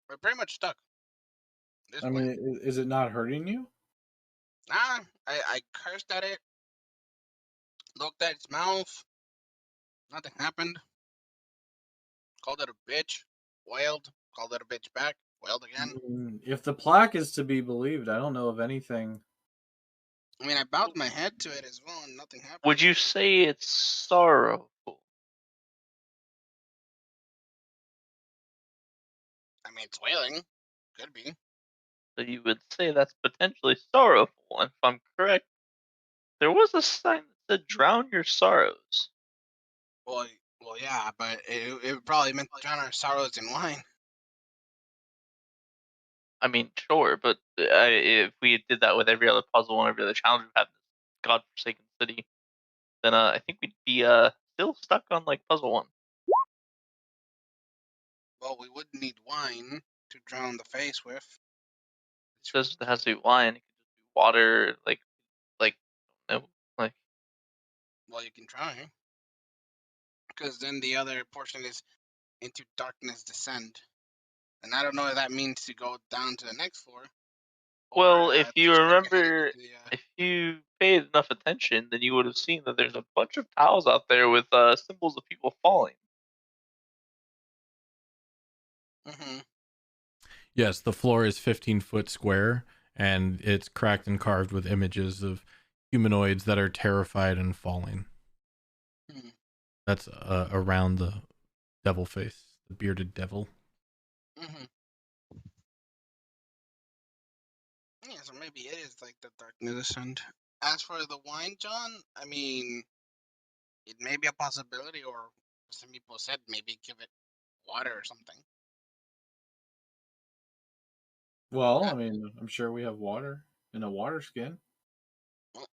[SPEAKER 4] we're pretty much stuck. This
[SPEAKER 2] I
[SPEAKER 4] way.
[SPEAKER 2] mean, is it not hurting you?
[SPEAKER 4] Nah, I cursed at it, looked at its mouth, nothing happened. Called it a bitch, wailed, called it a bitch back, wailed again.
[SPEAKER 2] If the plaque is to be believed, I don't know of anything.
[SPEAKER 4] I mean, I bowed my head to it as well, and nothing happened.
[SPEAKER 3] Would you say it's sorrowful?
[SPEAKER 4] I mean, it's wailing. Could be.
[SPEAKER 3] So you would say that's potentially sorrowful. And if I'm correct, there was a sign that said "drown your sorrows."
[SPEAKER 4] Well, yeah, but it probably meant to drown our sorrows in wine.
[SPEAKER 3] I mean, sure, but if we did that with every other puzzle and every other challenge we've had in this godforsaken city, then I think we'd be still stuck on like puzzle 1.
[SPEAKER 4] Well, we would need wine to drown the face with.
[SPEAKER 3] It says it has to be wine. It could just be water, no, like.
[SPEAKER 4] Well, you can try. Because then the other portion is into darkness descend. And I don't know if that means to go down to the next floor.
[SPEAKER 3] Well,
[SPEAKER 4] Or,
[SPEAKER 3] if you
[SPEAKER 4] just look ahead
[SPEAKER 3] remember,
[SPEAKER 4] into the,
[SPEAKER 3] if you paid enough attention, then you would have seen that there's a bunch of tiles out there with symbols of people falling.
[SPEAKER 5] Yes, the floor is 15 foot square and it's cracked and carved with images of humanoids that are terrified and falling. That's around the devil face, the bearded devil.
[SPEAKER 4] Yeah, so maybe it is like the darkness descend. As for the wine, John, I mean, it may be a possibility, or some people said maybe give it water or something.
[SPEAKER 2] Well, I mean, I'm sure we have water in a water skin.
[SPEAKER 4] Well,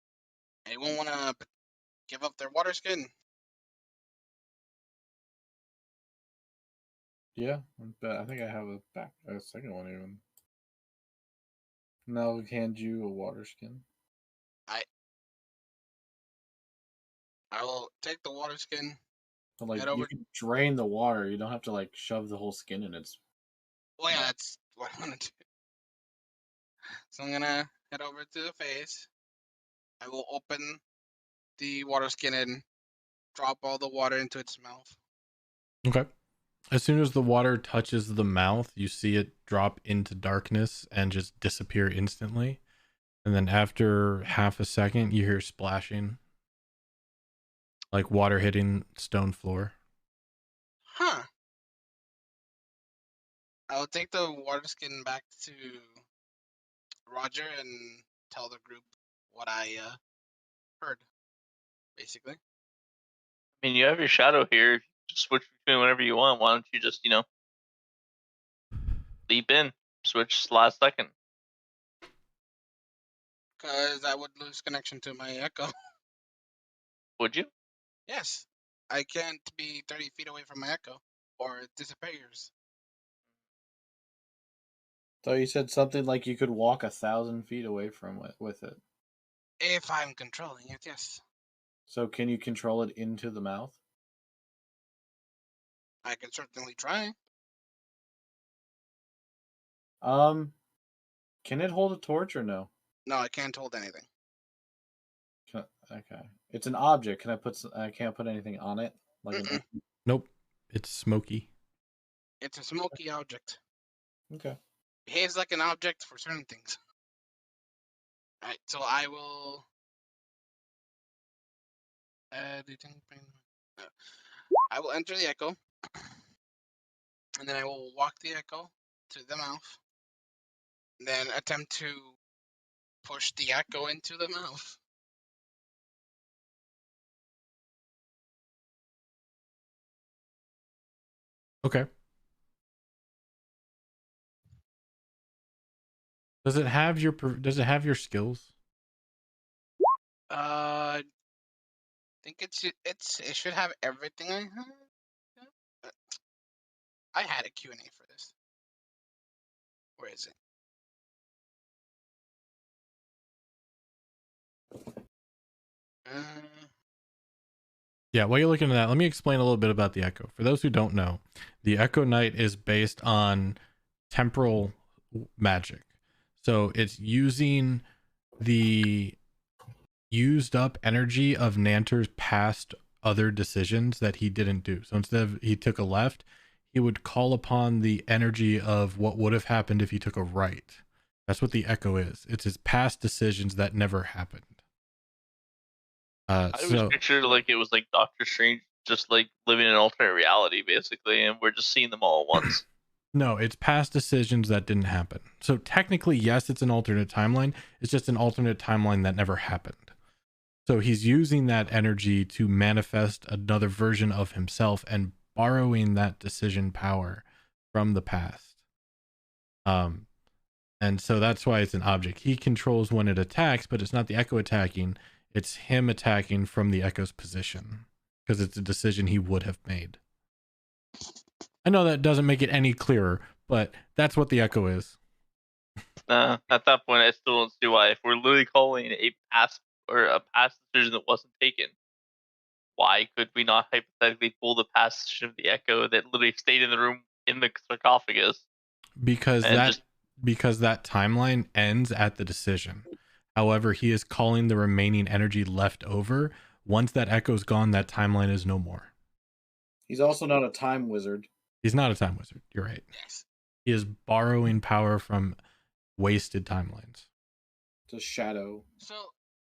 [SPEAKER 4] anyone want to give up their water skin?
[SPEAKER 2] Yeah, I think I have a second one even. And I'll hand you a water skin.
[SPEAKER 4] I will take the water skin,
[SPEAKER 2] But like
[SPEAKER 4] Head
[SPEAKER 2] you
[SPEAKER 4] over.
[SPEAKER 2] can drain the water. You don't have to like shove the whole skin in its.
[SPEAKER 4] Well, yeah, that's what I'm gonna do. So I'm gonna head over to the face. I will open the water skin and drop all the water into its mouth.
[SPEAKER 5] Okay. As soon as the water touches the mouth, you see it drop into darkness and just disappear instantly. And then after half a second, you hear splashing, like water hitting stone floor.
[SPEAKER 4] Huh. I'll take the water skin back to Roger and tell the group what I heard, basically.
[SPEAKER 3] I mean, you have your shadow here. Just switch between whenever you want. Why don't you just, leap in, switch last second?
[SPEAKER 4] Because I would lose connection to my echo.
[SPEAKER 3] Would you?
[SPEAKER 4] Yes. I can't be 30 feet away from my echo, or it disappears.
[SPEAKER 2] So you said something like you could walk 1,000 feet away from it with it.
[SPEAKER 4] If I'm controlling it, yes.
[SPEAKER 2] So can you control it into the mouth?
[SPEAKER 4] I can certainly try.
[SPEAKER 2] Can it hold a torch or no?
[SPEAKER 4] No, I can't hold anything.
[SPEAKER 2] Okay, it's an object. Can I put? I can't put anything on it. Like
[SPEAKER 5] Nope. It's smoky.
[SPEAKER 4] It's a smoky object.
[SPEAKER 2] Okay.
[SPEAKER 4] Behaves like an object for certain things. Alright, so I will. I will enter the echo, and then I will walk the echo to the mouth, and then attempt to push the echo into the mouth.
[SPEAKER 5] Okay. Does it have your skills?
[SPEAKER 4] I think it should have everything I have. I had a Q&A for this. Where is it?
[SPEAKER 5] Yeah, while you're looking at that, let me explain a little bit about the Echo. For those who don't know, the Echo Knight is based on temporal magic. So it's using the used up energy of Nanter's past other decisions that he didn't do. So instead of he took a left, he would call upon the energy of what would have happened if he took a right. That's what the Echo is. It's his past decisions that never happened.
[SPEAKER 3] I always pictured like it was like Doctor Strange, just like living in an alternate reality, basically, and we're just seeing them all at once.
[SPEAKER 5] No, it's past decisions that didn't happen. So technically, yes, it's an alternate timeline. It's just an alternate timeline that never happened. So he's using that energy to manifest another version of himself and borrowing that decision power from the past. And so that's why it's an object. He controls when it attacks, but it's not the Echo attacking. It's him attacking from the Echo's position because it's a decision he would have made. I know that doesn't make it any clearer, but that's what the Echo is.
[SPEAKER 3] At that point, I still don't see why. If we're literally calling a past decision that wasn't taken, why could we not hypothetically pull the past decision of the Echo that literally stayed in the room in the sarcophagus?
[SPEAKER 5] Because that timeline ends at the decision. However, he is calling the remaining energy left over. Once that Echo's gone, that timeline is no more.
[SPEAKER 2] He's also not a time wizard.
[SPEAKER 5] He's not a time wizard. You're right.
[SPEAKER 4] Yes.
[SPEAKER 5] He is borrowing power from wasted timelines.
[SPEAKER 2] It's a shadow.
[SPEAKER 4] So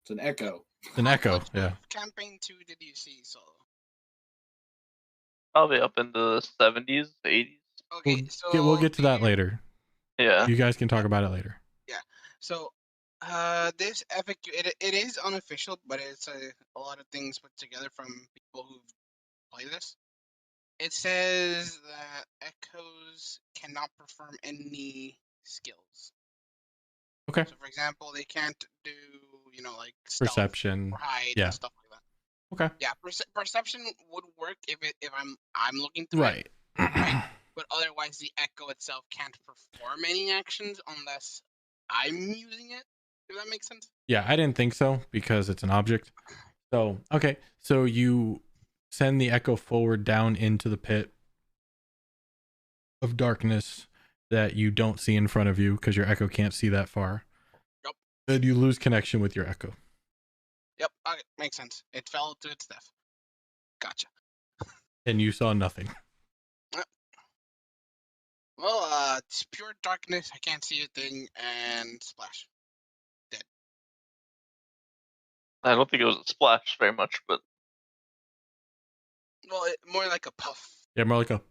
[SPEAKER 2] it's an echo.
[SPEAKER 5] It's an echo, yeah.
[SPEAKER 4] Campaign 2 did you see solo?
[SPEAKER 3] Probably up in the 70s, 80s.
[SPEAKER 4] Okay,
[SPEAKER 5] we'll get to that later.
[SPEAKER 3] Yeah.
[SPEAKER 5] You guys can talk about it later.
[SPEAKER 4] Yeah. So this FAQ, it is unofficial, but it's a lot of things put together from people who've played this. It says that echoes cannot perform any skills.
[SPEAKER 5] Okay.
[SPEAKER 4] So, for example, they can't do, like
[SPEAKER 5] perception
[SPEAKER 4] or hide
[SPEAKER 5] and
[SPEAKER 4] stuff like that.
[SPEAKER 5] Okay.
[SPEAKER 4] Yeah, perception would work if I'm looking through
[SPEAKER 5] right.
[SPEAKER 4] it. Right. But otherwise, the echo itself can't perform any actions unless I'm using it. If that makes sense.
[SPEAKER 5] Yeah, I didn't think so because it's an object. So okay, so you send the echo forward down into the pit of darkness that you don't see in front of you because your echo can't see that far.
[SPEAKER 4] Yep.
[SPEAKER 5] Then you lose connection with your echo.
[SPEAKER 4] Yep. Okay, makes sense. It fell to its death. Gotcha.
[SPEAKER 5] And you saw nothing.
[SPEAKER 4] Well, it's pure darkness. I can't see a thing, and splash. Dead.
[SPEAKER 3] I don't think it was a splash very much, but
[SPEAKER 4] Well, more like a puff.
[SPEAKER 5] Yeah, more like a.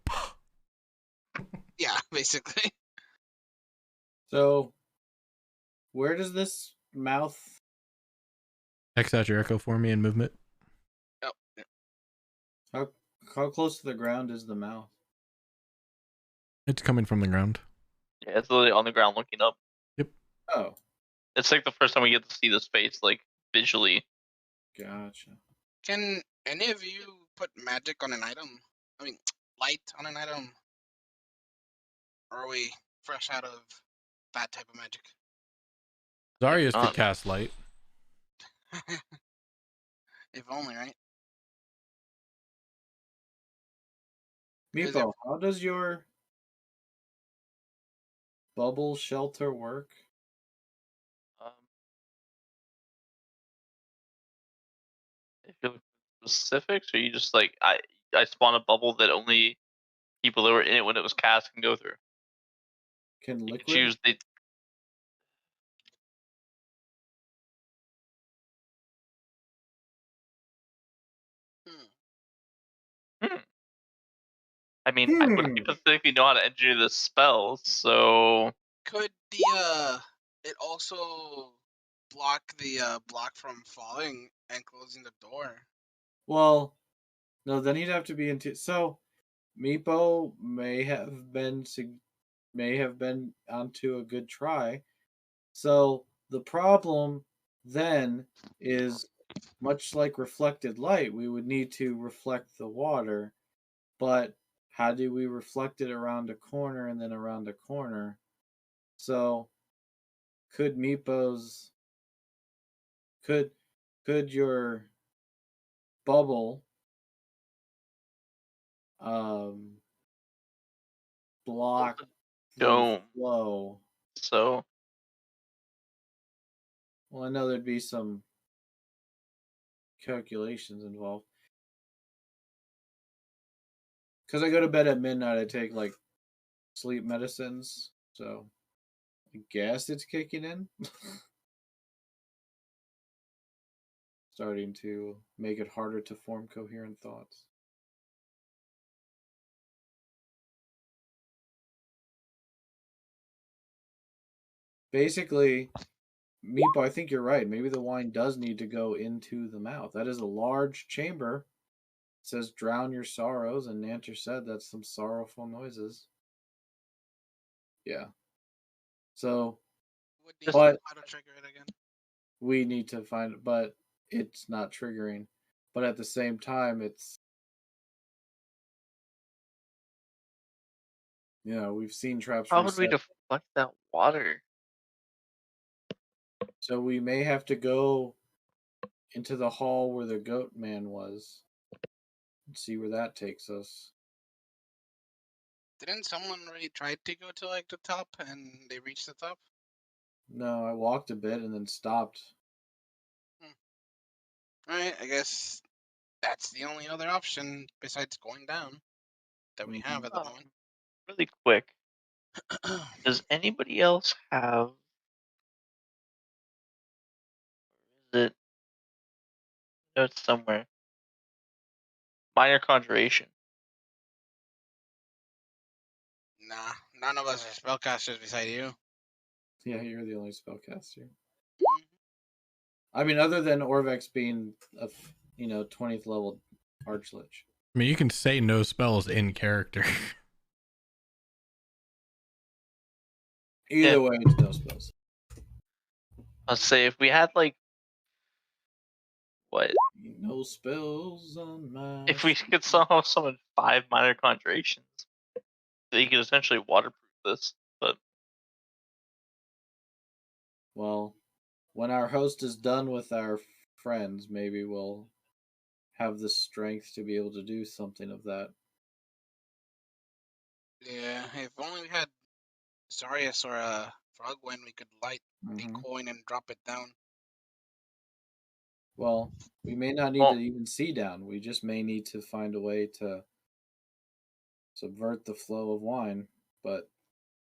[SPEAKER 4] Yeah, basically.
[SPEAKER 2] So, where does this mouth?
[SPEAKER 5] X out your echo for me in movement.
[SPEAKER 4] Oh.
[SPEAKER 2] How close to the ground is the mouth?
[SPEAKER 5] It's coming from the ground.
[SPEAKER 3] yeah, it's literally on the ground looking up.
[SPEAKER 2] Oh,
[SPEAKER 3] It's like the first time we get to see the space, like, visually.
[SPEAKER 2] gotcha.
[SPEAKER 4] Can any of you put magic on an item? I mean, light on an item? Or are we fresh out of that type of magic?
[SPEAKER 5] Zarius could
[SPEAKER 3] not.
[SPEAKER 5] cast light.
[SPEAKER 4] If only, right?
[SPEAKER 2] Meepo, how does your bubble shelter work?
[SPEAKER 3] If you look at specifics, or you just like I spawn a bubble that only people that were in it when it was cast can go through.
[SPEAKER 2] Can
[SPEAKER 3] You can
[SPEAKER 2] liquid?
[SPEAKER 3] choose the. Hmm. I mean, I wouldn't specifically know how to engineer the spells, so
[SPEAKER 4] Could the it also block the block from falling and closing the door?
[SPEAKER 2] Well, no. Then he'd have to be into. So, Meepo may have been onto a good try. So the problem then is much like reflected light, we would need to reflect the water, but how do we reflect it around a corner and then around a corner? So could Meepo's could your bubble block the
[SPEAKER 3] dome.
[SPEAKER 2] flow?
[SPEAKER 3] So
[SPEAKER 2] Well, I know there'd be some calculations involved. Because I go to bed at midnight, I take like sleep medicines, so I guess it's kicking in. Starting to make it harder to form coherent thoughts. Basically, Meepo, I think you're right. Maybe the wine does need to go into the mouth. That is a large chamber. It says drown your sorrows, and Nanter said that's some sorrowful noises. Yeah. So,
[SPEAKER 4] Would need
[SPEAKER 2] but
[SPEAKER 4] how to trigger it again?
[SPEAKER 2] we need to find it, but it's not triggering. But at the same time, it's, we've seen traps
[SPEAKER 3] how would we
[SPEAKER 2] reset.
[SPEAKER 3] deflect that water?
[SPEAKER 2] So we may have to go into the hall where the goat man was and see where that takes us.
[SPEAKER 4] Didn't someone already try to go to like the top and they reached the top?
[SPEAKER 2] No, I walked a bit and then stopped.
[SPEAKER 4] Alright, I guess that's the only other option besides going down that we have at the moment.
[SPEAKER 3] Really quick, does anybody else have? Is it? No, it's somewhere. Minor conjuration.
[SPEAKER 4] Nah, none of us are spellcasters beside you.
[SPEAKER 2] Yeah, you're the only spellcaster. I mean, other than Orvex being a 20th level Archlich.
[SPEAKER 5] I mean, you can say no spells in character.
[SPEAKER 2] Either way, it's no spells.
[SPEAKER 3] Let's say if we had like what?
[SPEAKER 2] No spells on my.
[SPEAKER 3] If we could somehow summon 5 minor conjurations, they could essentially waterproof this. But
[SPEAKER 2] well, when our host is done with our friends, maybe we'll have the strength to be able to do something of that.
[SPEAKER 4] Yeah, if only we had Zarius or Frogwind, we could light a coin and drop it down.
[SPEAKER 2] Well, we may not need to even see down. We just may need to find a way to subvert the flow of wine. But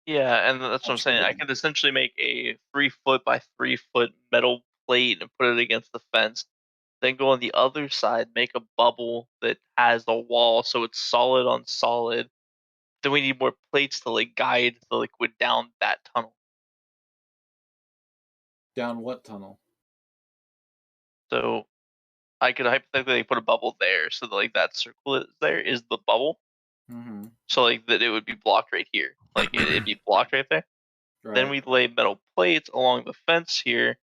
[SPEAKER 3] yeah, and that's what I'm saying. I could essentially make a 3-foot by 3-foot metal plate and put it against the fence. Then go on the other side, make a bubble that has a wall, so it's solid on solid. Then we need more plates to like guide the liquid down that tunnel.
[SPEAKER 2] Down what tunnel?
[SPEAKER 3] So I could hypothetically put a bubble there, so that, like that circle is there is the bubble.
[SPEAKER 2] Mm-hmm.
[SPEAKER 3] So like that it would be blocked right here, like it'd be blocked right there.
[SPEAKER 2] Right.
[SPEAKER 3] Then we'd lay metal plates along the fence here,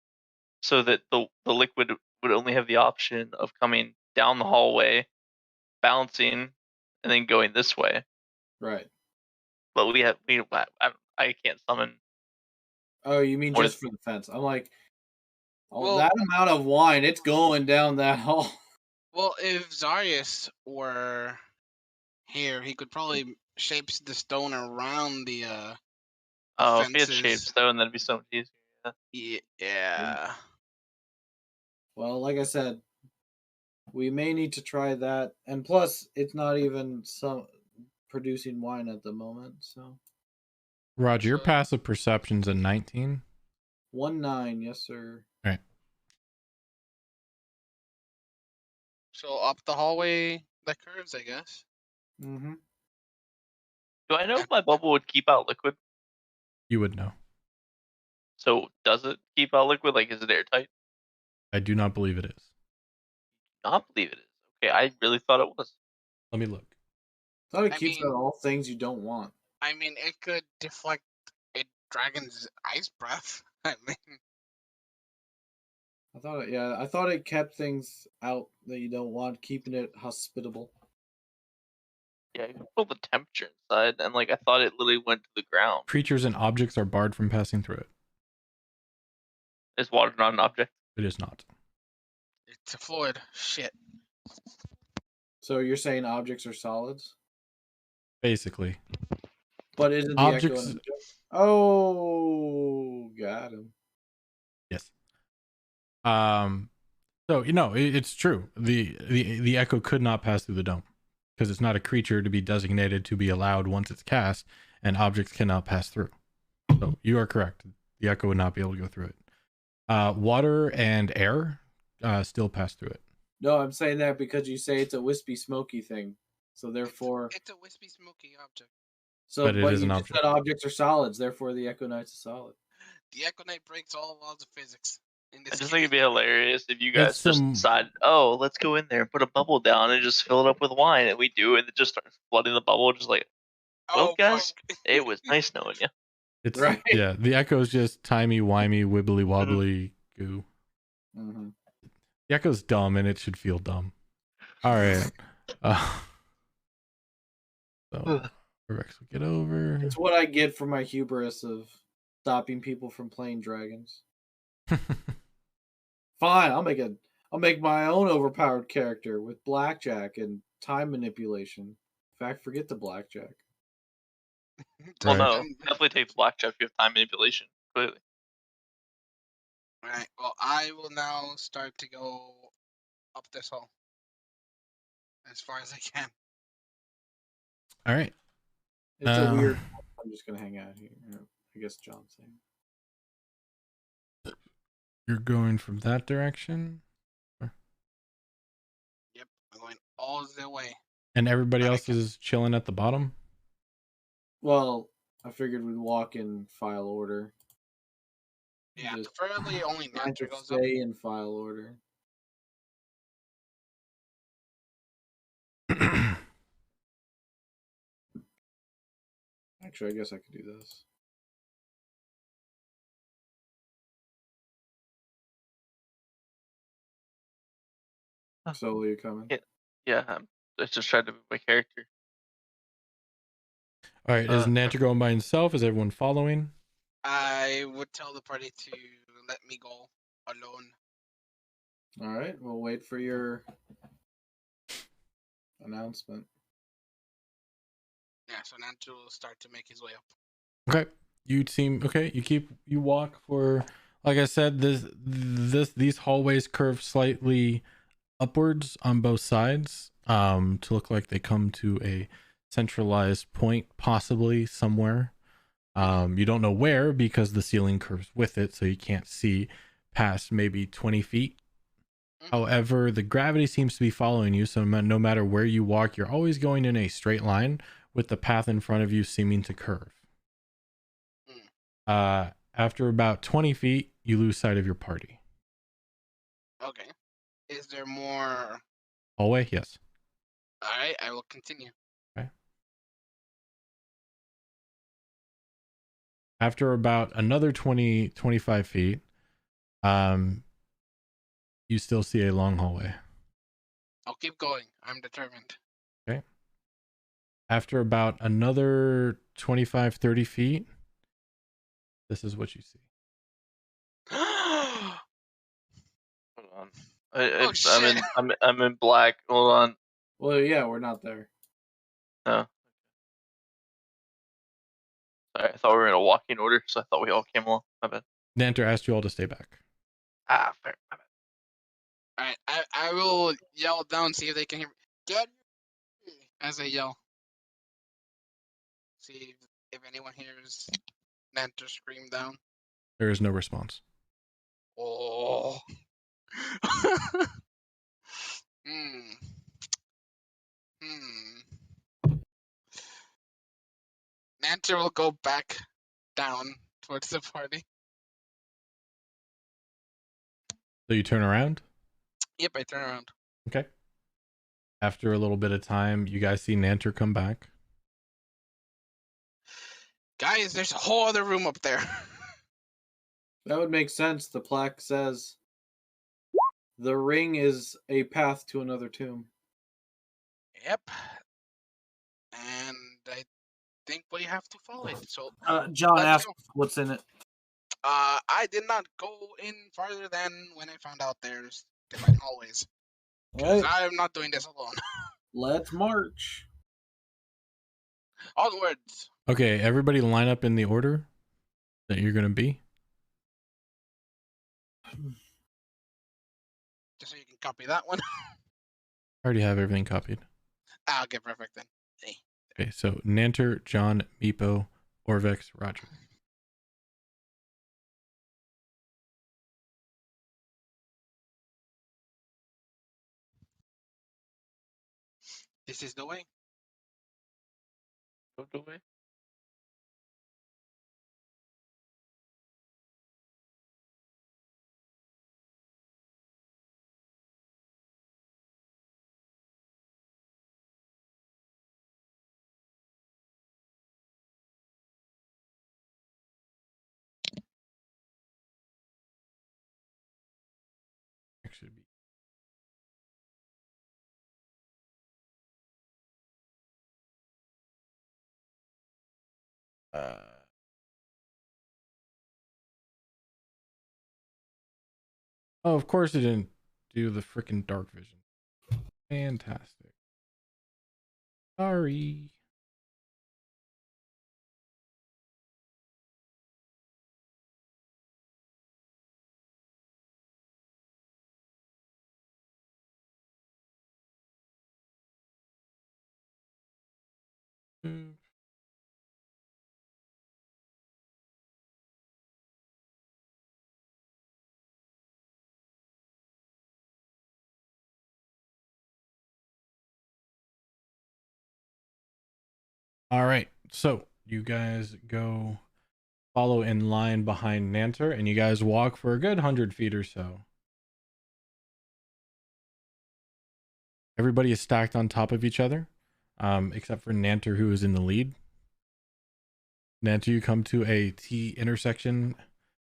[SPEAKER 3] so that the liquid would only have the option of coming down the hallway, bouncing, and then going this way.
[SPEAKER 2] Right.
[SPEAKER 3] But I can't summon.
[SPEAKER 2] Oh, you mean just for the fence? I'm like, that amount of wine, it's going down that hall.
[SPEAKER 4] Well, if Zarius were here, he could probably shape the stone around the
[SPEAKER 3] Oh, if he had
[SPEAKER 4] fences.
[SPEAKER 3] shaped stone, that'd be so much easier.
[SPEAKER 4] Yeah.
[SPEAKER 2] Well, like I said, we may need to try that, and plus, it's not even producing wine at the moment. So,
[SPEAKER 5] Roger, your passive perception's a 19.
[SPEAKER 2] 19, yes, sir.
[SPEAKER 5] Right.
[SPEAKER 4] So up the hallway that curves, I guess.
[SPEAKER 2] Mm-hmm.
[SPEAKER 3] Do I know if my bubble would keep out liquid?
[SPEAKER 5] You would know.
[SPEAKER 3] So does it keep out liquid? Like, is it airtight?
[SPEAKER 5] I do not believe it is.
[SPEAKER 3] Not believe it is. Okay, I really thought it was.
[SPEAKER 5] Let me look.
[SPEAKER 2] I thought it keeps out all things you don't want.
[SPEAKER 4] I mean, it could deflect a dragon's ice breath. I mean,
[SPEAKER 2] I thought it kept things out that you don't want, keeping it hospitable.
[SPEAKER 3] Yeah, you control the temperature inside, and like I thought it literally went to the ground.
[SPEAKER 5] Creatures and objects are barred from passing through it.
[SPEAKER 3] Is water not an object?
[SPEAKER 5] It is not.
[SPEAKER 4] It's a fluid. Shit.
[SPEAKER 2] So you're saying objects are solids?
[SPEAKER 5] Basically.
[SPEAKER 2] But isn't the
[SPEAKER 5] objects?
[SPEAKER 2] Echo? Oh, got him.
[SPEAKER 5] Yes. So it's true. The Echo could not pass through the dome because it's not a creature to be designated to be allowed once it's cast, and objects cannot pass through. So you are correct. The Echo would not be able to go through it. Water and air still pass through it.
[SPEAKER 2] No, I'm saying that because you say it's a wispy, smoky thing. So therefore,
[SPEAKER 4] it's a wispy, smoky object.
[SPEAKER 2] So, but you just said objects are solids. Therefore, the Echo Knight's a solid.
[SPEAKER 4] The Echo Knight breaks all laws of physics.
[SPEAKER 3] I just think it'd be hilarious if you guys just decide, oh, let's go in there and put a bubble down and just fill it up with wine, and we do, and it just starts flooding the bubble, just like, well, guys, it was nice knowing you.
[SPEAKER 5] It's right. Yeah, the Echo's just timey-wimey, wibbly-wobbly goo.
[SPEAKER 2] Mm-hmm.
[SPEAKER 5] The Echo's dumb, and it should feel dumb. All right. So Rex will get over.
[SPEAKER 2] It's what I get for my hubris of stopping people from playing dragons. Fine, I'll make my own overpowered character with blackjack and time manipulation. In fact, forget the blackjack.
[SPEAKER 3] Well, no, definitely take the blackjack if you have time manipulation. Clearly.
[SPEAKER 4] Alright, well, I will now start to go up this hall as far as I can.
[SPEAKER 5] All right.
[SPEAKER 2] It's a weird. I'm just gonna hang out here. I guess John's saying.
[SPEAKER 5] You're going from that direction?
[SPEAKER 4] Yep, I'm going all the way.
[SPEAKER 5] And everybody else is chilling at the bottom?
[SPEAKER 2] Well, I figured we'd walk in file order.
[SPEAKER 4] Yeah, preferably only Nantra goes up.
[SPEAKER 2] Stay in file order. Actually, I guess I could do this. So, are you coming?
[SPEAKER 3] Yeah, I just tried to move my character.
[SPEAKER 5] All right, is Nantra going by himself? Is everyone following?
[SPEAKER 4] I would tell the party to let me go alone.
[SPEAKER 2] All right, we'll wait for your announcement.
[SPEAKER 4] Yeah, so Nanter will start to make his way up.
[SPEAKER 5] Okay. You walk for, like I said, these hallways curve slightly upwards on both sides, to look like they come to a centralized point, possibly somewhere. You don't know where because the ceiling curves with it, so you can't see past maybe 20 feet. However, the gravity seems to be following you, so no matter where you walk, you're always going in a straight line with the path in front of you seeming to curve. After about 20 feet, you lose sight of your party.
[SPEAKER 4] Okay. Is there more?
[SPEAKER 5] Hallway? Yes.
[SPEAKER 4] All right, I will continue.
[SPEAKER 5] Okay. After about another 25 feet, you still see a long hallway.
[SPEAKER 4] I'll keep going. I'm determined.
[SPEAKER 5] Okay. After about another 25, 30 feet, this is what you see.
[SPEAKER 3] Hold on.
[SPEAKER 4] Oh, shit.
[SPEAKER 3] I'm in black. Hold on.
[SPEAKER 2] Well, yeah, we're not there.
[SPEAKER 3] No. Sorry, I thought we were in a walking order, so I thought we all came along. My bad.
[SPEAKER 5] Nanter asked you all to stay back.
[SPEAKER 3] Fair. My bad.
[SPEAKER 4] All right, I will yell down, see if they can hear me. Get as I yell. See if anyone hears Nanter scream down.
[SPEAKER 5] There is no response.
[SPEAKER 4] Oh. Nanter will go back down towards the party.
[SPEAKER 5] So you turn around?
[SPEAKER 4] Yep, I turn around.
[SPEAKER 5] Okay. After a little bit of time, you guys see Nanter come back.
[SPEAKER 4] Guys, there's a whole other room up there.
[SPEAKER 2] That would make sense. The plaque says the ring is a path to another tomb.
[SPEAKER 4] Yep. And I think we have to follow it. So
[SPEAKER 2] John
[SPEAKER 4] let's
[SPEAKER 2] asked
[SPEAKER 4] go.
[SPEAKER 2] what's in it.
[SPEAKER 4] I did not go in farther than when I found out there's different hallways. Because
[SPEAKER 2] Right.
[SPEAKER 4] I am not doing this alone.
[SPEAKER 2] Let's march.
[SPEAKER 4] Onwards.
[SPEAKER 5] Okay, everybody line up in the order that you're going to be.
[SPEAKER 4] Just so you can copy that one.
[SPEAKER 5] I already have everything copied.
[SPEAKER 4] Okay, perfect then. Hey.
[SPEAKER 5] Okay, so Nanter, John, Meepo, Orvex, Roger.
[SPEAKER 4] This is the way.
[SPEAKER 3] Go the way.
[SPEAKER 5] Should be. Oh, of course it didn't do the freaking dark vision. Fantastic. Sorry. All right, so you guys go follow in line behind Nanter, and you guys walk for a good 100 feet or so. Everybody is stacked on top of each other, except for Nanter, who is in the lead. Nanter, you come to a T intersection.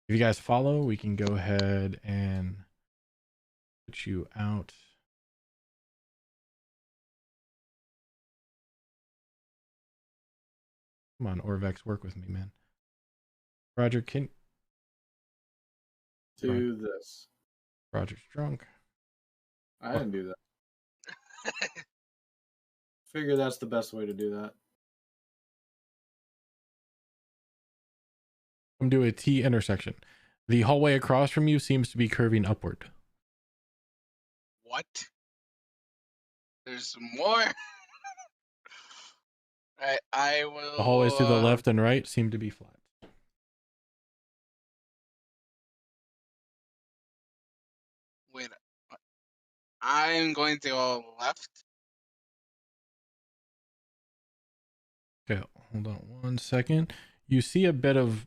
[SPEAKER 5] If you guys follow, we can go ahead and put you out. Come on, Orvex, work with me, man. Roger, can...
[SPEAKER 2] Do this.
[SPEAKER 5] Roger's drunk.
[SPEAKER 2] I didn't do that. Figure that's the best way to do that.
[SPEAKER 5] Come to a T intersection. The hallway across from you seems to be curving upward.
[SPEAKER 4] What? There's more? Alright, I will...
[SPEAKER 5] The hallways to the left and right seem to be flat.
[SPEAKER 4] Wait. I'm going to go left.
[SPEAKER 5] Okay, hold on 1 second. You see a bit of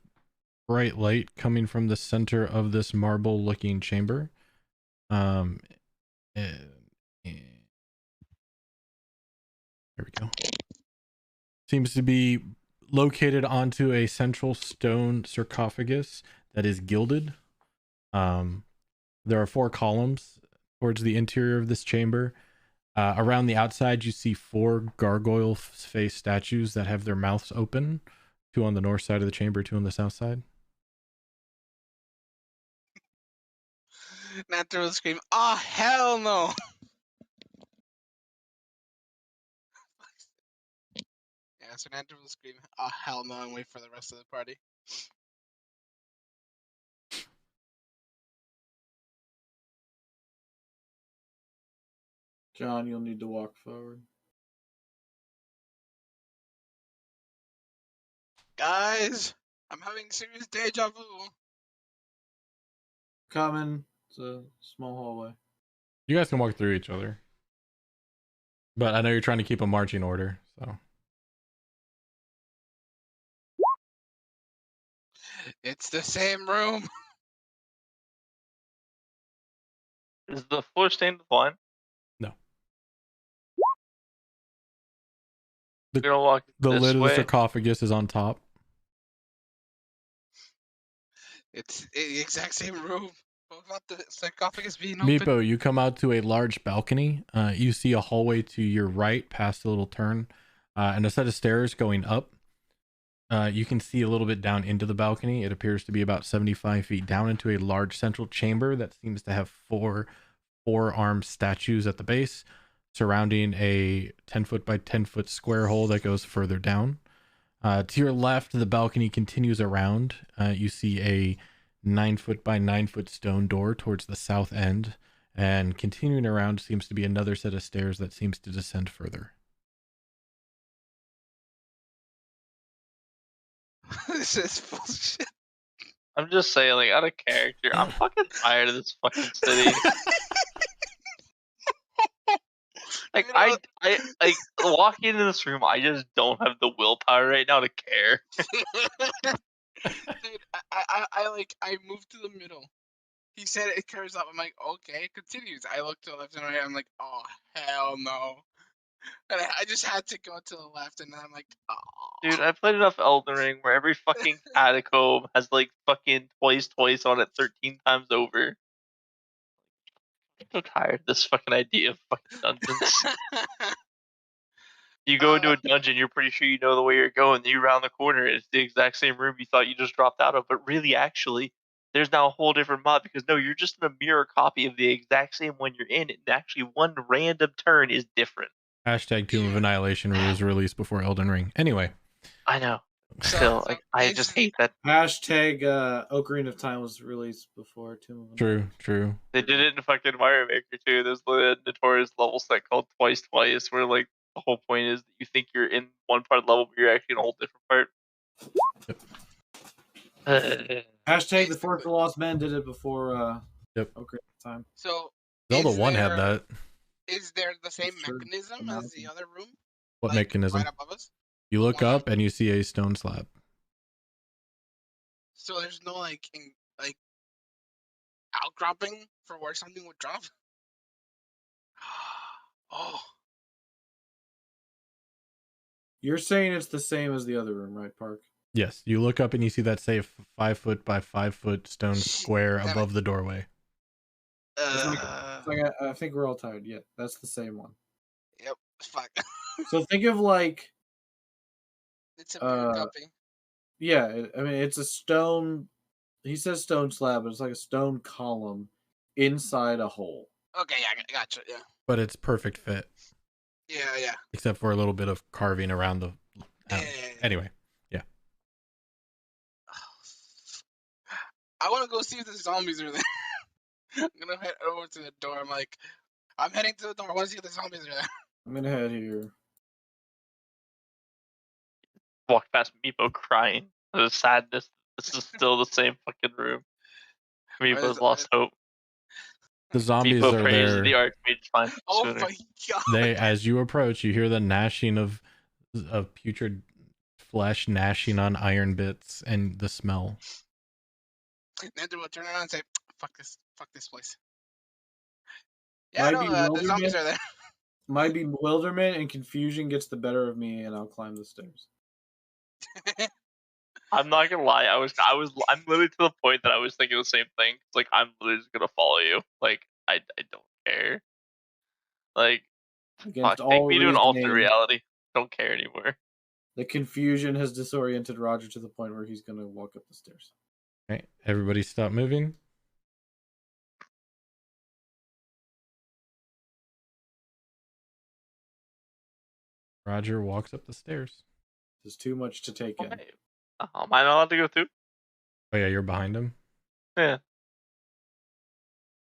[SPEAKER 5] bright light coming from the center of this marble-looking chamber. There we go. Seems to be located onto a central stone sarcophagus that is gilded. There are 4 columns towards the interior of this chamber. Around the outside, you see 4 gargoyle face statues that have their mouths open. 2 on the north side of the chamber, 2 on the south side.
[SPEAKER 4] Nanter will scream, "Oh, hell no!" Yeah, so Nanter will scream, "Oh, hell no," and wait for the rest of the party.
[SPEAKER 2] John, you'll need to walk forward.
[SPEAKER 4] Guys, I'm having serious deja vu.
[SPEAKER 2] Coming. It's a small hallway.
[SPEAKER 5] You guys can walk through each other. But I know you're trying to keep a marching order, so.
[SPEAKER 4] It's the same room.
[SPEAKER 3] Is the floor stained with wine?
[SPEAKER 5] No.
[SPEAKER 3] We're gonna walk
[SPEAKER 5] The
[SPEAKER 3] this
[SPEAKER 5] lid of the
[SPEAKER 3] way.
[SPEAKER 5] sarcophagus is on top.
[SPEAKER 4] It's the exact same room. What about the sarcophagus being open?
[SPEAKER 5] Meepo, you come out to a large balcony. You see a hallway to your right past a little turn and a set of stairs going up. You can see a little bit down into the balcony. It appears to be about 75 feet down into a large central chamber that seems to have 4 four-armed statues at the base, surrounding a 10-foot by 10-foot square hole that goes further down. To your left, the balcony continues around. You see a 9-foot by 9-foot stone door towards the south end, and continuing around seems to be another set of stairs that seems to descend further.
[SPEAKER 4] This is bullshit.
[SPEAKER 3] I'm just saying, like, out of character, I'm fucking tired of this fucking city. Like,
[SPEAKER 4] You know-
[SPEAKER 3] I like walking into this room, I just don't have the willpower right now to care.
[SPEAKER 4] Dude, I moved to the middle. He said it curves up. I'm like, okay, it continues. I look to the left and right. I'm like, oh, hell no. And I just had to go to the left, and then I'm like, oh.
[SPEAKER 3] Dude, I played enough Elden Ring where every fucking catacomb has like fucking twice on it 13 times over. I'm so tired of this fucking idea of fucking dungeons. You go into a dungeon, you're pretty sure you know the way you're going. Then you round the corner, it's the exact same room you thought you just dropped out of. But really, actually, there's now a whole different mod because no, you're just in a mirror copy of the exact same one you're in. And actually, one random turn is different.
[SPEAKER 5] Hashtag Tomb of Annihilation was released before Elden Ring. Anyway.
[SPEAKER 3] I know. Still, like, I just hate that.
[SPEAKER 2] Hashtag Ocarina of Time was released before Tomb of Annihilation.
[SPEAKER 5] True.
[SPEAKER 3] They did it in fucking Mario Maker too. There's the notorious level set called Twice, where like the whole point is that you think you're in one part of the level, but you're actually in a whole different part.
[SPEAKER 2] Hashtag the Forest of the Lost Men did it before
[SPEAKER 5] Yep.
[SPEAKER 2] Ocarina of Time.
[SPEAKER 4] So
[SPEAKER 5] Zelda 1 had that.
[SPEAKER 4] Is there the same
[SPEAKER 2] Sure.
[SPEAKER 4] mechanism as the other room?
[SPEAKER 5] What
[SPEAKER 4] Like,
[SPEAKER 5] mechanism?
[SPEAKER 4] right above us?
[SPEAKER 5] You look up and you see a stone slab.
[SPEAKER 4] So there's no like outcropping for where something would drop? Oh.
[SPEAKER 2] You're saying it's the same as the other room, right, Park?
[SPEAKER 5] Yes, you look up and you see that say 5-foot by 5-foot stone square above the doorway.
[SPEAKER 2] It's like I think we're all tired. Yeah, that's the same one.
[SPEAKER 4] Yep. Fuck.
[SPEAKER 2] So think of like,
[SPEAKER 4] It's a mirror copy.
[SPEAKER 2] yeah, I mean it's a stone. He says stone slab, but it's like a stone column inside a hole.
[SPEAKER 4] Okay, yeah, gotcha. Yeah.
[SPEAKER 5] But it's perfect fit.
[SPEAKER 4] Yeah.
[SPEAKER 5] except for a little bit of carving around the.
[SPEAKER 4] Yeah.
[SPEAKER 5] Anyway, yeah.
[SPEAKER 4] I want to go see if the zombies are there. I'm gonna head over to the door. I'm heading to the door. I want to see if the zombies are there.
[SPEAKER 2] I'm gonna head here.
[SPEAKER 3] Walk past Meepo crying. The sadness. This is still the same fucking room. Meepo's lost hope.
[SPEAKER 5] The zombies
[SPEAKER 3] Meepo
[SPEAKER 5] are
[SPEAKER 3] prays
[SPEAKER 5] there.
[SPEAKER 3] the Archmage find
[SPEAKER 4] Oh
[SPEAKER 3] sooner.
[SPEAKER 4] my god!
[SPEAKER 5] They, as you approach, you hear the gnashing of putrid flesh gnashing on iron bits and the smell.
[SPEAKER 4] Nender will turn around and say, fuck this place.
[SPEAKER 2] My
[SPEAKER 4] Yeah, no, the
[SPEAKER 2] bewilderment-
[SPEAKER 4] zombies are there.
[SPEAKER 2] My bewilderment and confusion gets the better of me, and I'll climb the stairs.
[SPEAKER 3] I'm not gonna lie. I'm literally to the point that I was thinking the same thing. It's like I'm literally just gonna follow you. Like I don't care. Like
[SPEAKER 2] Against
[SPEAKER 3] take
[SPEAKER 2] all
[SPEAKER 3] me to an alternate
[SPEAKER 2] reasoning,
[SPEAKER 3] reality. Don't care anymore.
[SPEAKER 2] the confusion has disoriented Roger to the point where he's gonna walk up the stairs.
[SPEAKER 5] Okay, everybody stop moving. Roger walks up the stairs.
[SPEAKER 2] There's too much to take in.
[SPEAKER 3] Okay. Am I not allowed to go too?
[SPEAKER 5] Oh yeah, you're behind him.
[SPEAKER 3] Yeah.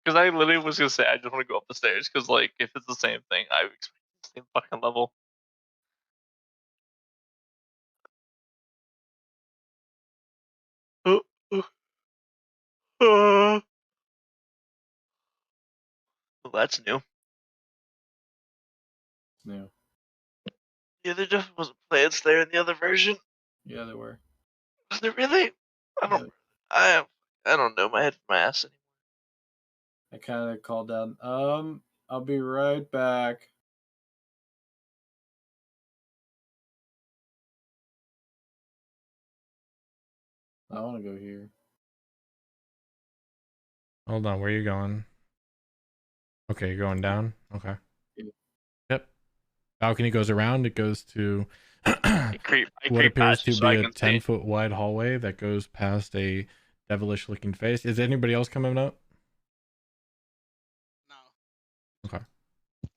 [SPEAKER 3] Because I literally was gonna say I just want to go up the stairs. Because like if it's the same thing, I would expect the same fucking level. Well, that's new.
[SPEAKER 2] Yeah.
[SPEAKER 3] Yeah, there definitely wasn't plants there in the other version.
[SPEAKER 2] Yeah, they were.
[SPEAKER 3] Was there really? I don't know my head from my ass anymore.
[SPEAKER 2] I kind of called down. I'll be right back. I want to go here.
[SPEAKER 5] Hold on, where are you going? Okay, you're going down. Okay. Yep. Balcony goes around. It goes to what appears to be a 10-foot wide hallway that goes past a devilish looking face. Is anybody else coming up?
[SPEAKER 4] No.
[SPEAKER 5] Okay.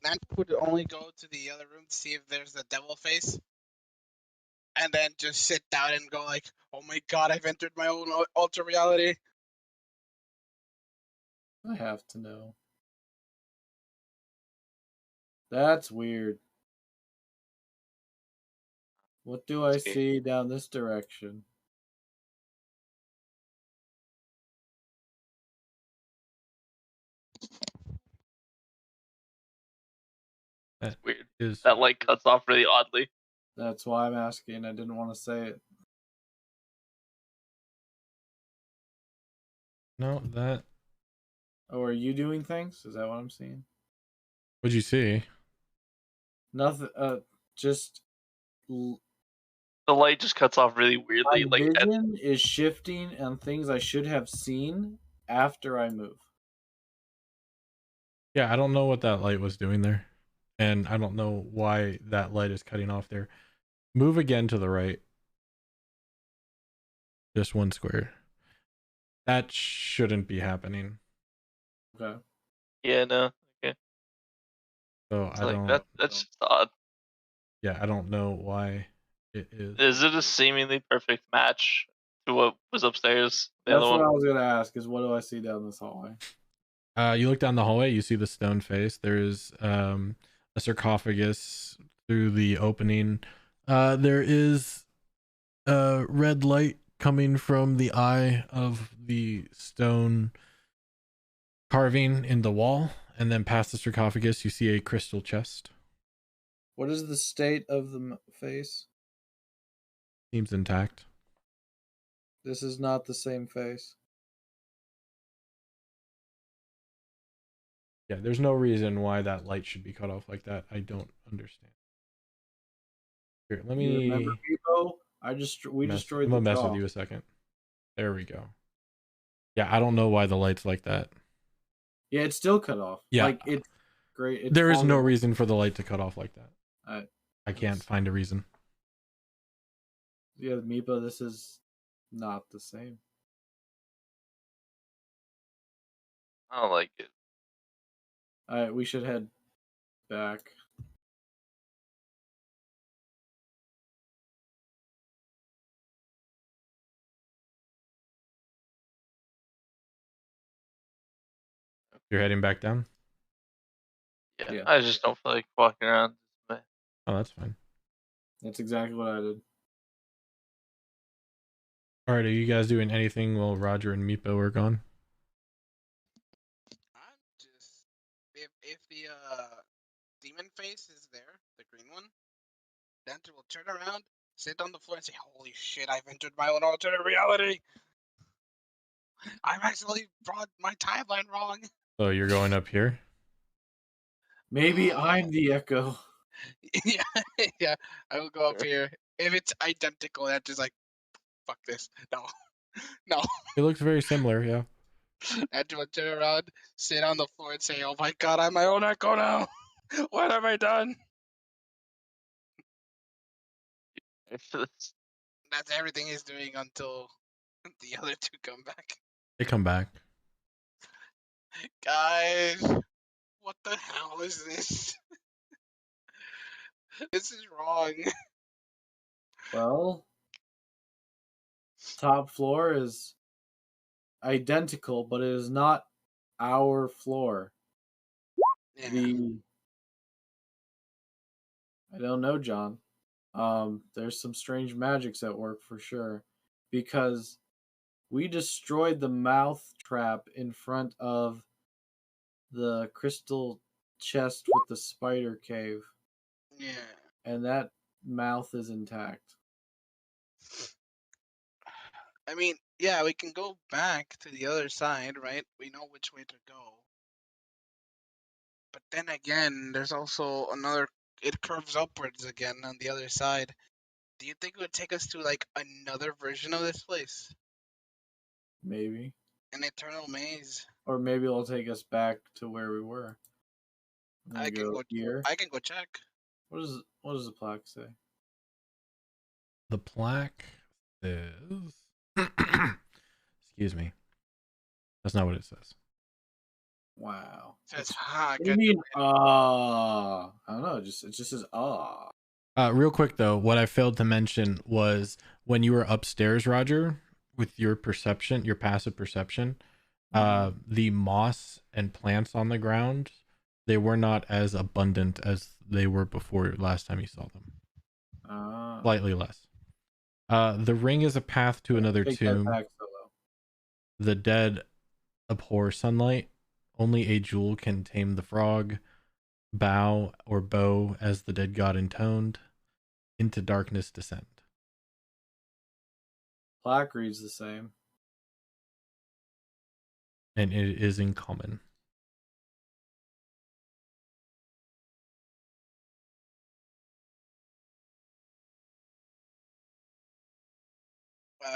[SPEAKER 4] Nender would only go to the other room to see if there's a devil face. And then just sit down and go like, oh my god, I've entered my own alter reality.
[SPEAKER 2] I have to know. That's weird. What do I see down this direction?
[SPEAKER 5] That
[SPEAKER 3] weird.
[SPEAKER 5] is
[SPEAKER 3] That light cuts off really oddly.
[SPEAKER 2] That's why I'm asking. I didn't want to say it.
[SPEAKER 5] no that.
[SPEAKER 2] Oh, are you doing things? Is that what I'm seeing?
[SPEAKER 5] What'd you see?
[SPEAKER 2] Nothing. Just
[SPEAKER 3] The light just cuts off really weirdly.
[SPEAKER 2] my vision is shifting on things I should have seen after I move.
[SPEAKER 5] Yeah, I don't know what that light was doing there, and I don't know why that light is cutting off there. Move again to the right. Just one square. That shouldn't be happening.
[SPEAKER 2] Okay.
[SPEAKER 3] Yeah, no. Okay.
[SPEAKER 5] So
[SPEAKER 3] It's
[SPEAKER 5] I
[SPEAKER 3] like
[SPEAKER 5] don't.
[SPEAKER 3] that's just odd.
[SPEAKER 5] Yeah, I don't know why it is.
[SPEAKER 3] Is it a seemingly perfect match to what was upstairs? The
[SPEAKER 2] That's
[SPEAKER 3] other
[SPEAKER 2] what
[SPEAKER 3] one?
[SPEAKER 2] I was gonna ask. Is what do I see down this hallway?
[SPEAKER 5] You look down the hallway. You see the stone face. There is a sarcophagus through the opening. There is a red light coming from the eye of the stone carving in the wall, and then past the sarcophagus, you see a crystal chest.
[SPEAKER 2] What is the state of the face?
[SPEAKER 5] Seems intact.
[SPEAKER 2] This is not the same face.
[SPEAKER 5] Yeah, there's no reason why that light should be cut off like that. I don't understand. Here, let me.
[SPEAKER 2] You remember Meepo? We destroyed
[SPEAKER 5] I'm
[SPEAKER 2] the
[SPEAKER 5] gonna mess
[SPEAKER 2] jaw.
[SPEAKER 5] with you a second. There we go. Yeah, I don't know why the light's like that.
[SPEAKER 2] Yeah, it's still cut off.
[SPEAKER 5] Yeah.
[SPEAKER 2] Like it's great. It's
[SPEAKER 5] There is no
[SPEAKER 2] falling.
[SPEAKER 5] reason for the light to cut off like that. I can't
[SPEAKER 2] That's-
[SPEAKER 5] find a reason.
[SPEAKER 2] Yeah, Meepo, this is not the same.
[SPEAKER 3] I don't like it.
[SPEAKER 2] Alright, we should head back.
[SPEAKER 5] You're heading back down?
[SPEAKER 3] Yeah. I just don't feel like walking around.
[SPEAKER 5] Oh, that's fine.
[SPEAKER 2] That's exactly what I did.
[SPEAKER 5] All right, are you guys doing anything while Roger and Meepo are gone?
[SPEAKER 4] I'm just if the demon face is there, the green one, then it will turn around, sit on the floor, and say, "Holy shit! I've entered my own alternate reality. I've actually brought my timeline wrong."
[SPEAKER 5] So you're going up here?
[SPEAKER 2] Maybe I'm the echo.
[SPEAKER 4] Yeah, yeah. I will go up here. If it's identical, that's just like, fuck this. No, no.
[SPEAKER 5] It looks very similar, yeah.
[SPEAKER 4] Andrew will turn around, sit on the floor, and say, "Oh my god, I'm my own echo now. What have I done?" That's everything he's doing until the other two come back.
[SPEAKER 5] They come back.
[SPEAKER 4] Guys, what the hell is this? This is wrong.
[SPEAKER 2] Well, top floor is identical, but it is not our floor.
[SPEAKER 4] Yeah.
[SPEAKER 2] I don't know, John. There's some strange magics at work for sure, because we destroyed the mouth trap in front of the crystal chest with the spider cave,
[SPEAKER 4] Yeah.
[SPEAKER 2] and that mouth is intact.
[SPEAKER 4] I mean, yeah, we can go back to the other side, right? We know which way to go. But then again, there's also another. It curves upwards again on the other side. Do you think it would take us to like another version of this place?
[SPEAKER 2] Maybe.
[SPEAKER 4] An eternal maze.
[SPEAKER 2] Or maybe it'll take us back to where we were.
[SPEAKER 4] I can go
[SPEAKER 2] here.
[SPEAKER 4] I can go check.
[SPEAKER 2] What does the plaque say?
[SPEAKER 5] The plaque says... Excuse me. That's not what it says.
[SPEAKER 2] Wow.
[SPEAKER 4] It says,
[SPEAKER 2] What do you mean? I don't know. It just says
[SPEAKER 5] Real quick though, what I failed to mention was when you were upstairs, Roger, with your perception, your passive perception, the moss and plants on the ground, they were not as abundant as they were before last time you saw them. Slightly less. The ring is a path to another tomb. The dead abhor sunlight. Only a jewel can tame the frog. Bow or bow as the dead god intoned. Into darkness descend.
[SPEAKER 2] Plaque reads the same.
[SPEAKER 5] And it is in common.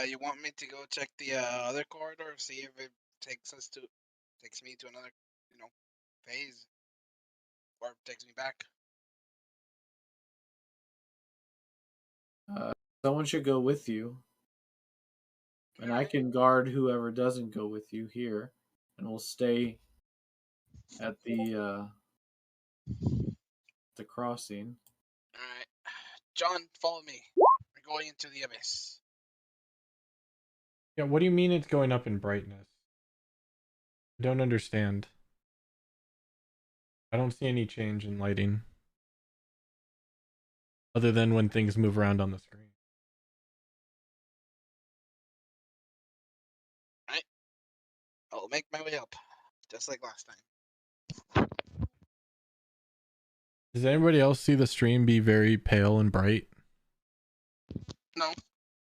[SPEAKER 4] You want me to go check the other corridor, see if it takes me to another, phase, or takes me back?
[SPEAKER 2] Someone should go with you, and I can guard whoever doesn't go with you here, and we'll stay at the crossing.
[SPEAKER 4] All right, John, follow me. We're going into the abyss.
[SPEAKER 5] Yeah, what do you mean it's going up in brightness? I don't understand. I don't see any change in lighting. Other than when things move around on the screen.
[SPEAKER 4] All right, I'll make my way up, just like last time.
[SPEAKER 5] Does anybody else see the stream be very pale and bright?
[SPEAKER 4] No,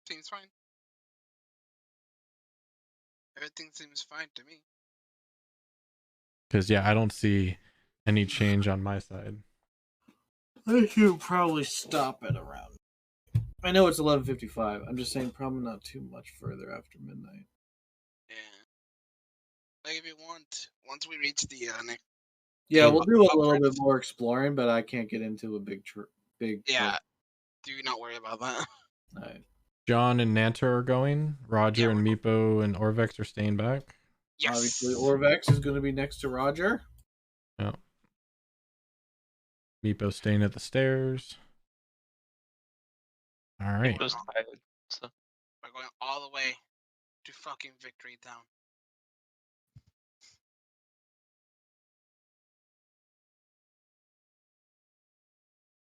[SPEAKER 4] seems fine. Everything seems fine to me.
[SPEAKER 5] Because, yeah, I don't see any change on my side.
[SPEAKER 2] I should probably stop at around. I know it's 11:55. I'm just saying, probably not too much further after midnight.
[SPEAKER 4] Yeah. Like if you want, once we reach the next.
[SPEAKER 2] Yeah, we'll do a little bit more exploring, but I can't get into a big.
[SPEAKER 4] Yeah. Do not worry about that.
[SPEAKER 2] All right.
[SPEAKER 5] John and Nanter are going. Roger and Meepo and Orvex are staying back.
[SPEAKER 4] Yes.
[SPEAKER 2] Obviously, Orvex is going to be next to Roger.
[SPEAKER 5] Yeah. Meepo staying at the stairs. All right.
[SPEAKER 3] Meepo's tired, so.
[SPEAKER 4] We're going all the way to fucking Victory Town.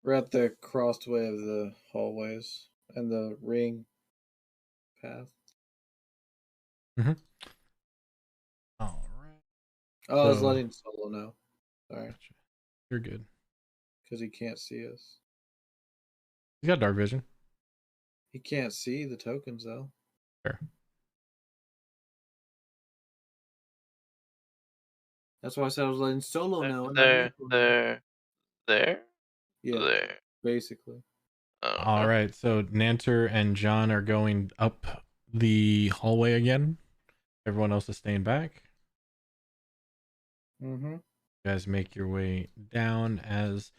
[SPEAKER 2] We're at the crossway of the hallways and the ring path.
[SPEAKER 5] Mm-hmm. All right.
[SPEAKER 2] Oh, I was letting Solo know. Sorry.
[SPEAKER 5] Gotcha. You're good.
[SPEAKER 2] Because he can't see us.
[SPEAKER 5] You got dark vision.
[SPEAKER 2] He can't see the tokens, though.
[SPEAKER 5] Fair.
[SPEAKER 2] That's why I said I was letting Solo know.
[SPEAKER 3] There.
[SPEAKER 2] Yeah,
[SPEAKER 3] There.
[SPEAKER 2] basically.
[SPEAKER 5] All right. So Nanter and John are going up the hallway again. Everyone else is staying back.
[SPEAKER 2] Mm-hmm.
[SPEAKER 5] You guys make your way down as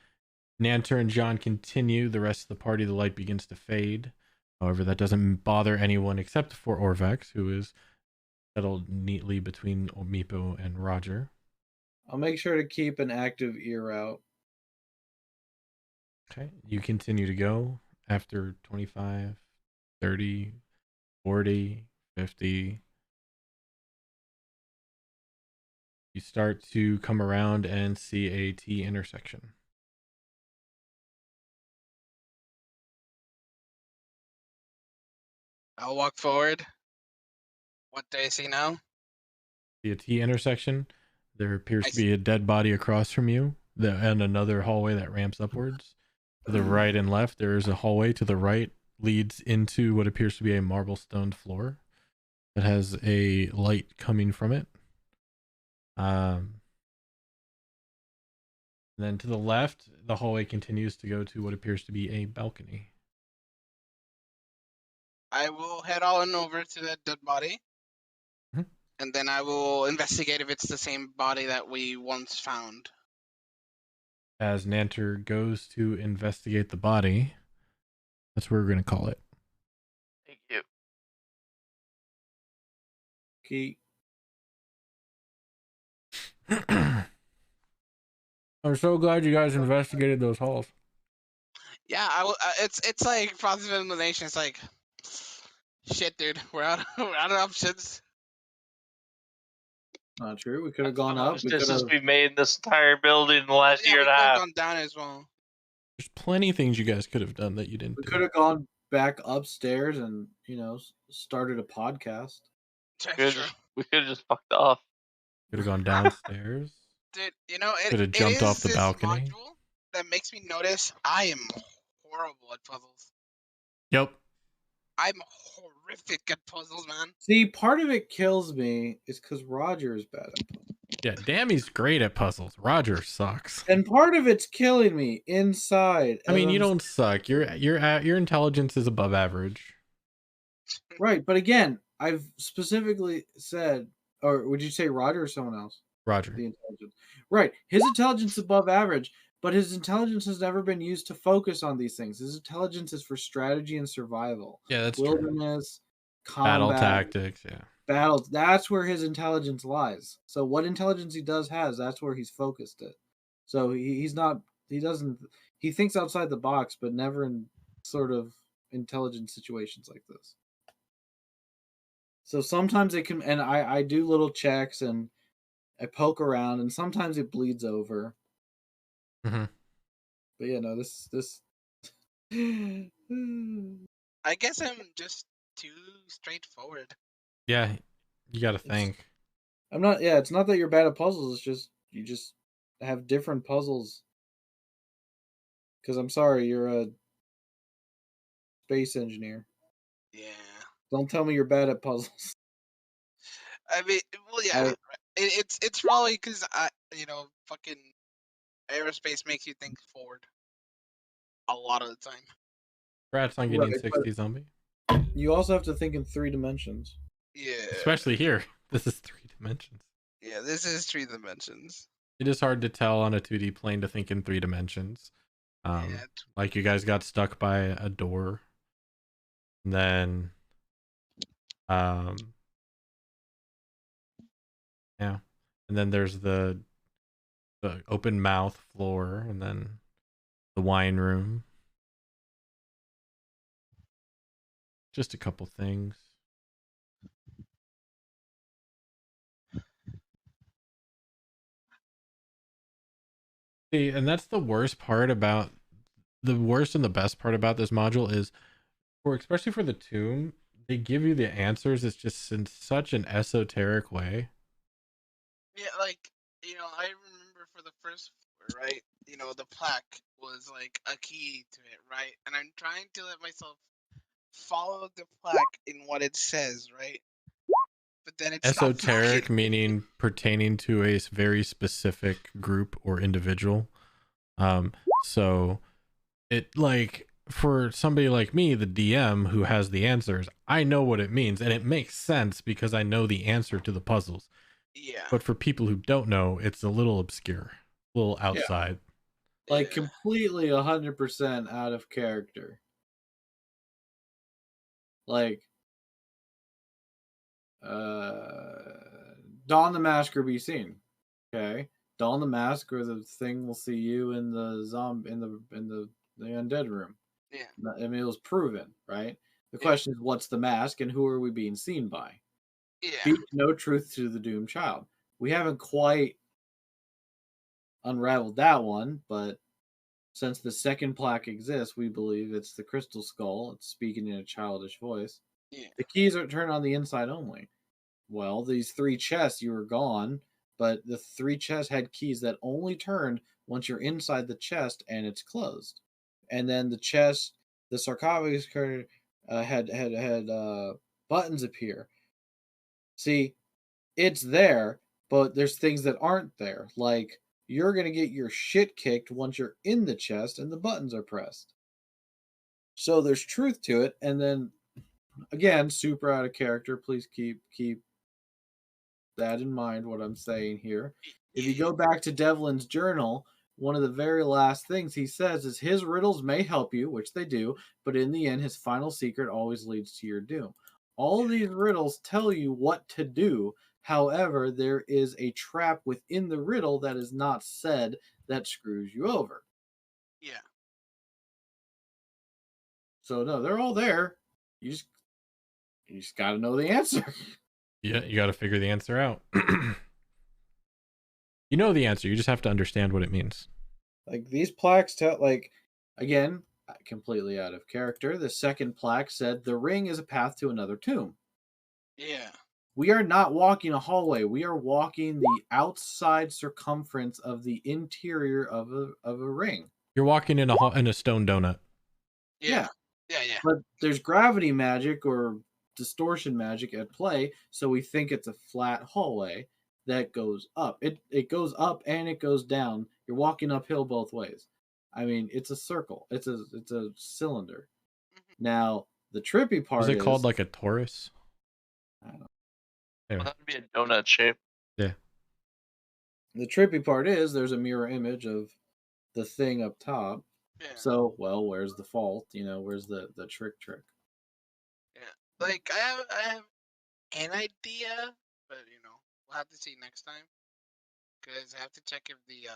[SPEAKER 5] Nanter and John continue. The rest of the party, the light begins to fade. However, that doesn't bother anyone except for Orvex, who is settled neatly between Meepo and Roger.
[SPEAKER 2] I'll make sure to keep an active ear out.
[SPEAKER 5] Okay. You continue to go after 25, 30, 40, 50. You start to come around and see a T intersection.
[SPEAKER 4] I'll walk forward. What do I see now?
[SPEAKER 5] See a T intersection. There appears to be a dead body across from you, and another hallway that ramps upwards. To the right and left, there is a hallway. To the right leads into what appears to be a marble stone floor that has a light coming from it. Then to the left, the hallway continues to go to what appears to be a balcony.
[SPEAKER 4] I will head on over to the dead body.
[SPEAKER 5] Mhm.
[SPEAKER 4] And then I will investigate if it's the same body that we once found.
[SPEAKER 5] As Nanter goes to investigate the body, that's what we're going to call it.
[SPEAKER 3] Thank you.
[SPEAKER 2] Key.
[SPEAKER 5] I'm so glad you guys investigated those halls.
[SPEAKER 4] Yeah, it's like process of elimination. It's like, shit, dude, we're out of options.
[SPEAKER 2] Not true. We could have gone up. We
[SPEAKER 3] Distance we've made in this entire building in the last year and a half.
[SPEAKER 4] Gone down as well.
[SPEAKER 5] There's plenty of things you guys could have done that you didn't
[SPEAKER 2] We
[SPEAKER 5] do.
[SPEAKER 2] could have gone back upstairs and, started a podcast.
[SPEAKER 3] We could have just fucked off.
[SPEAKER 5] Could have gone downstairs.
[SPEAKER 4] Dude,
[SPEAKER 5] could have jumped off the balcony.
[SPEAKER 4] Module that makes me notice I am horrible at puzzles.
[SPEAKER 5] Yep.
[SPEAKER 4] I'm horrific at puzzles, man.
[SPEAKER 2] See, part of it kills me is because Roger is bad at puzzles.
[SPEAKER 5] Yeah, Dammy's great at puzzles. Roger sucks.
[SPEAKER 2] And part of it's killing me inside.
[SPEAKER 5] I mean, you don't suck. Your intelligence is above average.
[SPEAKER 2] Right, but again, I've specifically said, or would you say Roger or someone else?
[SPEAKER 5] Roger.
[SPEAKER 2] The intelligence. Right. His intelligence is above average, but his intelligence has never been used to focus on these things. His intelligence is for strategy and survival.
[SPEAKER 5] Yeah, that's
[SPEAKER 2] wilderness,
[SPEAKER 5] true.
[SPEAKER 2] Combat,
[SPEAKER 5] battle tactics, yeah.
[SPEAKER 2] Battles. That's where his intelligence lies. So what intelligence he has, that's where he's focused it. So he thinks outside the box, but never in sort of intelligent situations like this. So sometimes it can, and I do little checks and I poke around, and sometimes it bleeds over.
[SPEAKER 5] Mm-hmm.
[SPEAKER 2] But yeah, no, this.
[SPEAKER 4] I guess I'm just too straightforward.
[SPEAKER 5] Yeah, you got to think.
[SPEAKER 2] I'm not. Yeah, it's not that you're bad at puzzles. It's just you just have different puzzles. Because I'm sorry, you're a space engineer.
[SPEAKER 4] Yeah.
[SPEAKER 2] Don't tell me you're bad at puzzles.
[SPEAKER 4] I mean, well, yeah. It's probably because fucking aerospace makes you think forward a lot of the time.
[SPEAKER 5] Congrats on getting 60 zombie.
[SPEAKER 2] You also have to think in 3 dimensions.
[SPEAKER 4] Yeah.
[SPEAKER 5] Especially here. This is 3 dimensions.
[SPEAKER 4] Yeah, this is 3 dimensions.
[SPEAKER 5] It is hard to tell on a 2D plane to think in 3 dimensions. Like you guys got stuck by a door. And then yeah. And then there's the open mouth floor, and then the wine room. Just a couple things. See, and that's the worst part about the worst and the best part about this module is, especially for the tomb, they give you the answers. It's just in such an esoteric way.
[SPEAKER 4] Yeah, like, I remember for the first floor, right? The plaque was like a key to it, right? And I'm trying to let myself follow the plaque in what it says, right? But then it's
[SPEAKER 5] Esoteric
[SPEAKER 4] not
[SPEAKER 5] meaning pertaining to a very specific group or individual. So it, like, for somebody like me, the DM who has the answers, I know what it means and it makes sense because I know the answer to the puzzles.
[SPEAKER 4] Yeah.
[SPEAKER 5] But for people who don't know, it's a little obscure, a little outside.
[SPEAKER 2] Yeah. Like completely 100% out of character. Like, don the mask or be seen. Okay, don the mask or the thing will see you in the the undead room.
[SPEAKER 4] Yeah.
[SPEAKER 2] I mean, it was proven, right? The question is, what's the mask and who are we being seen by?
[SPEAKER 4] Yeah.
[SPEAKER 2] Speak no truth to the doomed child. We haven't quite unraveled that one, but since the second plaque exists, we believe it's the crystal skull. It's speaking in a childish voice.
[SPEAKER 4] Yeah.
[SPEAKER 2] The keys are turned on the inside only. Well, these 3 chests, you were gone, but the 3 chests had keys that only turned once you're inside the chest and it's closed. And then the chest, the sarcophagus had buttons appear. See, it's there, but there's things that aren't there. Like, you're going to get your shit kicked once you're in the chest and the buttons are pressed. So there's truth to it. And then, again, super out of character. Please keep that in mind, what I'm saying here. If you go back to Devlin's journal, one of the very last things he says is his riddles may help you, which they do, but in the end, his final secret always leads to your doom. All of these riddles tell you what to do. However, there is a trap within the riddle that is not said that screws you over.
[SPEAKER 4] Yeah.
[SPEAKER 2] So no, they're all there. You just got to know the answer.
[SPEAKER 5] Yeah, you got to figure the answer out. You know the answer. You just have to understand what it means.
[SPEAKER 2] Like, these plaques tell, like, again, completely out of character. The second plaque said the ring is a path to another tomb.
[SPEAKER 4] Yeah.
[SPEAKER 2] We are not walking a hallway. We are walking the outside circumference of the interior of a ring.
[SPEAKER 5] You're walking in a stone donut.
[SPEAKER 4] Yeah.
[SPEAKER 2] But there's gravity magic or distortion magic at play, so we think it's a flat hallway that goes up. It goes up and it goes down. You're walking uphill both ways. I mean, it's a circle. It's a cylinder. Now, the trippy part
[SPEAKER 5] is it called like a torus?
[SPEAKER 2] I don't know.
[SPEAKER 5] Anyway.
[SPEAKER 3] Well, that would be a donut shape.
[SPEAKER 5] Yeah.
[SPEAKER 2] The trippy part is there's a mirror image of the thing up top.
[SPEAKER 4] Yeah.
[SPEAKER 2] So, well, where's the fault? Where's the trick?
[SPEAKER 4] Yeah. Like, I have an idea, but we'll have to see next time. Because I have to check if the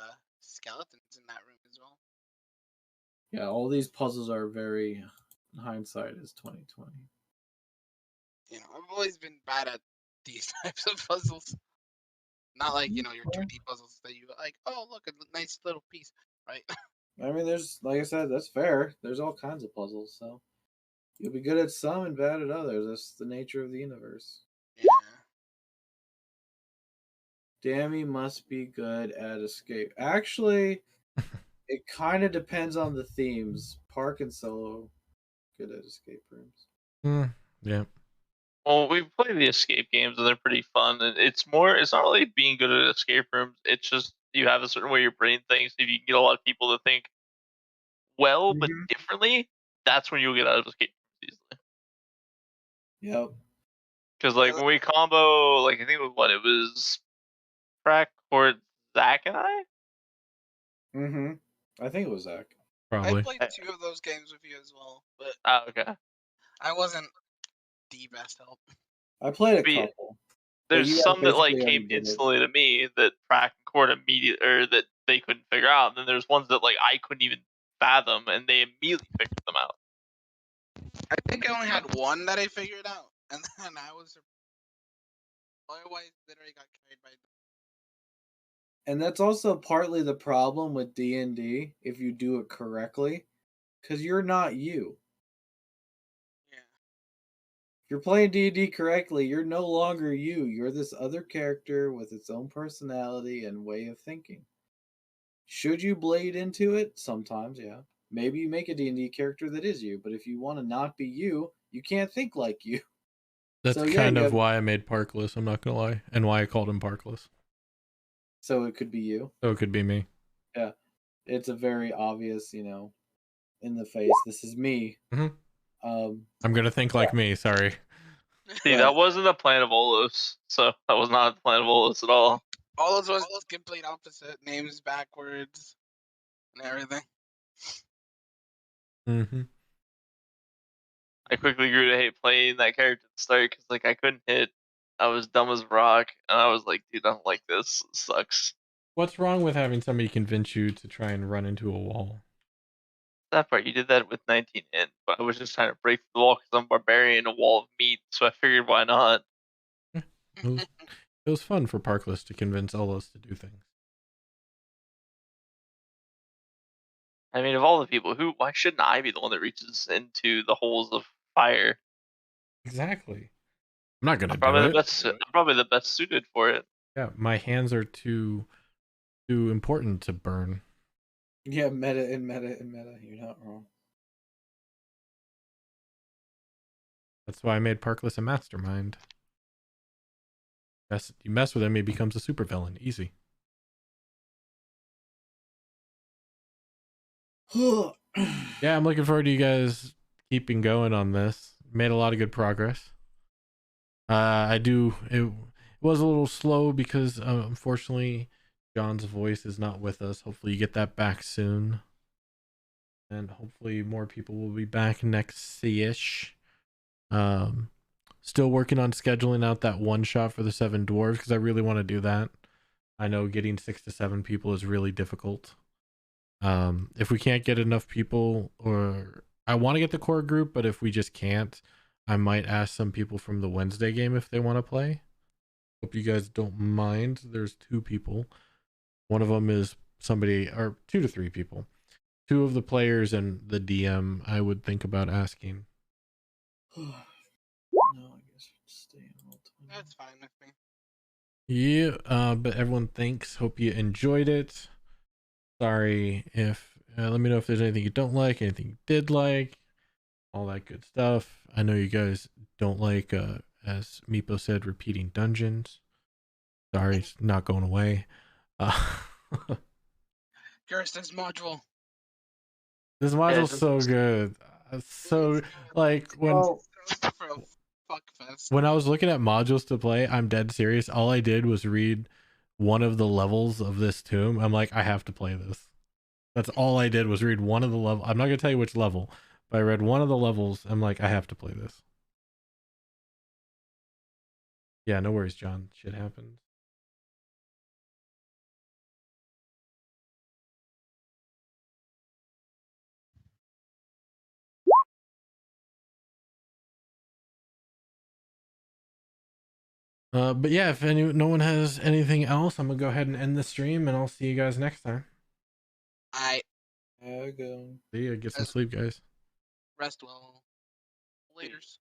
[SPEAKER 4] skeleton's in that room as well.
[SPEAKER 2] Yeah, all these puzzles are very, hindsight is 2020.
[SPEAKER 4] I've always been bad at these types of puzzles. Not like, your 2D puzzles that you like, oh, look, a nice little piece, right?
[SPEAKER 2] I mean, there's, like I said, that's fair. There's all kinds of puzzles, so you'll be good at some and bad at others. That's the nature of the universe.
[SPEAKER 4] Yeah.
[SPEAKER 2] Dammy must be good at escape. Actually, it kind of depends on the themes. Park and Solo, good at escape rooms.
[SPEAKER 5] Yeah.
[SPEAKER 3] Well, we play the escape games and they're pretty fun. And it's not really being good at escape rooms. It's just you have a certain way your brain thinks. If you can get a lot of people to think well but differently, that's when you'll get out of escape rooms easily.
[SPEAKER 2] Yep.
[SPEAKER 3] Because when we combo, I think it was Crack or Zach and I.
[SPEAKER 2] I think it was Zach.
[SPEAKER 5] Probably.
[SPEAKER 4] I played 2 of those games with you as well, but
[SPEAKER 3] Okay.
[SPEAKER 4] I wasn't the best help.
[SPEAKER 2] I played a couple.
[SPEAKER 3] There's some that came instantly to me that Crack and Cord immediately, or that they couldn't figure out. And then there's ones that I couldn't even fathom, and they immediately figured them out.
[SPEAKER 4] I think I only had one that I figured out, and then I was otherwise literally got carried by.
[SPEAKER 2] And that's also partly the problem with D&D if you do it correctly. Because you're not you.
[SPEAKER 4] Yeah.
[SPEAKER 2] If you're playing D&D correctly, you're no longer you. You're this other character with its own personality and way of thinking. Should you blade into it? Sometimes, yeah. Maybe you make a D&D character that is you, but if you want to not be you, you can't think like you.
[SPEAKER 5] That's
[SPEAKER 2] So, yeah,
[SPEAKER 5] kind
[SPEAKER 2] you
[SPEAKER 5] of
[SPEAKER 2] have-
[SPEAKER 5] why I made Parkless, I'm not gonna lie, and why I called him Parkless.
[SPEAKER 2] So it could be you.
[SPEAKER 5] So it could be me.
[SPEAKER 2] Yeah. It's a very obvious, you know, in the face, this is me.
[SPEAKER 5] Mhm.
[SPEAKER 2] Um,
[SPEAKER 5] I'm gonna think like me. Sorry.
[SPEAKER 3] See,
[SPEAKER 2] Right.
[SPEAKER 3] that wasn't a plan of Olos, so that was not the plan of Olos at all.
[SPEAKER 4] All those was complete opposite, names backwards, and everything.
[SPEAKER 5] Mm-hmm.
[SPEAKER 3] I quickly grew to hate playing that character at the start because like I couldn't hit. I was dumb as rock, and I was like, dude, I don't like this. It sucks.
[SPEAKER 5] What's wrong with having somebody convince you to try and run into a wall?
[SPEAKER 3] That part, you did that with 19 in, but I was just trying to break the wall because I'm barbarian, a wall of meat, so I figured why not.
[SPEAKER 5] It was fun for Parkless to convince Olos to do things.
[SPEAKER 3] I mean, of all the people, why shouldn't I be the one that reaches into the holes of fire?
[SPEAKER 5] Exactly. I'm not gonna
[SPEAKER 3] I'm
[SPEAKER 5] do
[SPEAKER 3] probably
[SPEAKER 5] it.
[SPEAKER 3] the best. I'm probably the best suited for it.
[SPEAKER 5] Yeah, my hands are too important to burn.
[SPEAKER 2] yeah, meta. You're not wrong.
[SPEAKER 5] That's why I made Parkless a mastermind. You mess with him, he becomes a supervillain. Easy. Yeah, I'm looking forward to you guys keeping going on this. Made a lot of good progress. It was a little slow because unfortunately John's voice is not with us. Hopefully you get that back soon. And hopefully more people will be back next see-ish. Still working on scheduling out that one shot for the 7 dwarves because I really want to do that. I know getting 6 to 7 people is really difficult. If we can't get enough people, or I want to get the core group, but if we just can't, I might ask some people from the Wednesday game if they want to play. Hope you guys don't mind. There's 2 people. One of them is somebody, or 2 to 3 people. 2 of the players and the DM I would think about asking.
[SPEAKER 2] No, I guess we'll stay in all 20.
[SPEAKER 4] That's fine with me.
[SPEAKER 5] Yeah, but everyone thanks. Hope you enjoyed it. Sorry if, let me know if there's anything you don't like, anything you did like, all that good stuff. I know you guys don't like, as Meepo said, repeating dungeons. Sorry, it's not going away.
[SPEAKER 4] Curse this module.
[SPEAKER 5] This module's so good. So, like, when I was looking at modules to play, I'm dead serious. All I did was read one of the levels of this tomb. I'm like, I have to play this. That's all I did was read one of the level. I'm not gonna tell you which level, but I read one of the levels. I'm like, I have to play this. Yeah, no worries, John. Shit happens. But yeah, if no one has anything else, I'm gonna go ahead and end the stream, and I'll see you guys next time.
[SPEAKER 2] Go.
[SPEAKER 5] See ya. Get some sleep, guys.
[SPEAKER 4] Rest well. Laters.